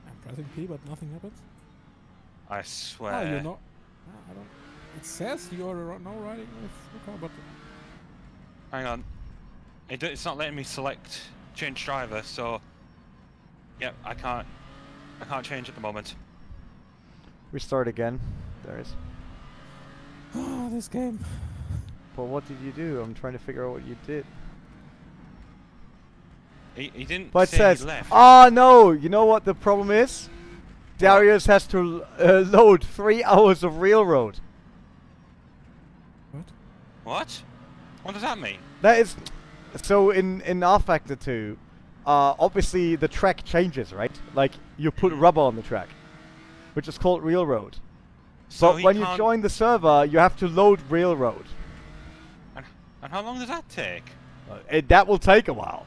I'm pressing P, but nothing happens. I Oh, swear. you're not. I don't. It says you're now riding with the car, but Hang on. It's not letting me select change driver, so yep, I can't change at the moment. Restart again, Darius. this game. But what did you do? I'm trying to figure out what you did. He didn't But it say says, he left. oh no, you know what the problem is? Darius has to load 3 hours of railroad. What? What? What does that mean? That is, so in rFactor 2, obviously the track changes, right? Like you put rubber on the track, which is called railroad. So But he when you can't- join the server, you have to load railroad. And how long does that take? That will take a while.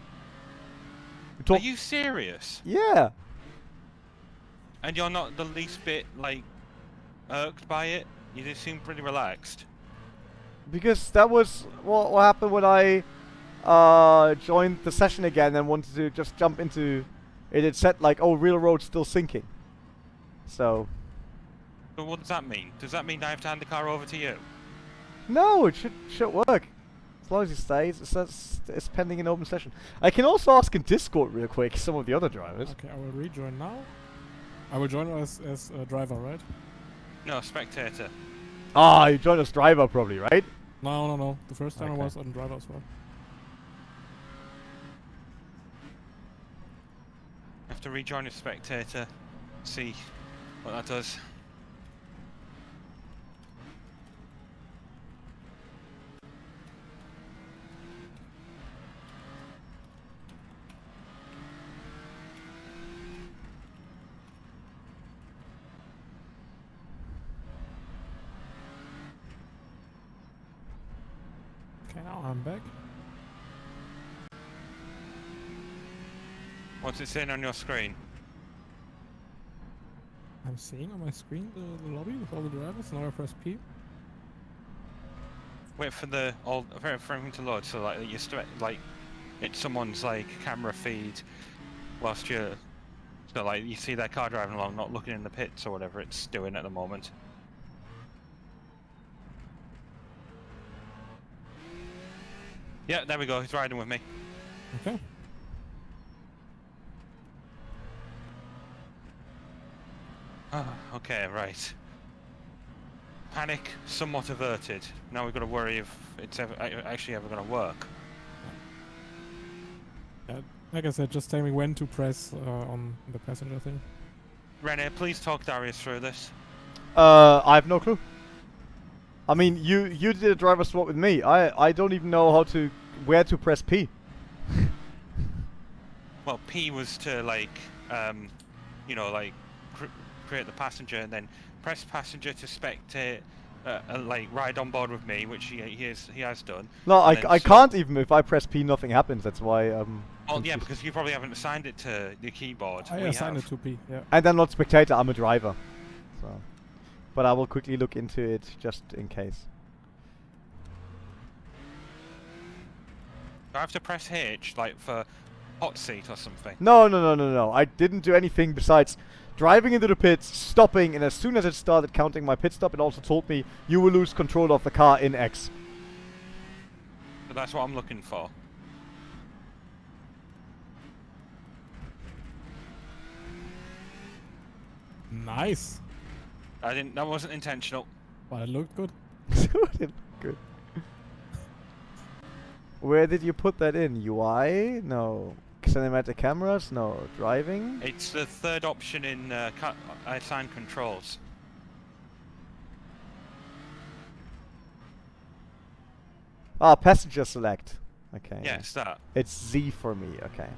Are you serious? Yeah. And you're not the least bit, like, irked by it? You just seem pretty relaxed. Because that was what happened when I joined the session again and wanted to just jump into it. It said like, oh, railroad's still sinking. So. But what does that mean? Does that mean I have to hand the car over to you? No, it should work. As long as it stays, it says it's pending an open session. I can also ask in Discord real quick some of the other drivers. Okay, I will rejoin now. I will join as a driver, right? No, spectator. Ah, you joined as driver probably, right? No. The first time Okay. I was on driver as well. I have to rejoin as spectator. See what that does. Okay, now I'm back. What's it saying on your screen? I'm seeing on my screen the lobby with all the drivers. Now I press P. Wait for the for everything to load. So like it's someone's like camera feed whilst you're so like you see their car driving along, not looking in the pits or whatever it's doing at the moment. Yeah, there we go. He's riding with me. Okay. Okay, right. Panic somewhat averted. Now we've got to worry if it's actually ever going to work. Yeah, like I said, just tell me when to press on the passenger thing. René, please talk Darius through this. I have no clue. I mean, you did a driver swap with me. I don't even know where to press P. Well, P was to like, you know, like create the passenger and then press passenger to spectate, like ride on board with me, which he has done. No, And then I so- can't even. If I press P, nothing happens. That's why. Oh yeah, confused. because you probably haven't assigned it to the keyboard. I We assigned have. it to P. Yeah. And I'm not spectator. I'm a driver. So, but I will quickly look into it just in case. Do I have to press H like for hot seat or something? No. I didn't do anything besides driving into the pits, stopping, and as soon as it started counting my pit stop, it also told me you will lose control of the car in X. But that's what I'm looking for. Nice. I didn't. That wasn't intentional. But it looked good. Good. Where did you put that in? UI? No. Cinematic cameras? No. Driving? It's the third option in assigned controls. Ah, passenger select. Okay. Yes, that. It's Z for me. Okay.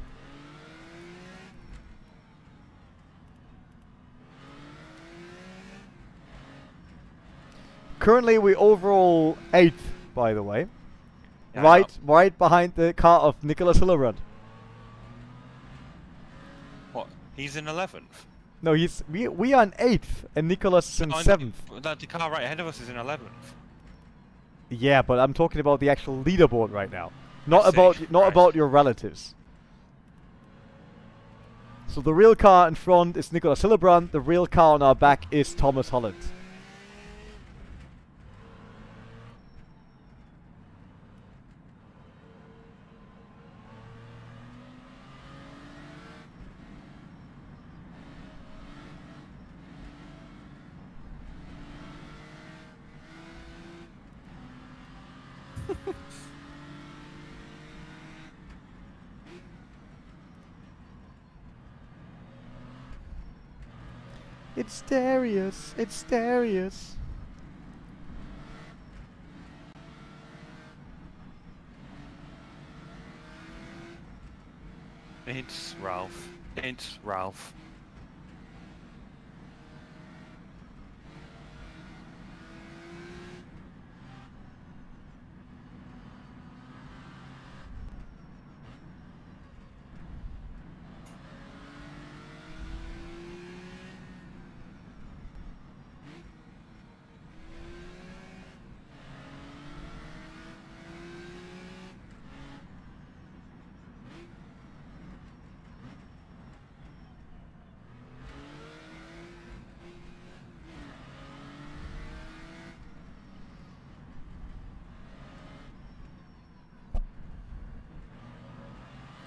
Currently, we overall 8th, by the way. Yeah, I know. Right behind the car of Nicholas Hillerbrand. What? He's in 11th. No, we are in 8th, and Nicholas is in No, 7th. The car right ahead of us is in 11th. Yeah, but I'm talking about the actual leaderboard right now, not see, about right. about your relatives. So the real car in front is Nicholas Hillerbrand. The real car on our back is Thomas Holland. It's Darius. It's Darius. It's Ralph. It's Ralph.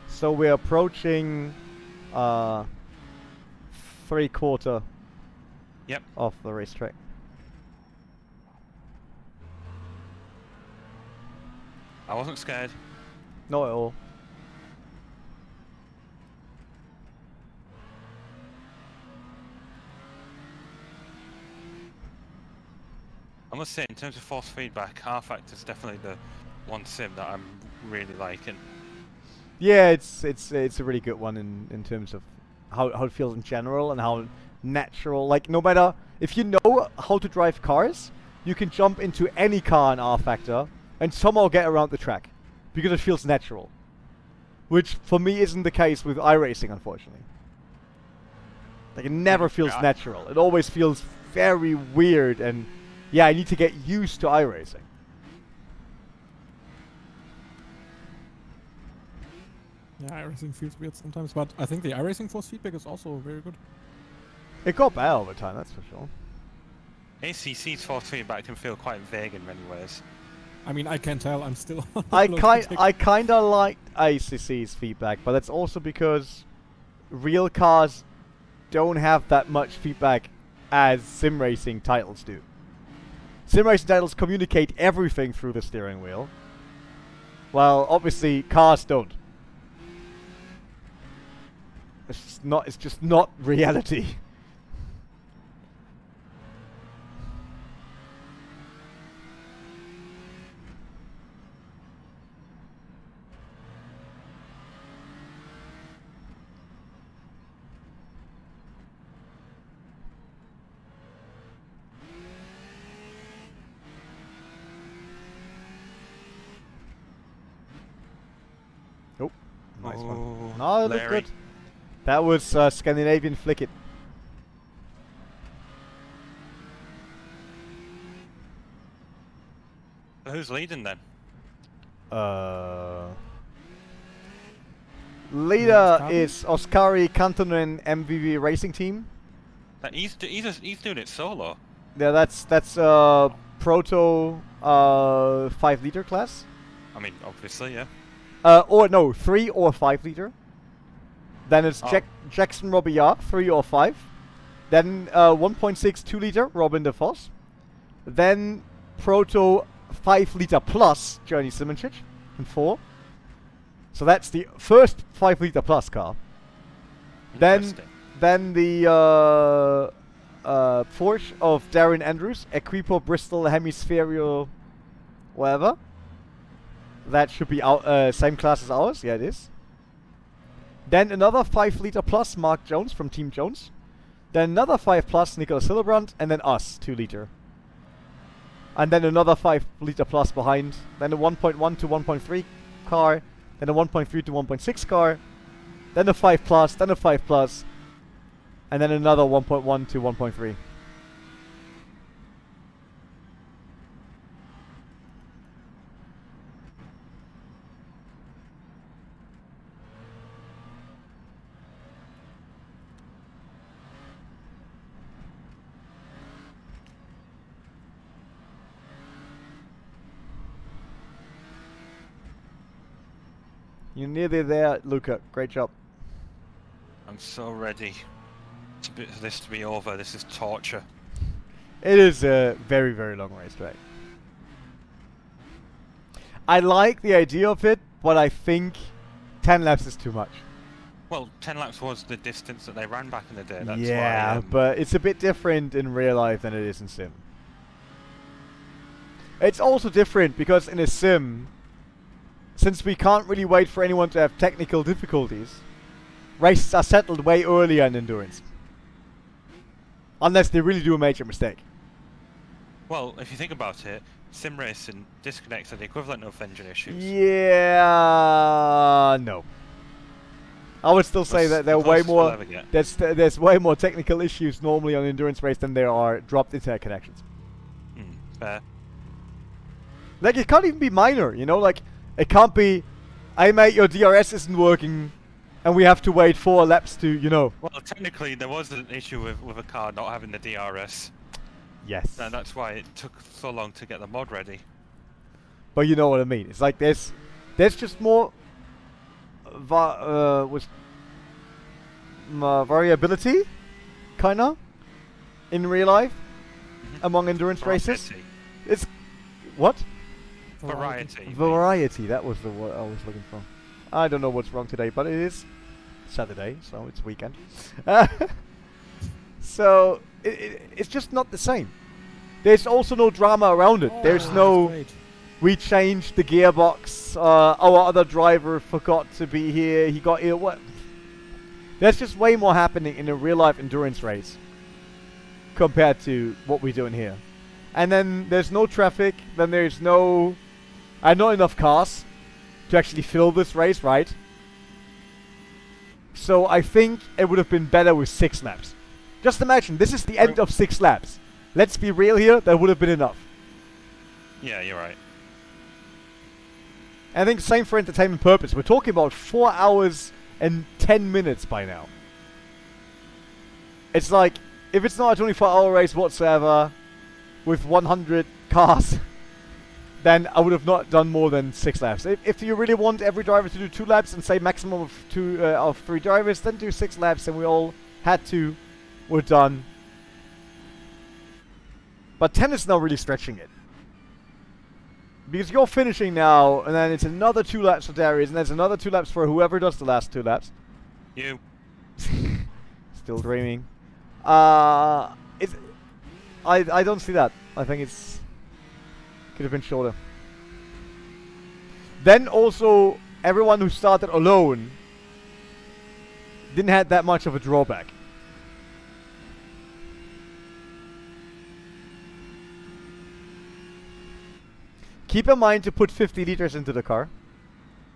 So we're approaching 3/4 Yep. of the racetrack. I wasn't scared. Not at all. I must say, in terms of force feedback, rFactor's definitely the one sim that I'm really liking. Yeah, it's a really good one in terms of how it feels in general and how natural. Like, no matter if you know how to drive cars, you can jump into any car in rFactor and somehow get around the track because it feels natural, which for me isn't the case with iRacing, unfortunately. Like, it never feels natural. It always feels very weird, and yeah, I need to get used to iRacing. Yeah, iRacing feels weird sometimes, but I think the iRacing force feedback is also very good. It got better over time, that's for sure. ACC's force feedback can feel quite vague in many ways. I mean, I can tell I'm still on I OverTake. kind of liked ACC's feedback, but that's also because real cars don't have that much feedback as sim racing titles do. Sim racing titles communicate everything through the steering wheel, while obviously cars don't. It's just not reality. Oh, nice one. No, it looked Larry. good. That was Scandinavian Flick It. Who's leading then? Leader Oscari? is Oscari Kantonen MVV Racing Team. He's doing it solo. Yeah, that's Proto 5-liter class. I mean, obviously, yeah. Or no, 3 or 5-liter. Then it's Oh. Jackson Robillard, 3 or 5. Then 1.6 2-liter Robin DeVos. Then Proto 5-liter plus Journey Simoncic in 4. So that's the first 5-liter plus car. Interesting. Then the Porsche of Darren Andrews, Equipo Bristol Hemisferio, whatever. That should be out same class as ours. Yeah, it is. Then another 5-liter plus Mark Jones from Team Jones. Then another 5 plus Nicholas Hillebrand, and then us 2-liter. And then another 5-liter plus behind. Then a 1.1 to 1.3 car. Then a 1.3 to 1.6 car. Then a 5 plus. Then a 5 plus. And then another 1.1 to 1.3. You're nearly there, Luca. Great job. I'm so ready for this to be over. This is torture. It is a very, very long racetrack. I like the idea of it, but I think 10 laps is too much. Well, 10 laps was the distance that they ran back in the day. That's Yeah, why, but it's a bit different in real life than it is in sim. It's also different because in a sim, since we can't really wait for anyone to have technical difficulties, races are settled way earlier in endurance. Unless they really do a major mistake. Well, if you think about it, sim racing disconnects are the equivalent of engine issues. Yeah, no. I would still say that there are way Closest we'll more. ever get. There's way more technical issues normally on endurance race than there are dropped interconnections. Fair. Like it can't even be minor, you know. Like it can't be, hey mate, your DRS isn't working, and we have to wait 4 laps to, you know. Well, technically, there was an issue with a car not having the DRS. Yes. And that's why it took so long to get the mod ready. But you know what I mean. It's like there's just more variability, kinda, in real life among endurance races. It's what? Variety. Variety. That was the word I was looking for. I don't know what's wrong today, but it is Saturday, so it's weekend. So it's just not the same. There's also no drama around it. There's no. We changed the gearbox. Our other driver forgot to be here. He got ill. What? There's just way more happening in a real life endurance race compared to what we're doing here. And then there's no traffic. Then there's not enough cars to actually fill this race, right? So I think it would have been better with 6 laps. Just imagine, this is the end of 6 laps. Let's be real here, that would have been enough. Yeah, you're right. I think same for entertainment purpose. We're talking about 4 hours and 10 minutes by now. It's like, if it's not a 24-hour race whatsoever, with 100 cars, then I would have not done more than 6 laps. If you really want every driver to do 2 laps and say maximum of 3 drivers, then do 6 laps, and we all had to. We're done. But 10 is now really stretching it. Because you're finishing now, and then it's another 2 laps for Darius, and there's another 2 laps for whoever does the last 2 laps. You. Still dreaming. I don't see that. I think it's could have been shorter. Then also, everyone who started alone didn't have that much of a drawback. Keep in mind to put 50 liters into the car.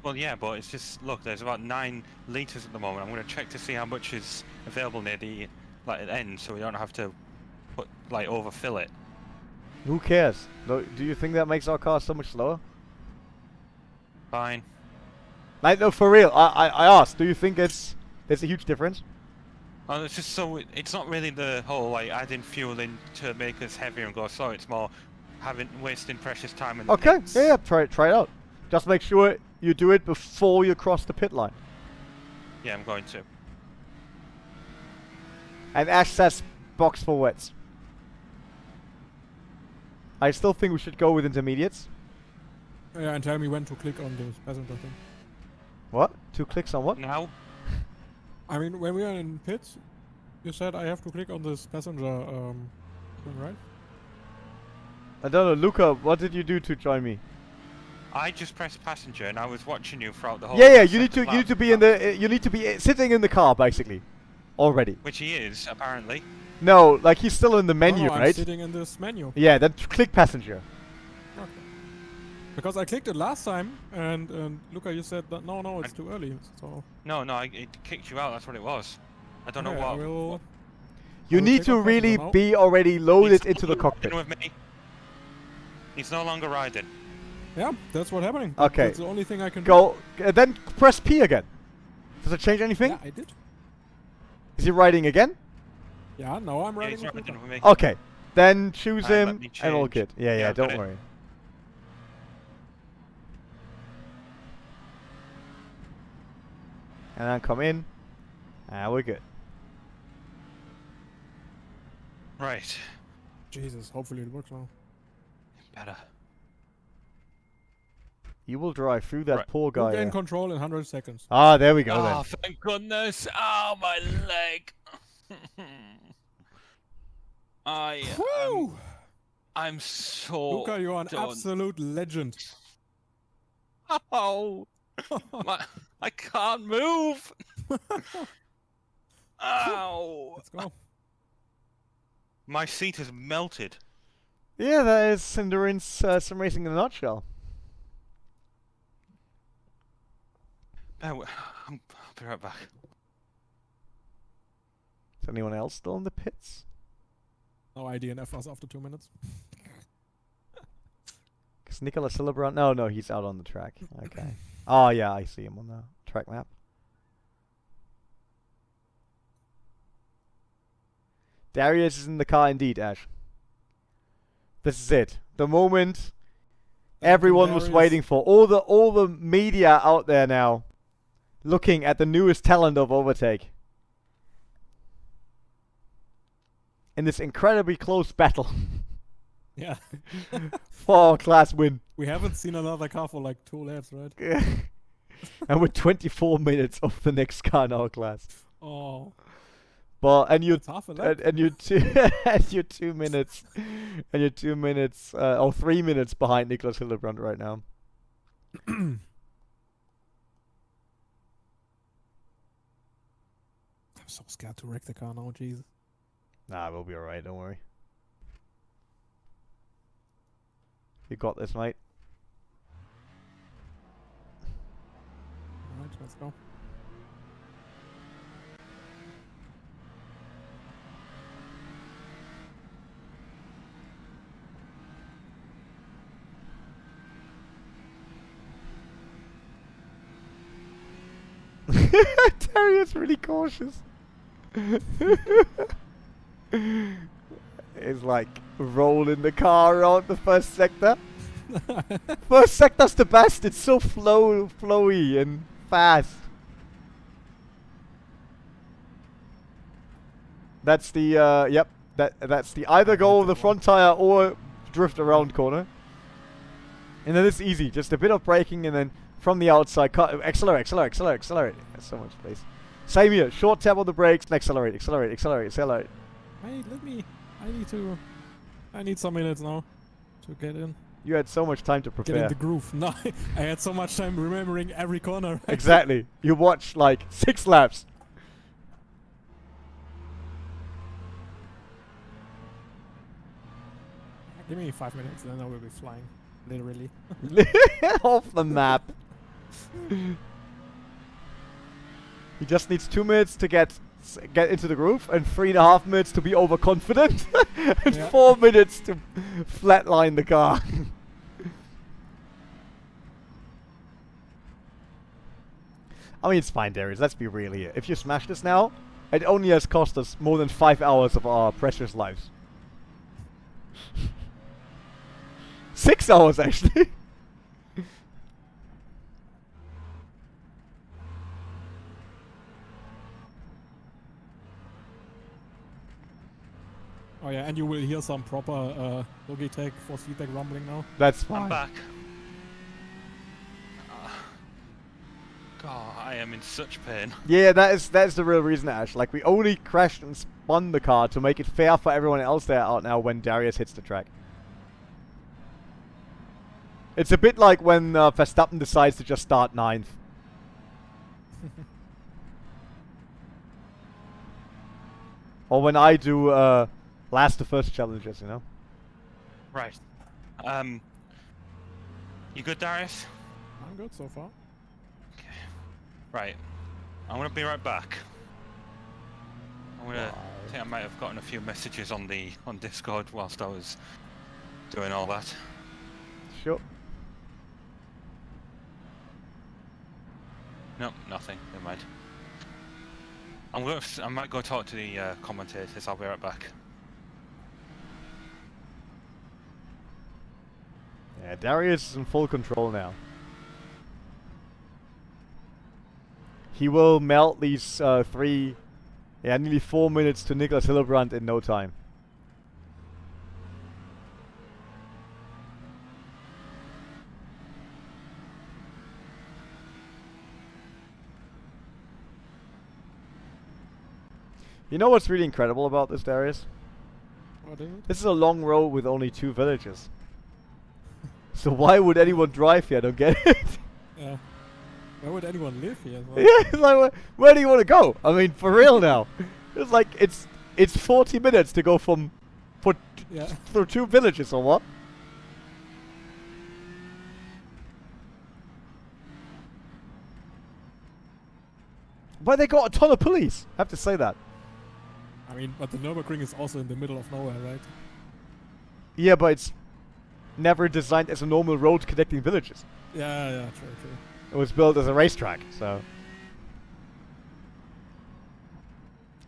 Well, yeah, but it's just, look, there's about 9 litres at the moment. I'm going to check to see how much is available near the end, so we don't have to overfill it. Who cares? No, do you think that makes our car so much slower? Fine. Like, no, for real. I asked. Do you think there's a huge difference? Oh, it's just so it's not really the whole adding fuel in to make us heavier and go slow. It's more wasting precious time. And okay, yeah, try it out. Just make sure you do it before you cross the pit line. Yeah, I'm going to. And Ash says box for wets. I still think we should go with intermediates. Yeah, and tell me when to click on the passenger thing. What? 2 clicks on what? Now? I mean, when we are in pits, you said I have to click on this passenger thing, right? I don't know, Luca. What did you do to join me? I just pressed passenger, and I was watching you throughout the whole. Yeah, you need to be in the. You need to be sitting in the car basically, already. Which he is apparently. No, like he's still in the menu, no, right? I'm sitting in this menu. Yeah, then click passenger. Okay. Because I clicked it last time, and Luca, you said that no, it's too early. So. No, it kicked you out. That's what it was. I don't know what. You need to really be already loaded into the cockpit. With me. He's no longer riding. Yeah, that's what's happening. Okay. That's the only thing I can do. Then press P again. Does it change anything? Yeah, I did. Is he riding again? Yeah, no, I'm riding with me. Okay. Then choose him and all good. Yeah, don't worry. And then come in. We're good. Right. Jesus, hopefully it works now. Better. He will drive through that Right. poor You'll guy. gain control in 100 seconds. Ah, there we go Oh, then. thank goodness! Oh, my leg! Woo! I'm so Luca, you are an done. absolute legend. Oh, I can't move. Ow! Let's go. My seat has melted. Yeah, that is Endurance Sim Racing in a nutshell. I'll be right back. Is anyone else still in the pits? No IDNF us after 2 minutes. Because Nicolas Hillebrand... No, he's out on the track. Okay. Oh, yeah, I see him on the track map. Darius is in the car indeed, Ash. This is it. The moment everyone was waiting for. All the media out there now looking at the newest talent of Overtake. In this incredibly close battle. Yeah. For our class win. We haven't seen another car for like 2 laps, right? And we're 24 minutes off the next car in our class. Oh. But and you That's half a lap. and you're and you're 2 minutes and you're 2 minutes or 3 minutes behind Nicolas Hillebrand right now. I'm so scared to wreck the car now, Jesus. Nah, we'll be alright, don't worry. You got this, mate. Alright, let's go. Terry is really cautious. It's like rolling the car around the first sector. First sector's the best. It's so flowy and fast. That's the yep. That's the either go over the front tire or drift around corner. And then it's easy. Just a bit of braking and then from the outside, accelerate. There's so much space. Same here. Short tap on the brakes and accelerate. Hey, I need some minutes now to get in. You had so much time to Get in prepare. the groove. No, I had so much time remembering every corner. Exactly. You watched like 6 laps. Give me 5 minutes, then I will be flying. Literally. Off the map. He just needs 2 minutes to get into the groove and 3.5 minutes to be overconfident and Yeah. 4 minutes to flatline the car. I mean, it's fine, Darius. Let's be real here. If you smash this now, it only has cost us more than 5 hours of our precious lives. 6 hours, actually. Oh yeah, and you will hear some proper Logitech force feedback rumbling now. That's fine. I'm back. God, I am in such pain. Yeah, that's the real reason, Ash. Like, we only crashed and spun the car to make it fair for everyone else there out now when Darius hits the track. It's a bit like when Verstappen decides to just start 9th. Or when I do last to first challenges, you know? Right. You good, Darius? I'm good so far. Right. I'm gonna be right back. I think I might have gotten a few messages on Discord whilst I was doing all that. Sure. No, nothing. Never mind. I might go talk to the commentators. I'll be right back. Yeah, Darius is in full control now. He will melt these nearly 4 minutes to Nicolas Hillebrand in no time. You know what's really incredible about this, Darius? What is it? This is a long road with only 2 villages. So why would anyone drive here? I don't get it. Yeah. Where would anyone live here as well? Yeah, it's like, where do you want to go? I mean, for real now. It's like, it's 40 minutes to go from, Yeah. through 2 villages or what? But they got a ton of police. I have to say that. I mean, but the Nürburgring is also in the middle of nowhere, right? Yeah, but it's never designed as a normal road connecting villages. Yeah, true. It was built as a racetrack, so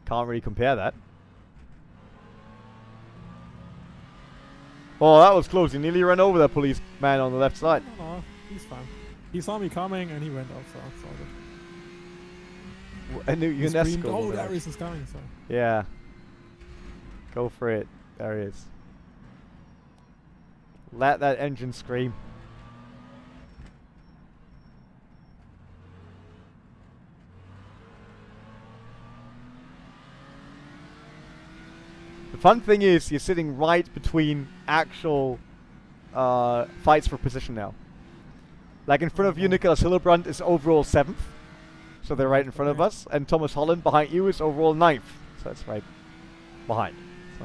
can't really compare that. Oh, that was close. He nearly ran over that policeman on the left side. No, he's fine. He saw me coming and he went off, so it's all good. I knew He screamed, UNESCO. oh, Darius is coming, so. Yeah. Go for it. There he is. Let that engine scream. The fun thing is, you're sitting right between actual fights for position now. Like in front of you, Nicholas Hillebrand is overall 7th. So they're right in front of us. And Thomas Holland behind you is overall 9th. So that's right behind. So.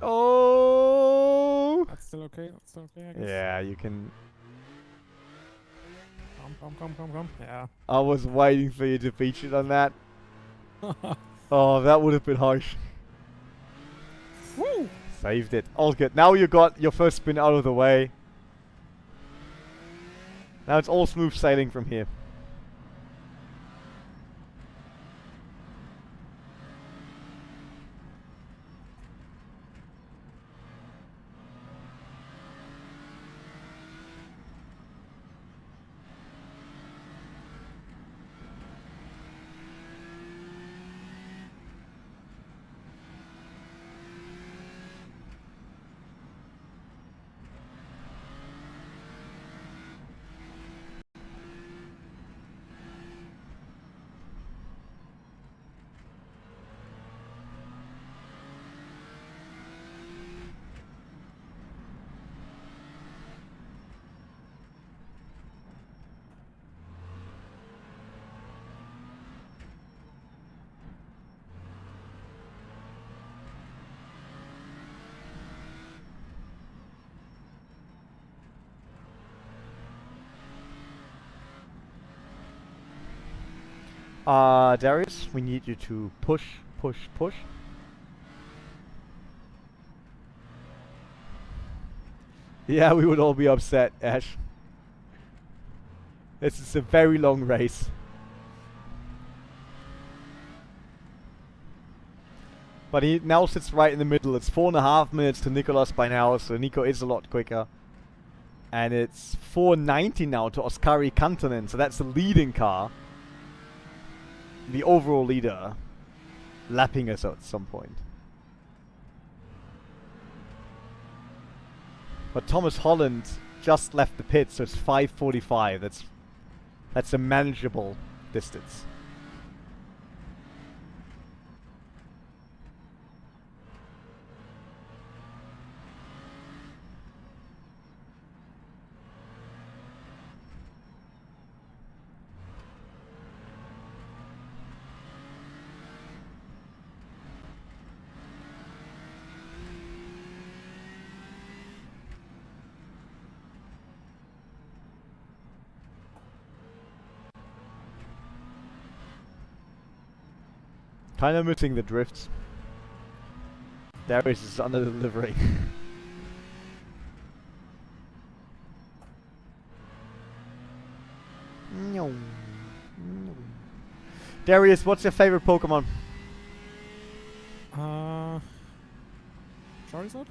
Oh! That's still okay, I guess. Yeah, you can. Come. Yeah. I was waiting for you to feature on that. Oh, that would have been harsh. Woo! Saved it. All good. Now you got your first spin out of the way. Now it's all smooth sailing from here. Darius, we need you to push. Yeah, we would all be upset, Ash. This is a very long race. But he now sits right in the middle. It's 4.5 minutes to Nicolas by now, so Nico is a lot quicker. And it's 4:90 now to Oskari Kantonen, so that's the leading car. The overall leader lapping us at some point. But Thomas Holland just left the pit, so it's 5:45. That's a manageable distance. Kind of missing the drifts. Darius is under delivering. No. Darius, what's your favorite Pokemon? Charizard?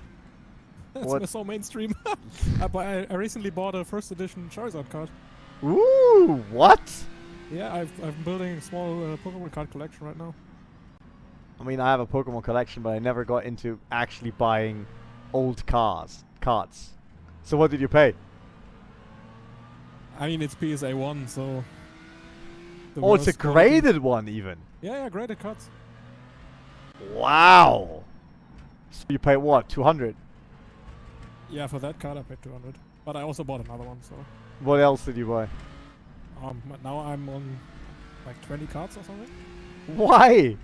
That's What? so mainstream. I recently bought a first edition Charizard card. Ooh, what? Yeah, I'm building a small Pokemon card collection right now. I mean, I have a Pokemon collection, but I never got into actually buying old cards. So what did you pay? I mean, it's PSA 1, so... Oh, it's a worst quality. graded one even. Yeah, graded cards. Wow. So you pay what, 200? Yeah, for that card I paid 200. But I also bought another one, so... What else did you buy? But now I'm on like 20 cards or something. Why?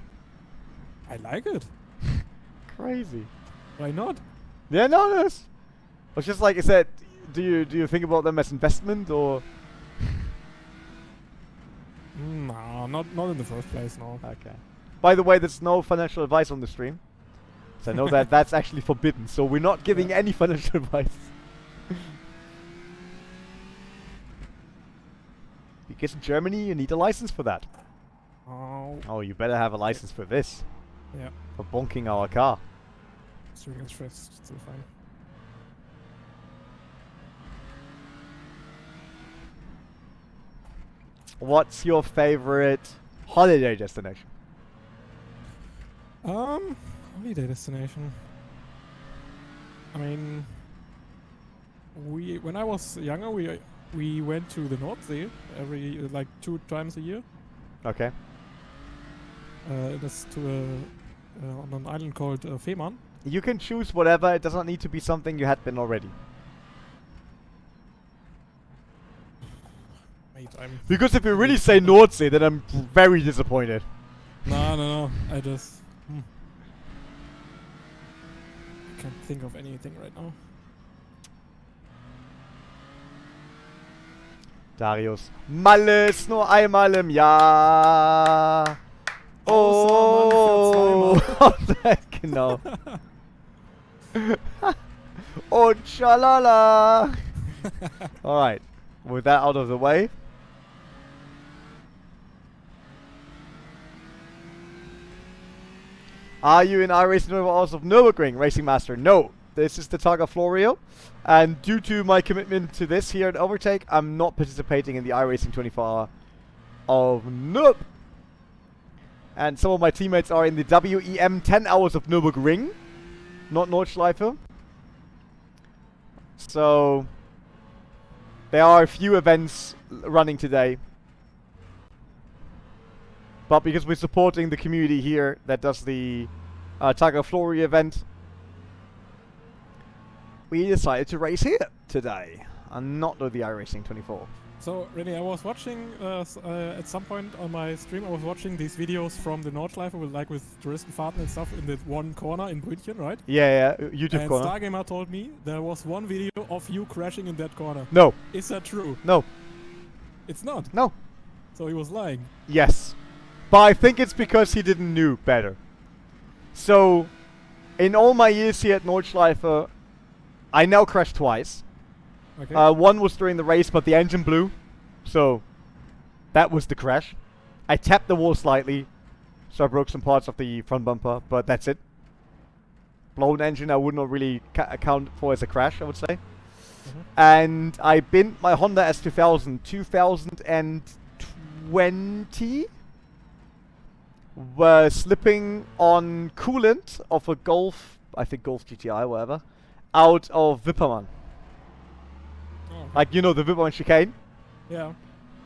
I like it. Crazy. Why not? Yeah, no, it's just like I said. Do you think about them as investment or? No, not in the first place, no. Okay. By the way, there's no financial advice on the stream, so I know that that's actually forbidden. So we're not giving any financial advice. Because in Germany you need a license for that. Oh. Oh, you better have a license for this. Yeah. For bonking our car. String is still fine. What's your favorite holiday destination? Holiday destination. I mean, when I was younger, we went to the North Sea every like 2 times a year. Okay. That's on an island called Fehmarn. You can choose whatever. It doesn't need to be something you had been already. Mate, Because if you really say Nordsee, then I'm very disappointed. No. I just I can't think of anything right now. Darius. Malle ist nur einmal im Jahr. Oh, genau. Und schalala. Alright, with that out of the way. Are you in iRacing House of Nürburgring, Racing Master? No. This is the Targa Florio. And due to my commitment to this here at OverTake, I'm not participating in the iRacing 24 Hour of Nürb. And some of my teammates are in the WEM 10 Hours of Nürburgring, not Nordschleife. So there are a few events running today. But because we're supporting the community here that does the Targa Florio event, we decided to race here today and not do the iRacing 24. So, René, I was watching at some point on my stream. I was watching these videos from the Nordschleife with Touristenfahrten and stuff in the one corner in Brünchen, right? Yeah, YouTube and corner. Stargamer told me there was one video of you crashing in that corner. No. Is that true? No. It's not. No. So he was lying. Yes. But I think it's because he didn't know better. So, in all my years here at Nordschleife, I now crashed twice. Okay. One was during the race, but the engine blew. So, that was the crash. I tapped the wall slightly, so I broke some parts of the front bumper, but that's it. Blown engine I would not really account for as a crash, I would say. And I binned my Honda S2000 2020. Were slipping on coolant of a Golf, I think Golf GTI, whatever, out of Wippermann. Oh, okay. Like, you know, the Wippermann chicane. Yeah.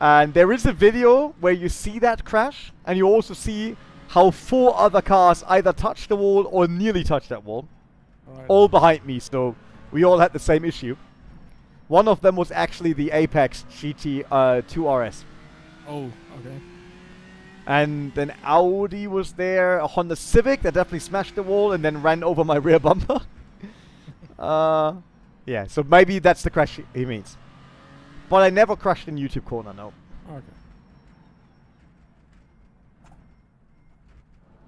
And there is a video where you see that crash, and you also see how 4 other cars either touched the wall or nearly touched that wall. Right. All behind me, so we all had the same issue. One of them was actually the Apex GT 2RS. Oh, okay. And then Audi was there, a Honda Civic that definitely smashed the wall and then ran over my rear bumper. Yeah, so maybe that's the crash he means. But I never crashed in YouTube corner, no. Okay.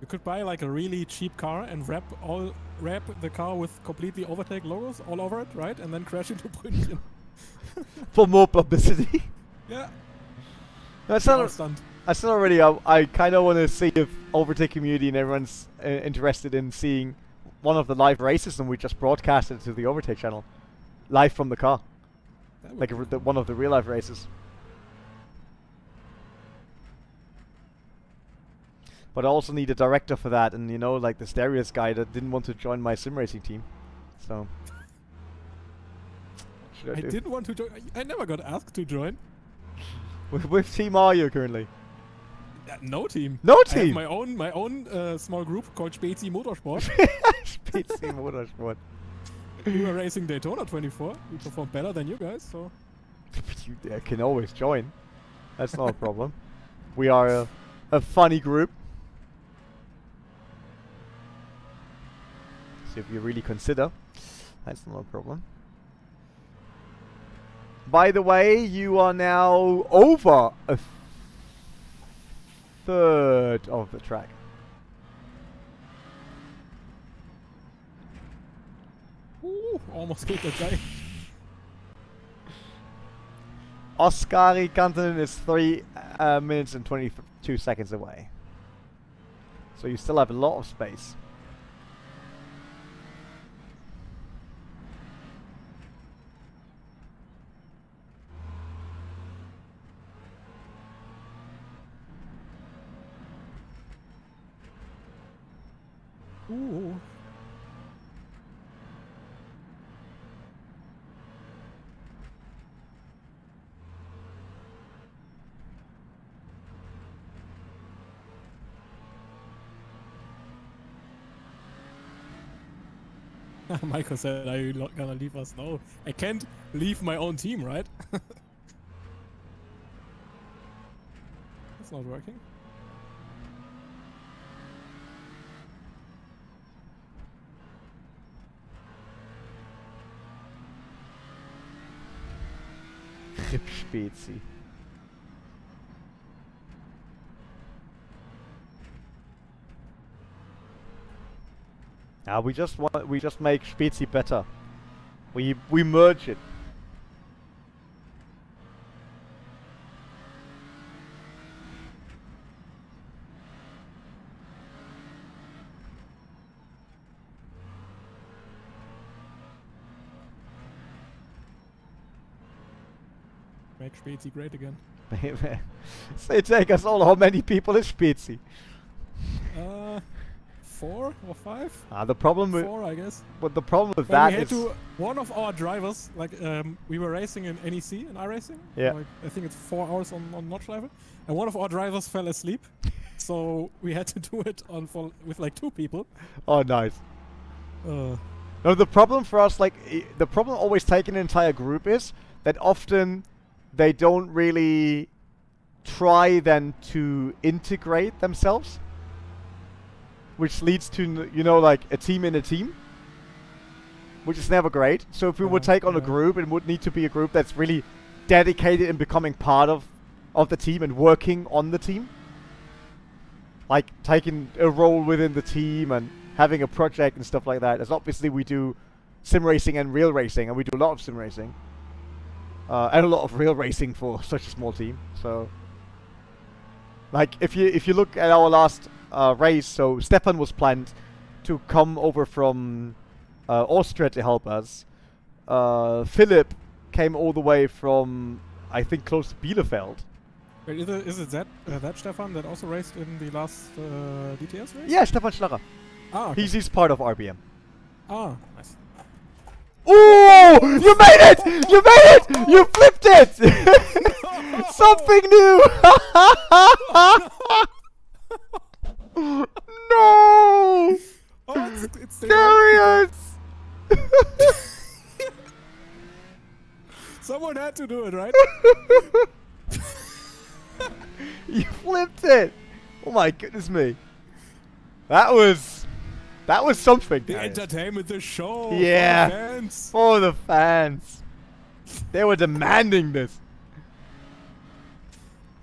You could buy like a really cheap car and wrap the car with completely OverTake logos all over it, right? And then crash into Brünchen. For more publicity. Yeah. No, it's not. Stunt. I said already. I kind of want to see if OverTake community and everyone's interested in seeing one of the live races and we just broadcast it to the Overtake channel, live from the car, That would like be one of the real life races. But I also need a director for that, and you know, like the Darius guy that didn't want to join my sim racing team. So, what should I do? didn't want to join. I never got asked to join. Which team are you currently? No team. No I have team. my own small group called Spezi Motorsport. PC Motorsport. We were racing Daytona 24. We performed better than you guys, so. You can always join. That's not a problem. We are a funny group. So if you really consider, that's not a problem. By the way, you are now over a third of the track. Ooh, almost killed that guy. Oskari Kantonen is 3 minutes and 22 seconds away. So you still have a lot of space. Ooh. Michael said, "Are you not gonna leave us?" No, I can't leave my own team, right? It's not working. Spezi. We just make Spezi better. We merge it. Make Spezi great again. Say take us all, how many people is Spezi? 4 or 5? The problem with 4, I guess. but the problem with But that we had is to, one of our drivers, like we were racing in NEC, in iRacing. Yeah. Like, I think it's 4 hours on notch level, and one of our drivers fell asleep, so we had to do it with like 2 people. oh nice. Uh, No, the problem for us, like the problem always taking an entire group is that often they don't really try then to integrate themselves, which leads to, you know, like a team in a team, which is never great. So if we would take on a group, it would need to be a group that's really dedicated in becoming part of the team and working on the team, like taking a role within the team and having a project and stuff like that. As obviously we do sim racing and real racing, and we do a lot of sim racing and a lot of real racing for such a small team. So like if you look at our last race, so Stefan was planned to come over from Austria to help us. Philip came all the way from, I think, close to Bielefeld. wait, is it that Stefan that also raced in the last DTS race? Yeah, Stefan Schlacher. Ah, okay. He's part of RBM. Ah, nice. Ooh! You made it! You made it! You flipped it! Something new! No! Oh, it's Darius! Someone had to do it, right? You flipped it! Oh my goodness me. That was something. The Darius. entertainment, the show. Yeah. For the fans. For the fans. They were demanding this.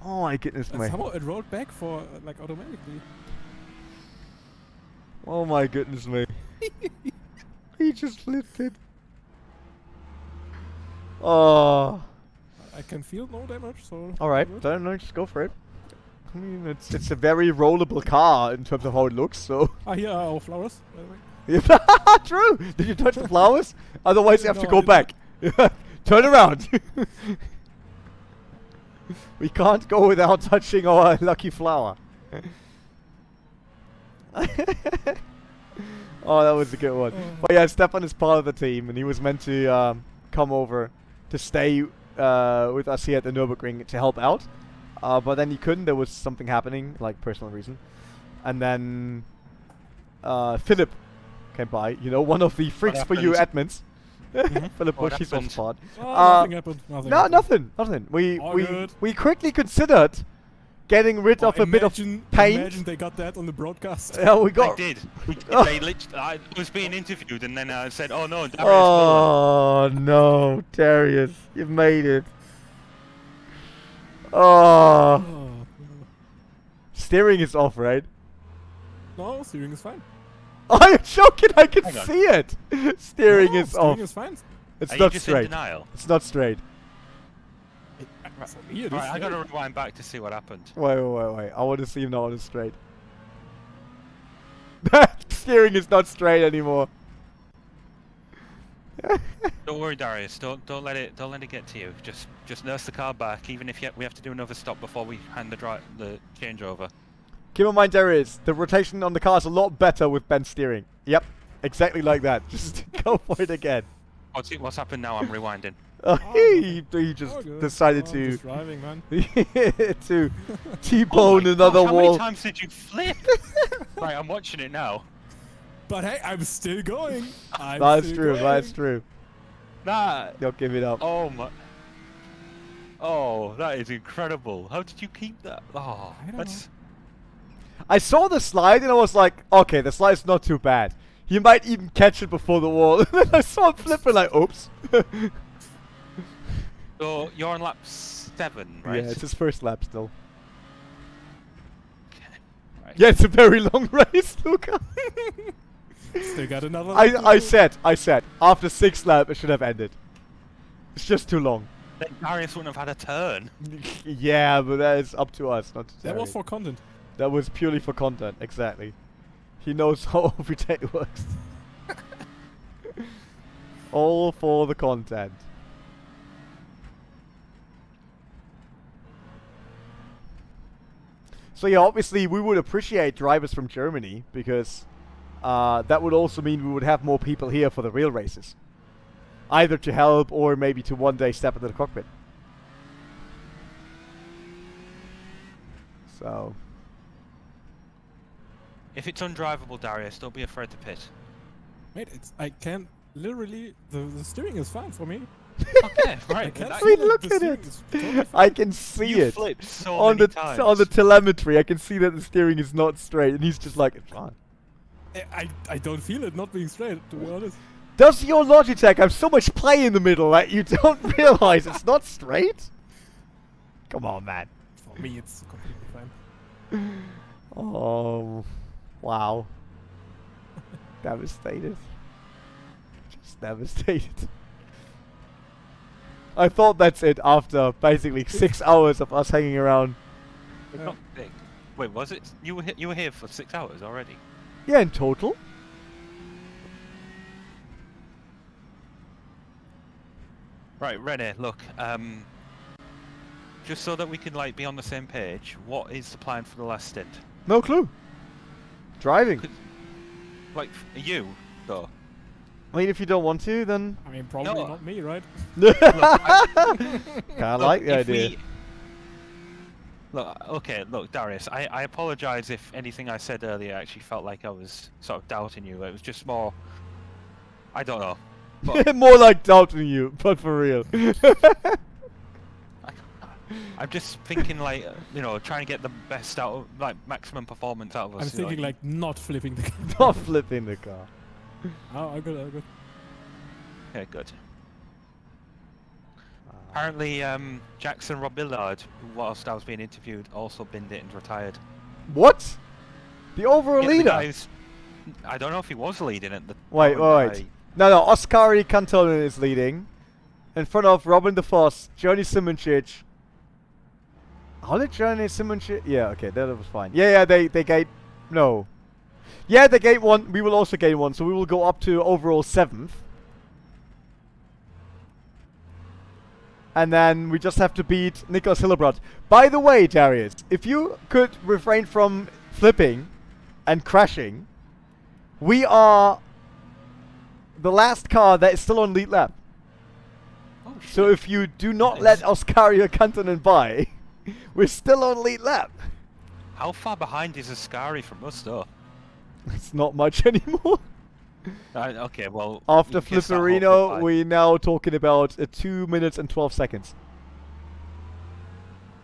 Oh my goodness me. Somehow it rolled back for like automatically. Oh my goodness me. He just flipped it. Oh. I can feel no damage, so. Alright, good. then just go for it. I mean, it's a very rollable car in terms of how it looks, so. Ah, here are our flowers, by the way. True. Did you touch the flowers? Otherwise, you have to No, go I back. Turn around. We can't go without touching our lucky flower. Oh, that was a good one. But yeah, Stefan is part of the team, and he was meant to come over to stay with us here at the Nürburgring to help out. But then he couldn't. There was something happening, like personal reason. And then Philip came by. You know, one of the freaks for you admins. Philip Bush, he's on spot. Nothing happened. Nothing. No, happened. nothing. All good. We quickly considered getting rid of a bit of paint. Imagine they got that on the broadcast. Yeah, we got. They did. They literally, I was being interviewed, and then I said, "Oh no, Darius won." Oh no, Darius, you've made it. Oh, Oh, steering is off, right? no, steering is fine. Oh, you're joking! I can Hang on. see it. Steering No, is steering off. is fine. It's Are you not just in straight. denial? It's not straight. For me, it is Right, I straight. gotta rewind back to see what happened. Wait. I want to see him now on the straight. Steering is not straight anymore. Don't worry, Darius. Don't let it get to you. Just nurse the car back, even if we have to do another stop before we hand the changeover. Keep in mind, Darius, the rotation on the car is a lot better with bent steering. Yep, exactly like that. Just go for it again. What's happened now? I'm rewinding. He just Oh, good. decided I'm to just driving, man. to T-bone another How wall. many times did you flip? Right, I'm watching it now. But hey, I'm still going. That's true. That's true. Nah. Don't give it up. Oh my. Oh, that is incredible. How did you keep that? Oh, I don't that's. I saw the slide and I was like, okay, the slide's not too bad. He might even catch it before the wall. And then I saw him flipping like, oops. So you're on lap 7, right? Yeah, it's his first lap still. Okay. Right. Yeah, it's a very long race, Luca. Still got another. lap to I go. said, after 6 lap, it should have ended. It's just too long. Then Darius wouldn't have had a turn. Yeah, but that is up to us, not to That was Terry. for content. That was purely for content, exactly. He knows how OverTake works. All for the content. So yeah, obviously we would appreciate drivers from Germany because that would also mean we would have more people here for the real races. Either to help or maybe to one day step into the cockpit. So... If it's undrivable, Darius, don't be afraid to pit. Mate, I can't literally. The steering is fine for me. Okay, I right. can't I mean, feel look the at steering it. is totally fine. I can see You it flipped so on many the times. on the telemetry. I can see that the steering is not straight, and he's just like, it's fine. I don't feel it not being straight, to be honest. Does your Logitech have so much play in the middle that you don't realize it's not straight? Come on, man. For me, it's completely fine. Oh, wow. Devastated. Just devastated. I thought that's it after basically 6 hours of us hanging around. It's not big. Wait, was it? You were here for 6 hours already. Yeah, in total. Right, René, look. Just so that we can be on the same page, what is the plan for the last stint? No clue. Driving. You though. I mean, if you don't want to, then... I mean, probably No. not me, right? I like the idea. Look, Darius, I apologise if anything I said earlier actually felt like I was sort of doubting you. It was just more... I don't know. But More like doubting you, but for real. I'm just thinking trying to get the best out of, maximum performance out of us. I'm thinking not flipping the car. Not flipping the car. Oh, I'm good. Yeah, good. Apparently, Jackson Robillard, whilst I was being interviewed, also binned it and retired. What? The overall Yeah, the leader? guys- I don't know if he was leading at the Wait. moment. No, Oskari Kantonen is leading. In front of Robin de Vos, Johnny Simoncic. How did Johnny Simoncic... Yeah, okay, that was fine. Yeah, they gave... No. Yeah, they gain 1. We will also gain 1, so we will go up to overall 7th. And then we just have to beat Nicholas Hillebrand. By the way, Darius, if you could refrain from flipping and crashing, we are the last car that is still on lead lap. Oh, shit. So if you do not let Oscario Kantonen by, we're still on lead lap. How far behind is Ascari from us, though? It's not much anymore. Okay, well... After we can start hoping Flipperino, by- we're now talking about 2 minutes and 12 seconds.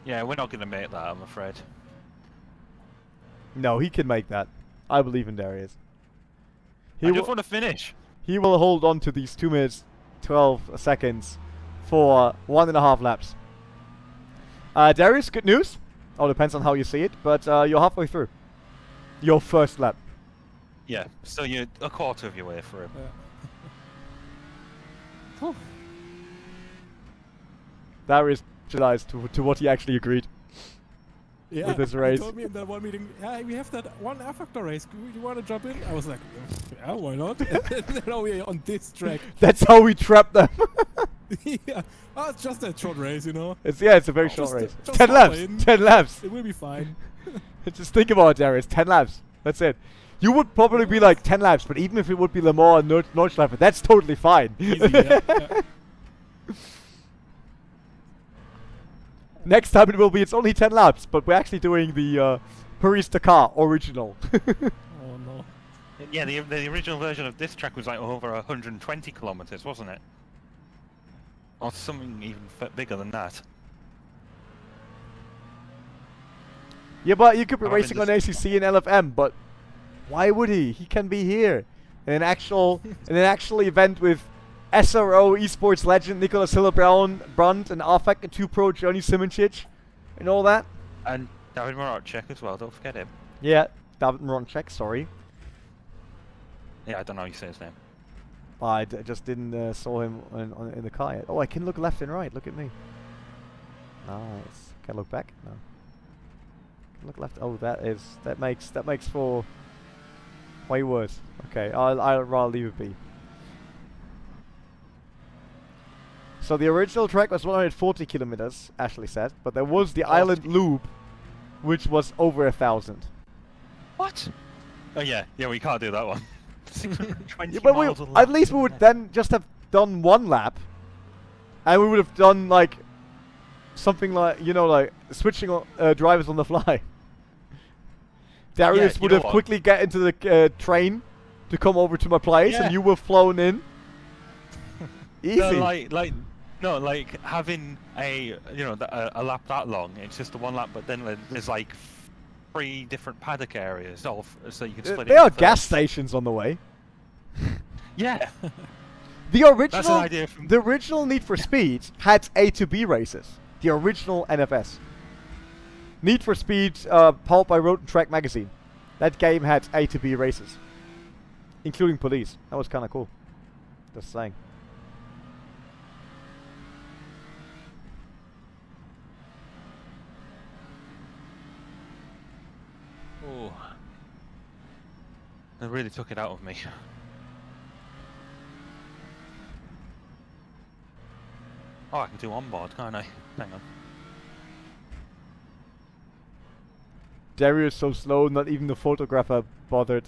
Yeah, we're not going to make that, I'm afraid. No, he can make that. I believe in Darius. I just want to finish. He will hold on to these 2 minutes, 12 seconds for 1.5 laps. Darius, good news. All depends on how you see it, but you're halfway through. Your first lap. Yeah, so you're a quarter of your way through. Yeah. Darius realized to what he actually agreed. Yeah, With this he race. told me in that one meeting, yeah, we have that one rFactor race. You want to jump in? I was like, yeah, why not? And now we're on this track. That's how we trap them. Yeah, oh, it's just that short race, you know. It's a very short Just- race. just 10 hop laps. in. 10 laps. It will be fine. Just think about it, Darius. 10 laps. That's it. You would probably be like 10 laps, but even if it would be Le Mans and Nordschleife, that's totally fine. Easy, yeah. Next time it will be, it's only 10 laps, but we're actually doing the Paris-Dakar original. Oh no. Yeah, the original version of this track was like over 120 kilometers, wasn't it? Or something even bigger than that. Yeah, but you could be I mean, racing on this- ACC and LFM, but why would he? He can be here in an actual event with SRO esports legend Nicholas Hillebrand and rFactor 2 Pro Johnny Simoncic and all that. And David Morocek as well, don't forget him. Yeah, David Moronchek, sorry. Yeah, I don't know how you say his name. I just didn't saw him in the car yet. Oh, I can look left and right. Look at me. Nice. Can I look back? No. Can look left. Oh, that makes for way worse. Okay, I'll rather leave it be. So the original track was 140 kilometers, Ashley said, but there was the island loop, which was over 1,000. What? Oh yeah, we can't do that one. 620 Yeah, but miles a at lap, least we isn't would it? then just have done 1 lap, and we would have done like something like, you know, like switching drivers on the fly. Darius you would know have what? quickly get into the train to come over to my place, Yeah. and you were flown in. Easy. No, like having a a lap that long. It's just the 1 lap, but then there's like 3 different paddock areas, so you can split it. There are into gas thirds. stations on the way. Yeah, The that's an original, idea from. the original Need for Speed had A to B races. The original NFS. Need for Speed, powered by Road and Track magazine. That game had A to B races, including police. That was kind of cool. Just saying. Oh, they really took it out of me. Oh, I can do onboard, can't I? Hang on. Darius so slow, not even the photographer bothered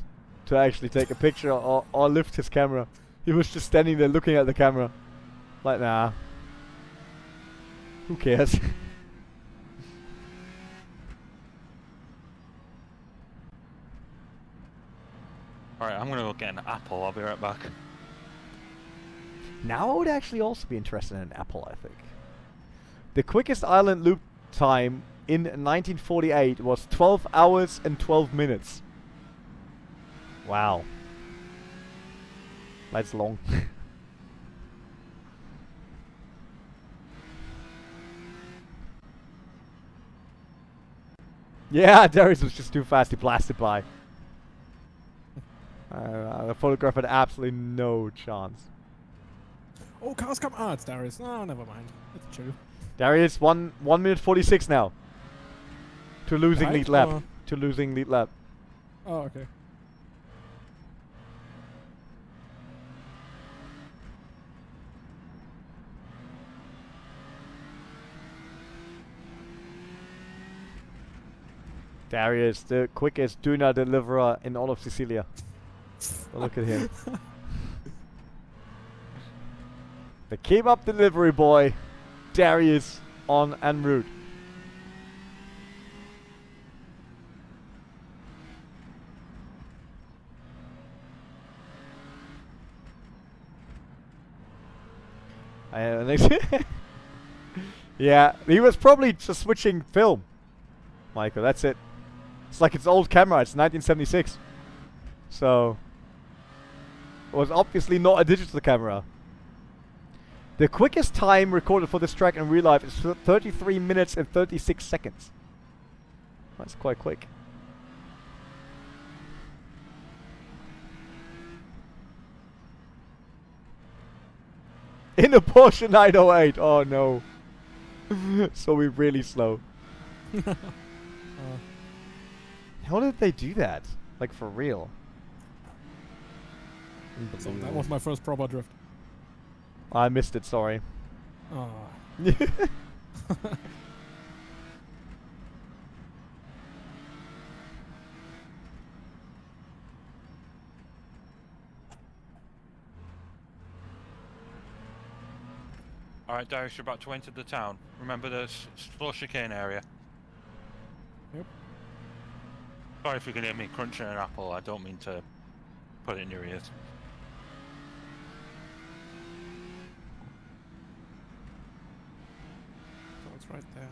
to actually take a picture or lift his camera. He was just standing there looking at the camera. Like, nah. Who cares? Alright, I'm gonna go get an apple, I'll be right back. Now I would actually also be interested in an Apple, I think. The quickest island loop time in 1948 was 12 hours and 12 minutes. Wow. That's long. Yeah, Darius was just too fast, he blasted by. The photograph had absolutely no chance. Oh, cars come. Ah, it's Darius. No, never mind. It's chill. Darius, 1 minute 46 now. To losing Behind lead lap. or- To losing lead lap. Oh, okay. Darius, the quickest Duna deliverer in all of Sicilia. Look at him. The keep up delivery boy, Darius on en route. Yeah, he was probably just switching film, Michael. That's it. It's like it's old camera. It's 1976, so it was obviously not a digital camera. The quickest time recorded for this track in real life is 33 minutes and 36 seconds. That's quite quick. In a Porsche 908. Oh no. So we're really slow. How did they do that? Like for real? So that was my first proper drift. I missed it, sorry. Ah. Alright, Darius, you're about to enter the town. Remember the slow chicane area. Yep. Sorry if you can hear me crunching an apple. I don't mean to put it in your ears. So it's right there.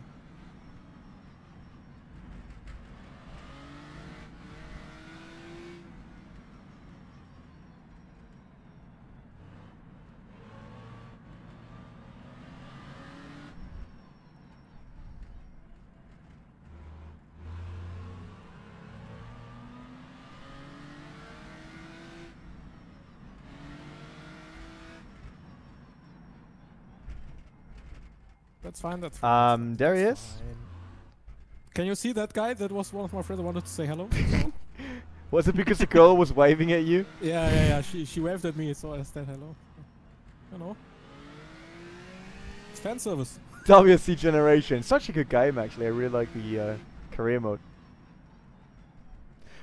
That's fine, that's fine. There he that's is. fine. Can you see that guy? That was one of my friends. I wanted to say hello. Was it because the girl was waving at you? Yeah. She waved at me, so I said hello. You know. It's fan service. WC Generation. Such a good game, actually. I really like the career mode.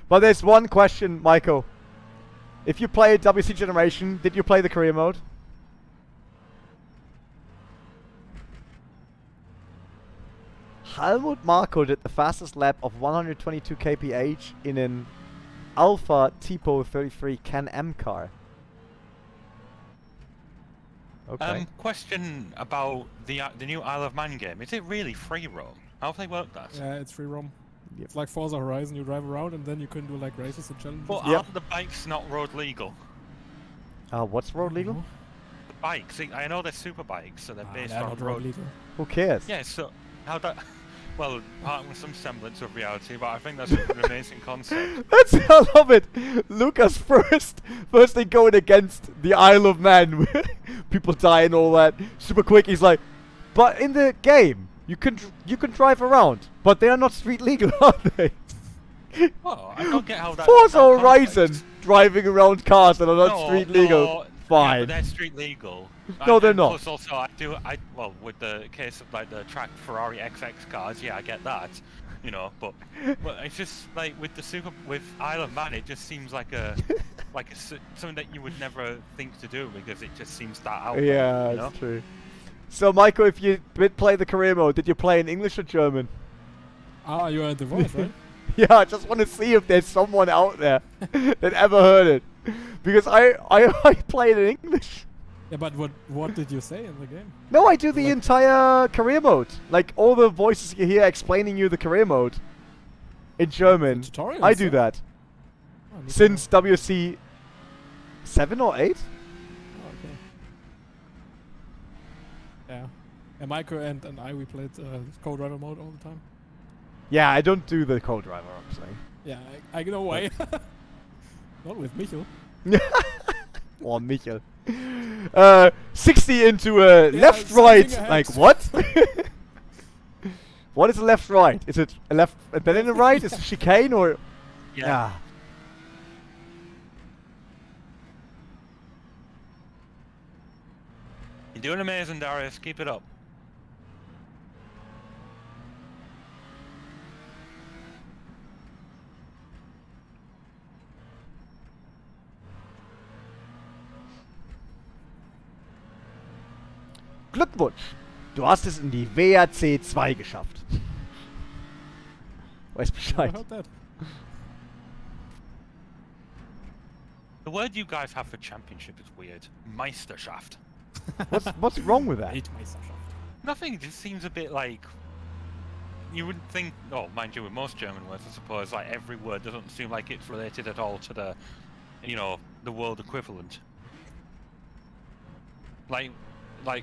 But there's one question, Michael. If you played WC Generation, did you play the career mode? Helmut Marko did the fastest lap of 122 kph in an Alpha Tipo 33 Can-Am car. Okay. Question about the new Isle of Man game. Is it really free roam? How have they worked that? Yeah, it's free roam. Yep. It's like Forza Horizon. You drive around and then you can do like races and challenges. But Yep. are the bikes not road legal? What's road legal? The bikes, I know they're super bikes, so they're based they're on not road. road legal. Who cares? Yeah, so how that? Well, part with some semblance of reality, but I think that's an amazing concept. I love it. Lucas firstly going against the Isle of Man, people die and all that. Super quick. He's like, but in the game you can drive around, but they are not street legal, are they? Oh, I don't get how that. Forza that Horizon concept- driving around cars that are not No, street legal. no, Fine. Yeah, but they're street legal. No, they're and not. Plus, also, well, with the case of like the tracked Ferrari XX cars, yeah, I get that, you know. But it's just like with Isle of Man, it just seems like something that you would never think to do because it just seems that out. Yeah, you that's know? true. So, Michael, if you did play the career mode, did you play in English or German? Ah, you are at the voice, right? Yeah, I just want to see if there's someone out there that ever heard it, because I played in English. Yeah, but what did you say in the game? No, I do the Like- entire career mode, like all the voices you hear explaining you the career mode in German. tutorials, I do yeah? that Oh, neat to since WC 7 or 8. know. Oh, okay. Yeah. And Michael and I, we played co-driver mode all the time. Yeah, I don't do the co-driver, obviously. Yeah, I know why. Not with Michael. Or Michael. 60 into a left, something right. ahead. Like what? What is a left, right? Is it a left and then a right? Is it chicane or? Yeah. You're doing amazing, Darius. Keep it up. Glückwunsch! Du hast es in die WRC 2 geschafft. Weiß I Bescheid. heard that. The word you guys have for championship is weird. Meisterschaft. What's wrong with that? Weltmeisterschaft. Nothing. It just seems a bit like. You wouldn't think. Oh, mind you, with most German words, I suppose, like every word doesn't seem like it's related at all to the, the world equivalent. Like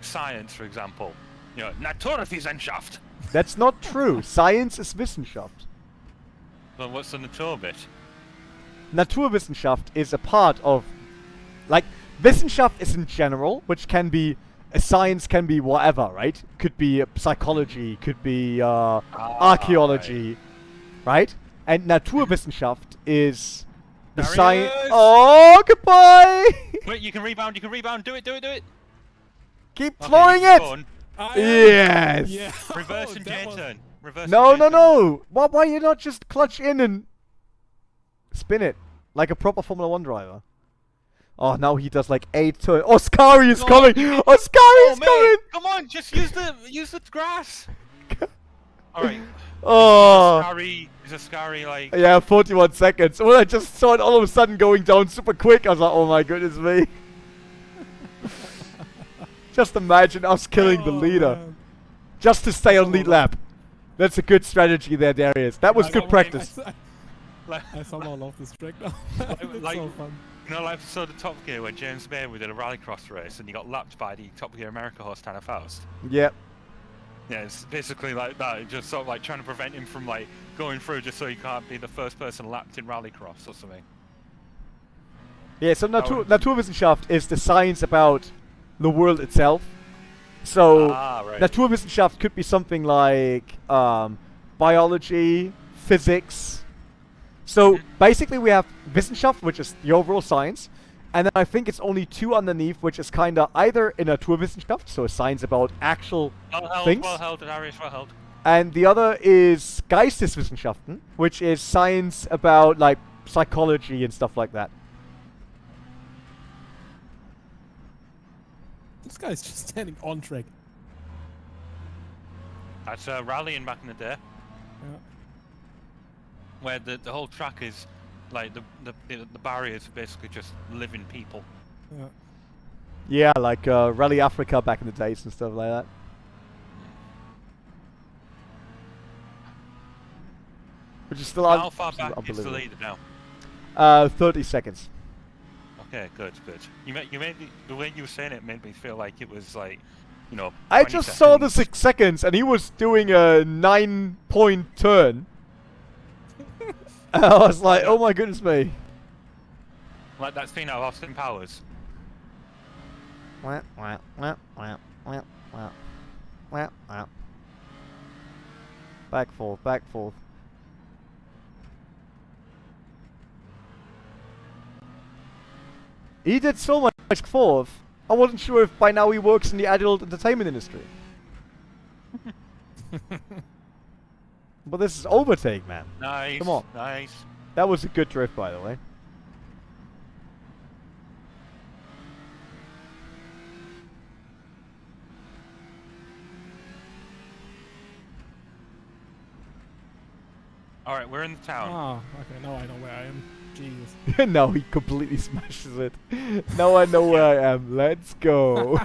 science, for example. Naturwissenschaft. That's not true. Science is Wissenschaft. Well, what's the Natur bit? Naturwissenschaft is a part of, like, Wissenschaft is in general, which can be, a science can be whatever, right? Could be psychology, could be archaeology, right? And Naturwissenschaft is the science. Oh, goodbye! Wait, you can rebound. Do it. Keep Okay, throwing you it! can go on. Yes! Yeah. Reverse Oh, and that J was- turn. Reverse. No, and no, J turn. no! Why you not just clutch in and spin it like a proper Formula 1 driver? Oh, now he does like 8 turns. Oh, Scary is No, coming! you- Oh, Scary Oh, is mate, coming! come on, just use the grass. All right. Oh, Is a scary like? yeah, 41 seconds. Well, I just saw it all of a sudden going down super quick. I was like, oh my goodness me. Just imagine us killing the Oh, leader. man. Just to stay on lead lap. That's a good strategy there, Darius. That was I good somehow- practice. Like, I somehow love this track now. It's like- so fun. like so the Top Gear when James Bay did a rallycross race and he got lapped by the Top Gear America horse Tanner Faust. Yep. Yeah, it's basically like that. Just sort of like trying to prevent him from like going through, just so he can't be the first person lapped in rallycross or something. Yeah, so would- Naturwissenschaft is the science about the world itself. So, Right. Naturwissenschaft could be something like biology, physics. So, basically we have Wissenschaft, which is the overall science. And then I think it's only 2 underneath, which is kind of either a Naturwissenschaft, so a science about actual things. Well held, Darius, well held. And the other is Geisteswissenschaften, which is science about like psychology and stuff like that. This guy's just standing on track. That's rallying back in the day, Yeah. where the whole track is like the barriers are basically just living people. Yeah. Yeah, like Rally Africa back in the days and stuff like that. Which is still How far which is back is the unbelievable. leader now? 30 seconds. Okay, good. You made me, the way you were saying it made me feel like it was like, I 20 just saw the seconds. 6 seconds and he was doing a 9-point turn. And I was like, oh my goodness me. Like that scene out of Austin Powers. Back forth, back forth. He did so much forth. I wasn't sure if by now he works in the adult entertainment industry. But this is overtake, man. Nice. Come on. Nice. That was a good drift, by the way. All right, we're in the town. Ah, okay, now I know where I am. Jesus. Now he completely smashes it. Now I know where I am. Let's go.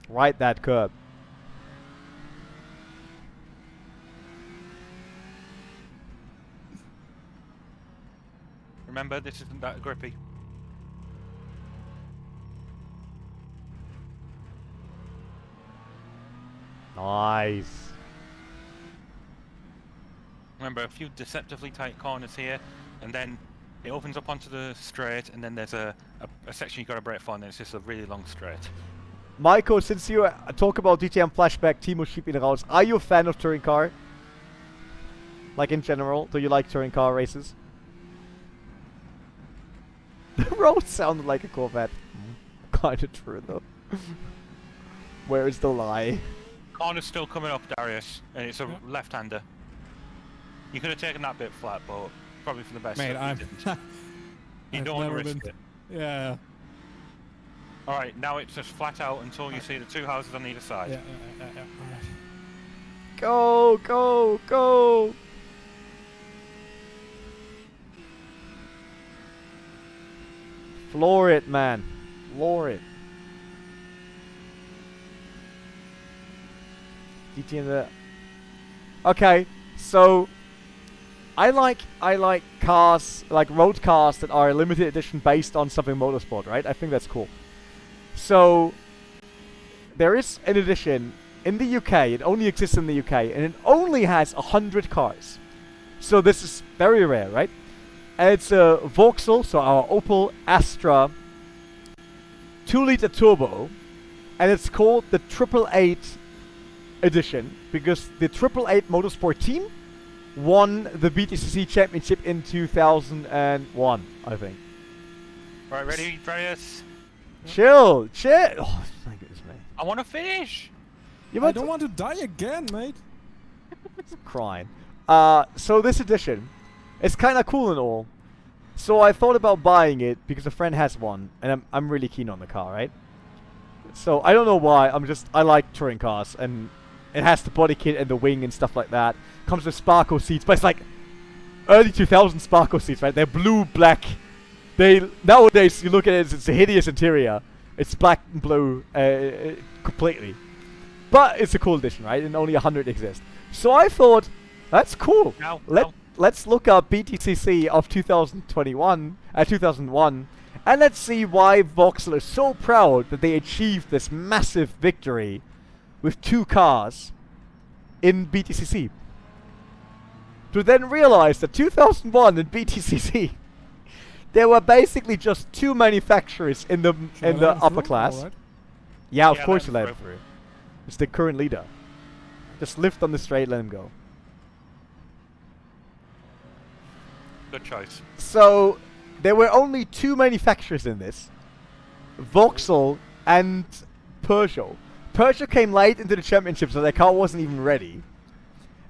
Right that curb. Remember, this isn't that grippy. Nice. Remember, a few deceptively tight corners here, and then it opens up onto the straight, and then there's a section you got to brake for, and then it's just a really long straight. Maiko, since you talk about DTM flashback, Timo schiebt ihn raus. Are you a fan of touring car? Like in general, do you like touring car races? The road sounded like a Corvette. Kinda true though. Where is the lie? Corner's still coming up, Darius, and it's a left-hander. You could have taken that bit flat, but probably for the best. Mate, that you I've don't want to never risk been- it. Yeah. All right, now it's just flat out until you see the 2 houses on either side. Yeah. Alright. Go, go, go! Floor it, man. Floor it. DT in the... Okay, so... I like cars, like road cars that are limited edition based on something motorsport, right? I think that's cool. So... There is an edition in the UK, it only exists in the UK, and it only has 100 cars. So this is very rare, right? And it's a Vauxhall, so our Opel Astra 2-liter turbo, and it's called the 888 edition because the 888 Motorsport team won the BTCC Championship in 2001, I think. Right, ready, Darius? Chill, chill. Oh my goodness, man. I want to finish. You I don't want to die again, mate. crying. So this edition, it's kind of cool and all. So I thought about buying it because a friend has one, and I'm really keen on the car, right? So I don't know why. I like touring cars, and it has the body kit and the wing and stuff like that. Comes with Sparko seats, but it's like early 2000s Sparko seats, right? They're blue, black. Nowadays you look at it, it's a hideous interior. It's black and blue completely. But it's a cool edition, right? And only 100 exist. So I thought, that's cool. Let's look up BTCC of 2001, 2001, and let's see why Vauxhall is so proud that they achieved this massive victory with 2 cars in BTCC. To then realize that 2001 in BTCC, there were basically just 2 manufacturers in the upper class. Alright. Yeah, of Yeah, course you let let him him through. It's the current leader. Just lift on the straight, let him go. Good choice. So, there were only 2 manufacturers in this. Vauxhall and Peugeot. Peugeot came late into the championship, so their car wasn't even ready.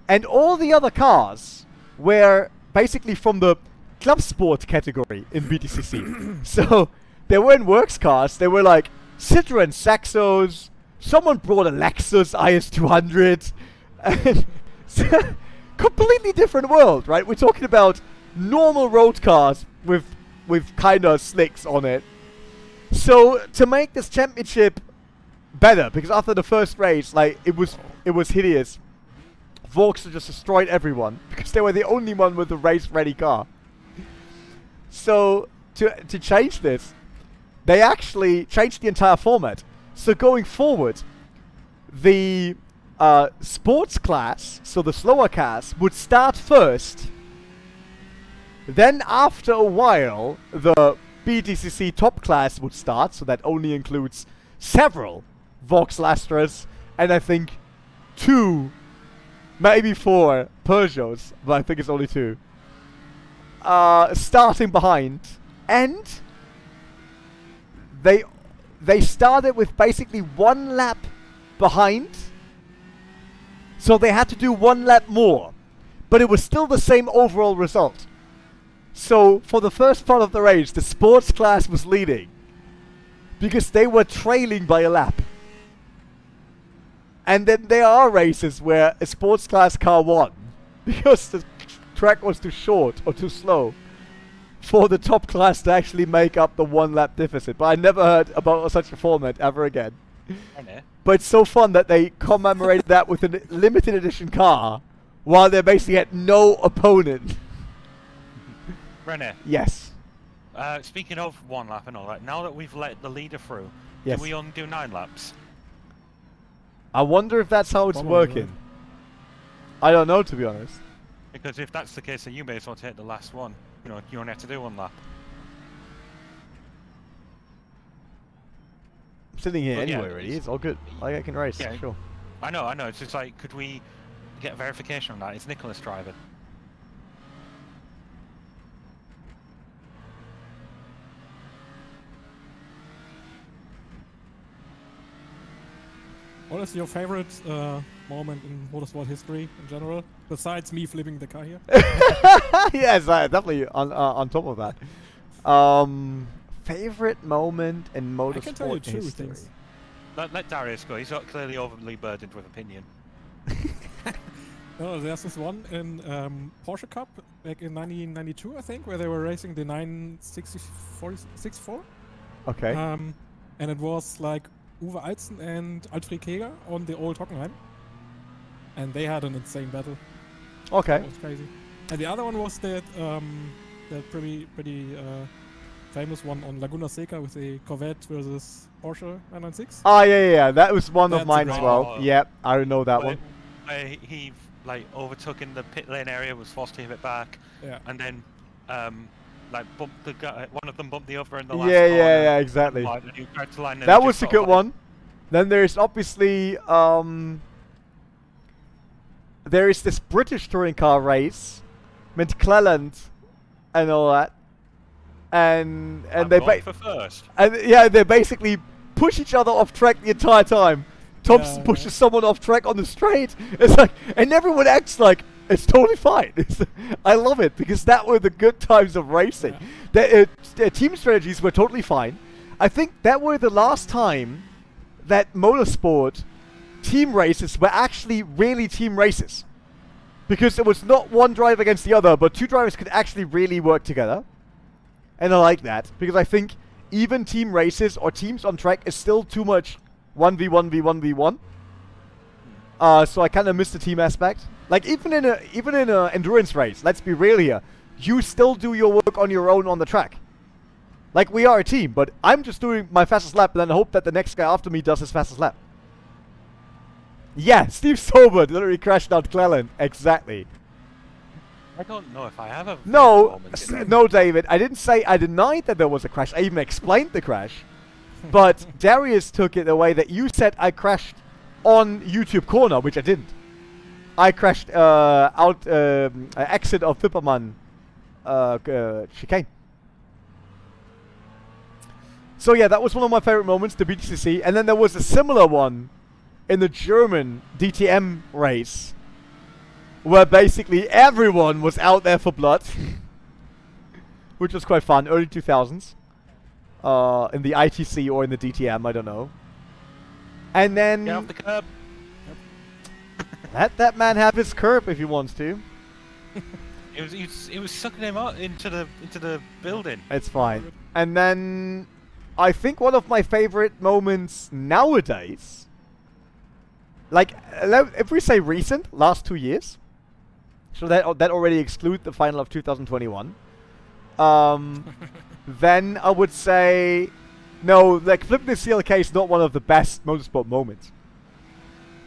And all the other cars were basically from the club sport category in BTCC. So, they weren't works cars, they were like Citroen Saxos. Someone brought a Lexus IS200. And completely different world, right? We're talking about normal road cars with kind of slicks on it. So to make this championship better, because after the first race, like it was hideous. Vauxhall just destroyed everyone because they were the only one with a race-ready car. So to change this, they actually changed the entire format. So going forward, the sports class, so the slower cars, would start first. Then after a while, the BTCC top class would start, so that only includes several Vauxhall Astras, and I think 2, maybe 4 Peugeots, but I think it's only 2. Starting behind, and they started with basically 1 lap behind, so they had to do 1 lap more, but it was still the same overall result. So for the first part of the race, the sports class was leading because they were trailing by a lap. And then there are races where a sports class car won because the track was too short or too slow for the top class to actually make up the 1 lap deficit. But I never heard about such a format ever again. René, But it's so fun that they commemorated that with a limited edition car while they basically had no opponent. René, Yes. speaking of 1 lap and all that, now that we've let the leader through, Yes. do we undo 9 laps? I wonder if that's how it's Probably, working. I don't know, to be honest. Because if that's the case, then you may as well take the last one. You know, you only have to do 1 lap. I'm sitting here Well, yeah, anyway already. It's all good. Like, I can race. Yeah. Sure. I know. It's just like, could we get verification on that? Is Nicholas driving? What is your favorite moment in motorsport history in general, besides me flipping the car here? Yes, definitely on top of that. Favorite moment in motorsport I can tell you two history. things. Let Darius go. He's not clearly overly burdened with opinion. No, there's this one in Porsche Cup back in 1992, I think, where they were racing the 964. Okay. And it was like Uwe Alzen and Alfred Keger on the old Hockenheim. And they had an insane battle. Okay. It was crazy. And the other one was that pretty famous one on Laguna Seca with the Corvette versus Porsche 996. Oh yeah. That was one of That's a mine as great well. one. Yep, I know that Where- one. Where he like overtook in the pit lane area, was forced to give it back, Yeah. and then like bumped the guy. One of them bumped the other in the last Yeah, corner. yeah, exactly. And you tried to line and That just was a sort good of, like, one. Then there's obviously there is this British touring car race, with Cleland and all that, and I'm they going for first. and yeah, they basically push each other off track the entire time. Thompson Yeah, pushes someone off track on the straight. It's like, and everyone acts like it's totally fine. I love it because that were the good times of racing. The team strategies were totally fine. I think that were the last time that motorsport team races were actually really team races, because it was not one driver against the other, but two drivers could actually really work together. And I like that because I think even team races or teams on track is still too much 1v1v1v1. So I kind of miss the team aspect. Like even in a endurance race, let's be real here, you still do your work on your own on the track. Like we are a team, but I'm just doing my fastest lap and then hope that the next guy after me does his fastest lap. Yeah, Steve Sober literally crashed out Cleland. Exactly. I don't know if I have a No, moment in it. no, David. I didn't say I denied that there was a crash. I even explained the crash. But Darius took it the way that you said I crashed on YouTube corner, which I didn't. I crashed out exit of Pipperman chicane. So yeah, that was one of my favorite moments, the BTCC. And then there was a similar one in the German DTM race, where basically everyone was out there for blood, which was quite fun. Early 2000s, in the ITC or in the DTM, I don't know. And then Get off the curb. let that man have his curb if he wants to. It was sucking him out into the building. It's fine. And then I think one of my favorite moments nowadays, like if we say recent, last 2 years, so that already exclude the final of 2021. Then I would say, no, like flipping the CLK is not one of the best motorsport moments,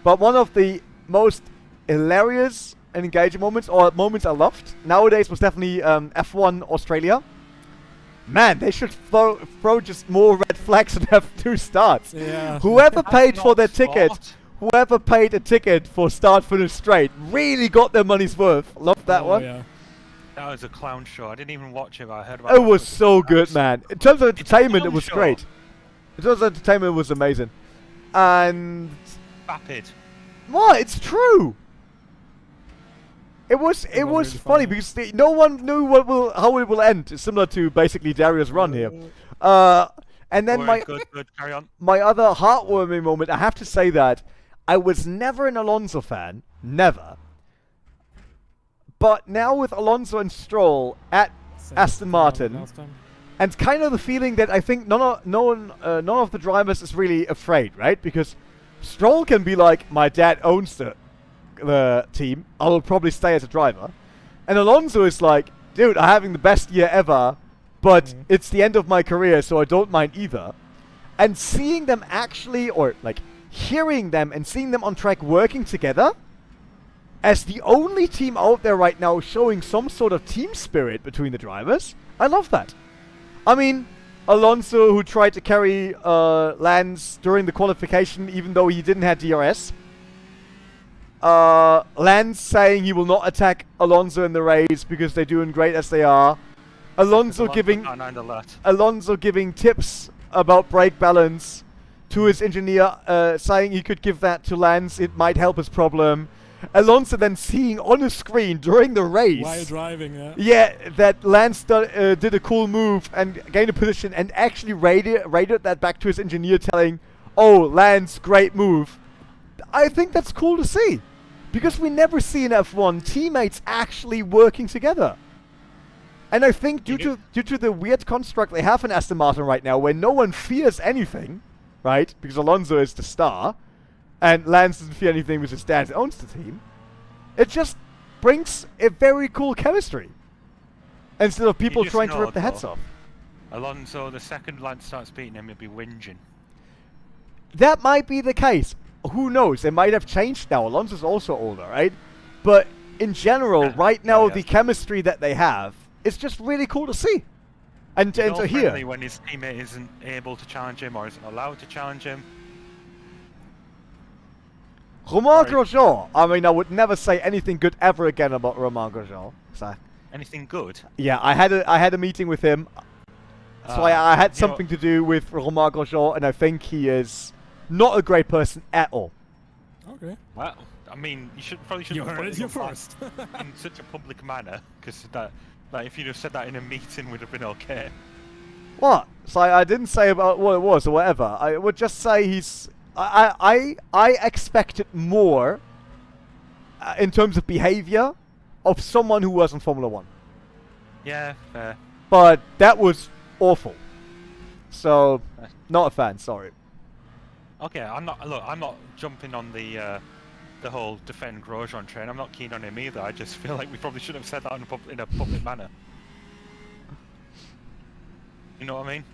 but one of the most hilarious and engaging moments, or moments I loved nowadays, was definitely F1 Australia. Man, they should throw just more red flags and have 2 starts. Yeah. Whoever That's paid for not their ticket, smart. whoever paid a ticket for start finish straight, really got their money's worth. Love that Oh, one. Yeah. That was a clown show. I didn't even watch it, but I heard about It was so good, man. In terms of It's a entertainment, it clown was show. great. In terms of entertainment, it was amazing. And Vapid. what? It's true. It was was funny really funny. because no one knew how it will end. It's similar to basically Darius' run here. And then Alright, good. Carry on. my other heartwarming moment, I have to say that I was never an Alonso fan, never. But now with Alonso and Stroll at Same Aston as Martin, last time. and kind of the feeling that I think none of the drivers is really afraid, right? Because Stroll can be like, my dad owns the team, I will probably stay as a driver. And Alonso is like, dude, I'm having the best year ever, but it's the end of my career, so I don't mind either. And seeing them actually, or like hearing them and seeing them on track working together, as the only team out there right now showing some sort of team spirit between the drivers, I love that. I mean, Alonso, who tried to carry Lance during the qualification even though he didn't have DRS. Lance saying he will not attack Alonso in the race because they're doing great as they are. Alonso giving tips about brake balance to his engineer, saying he could give that to Lance. It might help his problem. Alonso then seeing on a screen during the race, While driving, yeah. yeah, that Lance did a cool move and gained a position, and actually radioed that back to his engineer, telling, "Oh, Lance, great move." I think that's cool to see, because we never see in F1 teammates actually working together. And I think due to the weird construct they have in Aston Martin right now, where no one fears anything, right? Because Alonso is the star, and Lance doesn't fear anything because his dad owns the team. It just brings a very cool chemistry, instead of people trying to rip their heads off. Alonso, the second Lance starts beating him, he'll be whinging. That might be the case. Who knows? It might have changed now. Alonso's also older, right? But in general, right now, the chemistry that they have is just really cool to see. And to hear. When his teammate isn't able to challenge him or isn't allowed to challenge him. Romain Grosjean. I mean, I would never say anything good ever again about Romain Grosjean. So, anything good? Yeah, I had a meeting with him. So I had something to do with Romain Grosjean, and I think he is not a great person at all. Okay. Well, I mean, you probably shouldn't You heard it here first. in such a public manner, because that, like, if you'd have said that in a meeting, would have been okay. What? So I didn't say about what it was or whatever. I would just say he's. I expected more in terms of behavior of someone who was in Formula 1. Yeah, fair. But that was awful. So, not a fan. Sorry. Okay, I'm not jumping on the whole defend Grosjean train. I'm not keen on him either. I just feel like we probably should have said that in a public manner. You know what I mean?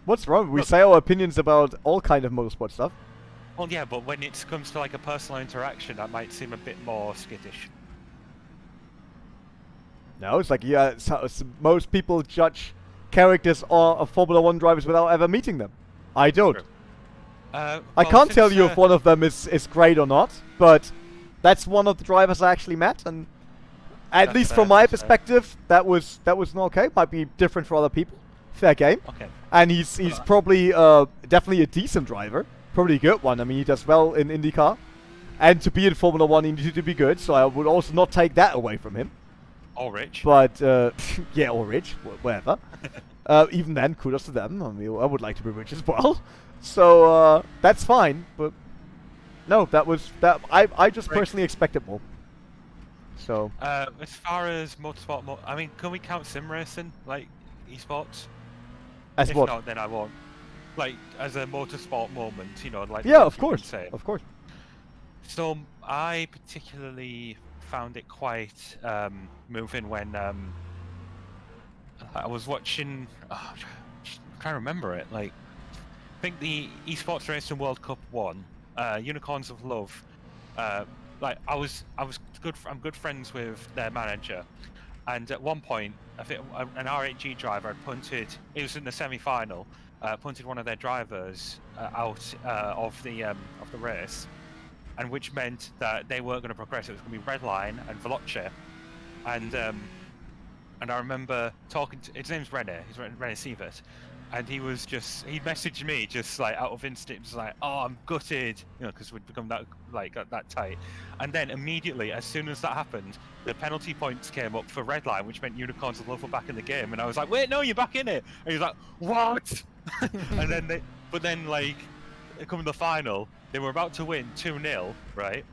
What's wrong? We say our opinions about all kind of motorsport stuff. Well, yeah, but when it comes to like a personal interaction, that might seem a bit more skittish. No, it's like, yeah, most people judge characters of Formula 1 drivers without ever meeting them. I don't. I can't tell you if one of them is great or not, but that's one of the drivers I actually met, and at least from my perspective, that was not okay. Might be different for other people. Fair game. Okay. And he's probably definitely a decent driver, probably a good one. I mean, he does well in IndyCar, and to be in Formula 1, he needs to be good. So I would also not take that away from him. Or rich. But yeah, or rich, whatever. Even then, kudos to them. I mean, I would like to be rich as well. So that's fine, but no, that was that. I just personally expected more. So as far as motorsport, I mean, can we count sim racing like esports? As if what? not, then I won't. Like as a motorsport moment, you know, like yeah, of course, of course. So I particularly found it quite moving when I was watching. I'm trying to remember it. Like, I think the Esports Racing World Cup 1, Unicorns of Love. Like I was good. I'm good friends with their manager, and at one point, I think an R8G driver had punted. It was in the semi-final. Punted one of their drivers out of the race, and which meant that they weren't going to progress. It was going to be Redline and Veloce, and I remember talking to, his name's René. He's René Sievert, and he messaged me just like out of instinct, just like, oh, I'm gutted, you know, because we'd become that tight. And then immediately, as soon as that happened, the penalty points came up for Redline, which meant Unicorns of Love were back in the game, and I was like, wait, no, you're back in it. And he was like, what? And then like, coming to the final, they were about to win 2-0, right?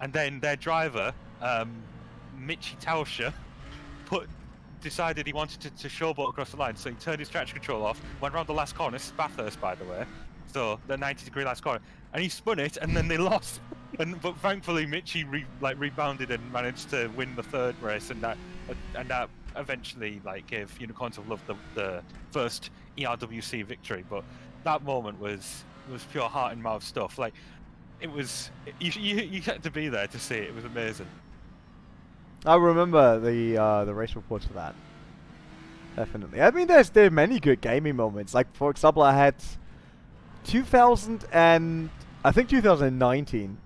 And then their driver, Michi Tauscher, decided he wanted to showboat across the line, so he turned his traction control off, went around the last corner, Bathurst by the way, so the 90-degree last corner, and he spun it, and then they lost. But thankfully, Michi rebounded and managed to win the third race, and that eventually like gave Unicorns of Love the first ERWC victory. But that moment was pure heart and mouth stuff. Like it was, you had to be there to see it. It was amazing. I remember the race reports for that. Definitely. I mean, there are many good gaming moments. Like for example, I had 2019.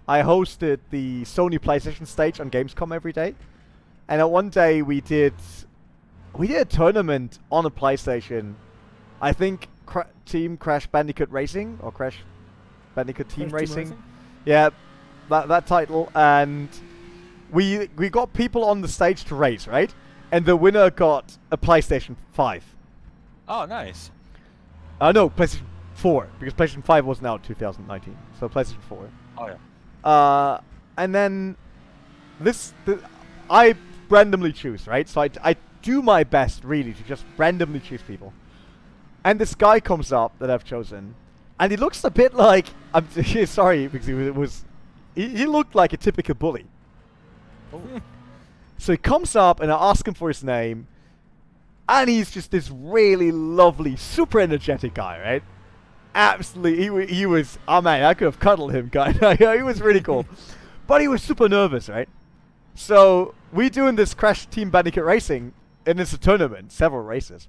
I hosted the Sony PlayStation stage on Gamescom every day, and one day we did a tournament on a PlayStation. I think team, Crash Bandicoot Racing, or Crash Bandicoot Team Crash Racing. Yeah, that title, and we got people on the stage to race, right? And the winner got a PlayStation 5. Oh, nice. No, PlayStation 4, because PlayStation 5 wasn't out 2019, so PlayStation 4. Oh yeah. And then I randomly choose, right? So I do my best, really, to just randomly choose people. And this guy comes up that I've chosen, and he looks a bit like, I'm sorry, because he looked like a typical bully. Oh. So he comes up, and I ask him for his name, and he's just this really lovely, super energetic guy, right? Absolutely, he was, oh man, I could have cuddled him, guy. He was really cool. But he was super nervous, right? So we're doing this Crash Team Bandicoot Racing, and it's a tournament, several races.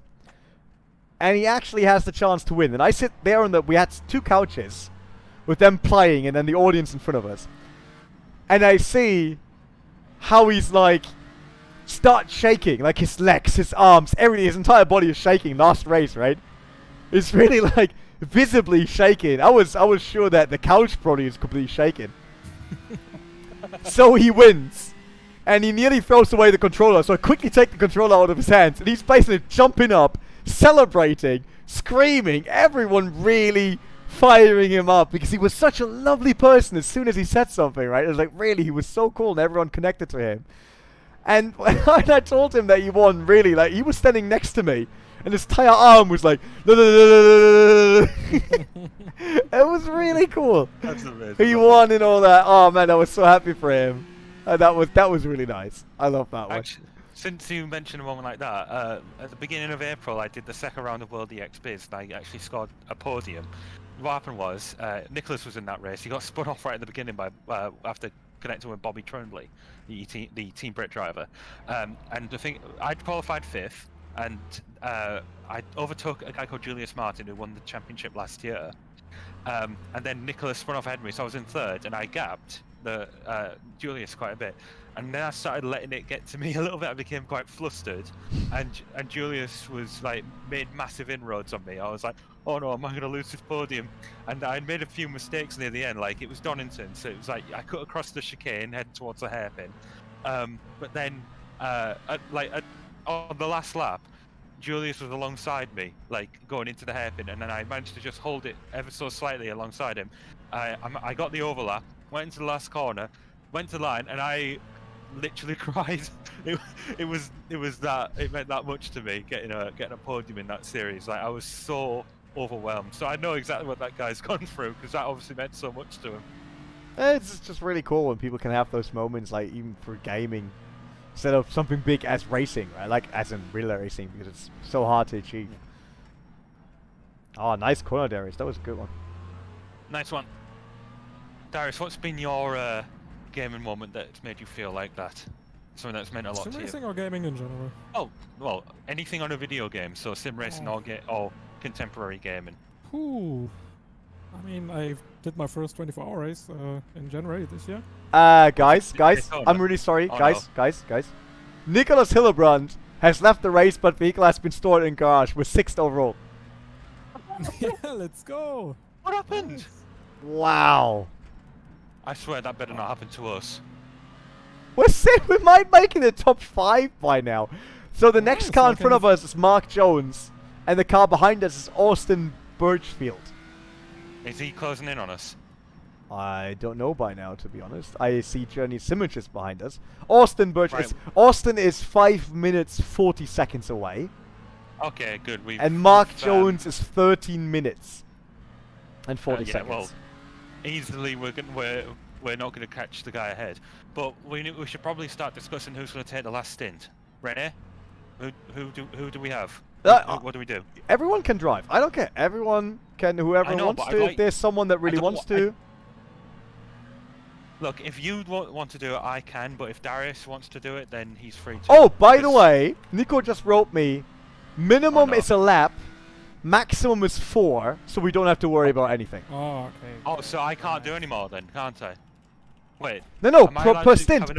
And he actually has the chance to win. And I sit there we had 2 couches with them playing and then the audience in front of us. And I see how he's like, start shaking, like his legs, his arms, everything, his entire body is shaking last race, right? It's really like visibly shaking. I was sure that the couch probably is completely shaking. So he wins. And he nearly throws away the controller, so I quickly take the controller out of his hands, and he's basically jumping up, celebrating, screaming, everyone really firing him up, because he was such a lovely person as soon as he said something, right? It was like, really, he was so cool, and everyone connected to him. And when I told him that he won, really, like, he was standing next to me, and his entire arm was like, it was really cool. That's amazing. He won and all that. Oh man, I was so happy for him. That was really nice. I love that one. Actually, since you mentioned a moment like that, at the beginning of April, I did the second round of World EX Biz, and I actually scored a podium. What happened was, Nicholas was in that race. He got spun off right at the beginning by after connecting with Bobby Trundley, the Team Brit driver. And I think I'd qualified 5th, and I overtook a guy called Julius Martin, who won the championship last year. And then Nicholas spun off ahead of me, so I was in 3rd, and I gapped the Julius quite a bit, and then I started letting it get to me a little bit. I became quite flustered, and Julius was like made massive inroads on me. I was like, oh no, am I going to lose this podium? And I made a few mistakes near the end. Like, it was Donington, so it was like I cut across the chicane heading towards the hairpin, but then on the last lap, Julius was alongside me, like going into the hairpin, and then I managed to just hold it ever so slightly alongside him. I got the overlap, went into the last corner, went to line, and I literally cried. It meant that much to me, getting a podium in that series. Like, I was so overwhelmed. So I know exactly what that guy's gone through, because that obviously meant so much to him. It's just really cool when people can have those moments, like even for gaming, instead of something big as racing, right? Like as in relay racing, because it's so hard to achieve. Oh, nice corner, Darius. That was a good one. Nice one. Darius, what's been your gaming moment that's made you feel like that? Something that's meant a lot to you? Racing or gaming in general? Oh, well, anything on a video game, so sim racing or contemporary gaming. Ooh. I mean, I did my first 24-hour race in January this year. Guys, I'm really sorry. Guys. Nicholas Hillebrand has left the race, but vehicle has been stored in garage with 6th overall. Yeah, let's go. What happened? Nice. Wow. I swear that better not happen to us. We might make it a top 5 by now. So the next car in front of us is Mark Jones, and the car behind us is Austin Birchfield. Is he closing in on us? I don't know by now, to be honest. I see Journey Simmons behind us. Austin is 5 minutes 40 seconds away. Okay, good. And Mark Jones is 13 minutes and 40 seconds. Well, easily we're not going to catch the guy ahead. But we should probably start discussing who's going to take the last stint. René, who do we have? What do we do? Everyone can drive. I don't care. Everyone can. Whoever wants to. If there's someone that really wants to. Look, if you want to do it, I can. But if Darius wants to do it, then he's free to. Oh, by the way, Nico just wrote me. Minimum is a lap. Maximum is 4, so we don't have to worry about anything. Oh, okay. Oh, so I can't do any more then, can't I? Wait. No, per stint.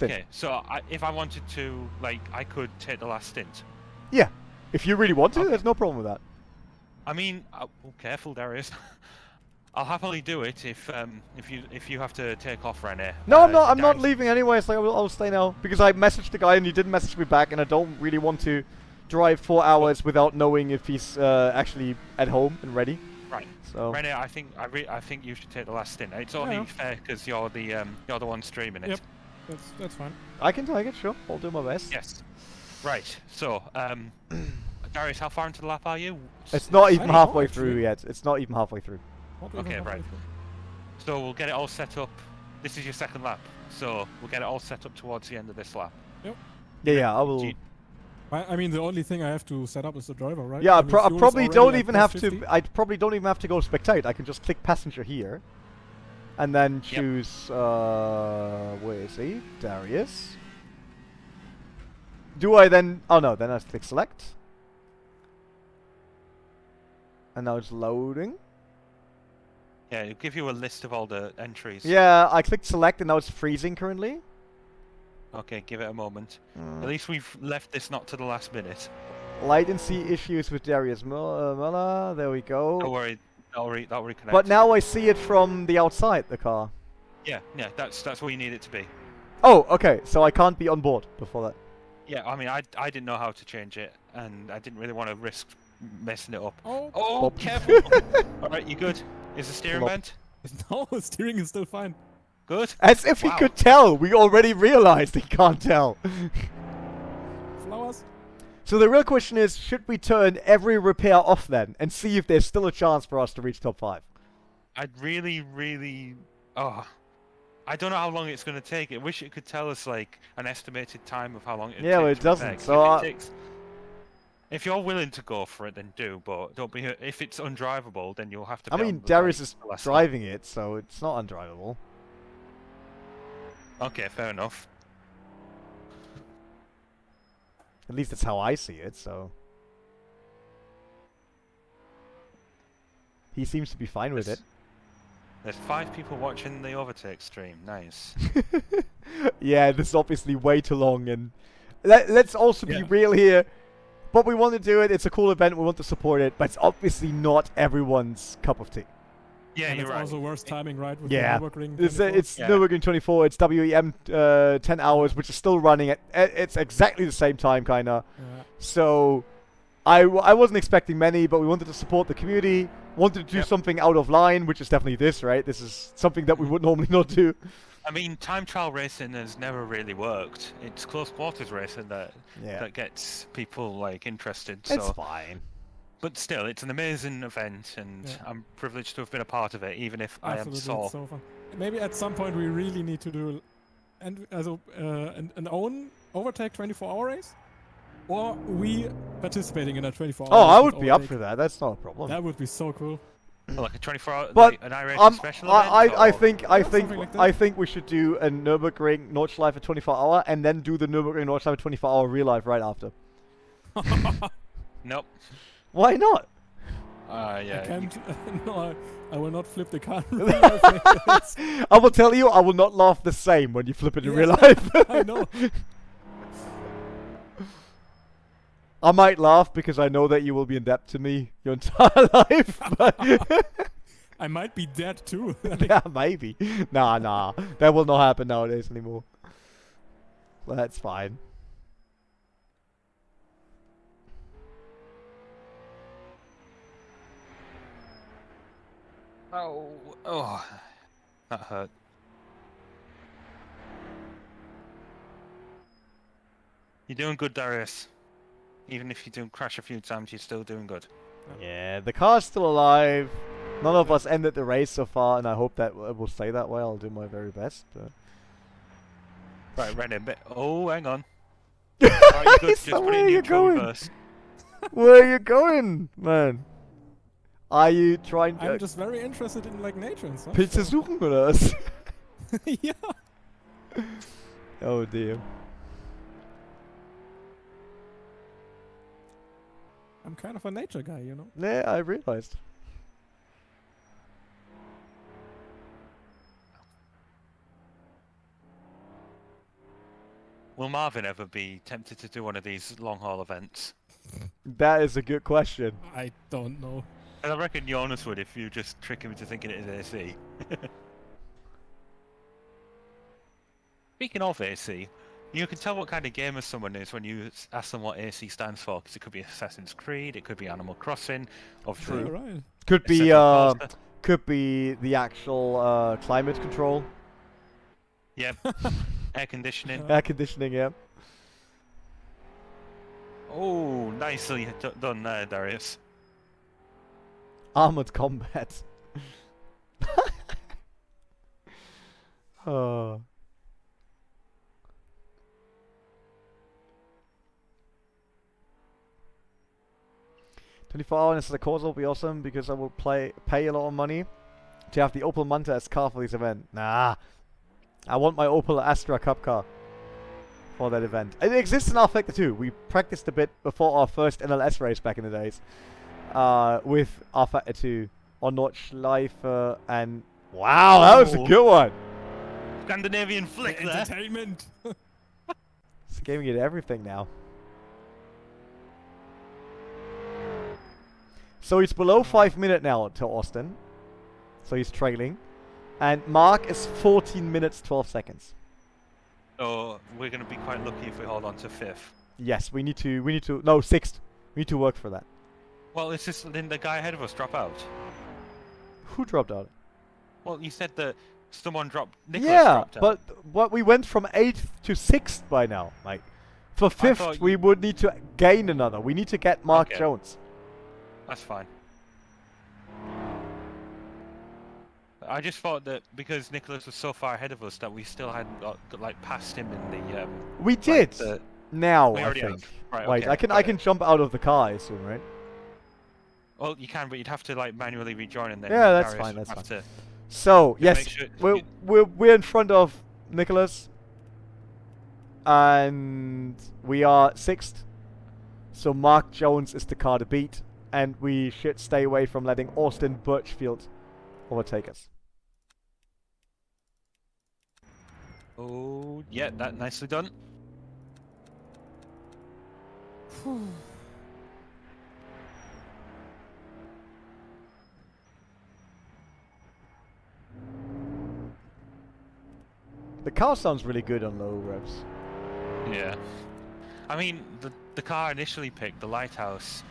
Okay, so if I wanted to, like, I could take the last stint. Yeah. If you really want to, there's no problem with that. I mean, oh, careful, Darius. I'll happily do it if you have to take off, René. No, I'm not. I'm not Darius- leaving anyway. It's like I'll stay now because I messaged the guy and he didn't message me back, and I don't really want to drive 4 hours without knowing if he's actually at home and ready. Right. So. René, I think you should take the last stint. It's only Yeah. fair because you're the one streaming it. Yep. That's fine. I can take it, sure. I'll do my best. Yes. Right. So, Darius, how far into the lap are you? It's not I even don't know, halfway actually. through yet. It's not even halfway through. What was Okay, it? right. So we'll get it all set up. This is your second lap. So we'll get it all set up towards the end of this lap. Yeah, I will. Do you- I mean, the only thing I have to set up is the driver, right? Yeah, I And the fuel's probably already don't at even plus have 50. to. I probably don't even have to go spectate. I can just click passenger here, and then choose. Where is he? Darius. Do I then? Oh no, then I click select, and now it's loading. Yeah, it'll give you a list of all the entries. Yeah, I clicked select, and now it's freezing currently. Okay, give it a moment. At least we've left this not to the last minute. Latency issues with Darius Muller. There we go. Don't worry, that'll reconnect. But now I see it from the outside the car. Yeah, that's where you need it to be. Oh, okay. So I can't be on board before that. Yeah, I mean, I didn't know how to change it, and I didn't really want to risk messing it up. Oh, Oh, Bob. careful! Alright, you good? Is the steering Flop. bent? no, the steering is still fine. Good? As if he Wow. could tell. We already realized he can't tell. Flowers? So the real question is, should we turn every repair off then and see if there's still a chance for us to reach top 5? I'd really... Oh... I don't know how long it's going to take. I wish it could tell us, like, an estimated time of how long it would Yeah, take well, it to doesn't, repair, 'cause so if you're willing to go for it, then do, but don't be... If it's undrivable, then you'll have to I be mean, on the, Darius like, is the last driving it, so it's not undrivable. lap. Okay, fair enough. At least that's how I see it, so... He seems to be fine with it. There's 5 people watching the OverTake stream. Nice. Yeah, this is obviously way too long, and let's also be Yeah. real here. But we want to do it. It's a cool event. We want to support it, but it's obviously not everyone's cup of tea. Yeah, And you're it's right. also worst timing, right? With Yeah. the Nürburgring It's 24? it's Yeah. Nürburgring 24. It's WEM 10 hours, which is still running at it's exactly the same time, kinda. Yeah. So I wasn't expecting many, but we wanted to support the community. Wanted to do Yep. something out of line, which is definitely this, right? This is something that we would normally not do. I mean, time trial racing has never really worked. It's close quarters racing that Yeah, gets people like interested. it's So, fine. but still, it's an amazing event, and Yeah. I'm privileged to have been a part of it, even if I am Absolutely, sore. it's so fun. Maybe at some point we really need to do an own overtake 24-hour race, or we participating in a 24-hour. Oh, race I with would be up overtake. for that. That's not a problem. That would be so cool. Like a 24-hour, But, like an iRacing special event. I or- think something like that. I think we should do a Nürburgring Nordschleife 24-hour and then do the Nürburgring Nordschleife 24-hour real life right after. Nope. Why not? I Yeah. can't. No, I will not flip the car. in real life. It's- I will tell you, I will not laugh the same when you flip it in Yeah, real life. I know. I might laugh because I know that you will be in debt to me your entire life. But I might be dead too. yeah, maybe. Nah. That will not happen nowadays anymore. That's fine. Oh, that hurt. You're doing good, Darius. Even if you do crash a few times, you're still doing good. Yeah, the car's still alive. None of us ended the race so far, and I hope that it will stay that way. I'll do my very best. But Right, René. Oh, hang on. Right, you're good. So Just put where it in are you neutral going? reverse. where are you going, man? Are you trying I'm to just very interested in like nature and stuff. Pilze suchen oder was? Yeah. Oh dear. I'm kind of a nature guy, you know. Yeah, I realized. Will Marvin ever be tempted to do one of these long haul events? That is a good question. I don't know. And I reckon Jonas would if you just trick him into thinking it is AC. Speaking of AC, you can tell what kind of gamer someone is when you ask them what AC stands for, because it could be Assassin's Creed, it could be Animal Crossing, True, right. Could be Central Coaster. could be the actual climate control, Yep. Air conditioning. air conditioning. Yeah. Oh, nicely done there, Darius. Armored combat. Oh. $24 into the course will be awesome because I will pay a lot of money to have the Opel Manta as car for this event. Nah, I want my Opel Astra Cup car for that event. It exists in rFactor too. We practiced a bit before our first NLS race back in the days with rFactor 2 on Nordschleife and wow, that was a good one. Scandinavian flick there. Entertainment. It's giving it everything now. So he's below 5 minutes now to Austin. So he's trailing. And Mark is 14 minutes 12 seconds. So we're going to be quite lucky if we hold on to 5th. Yes, we need to no, 6th. We need to work for that. Well, it's just then the guy ahead of us drop out. Who dropped out? Well, you said that someone dropped. Nicholas Yeah, dropped out. but what we went from 8th to 6th by now. Like for 5th thought we you- would need to gain another. We need to get Mark Okay. Jones. That's fine. I just thought that because Nicholas was so far ahead of us that we still hadn't got like past him in the. We did. the- Now We I already think. have. Right, Wait, okay, I got can it. jump out of the car, I assume, right? Well, you can, but you'd have to like manually rejoin and then. Yeah, that's Darius fine, would that's have fine. to- So Yeah, yes, make sure- we're in front of Nicholas, and we are 6th. So Mark Jones is the car to beat, and we should stay away from letting Austin Birchfield overtake us. Oh, yeah, that nicely done. The car sounds really good on low revs. Yeah. I mean, the car initially picked, the Lighthouse,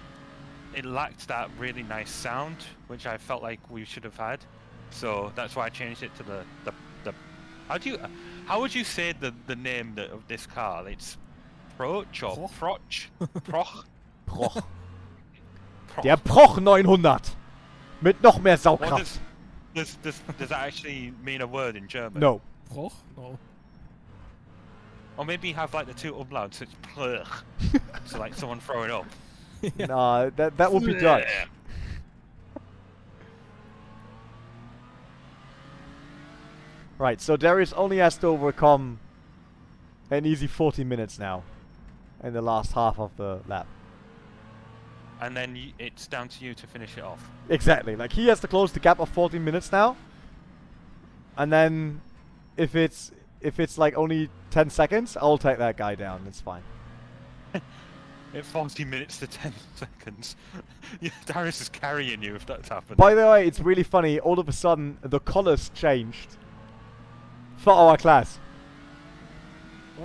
it lacked that really nice sound, which I felt like we should have had. So that's why I changed it to the how would you say the name of this car? It's Proch or Proch? Proch? Proch. Proch. Der Proch 900 mit noch mehr What Saugkraft. does that actually mean a word in German? No. Proch? No. Or maybe have like the two umlauts, so it's Plch. So like someone throwing up. Nah, that would be Dutch. Right, so Darius only has to overcome an easy 40 minutes now in the last half of the lap. And then it's down to you to finish it off. Exactly, like he has to close the gap of 14 minutes now. And then if it's like only 10 seconds, I'll take that guy down, it's fine. At 40 minutes to 10 seconds. Yeah, Darius is carrying you if that's happened. By the way, it's really funny, all of a sudden the colors changed for our class.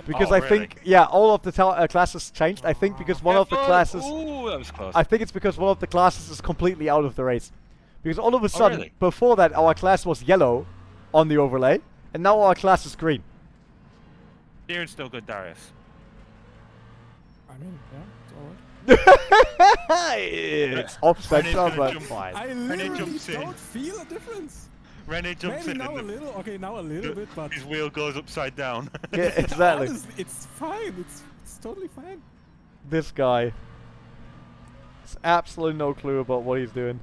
Because Oh, I really? think, yeah, all of the classes changed. I think because one of the classes, Ooh, that was close. I think it's because one of the classes is completely out of the race. Because all of a sudden, really? before that, our class was yellow on the overlay, and now our class is green. Steering's still good, Darius. I mean, yeah, it's alright. It's offset, Rene's gonna but jump. fine. I René literally jumps in. don't feel a difference. René jumps Maybe in now a and little. Okay, now a little bit, but his wheel goes upside down. Yeah, exactly. honestly, it's fine. It's totally fine. This guy has absolutely no clue about what he's doing.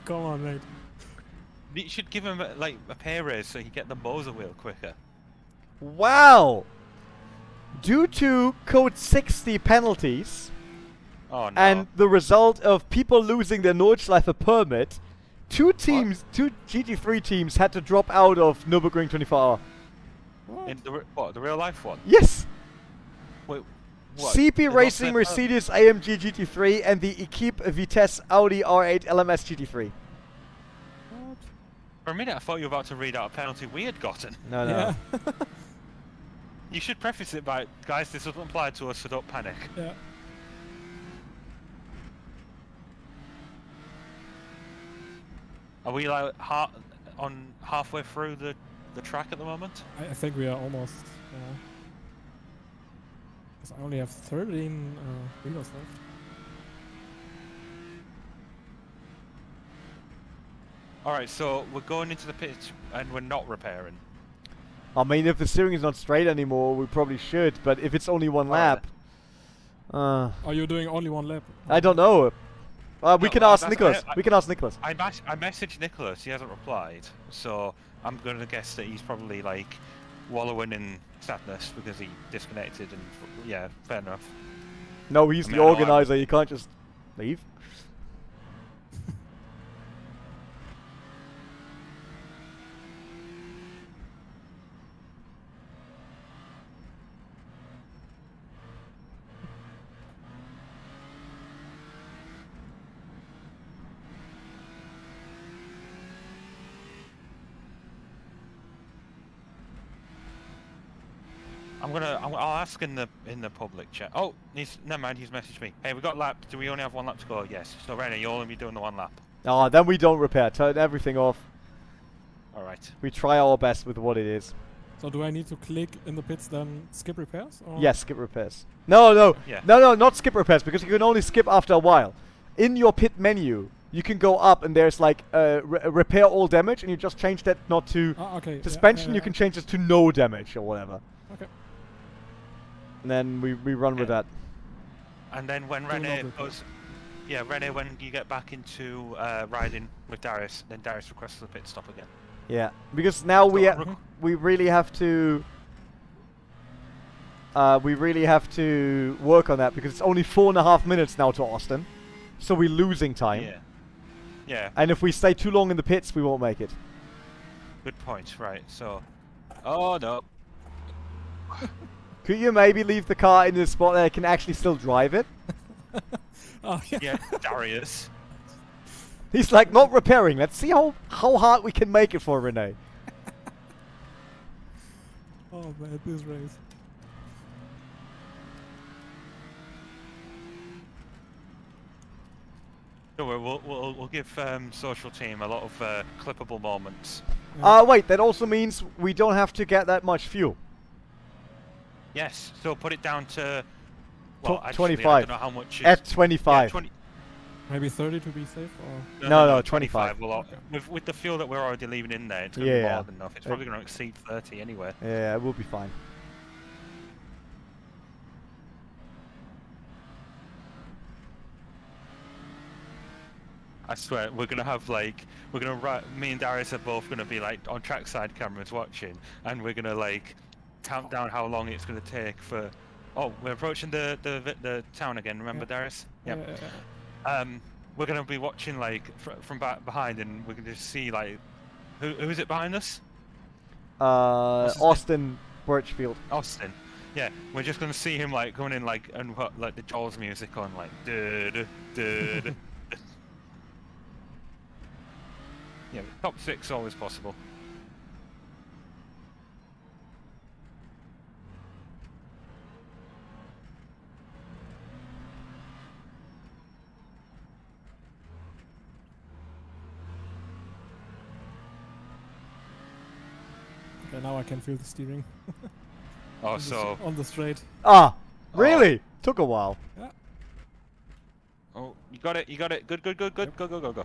Come on, mate. You should give him like a pay raise so he get the Moser wheel quicker. Wow! Due to code 60 penalties, Oh no. and the result of people losing their Nordschleife permit, two GT3 teams had to drop out of Nürburgring 24 Hour. What? In the real life one? Yes! Wait, What? CP They Racing lost Mercedes AMG GT3 and the Equipe Vitesse Audi R8 LMS GT3. What? For a minute, I thought you were about to read out a penalty we had gotten. No, no. Yeah. You should preface it by, guys, this doesn't apply to us, so don't panic. Yeah. Are we like halfway through the track at the moment? I think we are almost. Yeah. 'Cause I only have 13 windows left. Alright, so we're going into the pit and we're not repairing. I mean, if the steering is not straight anymore, we probably should. But if it's only one lap, Are you doing only one lap? I don't know. We No, can ask that's- Nicholas. We can ask Nicholas. I messaged Nicholas, he hasn't replied, so I'm going to guess that he's probably like wallowing in sadness because he disconnected and yeah, fair enough. No, he's I the mean, I know I'm- organizer. You can't just leave. I'll ask in the public chat. Oh, never mind. He's messaged me. Hey, we got lap. Do we only have one lap to go? Yes. So René, you'll only be doing the one lap. Oh, then we don't repair. Turn everything off. All right. We try our best with what it is. So do I need to click in the pits then skip repairs? Or? Yes, skip repairs. No, Yeah. no, not skip repairs because you can only skip after a while. In your pit menu, you can go up and there's like repair all damage, and you just change that not to Okay. suspension. You can change it to no damage or whatever. Okay. And then we run with that. And then when Do not René repair. goes, yeah, René, when you get back into riding with Darius, then Darius requests the pit stop again. Yeah, because now we So, really have to work on that because it's only 4.5 minutes now to Austin, so we're losing time. Yeah. Yeah. And if we stay too long in the pits, we won't make it. Good point. Right. So. Oh no. Could you maybe leave the car in the spot that I can actually still drive it? Oh yeah. Yeah, Darius. He's like, not repairing. Let's see how hard we can make it for René. Oh man, this race. Don't worry, we'll give social team a lot of clippable moments. Wait, that also means we don't have to get that much fuel. Yes. So put it down to. Well, actually, 25. I don't know how much. At 25. Yeah, 20, Maybe 30 to be safe, or No, 25. Well, Okay. with the fuel that we're already leaving in there, it's going to Yeah. be more than enough. It's probably going to exceed 30 anyway. Yeah, it will be fine. I swear, we're gonna have like, me and Darius are both gonna be like on trackside cameras watching, and we're gonna like count down how long it's gonna take for. Oh, we're approaching the town again. Remember, Yeah. Darius? yeah. Yep. We're gonna be watching like from back behind, and we're gonna just see like, who is it behind us? What's his name? Austin Birchfield. Austin. Yeah, we're just gonna see him like going in like and put like the Jaws music on like duh. Yeah, top 6 always possible. Okay, now I can feel the steering. Oh, so on the straight. Ah, Oh. really? Took a while. Yeah. oh, you got it. Good. Yep. Go.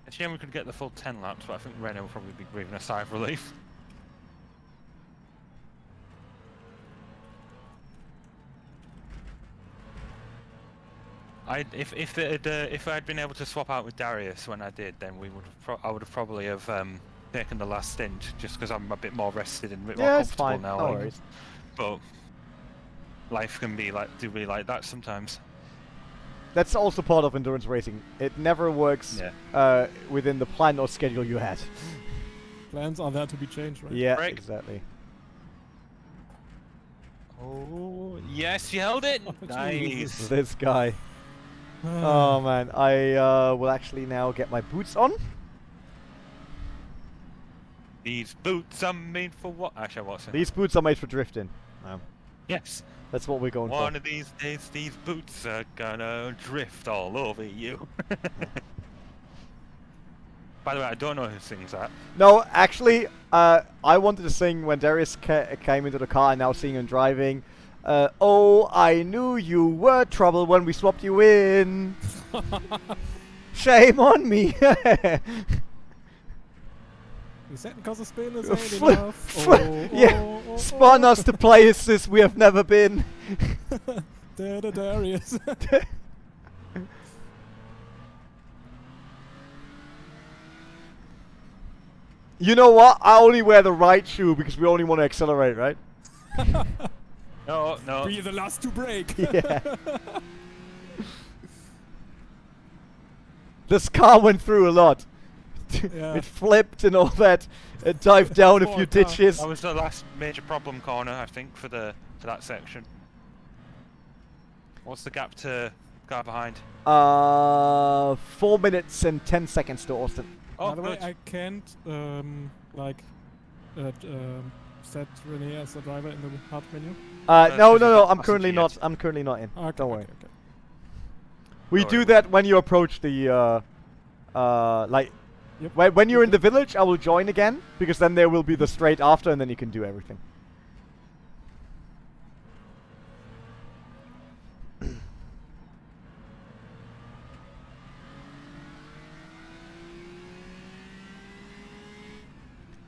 It's a shame we could get the full 10 laps, but I think René will probably be breathing a sigh of relief. If I'd been able to swap out with Darius when I did, then I would have probably have taken the last stint, just because I'm a bit more rested and a bit more Yeah, it's comfortable fine. now. No like. worries. But life can be like that sometimes. That's also part of endurance racing. It never works within the plan or schedule you had. Plans are there to be changed, right? Yeah, Break. exactly. Oh yes, you held it. Oh, Nice. Jesus. This guy. Oh man, I will actually now get my boots on. These boots are made for what? Actually, what's it? These boots are made for drifting. Yes. That's what we're going for. One of these days, these boots are gonna drift all over you. By the way, I don't know who sings that. No, actually, I wanted to sing when Darius came into the car and now seeing him driving. Oh, I knew you were trouble when we swapped you in. Shame on me. You said because the spin is Fl- ain't enough. Spawn us to places we have never been. Darius. You know what? I only wear the right shoe because we only want to accelerate, right? No. Be the last to break. Yeah. This car went through a lot. Yeah. It flipped and all that. It dived down a Poor few car. ditches. That was the last major problem corner, I think, for that section. What's the gap to car behind? 4 minutes and 10 seconds to Austin. Oh, By the way, good. I can't set René as a driver in the hard menu. No. I'm Passenger currently yet. not. I'm currently not in. Okay, Don't worry. okay. We Don't do worry. that when you approach the like Yep. when you're in the village. I will join again because then there will be the straight after, and then you can do everything.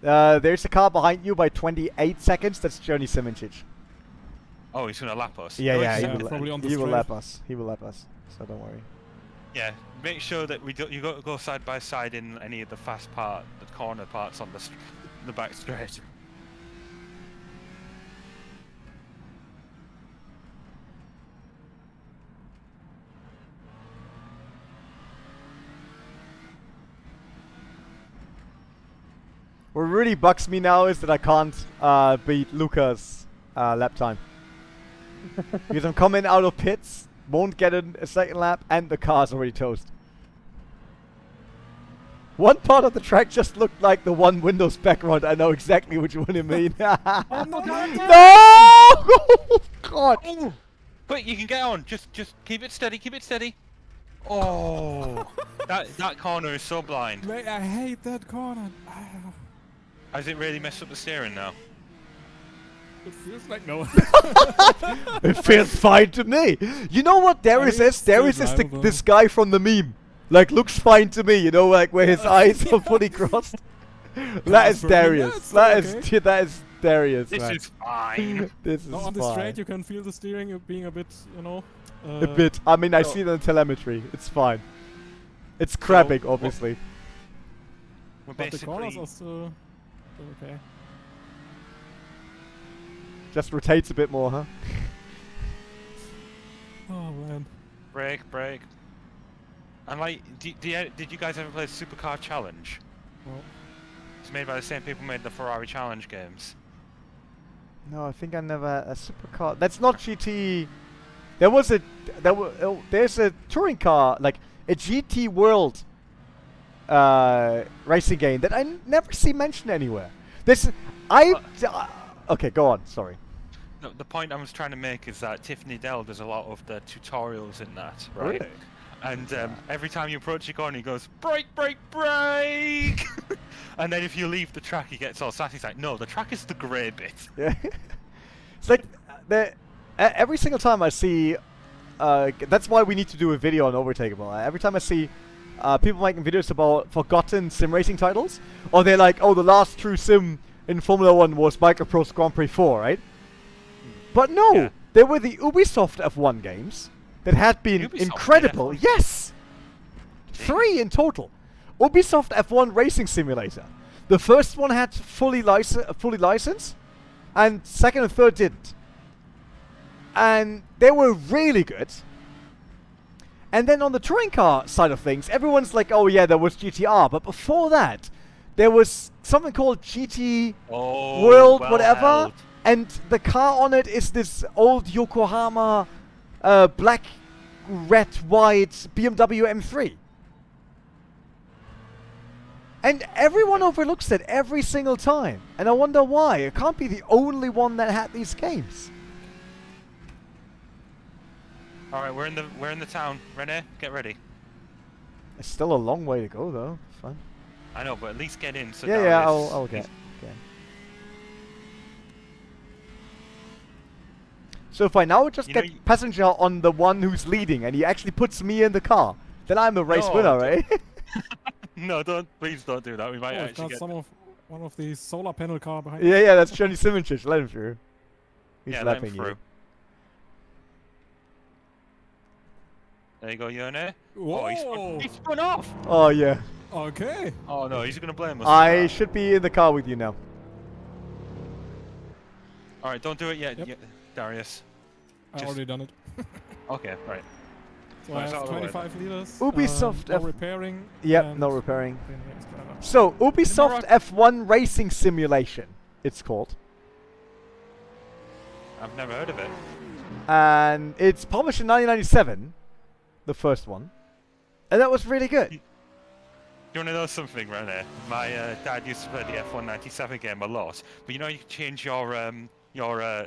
There's a car behind you by 28 seconds. That's Johnny Simincic. Oh, he's gonna lap us. Yeah, No, yeah, he's he Yeah, gonna- will, probably on the he will straight. lap us. He will lap us. So don't worry. Yeah, make sure that you go side by side in any of the the corner parts on the back straight. What really bugs me now is that I can't beat Luca's lap time. Because I'm coming out of pits, won't get a second lap, and the car's already toast. One part of the track just looked like the one Windows background. I know exactly which one you mean. no, No! God! Oh, but you can get on. Just keep it steady. Keep it steady. Oh, that corner is so blind. Mate, I hate that corner. Has it really messed up the steering now? It feels like no. It feels fine to me. You know what Darius is? still Darius is drivable. this guy from the meme. Like, looks fine to me, you know, like where his eyes are fully crossed. That is for me, yeah, Darius. it's That okay. is that is Darius. This man. is fine. This is No, on the fine. straight you can feel the steering being a bit, A bit. I mean, I no. see the telemetry. It's fine. It's crabbing, obviously. We're But the corners basically are still okay. Just rotates a bit more, huh? Oh man. brake. And like, did you guys ever play Supercar Challenge? Well, It's made by the same people who made the Ferrari Challenge games. No, I think I never had a supercar. That's not GT. There's a touring car, like a GT World racing game that I never see mentioned anywhere. Okay, go on. Sorry. No, the point I was trying to make is that Tiffany Dell does a lot of the tutorials in that, right? Really? And every time you approach your corner, he goes, brake! And then if you leave the track, he gets all sassy. He's like, no, the track is the grey bit. Yeah. It's like every single time I see. That's why we need to do a video on Overtakeable. Every time I see people making videos about forgotten sim racing titles, or they're like, "Oh, the last true sim in Formula One was Microprose Grand Prix 4," right? But no, Yeah. they were the Ubisoft F1 games. that had been Ubisoft incredible. made F1. Yes! 3 in total. Ubisoft F1 Racing Simulator. The first one had fully licensed, and second and third didn't. And they were really good. And then on the touring car side of things, everyone's like, oh yeah, there was GTR. But before that, there was something called GT World, well whatever. held. And the car on it is this old Yokohama black, red, white BMW M3. And everyone overlooks it every single time. And I wonder why. It can't be the only one that had these games. All right, we're in the town. René, get ready. It's still a long way to go, though. Fine. I know, but at least get in. So Yeah, Darius, I'll get. Okay. So if I now just You know get passenger on the one who's leading, and he actually puts me in the car, then I'm a race No, winner, don't- right? No, please don't do that. We might Oh, I've actually got get. one of the solar panel car behind. Yeah, that's Johnny Simonchich. Let him through. He's Yeah, let him lapping you. through. There you go, René. Whoa. Oh, he spun off. Oh yeah. Okay. Oh no, he's gonna blame us. for I that. should be in the car with you now. All right, don't do it yet, Yep. Darius. I Just- already done it. Okay, right. So Oh, I it's have out of the way 25 liters. Ubisoft no F- repairing. Yep, and no repairing. 10 years driver. So Ubisoft rock- F1 Racing Simulation, it's called, I've never heard of it. and it's published in 1997, the first one, and that was really good. You want to know something, René? My dad used to play the F1 97 game a lot, but you know you can change your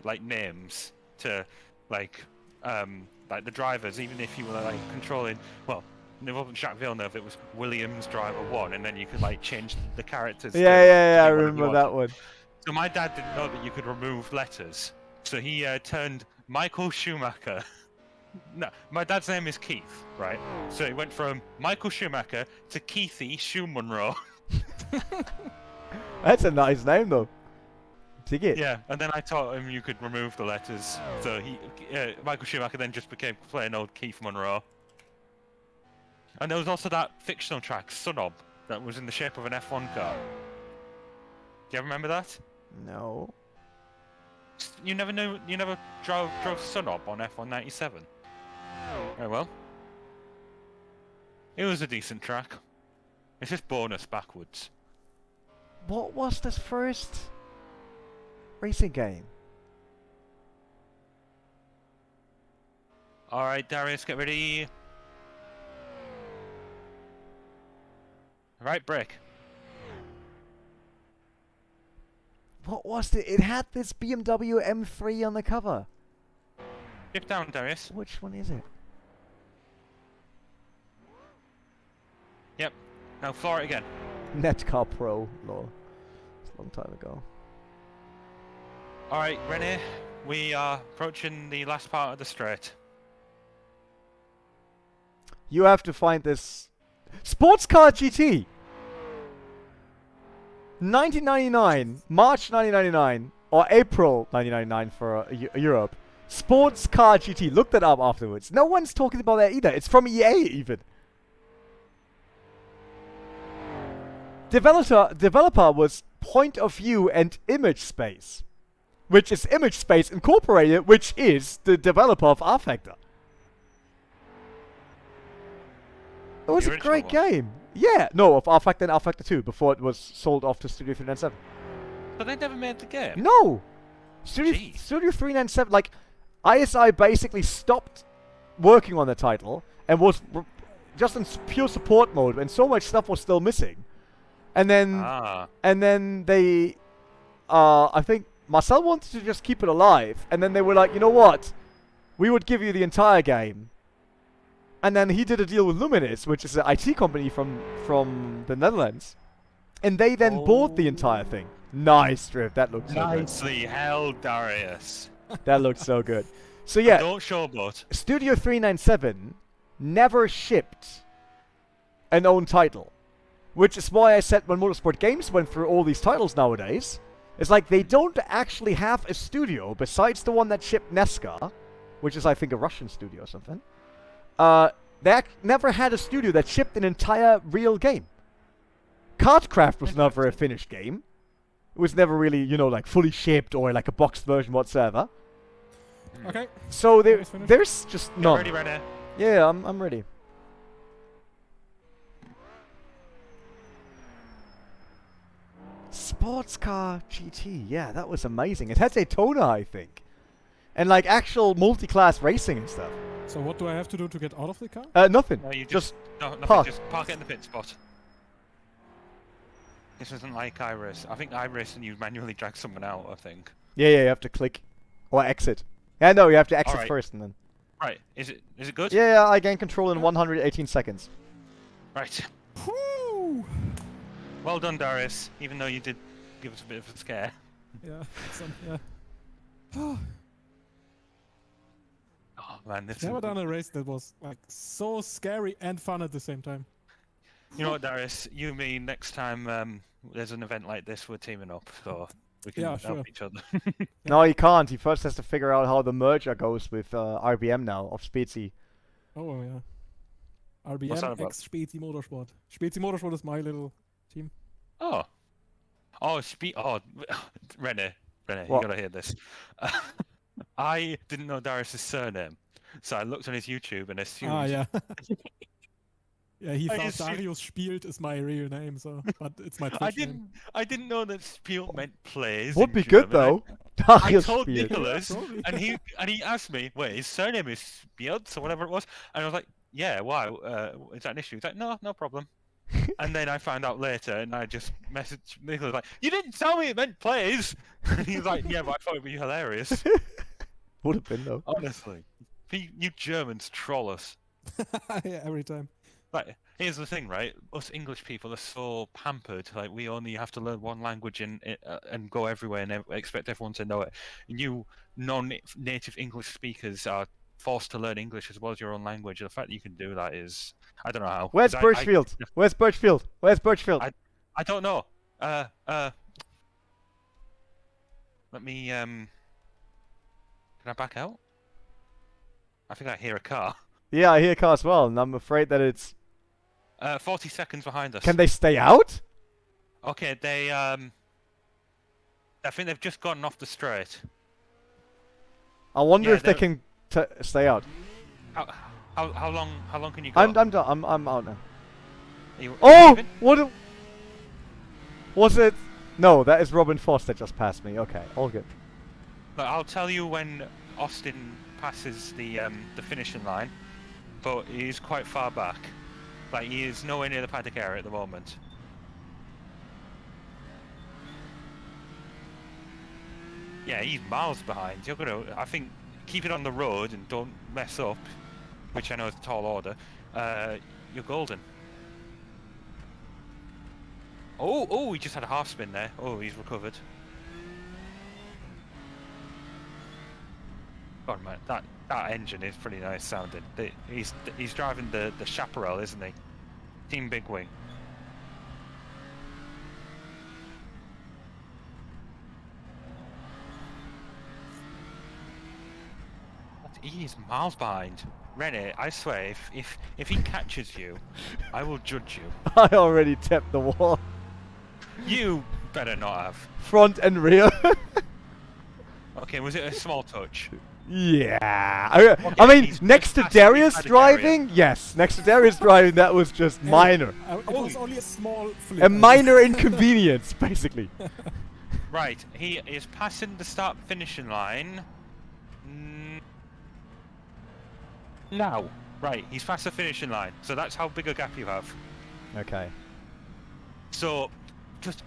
like names to like the drivers, even if you were like controlling. Well, it wasn't Jacques Villeneuve; it was Williams Driver 1, and then you could like change the characters. Yeah, to yeah, I do whatever you remember that wanted. one. So my dad didn't know that you could remove letters, so he turned Michael Schumacher. No, my dad's name is Keith, right? So it went from Michael Schumacher to Keithy Schumunro. That's a nice name, though. Dig it. Yeah, and then I taught him you could remove the letters. So Michael Schumacher then just became plain old Keith Monroe. And there was also that fictional track, Sunob, that was in the shape of an F1 car. Do you ever remember that? No. You never drove Sunob on F1 97? Very well. It was a decent track. It's just bonus backwards. What was this first racing game? Alright, Darius, get ready. Right, brake. What was it? It had this BMW M3 on the cover. Shift down, Darius. Which one is it? Yep. Now floor it again. Netcar Pro, lol. It's a long time ago. Alright, René, we are approaching the last part of the straight. You have to find this Sports Car GT. 1999, March 1999, or April 1999 for Europe. Sports Car GT. Look that up afterwards. No one's talking about that either. It's from EA even. Developer was Point of View and Image Space, which is Image Space Incorporated, which is the developer of rFactor. It was The a original great one? game. Yeah, no, of rFactor and rFactor 2 before it was sold off to Studio 397. But they never made the game. No! Studio Jeez. 397, like, ISI basically stopped working on the title and was just in pure support mode, and so much stuff was still missing. And then they, I think Marcel wanted to just keep it alive, and then they were like, you know what? We would give you the entire game. And then he did a deal with Luminous, which is an IT company from the Netherlands. And they then bought the entire thing. Nice, Drift. That looks so good. Nicely held, Darius. That looks so good. So yeah, Don't showboat. Studio 397 never shipped an own title. Which is why I said when Motorsport Games went through all these titles nowadays, it's like they don't actually have a studio besides the one that shipped Nesca, which is I think a Russian studio or something. never had a studio that shipped an entire real game. Kartcraft was never a finished game. It was never really, you know, like fully shipped or like a boxed version whatsoever. Okay. So Race finished. there's just Get none. ready, René. Yeah, I'm ready. Sports car GT, yeah, that was amazing. It had Daytona, I think, and like actual multi-class racing and stuff. So what do I have to do to get out of the car? Nothing. No, you Just no, nothing. park. Just park it in the pit spot. This isn't like iRace. I think iRace and you manually drag someone out. I think. Yeah, you have to click or exit. Yeah, no, you have to exit Alright. first and then. Right. Is it good? Yeah, I gain control in 118 seconds. Right. Woo! Well done, Darius. Even though you did give us a bit of a scare. Yeah. Yeah. Oh man, this. Never done a race that was like so scary and fun at the same time. You know what, Darius? You and me next time there's an event like this, we're teaming up, so we can Yeah, help sure. each other. No, he can't. He first has to figure out how the merger goes with RBM now of Spezi. Oh yeah. What's that RBM about? X Spezi Motorsport. Spezi Motorsport is my little team. Oh. Oh, René, you What? gotta hear this. I didn't know Darius' surname, so I looked on his YouTube and assumed. Ah yeah. Yeah, he I thought assume- Darius Spielt is my real name, so but it's my Twitch name. I didn't know that Spiel meant plays. Would in be good German. though. I Darius told Spiel. Nicholas, probably. and he asked me, wait, his surname is Spielt or whatever it was, and I was like, yeah, why? Is that an issue? He's like, no problem. And then I found out later, and I just messaged Nicholas like, you didn't tell me it meant plays. And he was like, yeah, but I thought it'd be hilarious. Would have been though. Honestly, you Germans troll us. Yeah, every time. Like, here's the thing, right? Us English people are so pampered. Like, we only have to learn one language and go everywhere and expect everyone to know it. And you non-native English speakers are forced to learn English as well as your own language. And the fact that you can do that is, I don't know how. Where's 'Cause Birchfield? Where's Birchfield? Where's Birchfield? I don't know. Let me, can I back out? I think I hear a car. Yeah, I hear a car as well, and I'm afraid that it's... 40 seconds behind us. Can they stay out? Okay, they, I think they've just gotten off the straight. I wonder Yeah, if they they're- can stay out. How long can you go? I'm done. I'm out now. Are you Oh! leaving? What? Was it? No, that is Robin Foss that just passed me. Okay, all good. Look, I'll tell you when Austin passes the finishing line, but he's quite far back. Like, he is nowhere near the paddock area at the moment. Yeah, he's miles behind. You're gonna, I think, keep it on the road and don't mess up, which I know is a tall order. You're golden. Oh, he just had a half spin there. Oh, he's recovered. God, man, that engine is pretty nice sounding. He's driving the Chaparral, isn't he? Team Big Wing. He is miles behind. René, I swear, if he catches you, I will judge you. I already tapped the wall. You better not have. Front and rear. Okay, was it a small touch? Yeah. I mean, he's next to just passing the Darius paddock driving, yes. Next to Darius driving, that was just minor. It was only a small flip. A minor inconvenience, basically. Right, he is passing the start finishing line. Now. Right, he's past the finishing line, so that's how big a gap you have. Okay. So, just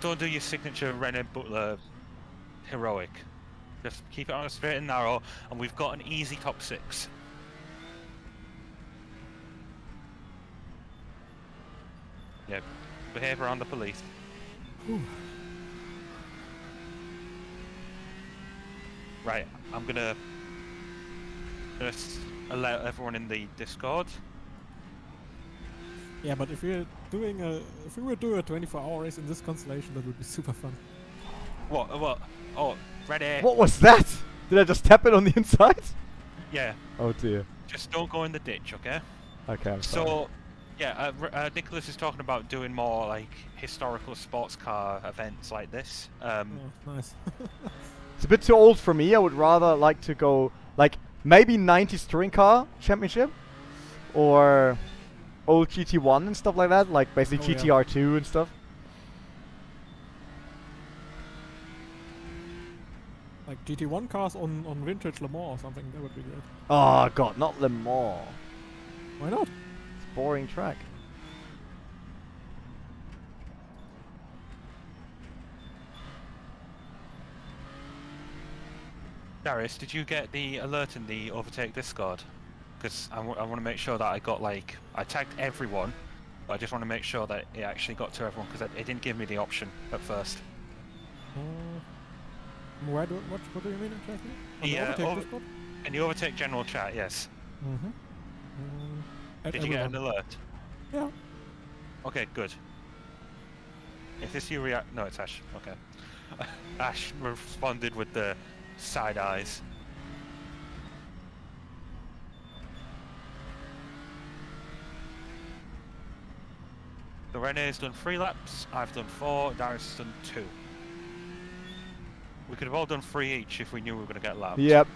don't do your signature René Butler heroic. Just keep it on a straight and narrow, and we've got an easy top 6. Yeah, behave around the police. Whew. Right, I'm gonna allow everyone in the Discord. Yeah, but if we were doing a 24-hour race in this constellation, that would be super fun. What? Oh, Ready? What was that? Did I just tap it on the inside? Yeah. Oh dear. Just don't go in the ditch, okay? Okay, I'm sorry. So, yeah, Nicholas is talking about doing more like historical sports car events like this. Oh, nice. It's a bit too old for me. I would rather like to go like maybe 90s touring car championship or old GT1 and stuff like that, like basically Oh, yeah. GTR2 and stuff. Like GT1 cars on vintage Le Mans or something, that would be great. Oh god, not Le Mans. Why not? It's a boring track. Darius, did you get the alert in the Overtake Discord? Because I want to make sure that I got like I tagged everyone, but I just want to make sure that it actually got to everyone because it didn't give me the option at first. What do you mean exactly? On Yeah, the Overtake Discord? In the Overtake general chat, yes. Did you get an alert? Yeah. Okay, good. If this you react, no, it's Ash. Okay. Ash responded with the side eyes. So René's done 3 laps, I've done 4, Darius has done 2. We could have all done 3 each if we knew we were going to get lapped. Yep.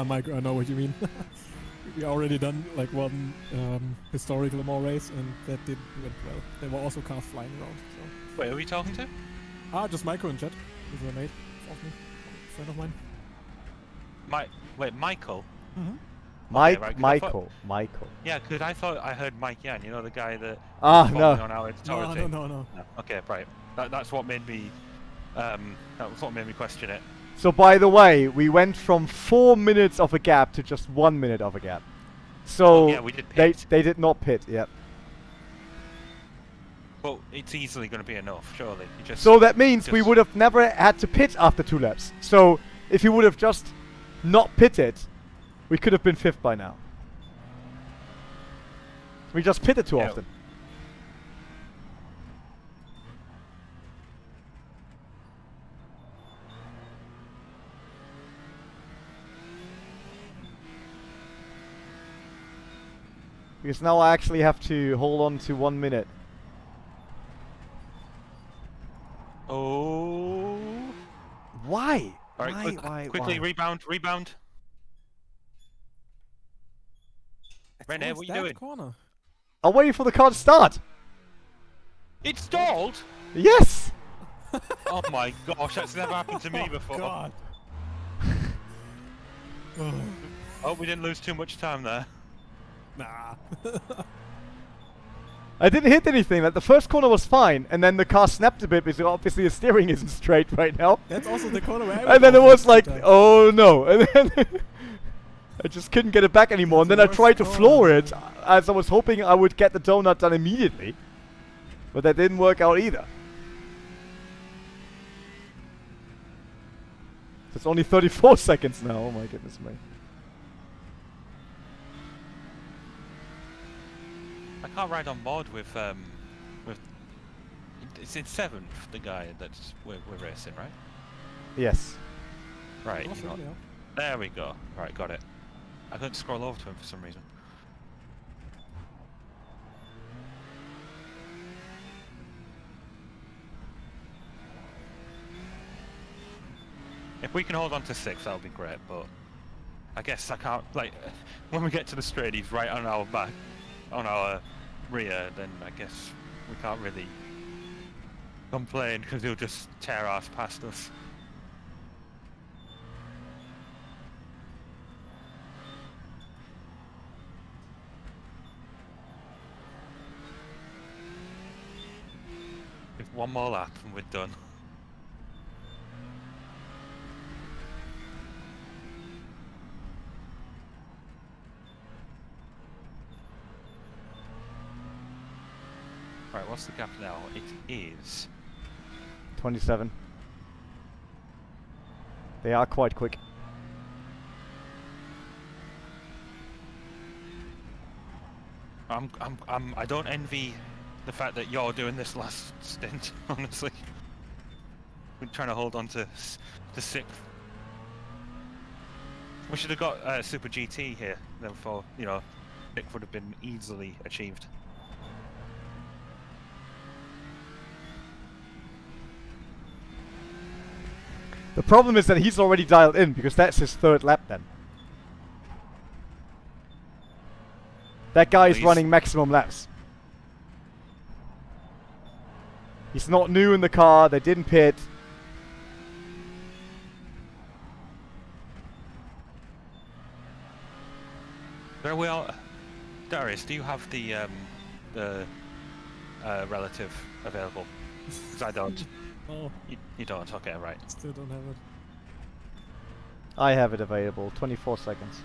Mike, I know what you mean. We already done like one historic Le Mans race, and that did went well. There were also cars flying around. So. Wait, are we talking to? Just Michael in chat. He's a mate of me, a friend of mine. Wait, Michael? Mike, right, 'cause Michael. Yeah, because I thought I heard Mike Yan, you know, the guy that Ah, was no. on our authority. No. Okay, right. That's what made me question it. So by the way, we went from 4 minutes of a gap to just 1 minute of a gap. So yeah, we did pit. they did not pit. Yep. But it's easily going to be enough, surely. So that means we would have never had to pit after 2 laps. So if you would have just not pitted, we could have been 5th by now. We just pitted too often. Because now I actually have to hold on to 1 minute. Oh. Why? All right, Why? quickly rebound. René, what are you doing? Corner. I'm waiting for the car to start. It stalled? Yes! Oh my gosh, that's never happened to me before. God. Oh, we didn't lose too much time there. Nah. I didn't hit anything. Like the first corner was fine, and then the car snapped a bit because obviously the steering isn't straight right now. That's also the corner where I And then it was like, time. oh no! And then I just couldn't get it back anymore. That's And then the I tried to worst floor corner. it, as I was hoping I would get the donut done immediately, but that didn't work out either. It's only 34 seconds now. Oh my goodness me! I can't ride on board with it's in 7th, the guy that's we're racing, right? Yes. Right. Awesome, you know, yeah. there we go. Right, got it. I couldn't scroll over to him for some reason. If we can hold on to 6, that would be great, but I guess I can't, like, when we get to the straight, he's right on our back, on our rear, then I guess we can't really complain because he'll just tear us past us. If one more lap and we're done. Right, what's the gap now? It is 27. They are quite quick. I don't envy the fact that you're doing this last stint, honestly. We're trying to hold on to 6th. We should have got Super GT here, therefore, you know, 6th would have been easily achieved. The problem is that he's already dialed in because that's his 3rd lap then. That guy is running maximum laps. He's not new in the car, they didn't pit. Very well. Darius, do you have the relative available? Because I don't. Oh, You don't, okay, right. still don't have it. I have it available, 24 seconds.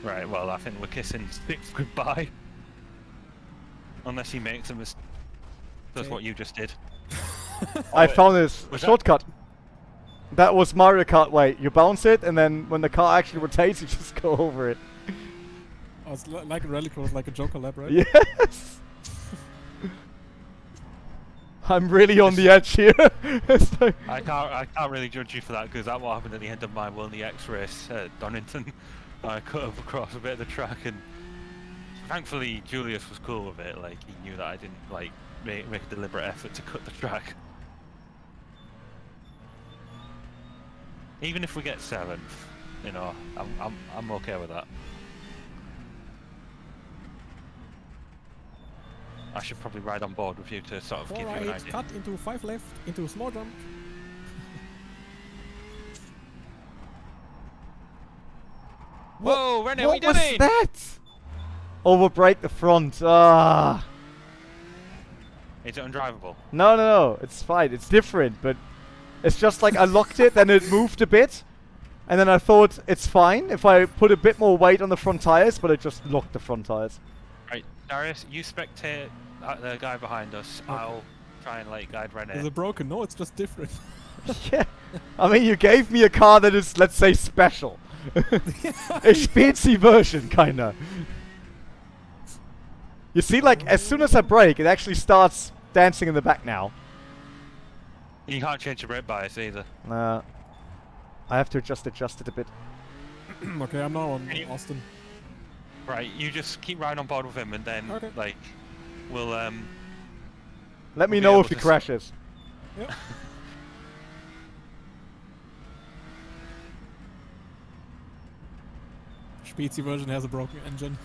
Right, well, I think we're kissing 6th goodbye. Unless he makes a mistake. That's Okay. what you just did. I wait, found this was that- shortcut. That was Mario Kart way. You bounce it, and then when the car actually rotates, you just go over it. Oh, it's like a rally course, like a Joker lap, right? Yes! I'm really on the edge here. It's like- I can't really judge you for that because that's what happened at the end of my Wilney X race at Donington. I cut up across a bit of the track, and thankfully Julius was cool with it. Like, he knew that I didn't like make a deliberate effort to cut the track. Even if we get 7th, you know, I'm okay with that. I should probably ride on board with you to sort of 4 give you an right, idea. cut into 5 left, into a small jump. Whoa, René, what what you doing? was that? Overbrake the front. Ah. Is it undrivable? No, it's fine. It's different, but it's just like I locked it, then it moved a bit, and then I thought it's fine if I put a bit more weight on the front tires, but I just locked the front tires. Right, Darius, you spectate the guy behind us. Okay. I'll try and like guide René. Is it broken? No, it's just different. Yeah. I mean, you gave me a car that is, let's say, special. A speedy version, kinda. You see, like, as soon as I brake, it actually starts dancing in the back now. You can't change your brake bias either. I have to adjust it a bit. Okay, I'm now on Can you- Austin. Right, you just keep riding on board with him, and then Okay. like we'll Let me We'll be know able if he to crashes. Yep. Speedy version has a broken engine.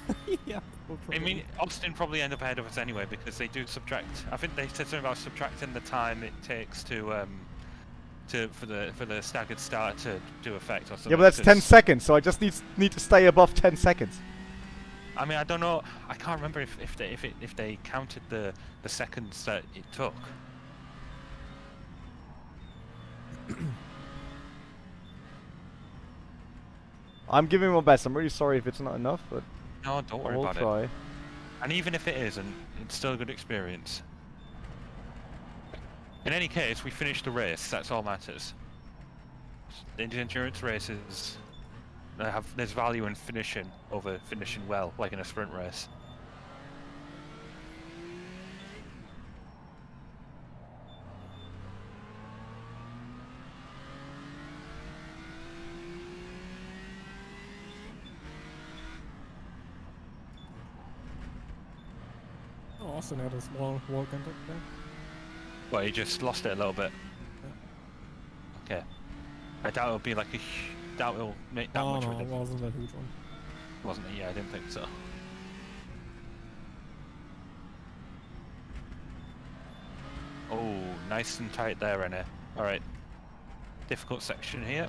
Yeah. we'll I mean, probably- Austin probably end up ahead of us anyway because they do subtract. I think they said something about subtracting the time it takes for the staggered start to do effect or something. Yeah, but that's 10 'cause- seconds, so I just need to stay above 10 seconds. I mean, I don't know. I can't remember if they counted the seconds that it took. I'm giving my best. I'm really sorry if it's not enough, but No, don't I worry will about it. try. And even if it isn't, it's still a good experience. In any case, we finished the race. That's all matters. The endurance races, there's value in finishing over finishing well, like in a sprint race. Oh, Austin had a small wall contact there. Well, you just lost it a little bit. Okay. I doubt it'll be like doubt it'll make that No, much no, of a it difference. wasn't a huge one. Wasn't it? Yeah, I didn't think so. Oh, nice and tight there, René. Alright. Difficult section here.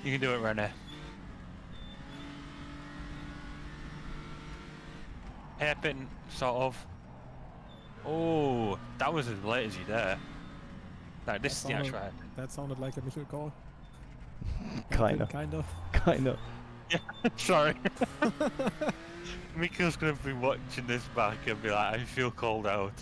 You can do it, René. Hairpin, sort of. Oh, that was as late as you there. No, this is the actual hairpin. That sounded like a Michel call. Kind of. Kind of. Kind of. Yeah, sorry. Miko's gonna be watching this back and be like, I feel called out.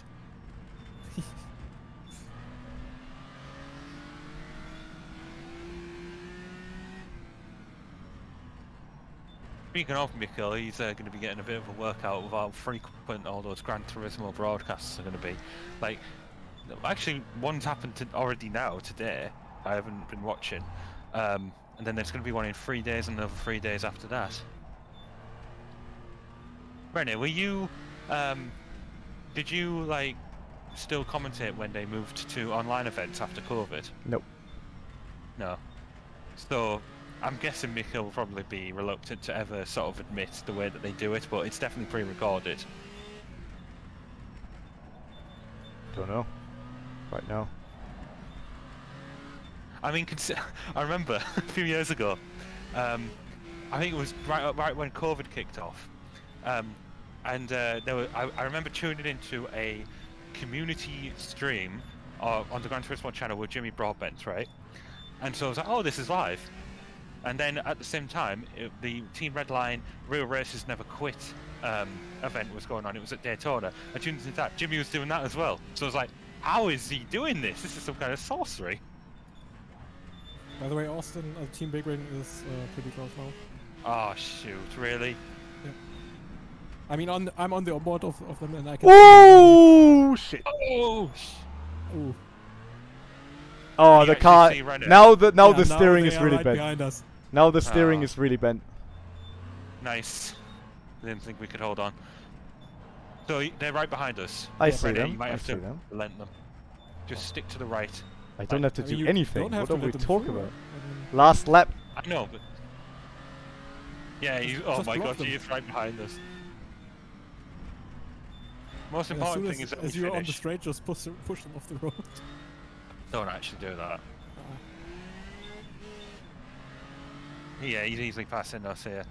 Speaking of Mikkel, he's going to be getting a bit of a workout with how frequent all those Gran Turismo broadcasts are going to be. Like, actually, one's happened already now, today. I haven't been watching. And then there's going to be one in 3 days and another 3 days after that. René, were you... did you, like, still commentate when they moved to online events after COVID? Nope. No. So... I'm guessing Mikkel will probably be reluctant to ever sort of admit the way that they do it, but it's definitely pre-recorded. Don't know. Right now. I mean, I remember a few years ago, I think it was right when COVID kicked off, and I remember tuning into a community stream on the Gran Turismo channel with Jimmy Broadbent, right? And so I was like, oh, this is live. And then at the same time, the Team Redline Real Races Never Quit event was going on. It was at Daytona. I tuned into that. Jimmy was doing that as well. So I was like, how is he doing this? This is some kind of sorcery. By the way, Austin, Team Big Ring is pretty close now. Oh, shoot. Really? Yeah. I mean, I'm on the onboard of them and I can... Oh, shit. Oh, Ooh. Oh, You the actually car. see René. Now the Yeah, steering they is are really right bent. behind us. Now the steering Oh. is really bent. nice. Didn't think we could hold on. So they're right behind us. I Yeah, see René, them. You might I have see to them. relent them. Just stick to the right. I don't have to I mean, do you anything. don't have What to are we let them talking through. about? I mean, Last lap. I know, but... Yeah, oh just my block god, them. he is right behind us. Most and important as thing is soon that as we you're on the finish. straight, just push them off the road. Don't actually do that. Yeah, he's easily passing us here.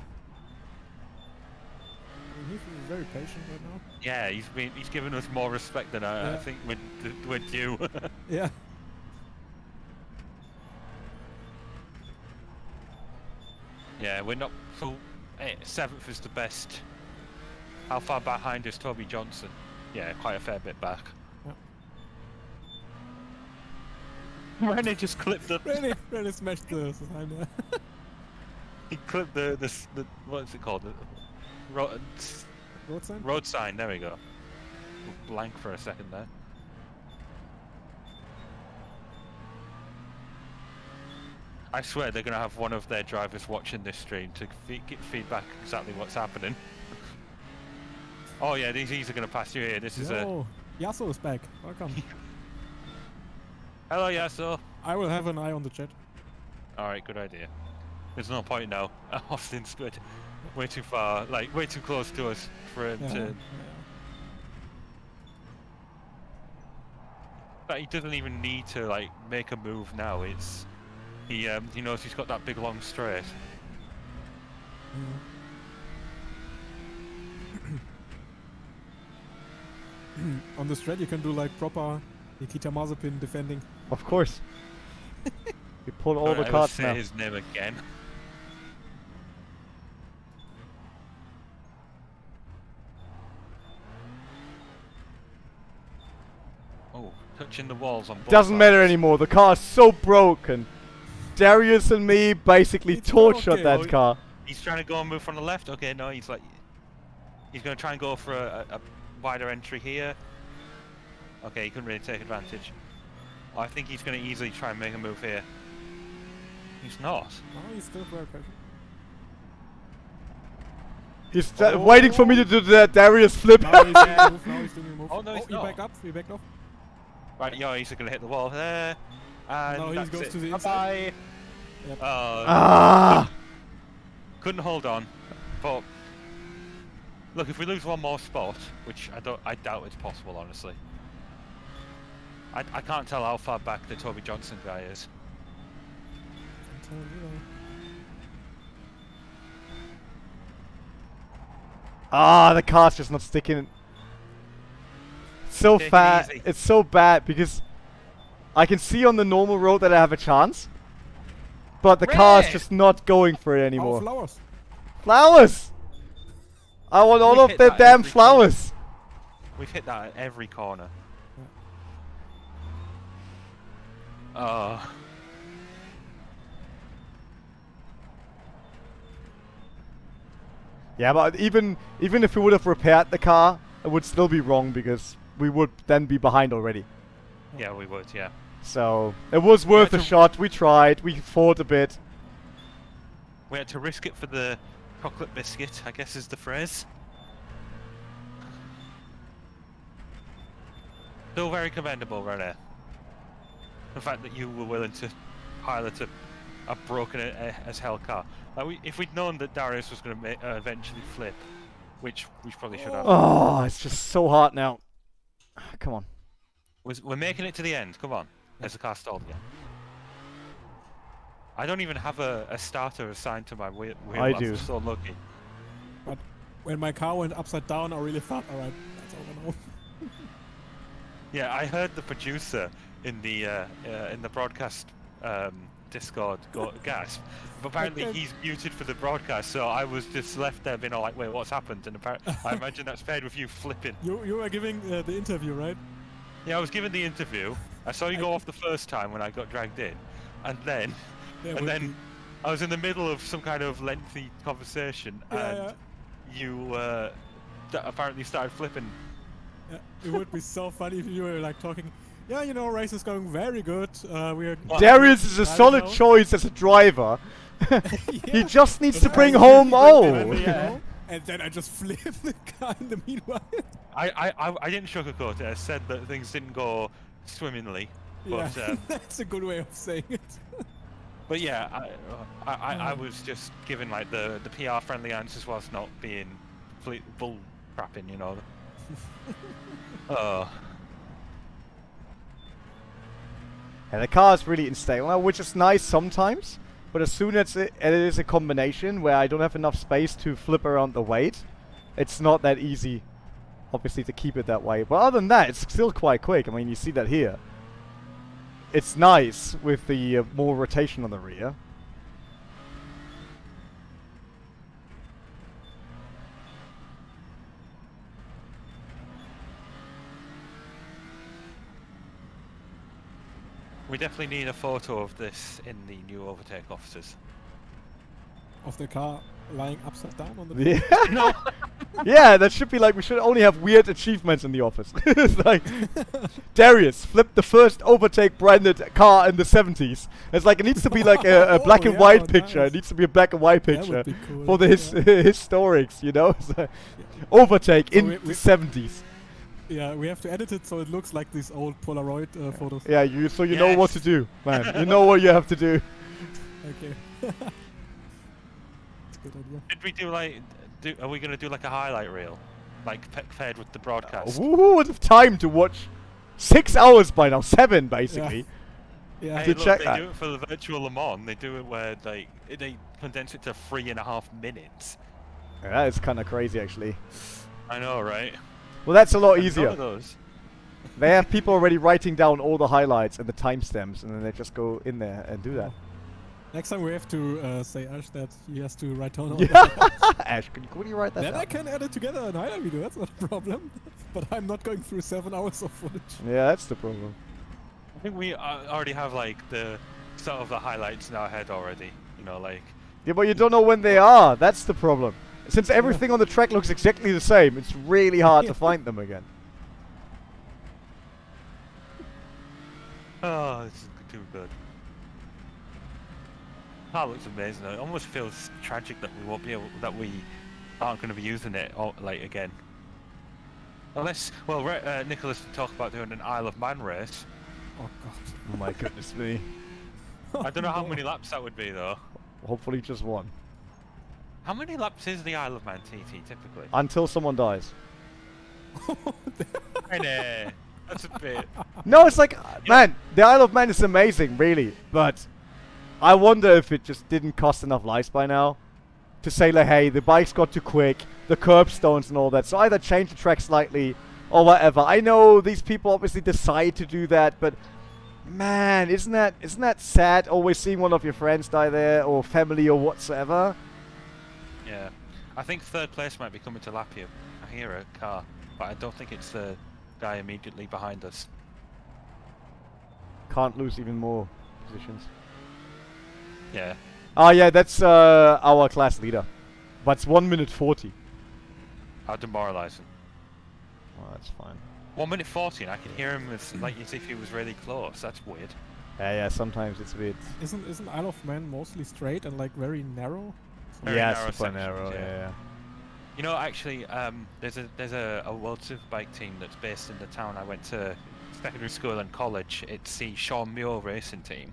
I mean, he's very patient right now. Yeah, he's given us more respect than I Yeah. think we're due. Yeah. Yeah, we're not full. 7th is the best. How far behind is Toby Johnson? Yeah, quite a fair bit back. René just clipped the. Really smashed the sign there. He clipped the what's it called? The road Road sign? road sign. There we go. Blank for a second there. I swear they're gonna have one of their drivers watching this stream to get feedback exactly what's happening. Oh yeah, these are gonna pass you here. This is a. Yo, Yasuo is back. Welcome. Hello, Yasso. I will have an eye on the chat. All right, good idea. There's no point now. Austin's good. Way too far, like way too close to us for him to. But he doesn't even need to like make a move now. It's he knows he's got that big long straight. On the straight, you can do like proper Nikita Mazepin defending. Of course. We pull all Don't the ever cards say now. his name again. Oh, touching the walls on both Doesn't matter sides. anymore. The car is so broken. Darius and me basically It's tortured okay. that car. He's trying to go and move from the left. Okay, no, he's like, he's going to try and go for a wider entry here. Okay, he couldn't really take advantage. I think he's going to easily try and make a move here. He's not. Oh, he's still very patient. He's waiting for me to do the Darius flip. Now he's doing a move. Now he's doing a move. Oh, no, he's he not. backed up. He backed off. Right, yeah, he's going to hit the wall there. And Now he that's goes it. to the Bye-bye. inside. Yep. Ah! Couldn't hold on, but look, if we lose one more spot, which I doubt it's possible, honestly. I can't tell how far back the Toby Johnson guy is. Can't tell, you know. Ah, the car's just not sticking. So Take it fat. easy. It's so bad because I can see on the normal road that I have a chance, but the car's Red! just not going for it Oh, anymore. flowers. Flowers! I want all We've of hit the that damn every corner. flowers. We've hit that at every corner. Oh. Yeah, but even if we would have repaired the car, it would still be wrong because we would then be behind already. Yeah, we would, yeah. So it was worth a to- shot. We tried. We fought a bit. We had to risk it for the chocolate biscuit, I guess is the phrase. Still very commendable, René. The fact that you were willing to pilot a broken as hell car. Like if we'd known that Darius was going to eventually flip, which we probably should have. Oh, it's just so hard now. Come on. We're making it to the end. Come on. As the car stalled again. I don't even have a starter assigned to my wheel. I I'm do. so lucky. But when my car went upside down, I really thought, alright, that's over now. Yeah, I heard the producer in the broadcast Discord go gasp. But apparently he's muted for the broadcast, so I was just left there being all like, wait, what's happened? And I imagine that's paired with you flipping. You were giving the interview, right? Yeah, I was given the interview. I saw you go off the first time when I got dragged in, and then I was in the middle of some kind of lengthy conversation, and you apparently started flipping. Yeah, it would be so funny if you were like talking. Yeah, you know, race is going very good. We are. Darius is a solid now. choice as a driver. He just needs to But bring I home usually all. bring it, you know, and then I just flip the car in the meanwhile. I didn't sugarcoat it. I said that things didn't go swimmingly, but Yeah, that's a good way of saying it. but yeah, I was just giving like the PR friendly answers whilst not being bull crapping, you know. Oh. And the car is really unstable, which is nice sometimes. But as soon as it is a combination where I don't have enough space to flip around the weight, it's not that easy, obviously, to keep it that way. But other than that, it's still quite quick. I mean, you see that here. It's nice with the more rotation on the rear. We definitely need a photo of this in the new OverTake offices. Of the car lying upside down on the. Yeah. No. Yeah, that should be like, we should only have weird achievements in the office. It's like, Darius flipped the first Overtake branded car in the 70s. It's like, it needs to be like a black and white picture. Nice. It needs to be a black and white That picture would be cool, for the yeah. historics, you know? It's like, Overtake So in we- the 70s. Yeah, we have to edit it so it looks like these old Polaroid photos. Yeah, so you know what to Yes. do, man. You know what you have to do. Okay. That's a good idea. Did we do like? Are we gonna do like a highlight reel, like paired with the broadcast? Who would have time to watch 6 hours by now? 7, basically. Yeah. Hey, to look, check they that. do it for the virtual Le Mans. They do it where they condense it to 3.5 minutes. Yeah, that is kind of crazy, actually. I know, right? Well, that's a lot And none easier. of those. They have people already writing down all the highlights and the timestamps, and then they just go in there and do that. Next time we have to say Ash that he has to write down all Yeah. the highlights. Ash, could you write that Then down? I can edit together an highlight video, that's not a problem. But I'm not going through 7 hours of footage. Yeah, that's the problem. I think we already have like the sort of the highlights in our head already. You know, like Yeah, but you don't know when they are. That's the problem. Since everything on the track looks exactly the same, it's really hard to find them again. oh, this is too good. Car looks amazing. Though. It almost feels tragic that we won't be able, that we aren't going to be using it like again. Unless, well, Nicholas can talk about doing an Isle of Man race. Oh god. Oh my goodness me. I don't know how many laps that would be though. Hopefully just one. How many laps is the Isle of Man TT typically? Until someone dies. René, that's a bit. No, it's like, man, the Isle of Man is amazing, really. But I wonder if it just didn't cost enough lives by now to say, like, hey, the bikes got too quick, the curbstones and all that. So either change the track slightly or whatever. I know these people obviously decide to do that, but man, isn't that sad? Always seeing one of your friends die there, or family, or whatsoever. Yeah, I think third place might be coming to lap you. I hear a car, but I don't think it's the guy immediately behind us. Can't lose even more positions. Yeah. Oh yeah, that's our class leader. But it's 1 minute 40. How demoralizing. Oh, that's fine. 1 minute 40, and I can hear him as like as if he was really close. That's weird. Yeah, sometimes it's a bit. Isn't Isle of Man mostly straight and like very narrow? Very yeah, narrow super sections, narrow. yeah. Yeah. You know, actually, there's a World Superbike team that's based in the town I went to secondary school and college. It's the Sean Muir racing team.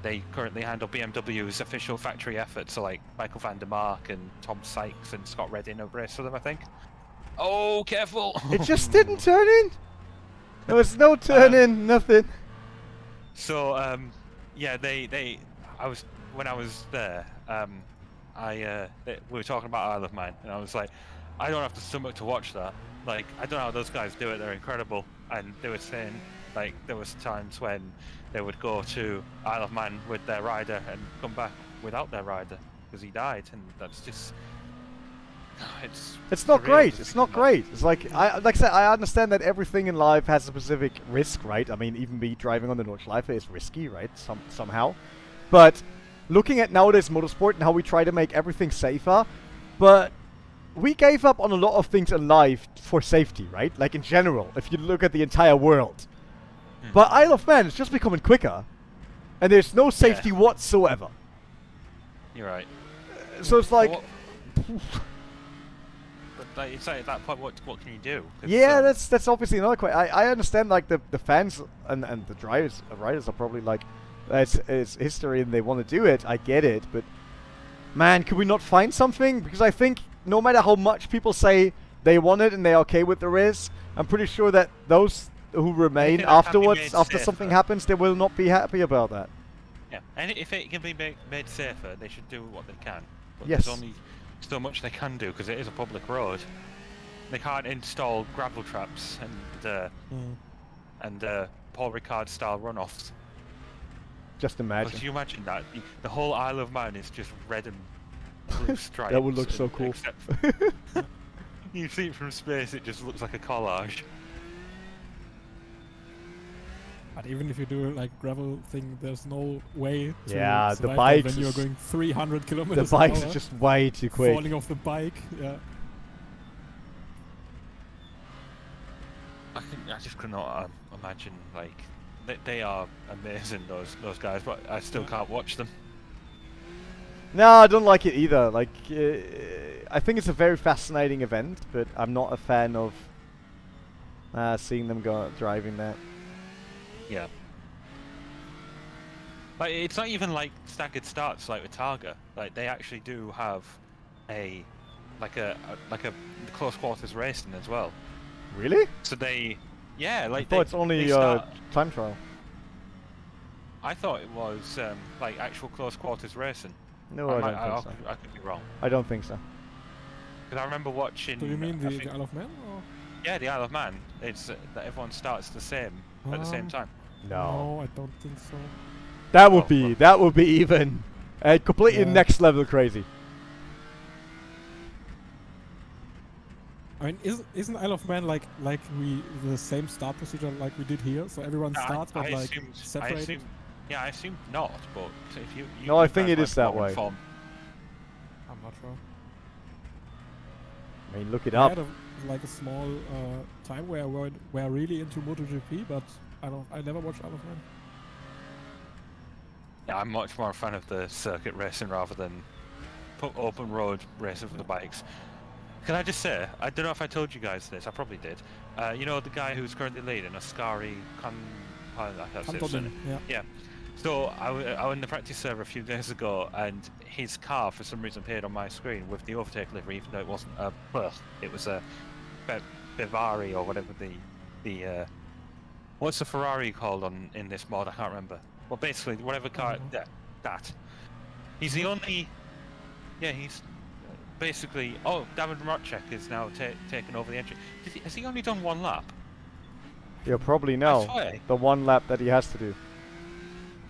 They currently handle BMW's official factory efforts, so like Michael van der Mark and Tom Sykes and Scott Redding have raced for them, I think. Oh, careful! It just didn't turn in. There was no turn in, nothing. So, yeah, when I was there, we were talking about Isle of Man, and I was like, I don't have the stomach to watch that. Like, I don't know how those guys do it. They're incredible. And they were saying, like, there was times when they would go to Isle of Man with their rider and come back without their rider because he died, and that's just. It's not surreal great. to It's think not about. great. It's like I said, I understand that everything in life has a specific risk, right? I mean, even me driving on the Nordschleife is risky, right? Somehow. But looking at nowadays motorsport and how we try to make everything safer, but we gave up on a lot of things in life for safety, right? Like in general, if you look at the entire world. But Isle of Man is just becoming quicker, and there's no safety whatsoever. You're right. So it's like. But it's like at that point, what can you do? 'Cause, Yeah, that's obviously another question. I understand like the fans and the riders are probably like, it's history and they want to do it. I get it, but man, could we not find something? Because I think no matter how much people say they want it and they're okay with the risk, I'm pretty sure that those who remain that can be afterwards, made after safer. something happens, they will not be happy about that. Yeah, and if it can be made safer, they should do what they can. But Yes. there's only so much they can do because it is a public road. They can't install gravel traps and Paul Ricard style runoffs. Just But imagine. can you imagine that? The whole Isle of Man is just red and blue stripes. That would look so cool. Except you see it from space, it just looks like a collage. But even if you do like gravel thing, there's no way to Yeah, the survive that bikes when you're is- going 300 The kilometers bikes an are hour, just way too quick. falling off the bike. Yeah. I just cannot imagine, like, they are amazing, those guys, but I still can't watch them. No, I don't like it either. Like, I think it's a very fascinating event, but I'm not a fan of seeing them go driving that. Yeah. Like, it's not even like staggered starts like with Targa. Like, they actually do have a close quarters racing as well. Really? So like I thought it's only they start, time trial. I thought it was like actual close quarters racing. No, I don't think so. I could be wrong. I don't think so. Because I remember watching. Do you mean I the think- Isle of Man? Or? Yeah, the Isle of Man. It's that everyone starts the same at the same time. No. I don't think so. That would Oh, be well. that would be even completely Yeah. next level crazy. I mean, isn't Isle of Man like the same start procedure like we did here? So everyone starts but like separated. I assumed not, but if you No, I you think guys it is might be that more way. informed. I'm not sure. I mean, look it I up. had a small time where I really into MotoGP, but I never watched Isle of Man. Yeah, I'm much more a fan of the circuit racing rather than open road racing for the bikes. Can I just say, I don't know if I told you guys this, I probably did. You know the guy who's currently leading, Ascari I can't say his surname. Yeah. Yeah. So I was in the practice server a few days ago, and his car for some reason appeared on my screen with the OverTake livery, even though it wasn't a it was a Bevari or whatever the what's the Ferrari called in this mod? I can't remember. Well, basically whatever car that. He's the only. Yeah, he's basically, oh, David Rotchek is now taken over the entry. Has he only done one lap? Yeah, probably I no. swear. The one lap that he has to do.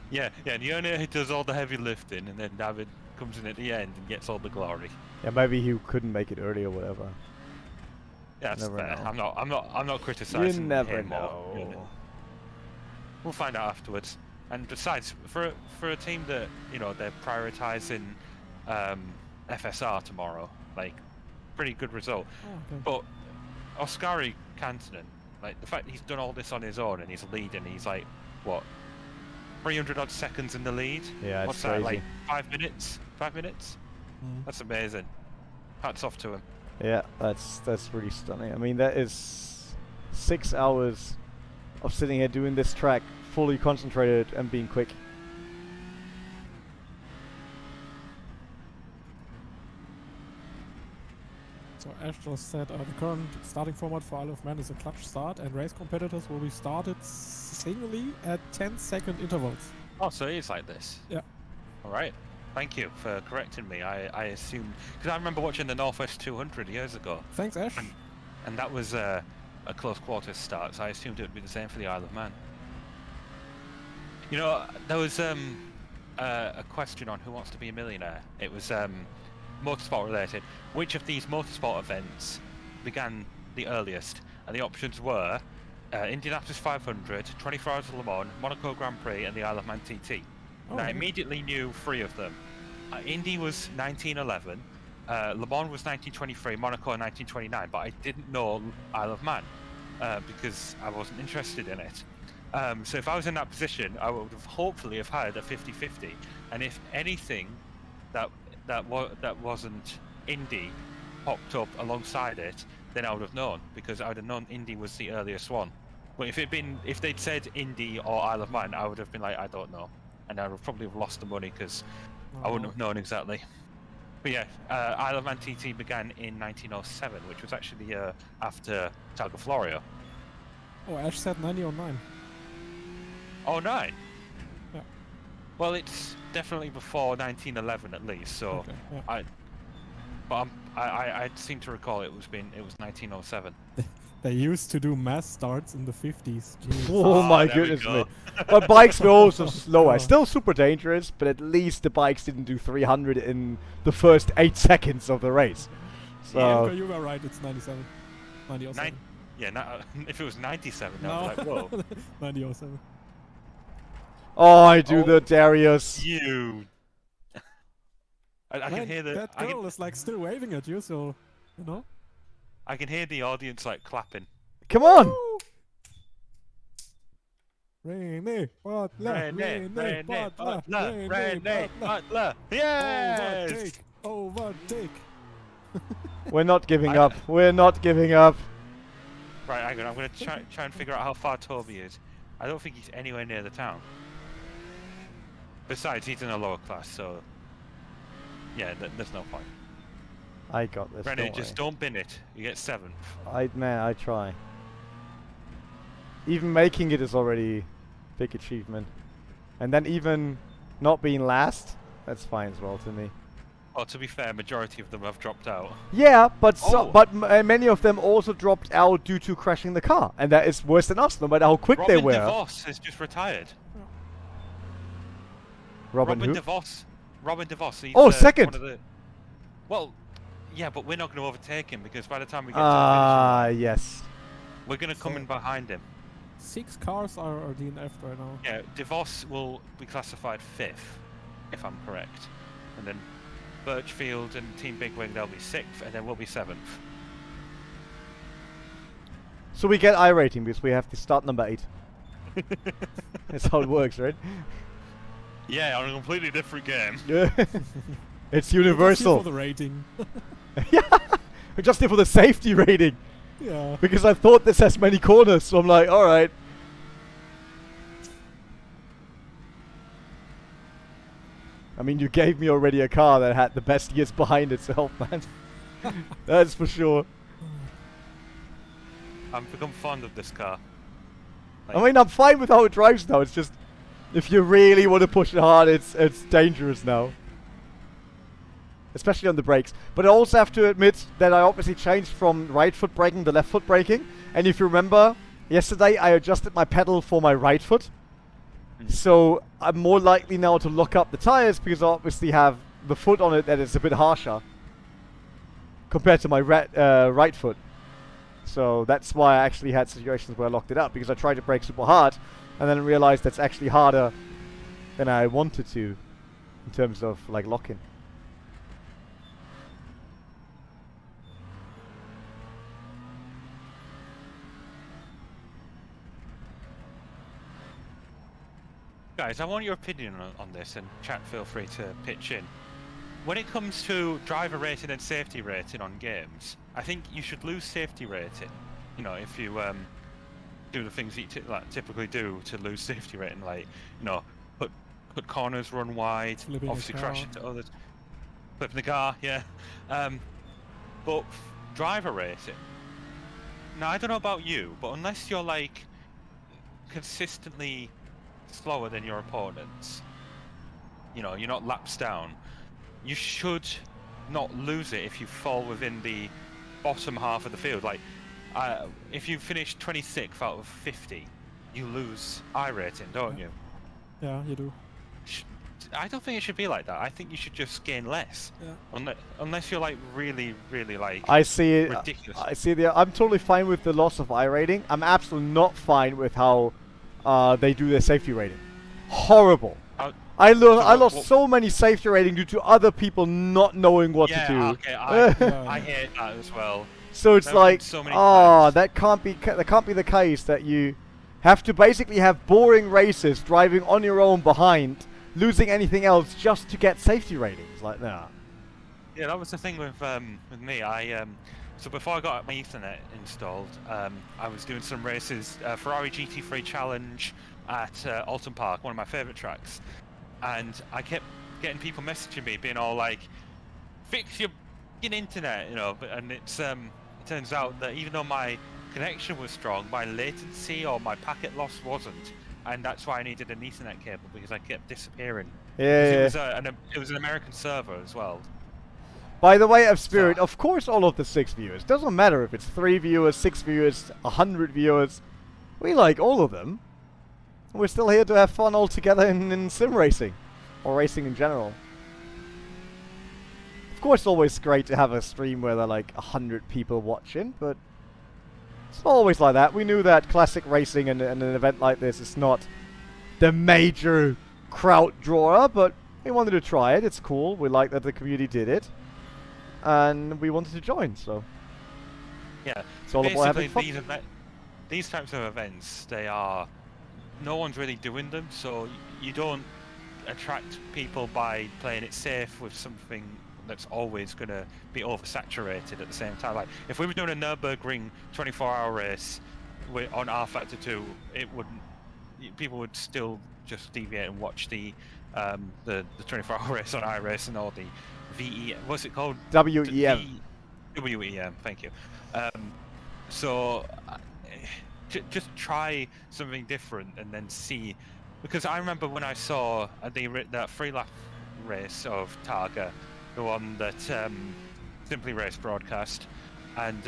Yeah, and he does all the heavy lifting, and then David comes in at the end and gets all the glory. Yeah, maybe he couldn't make it early or whatever. Yeah, that's Never fair. know. I'm not criticizing You never him or, you know. We'll find out afterwards. And besides, for a team that they're prioritizing FSR tomorrow, like pretty good result. Oh, okay. But Oskari Kantonen, like the fact that he's done all this on his own and he's leading, he's like what 300 odd seconds in the lead. Yeah, What's it's that, crazy. like 5 minutes? 5 minutes? Mm. That's amazing. Hats off to him. Yeah, that's really stunning. I mean, that is 6 hours of sitting here doing this track, fully concentrated and being quick. So Ash just said the current starting format for Isle of Man is a clutch start, and race competitors will be started singly at 10-second intervals. Oh, so it is like this? Yeah. Alright. Thank you for correcting me. I assumed... Because I remember watching the Northwest 200 years ago. Thanks, Ash. And that was a close quarters start, so I assumed it would be the same for the Isle of Man. You know, there was a question on Who Wants to Be a Millionaire. It was motorsport related. Which of these motorsport events began the earliest? And the options were Indianapolis 500, 24 Hours of Le Mans, Monaco Grand Prix, and the Isle of Man TT. Oh, And I yeah. immediately knew 3 of them. Indy was 1911, Le Mans was 1923, Monaco 1929, but I didn't know Isle of Man because I wasn't interested in it. So if I was in that position, I would have hopefully have had a 50-50. And if anything that wasn't Indy popped up alongside it, then I would have known, because I would have known Indy was the earliest one. But if they'd said Indy or Isle of Man, I would have been like, I don't know. And I would probably have lost the money because I wouldn't have known exactly. But yeah, Isle of Man TT began in 1907, which was actually the year after Targa Florio. Oh, Ash said 9009. Oh, 9? Yeah. Well, it's definitely before 1911 at least, so Okay, yeah. I seem to recall it was 1907. They used to do mass starts in the 50s. Jeez. Oh my there we goodness go. me. But bikes were also slower. Oh. Still super dangerous, but at least the bikes didn't do 300 in the first 8 seconds of the race. So, Okay, you were right, it's 97. 9007. If it was 97, I'd be like, whoa. 9007. oh, I do Oh. the Darius. You. I can Man, hear that girl is like still waving at you, so, you know? I can hear the audience like clapping. Come on. René, Butler, René, Butler, René, Butler. Yes! Overtake. We're not giving up. We're not giving up. Right, hang on. I'm going to try and figure out how far Toby is. I don't think he's anywhere near the town. Besides, he's in a lower class, so... Yeah, there's no point. I got this. René, just don't bin it. You get 7th. I try. Even making it is already a big achievement. And then even not being last, that's fine as well to me. Well, to be fair, majority of them have dropped out. Yeah, but Oh. many of them also dropped out due to crashing the car, and that is worse than us, no matter how quick they Robin were. DeVos has just retired. Robin who? DeVos. Robin DeVos. He's, Oh, second! one of the... Well, yeah, but we're not going to overtake him because by the time we get to Ah, the finish, yes. we're going to come in behind him. 6 cars are DNF'd right now. Yeah, DeVos will be classified 5th, if I'm correct. And then Birchfield and Team Big Wing, they'll be 6th, and then we'll be 7th. So we get I rating because we have to start number 8. That's how it works, right? Yeah, on a completely different game. It's Just here universal. for the rating. Yeah, just here for the safety rating. Yeah. Because I thought this has many corners, so I'm like, alright. I mean, you gave me already a car that had the best years behind itself, man. That's for sure. I've become fond of this car. I mean, I'm fine with how it drives now. It's just, if you really want to push it hard, it's dangerous now. especially on the brakes. But I also have to admit that I obviously changed from right foot braking to left foot braking. And if you remember, yesterday I adjusted my pedal for my right foot. So I'm more likely now to lock up the tires because I obviously have the foot on it that is a bit harsher compared to my right foot. So that's why I actually had situations where I locked it up, because I tried to brake super hard and then realized that's actually harder than I wanted to in terms of like locking. Guys, I want your opinion on this, and chat, feel free to pitch in. When it comes to driver rating and safety rating on games, I think you should lose safety rating. You know, if you do the things that you typically do to lose safety rating, like, you know, put corners, run wide, Flipping obviously a crash car. into others, flipping the car, yeah. But driver rating. Now, I don't know about you, but unless you're like consistently slower than your opponents, you know, you're not laps down, you should not lose it if you fall within the bottom half of the field. Like, if you finish 26th out of 50, you lose I rating, don't you? Yeah, you do. I don't think it should be like that. I think you should just gain less. Yeah. Unless you're like really like I see it. ridiculous. I see the. I'm totally fine with the loss of I rating. I'm absolutely not fine with how they do their safety rating. Horrible. I lost so many safety rating due to other people not knowing what to do. Okay, I hate that as well. So it's That like, happens so many oh, times. that can't be the case, that you have to basically have boring races driving on your own behind, losing anything else just to get safety ratings. Like, nah. Yeah, that was the thing with me. So before I got my Ethernet installed, I was doing some races, Ferrari GT3 Challenge at Alton Park, one of my favourite tracks, and I kept getting people messaging me, being all like, "Fix your internet," you know. And it turns out that even though my connection was strong, my latency or my packet loss wasn't, and that's why I needed an Ethernet cable, because I kept disappearing. Yeah. It was an American server as well. By the way, of Spirit, of course all of the 6 viewers. Doesn't matter if it's 3 viewers, 6 viewers, 100 viewers. We like all of them. We're still here to have fun all together in sim racing. Or racing in general. Of course, it's always great to have a stream where there are like 100 people watching, but it's not always like that. We knew that classic racing and an event like this is not the major crowd drawer, but we wanted to try it. It's cool. We like that the community did it. And we wanted to join, so yeah, it's all about having fun. These types of events, no one's really doing them, so you don't attract people by playing it safe with something that's always going to be oversaturated at the same time. Like, if we were doing a Nürburgring 24-hour race on rFactor 2, people would still just deviate and watch the 24-hour race on iRacing or the what's it called? WEM. WEM, thank you. So just try something different and then see, because I remember when I saw that free lap race of Targa, the one that Simply Race broadcast, and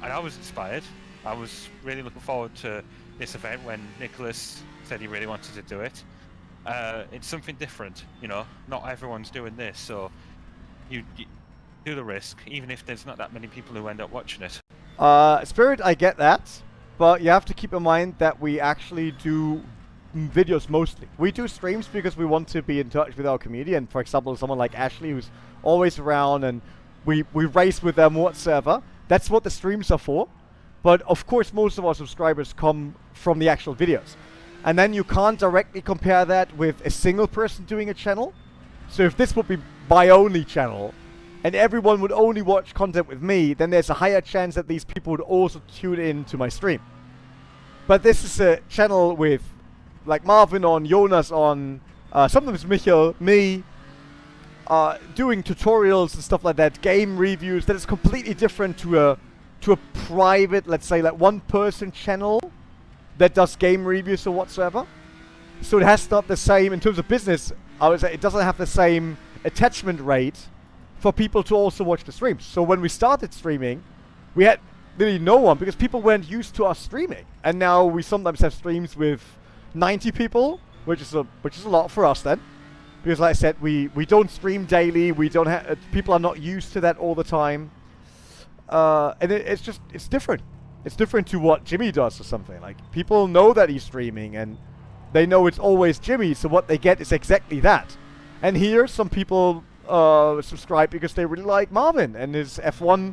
I was inspired. I was really looking forward to this event when Nicholas said he really wanted to do it. It's something different, you know. Not everyone's doing this, so you do the risk, even if there's not that many people who end up watching it. Spirit, I get that, but you have to keep in mind that we actually do videos mostly. We do streams because we want to be in touch with our community, and for example, someone like Ashley who's always around, and we race with them whatsoever. That's what the streams are for. But of course, most of our subscribers come from the actual videos. And then you can't directly compare that with a single person doing a channel. So if this would be my only channel, and everyone would only watch content with me, then there's a higher chance that these people would also tune in to my stream. But this is a channel with, like, Marvin on, Jonas on, sometimes Michael, me, doing tutorials and stuff like that, game reviews, that is completely different to a private, let's say, like, one-person channel that does game reviews or whatsoever. So it has not the same, in terms of business, I would say it doesn't have the same attachment rate for people to also watch the streams. So when we started streaming, we had really no one because people weren't used to us streaming. And now we sometimes have streams with 90 people, which is a lot for us then. Because like I said, we don't stream daily. We don't have people are not used to that all the time. And it's different. It's different to what Jimmy does or something. Like people know that he's streaming and they know it's always Jimmy. So what they get is exactly that. And here, some people subscribe because they really like Marvin and his F1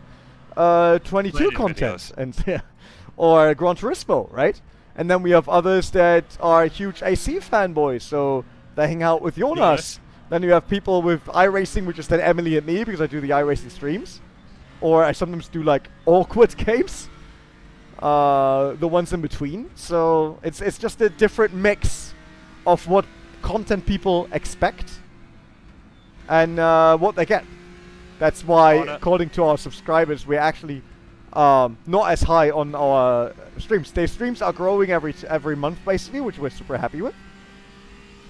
22 content and or Gran Turismo, right? And then we have others that are huge AC fanboys, so they hang out with Jonas. Yes. Then you have people with iRacing, which is then Emily and me, because I do the iRacing streams. Or I sometimes do like awkward games. The ones in between. So it's just a different mix of what content people expect and what they get. That's why, according to our subscribers, we're actually not as high on our streams. Their streams are growing every month, basically, which we're super happy with.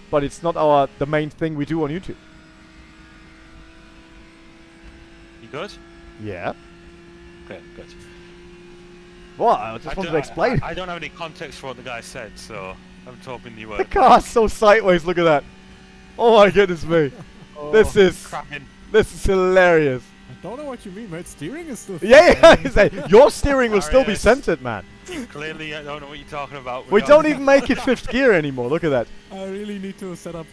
But it's not the main thing we do on YouTube. You good? Yeah. Okay, good. Well, I just wanted to explain. I don't have any context for what the guy said, so I'm hoping you were. The car's so sideways, look at that. Oh my goodness me. Oh, this is hilarious. I don't know what you mean, mate. Steering is still... Yeah, your steering will still be centered, man. You clearly don't know what you're talking about. We don't even make it 5th gear anymore, look at that. I really need to set up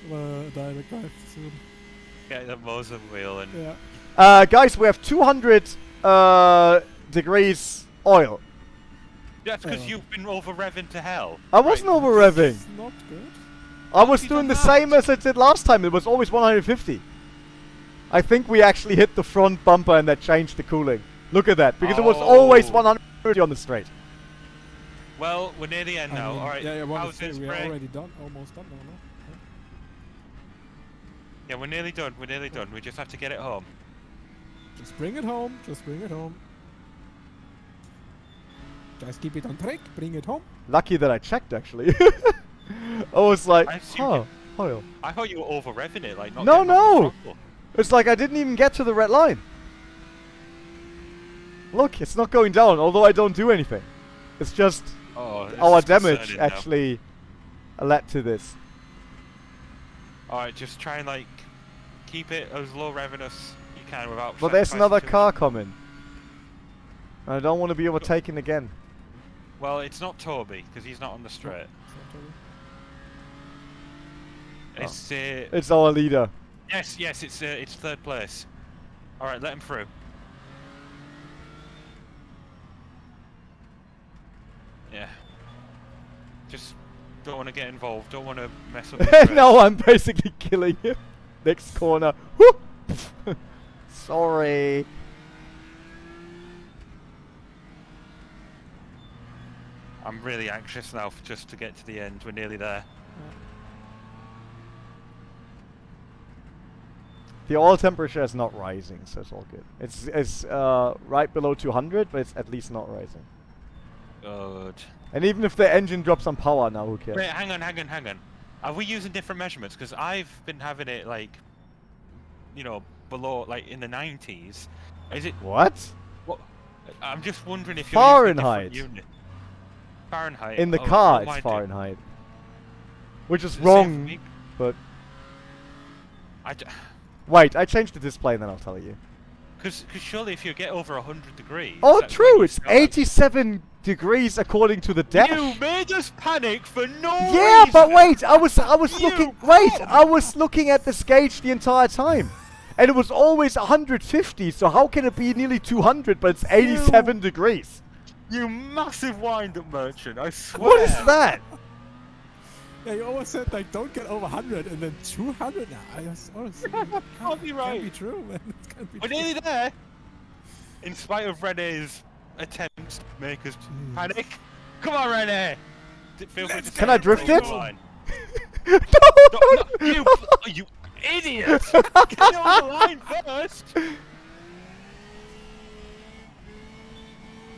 direct drive soon. Get the Moser wheel and... Yeah. Guys, we have 200 degrees oil. That's because you've been over-revving to hell. I wasn't over-revving. It's not good. I was doing the same as I did last time. It was always 150. I think we actually hit the front bumper and that changed the cooling. Look at that, because it was always 130 on the straight. Well, we're near the end now. All right. Yeah, we're already done. Almost done now, no? Yeah, we're nearly done. We're nearly done. We just have to get it home. Just bring it home. Just bring it home. Just keep it on track. Bring it home. Lucky that I checked, actually. I was like, oil. I thought you were over-revving it, like not. No. It's like I didn't even get to the red line. Look, it's not going down, although I don't do anything. It's just our damage actually led to this. Alright, just try and like keep it as low revving as you can without... But there's another car coming. I don't want to be overtaken again. Well, it's not Toby, because he's not on the straight. It's our leader. Yes, it's 3rd place. Alright, let him through. Yeah. Just don't want to get involved, don't want to mess up the No, I'm basically killing him. Next corner. Whoop! Sorry. I'm really anxious now just to get to the end. We're nearly there. The oil temperature is not rising, so it's all good. It's right below 200, but it's at least not rising. Good. And even if the engine drops some power now, who cares? Wait, hang on. Are we using different measurements? Because I've been having it like, you know, below, like in the 90s. Is it... What? I'm just wondering if you're Fahrenheit. using a different unit. Fahrenheit. In the car, it's Fahrenheit. Which is wrong, but... Wait, I changed the display and then I'll tell you. Because surely if you get over 100 degrees... Oh, true! It's 87 degrees according to the dash. You made us panic for no reason! Yeah, but wait! I was looking... Wait! I was looking at this gauge the entire time. And it was always 150, so how can it be nearly 200, but it's 87 degrees? You massive wind-up merchant, I swear! What is that? Yeah, you always said like don't get over 100 and then 200 now. Honestly, can't be right. Can't be true, man. It can't be We're nearly there. In spite of René's attempts to make us panic. Come on, René. Can I drift it? No, you idiot! Get on the line first.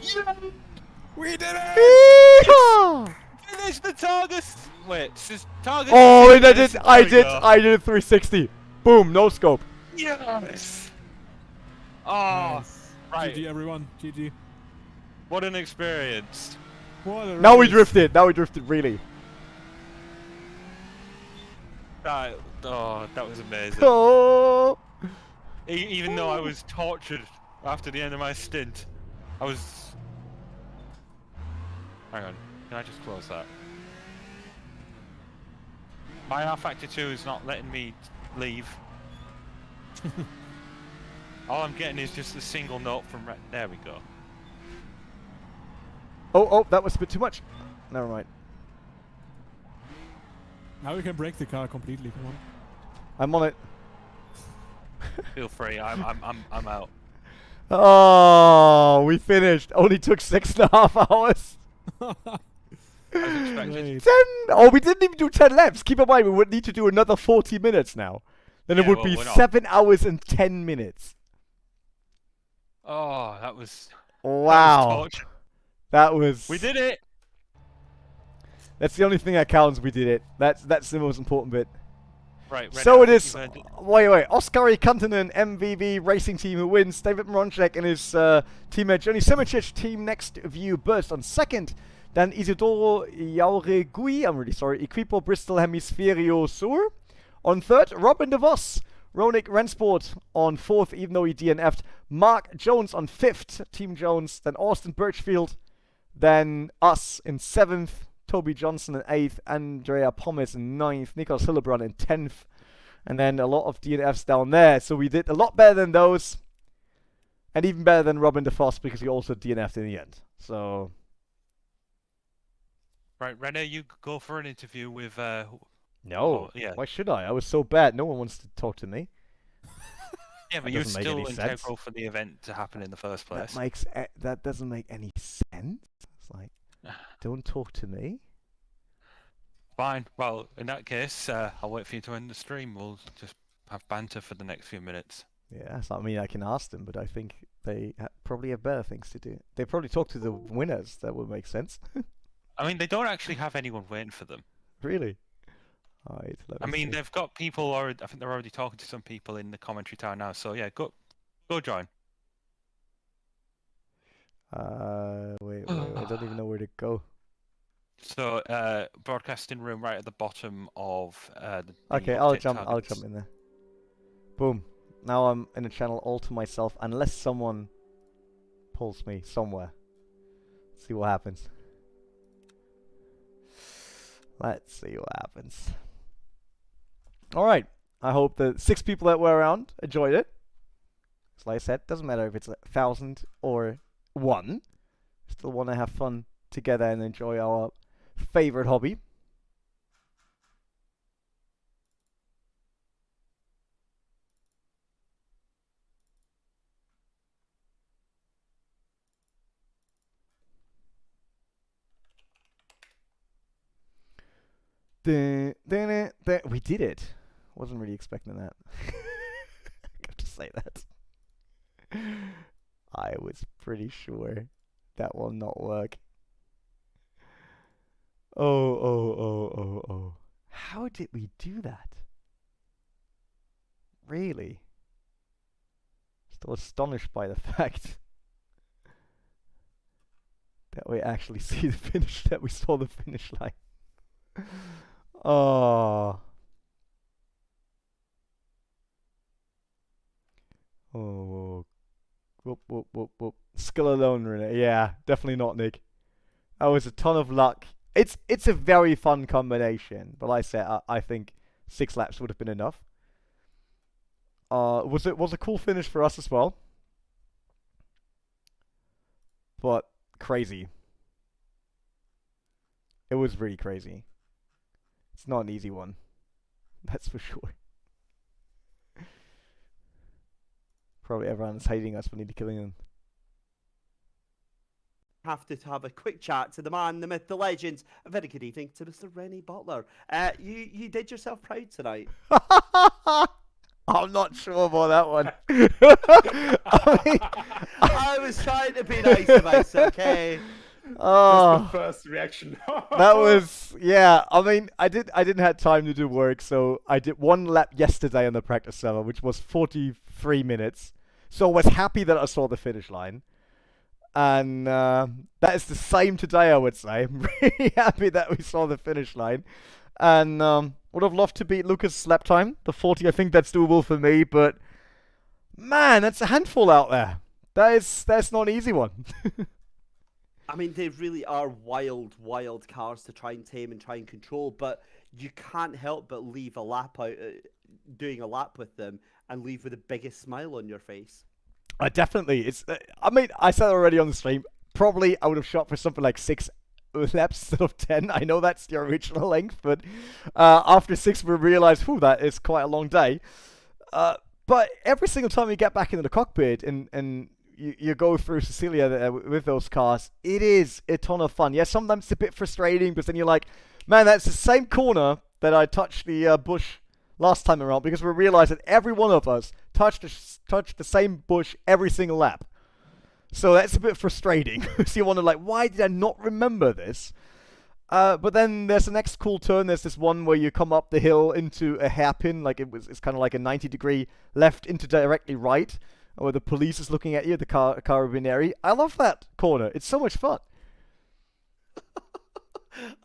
Yeah. We did it! Finish the Targa. Wait, this is Targa. Oh, and I did 360. Boom, no scope. Yes. Oh, Nice. right. GG, everyone. GG. What an experience. What a Now we race. drifted. Now we drifted really. That was amazing. Oh. Even though I was tortured after the end of my stint, I was... Hang on, can I just close that? My rFactor 2 is not letting me leave. All I'm getting is just a single note from there we go. Oh, that was a bit too much. Never mind. Now we can break the car completely. Come on. I'm on it. Feel free, I'm out. Oh, we finished. Only took 6.5 hours. I was expecting. Great. 10. Oh, we didn't even do 10 laps. Keep in mind, we would need to do another 40 minutes now. Then it Yeah, would well, be we're not. 7 hours and 10 minutes. Oh, that was Wow. torture. That was. We did it! That's the only thing that counts. We did it. That's the most important bit. Right, René, So I it think is. you've earned it. Wait. Oskari Kantanen, MVV Racing Team, who wins. David Moronczek and his teammate Johnny Simicic, Team Next View Burst on second. Then Isidoro Jauregui, I'm really sorry, Equipo Bristol Hemisferio Sur. On third, Robin DeVos, Ronik Rensport on fourth, even though he DNF'd. Mark Jones on fifth, Team Jones. Then Austin Birchfield. Then us in seventh. Toby Johnson in 8th, Andrea Pommes in 9th, Nicholas Hillebrand in 10th, and then a lot of DNFs down there. So we did a lot better than those, and even better than Robin DeFoss because he also DNF'd in the end. So Right, René, you go for an interview with... no, yeah. why should I? I was so bad. No one wants to talk to me. Yeah, but That you're doesn't make still any sense. integral for the event to happen in the first place. That doesn't make any sense. It's like, don't talk to me. Fine. Well, in that case, I'll wait for you to end the stream. We'll just have banter for the next few minutes. Yeah, so I mean, I can ask them, but I think they probably have better things to do. They probably talk to the winners. That would make sense. I mean, they don't actually have anyone waiting for them. Really? Alright, I mean, they've got people already. I think they're already talking to some people in the commentary tower now. So yeah, go join. Wait, I don't even know where to go. So, broadcasting room right at the bottom of the Okay, I'll update jump targets. in there. Boom. Now I'm in a channel all to myself, unless someone pulls me somewhere. See what happens. Let's see what happens. Alright, I hope the 6 people that were around enjoyed it. Like I said, doesn't matter if it's 1,000 or 1. Still want to have fun together and enjoy our favorite hobby. We did it. Wasn't really expecting that. Got to say that. I was pretty sure that will not work. Oh. How did we do that? Really? Still astonished by the fact that we actually see the finish, that we saw the finish line. Oh. Whoop. Skill alone, René. Yeah, definitely not, Nick. That was a ton of luck. It's a very fun combination, but like I said, I think 6 laps would have been enough. Was a cool finish for us as well, but crazy. It was really crazy. It's not an easy one, that's for sure. Probably everyone's hating us for nearly killing them. Have to have a quick chat to the man, the myth, the legend. A very good evening to Mr. René Butler. You did yourself proud tonight. I'm not sure about that one. I was trying to be nice to myself, okay? Oh, That's the first reaction. that was, yeah. I mean, I didn't have time to do work, so I did 1 lap yesterday on the practice server, which was 43 minutes. So I was happy that I saw the finish line. And that is the same today, I would say. I'm really happy that we saw the finish line. And would have loved to beat Lucas' lap time. The 40, I think that's doable for me. But, man, that's a handful out there. That's not an easy one. I mean, they really are wild, wild cars to try and tame and try and control. But you can't help but leave a lap out, doing a lap with them, and leave with the biggest smile on your face. Definitely. I mean, I said already on the stream, probably I would have shot for something like 6 laps instead of 10. I know that's the original length, but after 6 we realized, that is quite a long day. But every single time you get back into the cockpit and you go through Sicilia with those cars, it is a ton of fun. Yeah, sometimes it's a bit frustrating, because then you're like, man, that's the same corner that I touched the bush last time around, because we realized that every one of us touched the same bush every single lap. So that's a bit frustrating. So you wonder, like, why did I not remember this? But then there's the next cool turn. There's this one where you come up the hill into a hairpin, like it's kind of like a 90-degree left into directly right, where the police is looking at you, the Carabinieri. I love that corner. It's so much fun.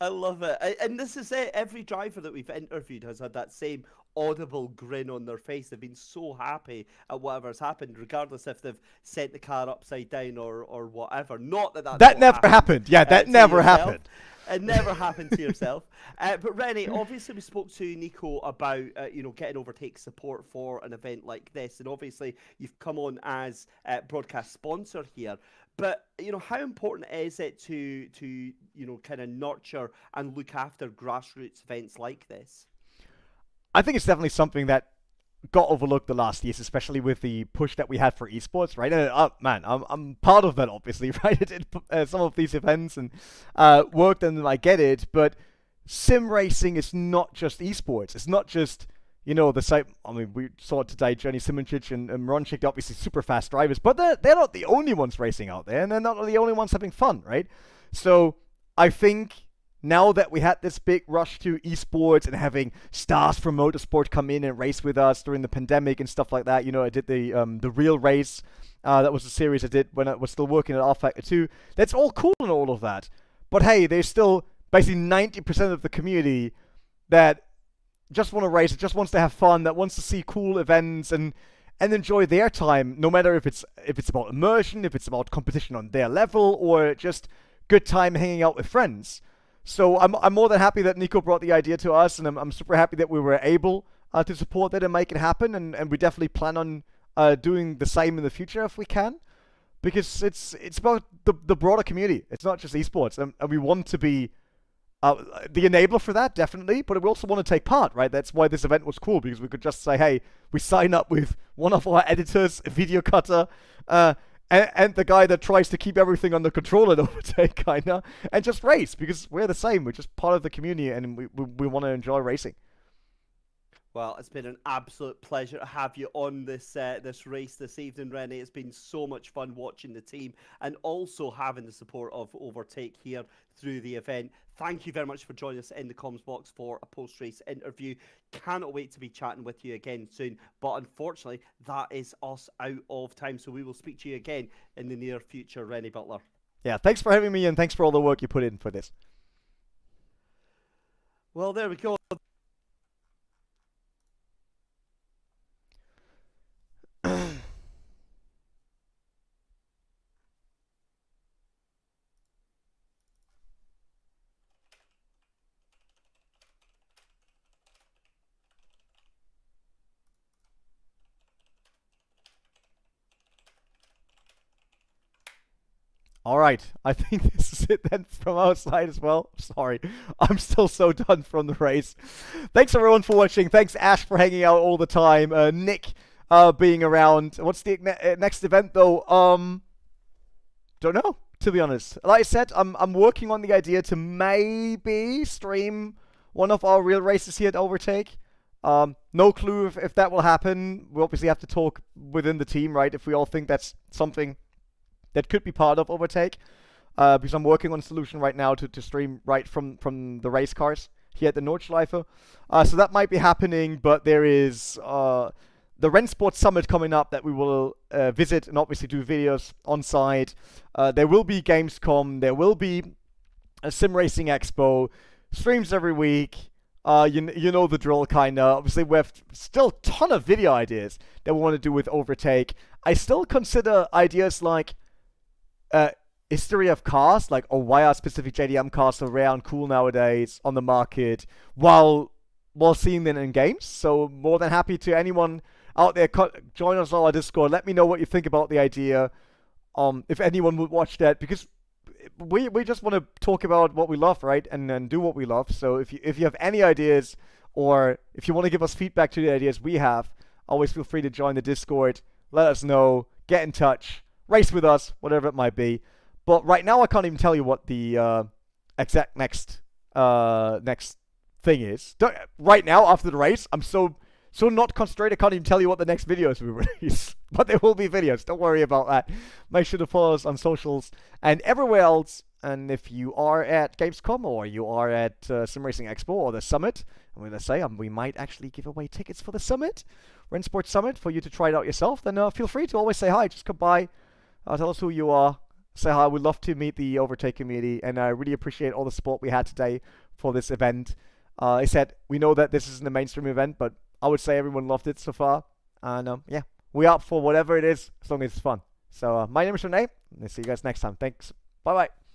I love it. And this is it. Every driver that we've interviewed has had that same audible grin on their face. They've been so happy at whatever's happened, regardless if they've sent the car upside down or whatever. Not that never happened. Yeah, that never happened. It never happened to yourself. But René, obviously we spoke to Nico about getting OverTake support for an event like this, and obviously you've come on as broadcast sponsor here. But how important is it to kind of nurture and look after grassroots events like this? I think it's definitely something that got overlooked the last years, especially with the push that we had for esports, right? And man, I'm part of that, obviously, right? I did some of these events and worked, and I get it. But sim racing is not just esports. It's not just the same. I mean, we saw it today. Johnny Simoncic and Ronchik, obviously super fast drivers, but they're not the only ones racing out there, and they're not the only ones having fun, right? So I think now that we had this big rush to esports and having stars from motorsport come in and race with us during the pandemic and stuff like that, I did the real race. That was a series I did when I was still working at rFactor 2. That's all cool and all of that, but hey, there's still basically 90% of the community that just want to race, just wants to have fun, that wants to see cool events and enjoy their time, no matter if it's about immersion, if it's about competition on their level, or just good time hanging out with friends. So I'm more than happy that Nico brought the idea to us, and I'm super happy that we were able to support that and make it happen, and we definitely plan on doing the same in the future if we can, because it's about the broader community. It's not just esports, and we want to be the enabler for that, definitely, but we also want to take part, right? That's why this event was cool, because we could just say, hey, we sign up with one of our editors, a video cutter, and the guy that tries to keep everything under control at OverTake, kinda, and just race, because we're the same. We're just part of the community, and we want to enjoy racing. Well, it's been an absolute pleasure to have you on this race this evening, René. It's been so much fun watching the team and also having the support of OverTake here through the event. Thank you very much for joining us in the comms box for a post-race interview. Cannot wait to be chatting with you again soon. But unfortunately, that is us out of time. So we will speak to you again in the near future, René Butler. Yeah, thanks for having me, and thanks for all the work you put in for this. Well, there we go. All right, I think this is it then from our side as well. Sorry, I'm still so done from the race. Thanks everyone for watching. Thanks Ash for hanging out all the time. Nick being around. What's the next event though? Don't know, to be honest. Like I said, I'm working on the idea to maybe stream one of our real races here at OverTake. No clue if that will happen. We obviously have to talk within the team, right? If we all think that's something that could be part of OverTake, because I'm working on a solution right now to stream right from the race cars here at the Nordschleife. So that might be happening, but there is the Rensport Summit coming up that we will visit and obviously do videos on site. There will be Gamescom. There will be a Sim Racing Expo. Streams every week. You know the drill, kinda. Obviously, we have still a ton of video ideas that we want to do with OverTake. I still consider ideas like history of cars, like why are specific JDM cars so rare and cool nowadays on the market, while seeing them in games. So more than happy to anyone out there join us on our Discord. Let me know what you think about the idea. If anyone would watch that, because we just want to talk about what we love, right? And do what we love. So if you have any ideas, or if you want to give us feedback to the ideas we have, always feel free to join the Discord. Let us know. Get in touch. Race with us, whatever it might be. But right now, I can't even tell you what the exact next thing is. Right now, after the race, I'm so not concentrated, I can't even tell you what the next videos we release. But there will be videos. Don't worry about that. Make sure to follow us on socials and everywhere else. And if you are at Gamescom, or you are at Sim Racing Expo or the Summit, I'm going to say we might actually give away tickets for the Summit, Rensport Summit, for you to try it out yourself. Then feel free to always say hi. Just come by. Tell us who you are. Say hi. We'd love to meet the OverTake community. And I really appreciate all the support we had today for this event. I said, we know that this isn't a mainstream event, but I would say everyone loved it so far. And yeah, we're up for whatever it is, as long as it's fun. So my name is René, and I'll see you guys next time. Thanks. Bye-bye.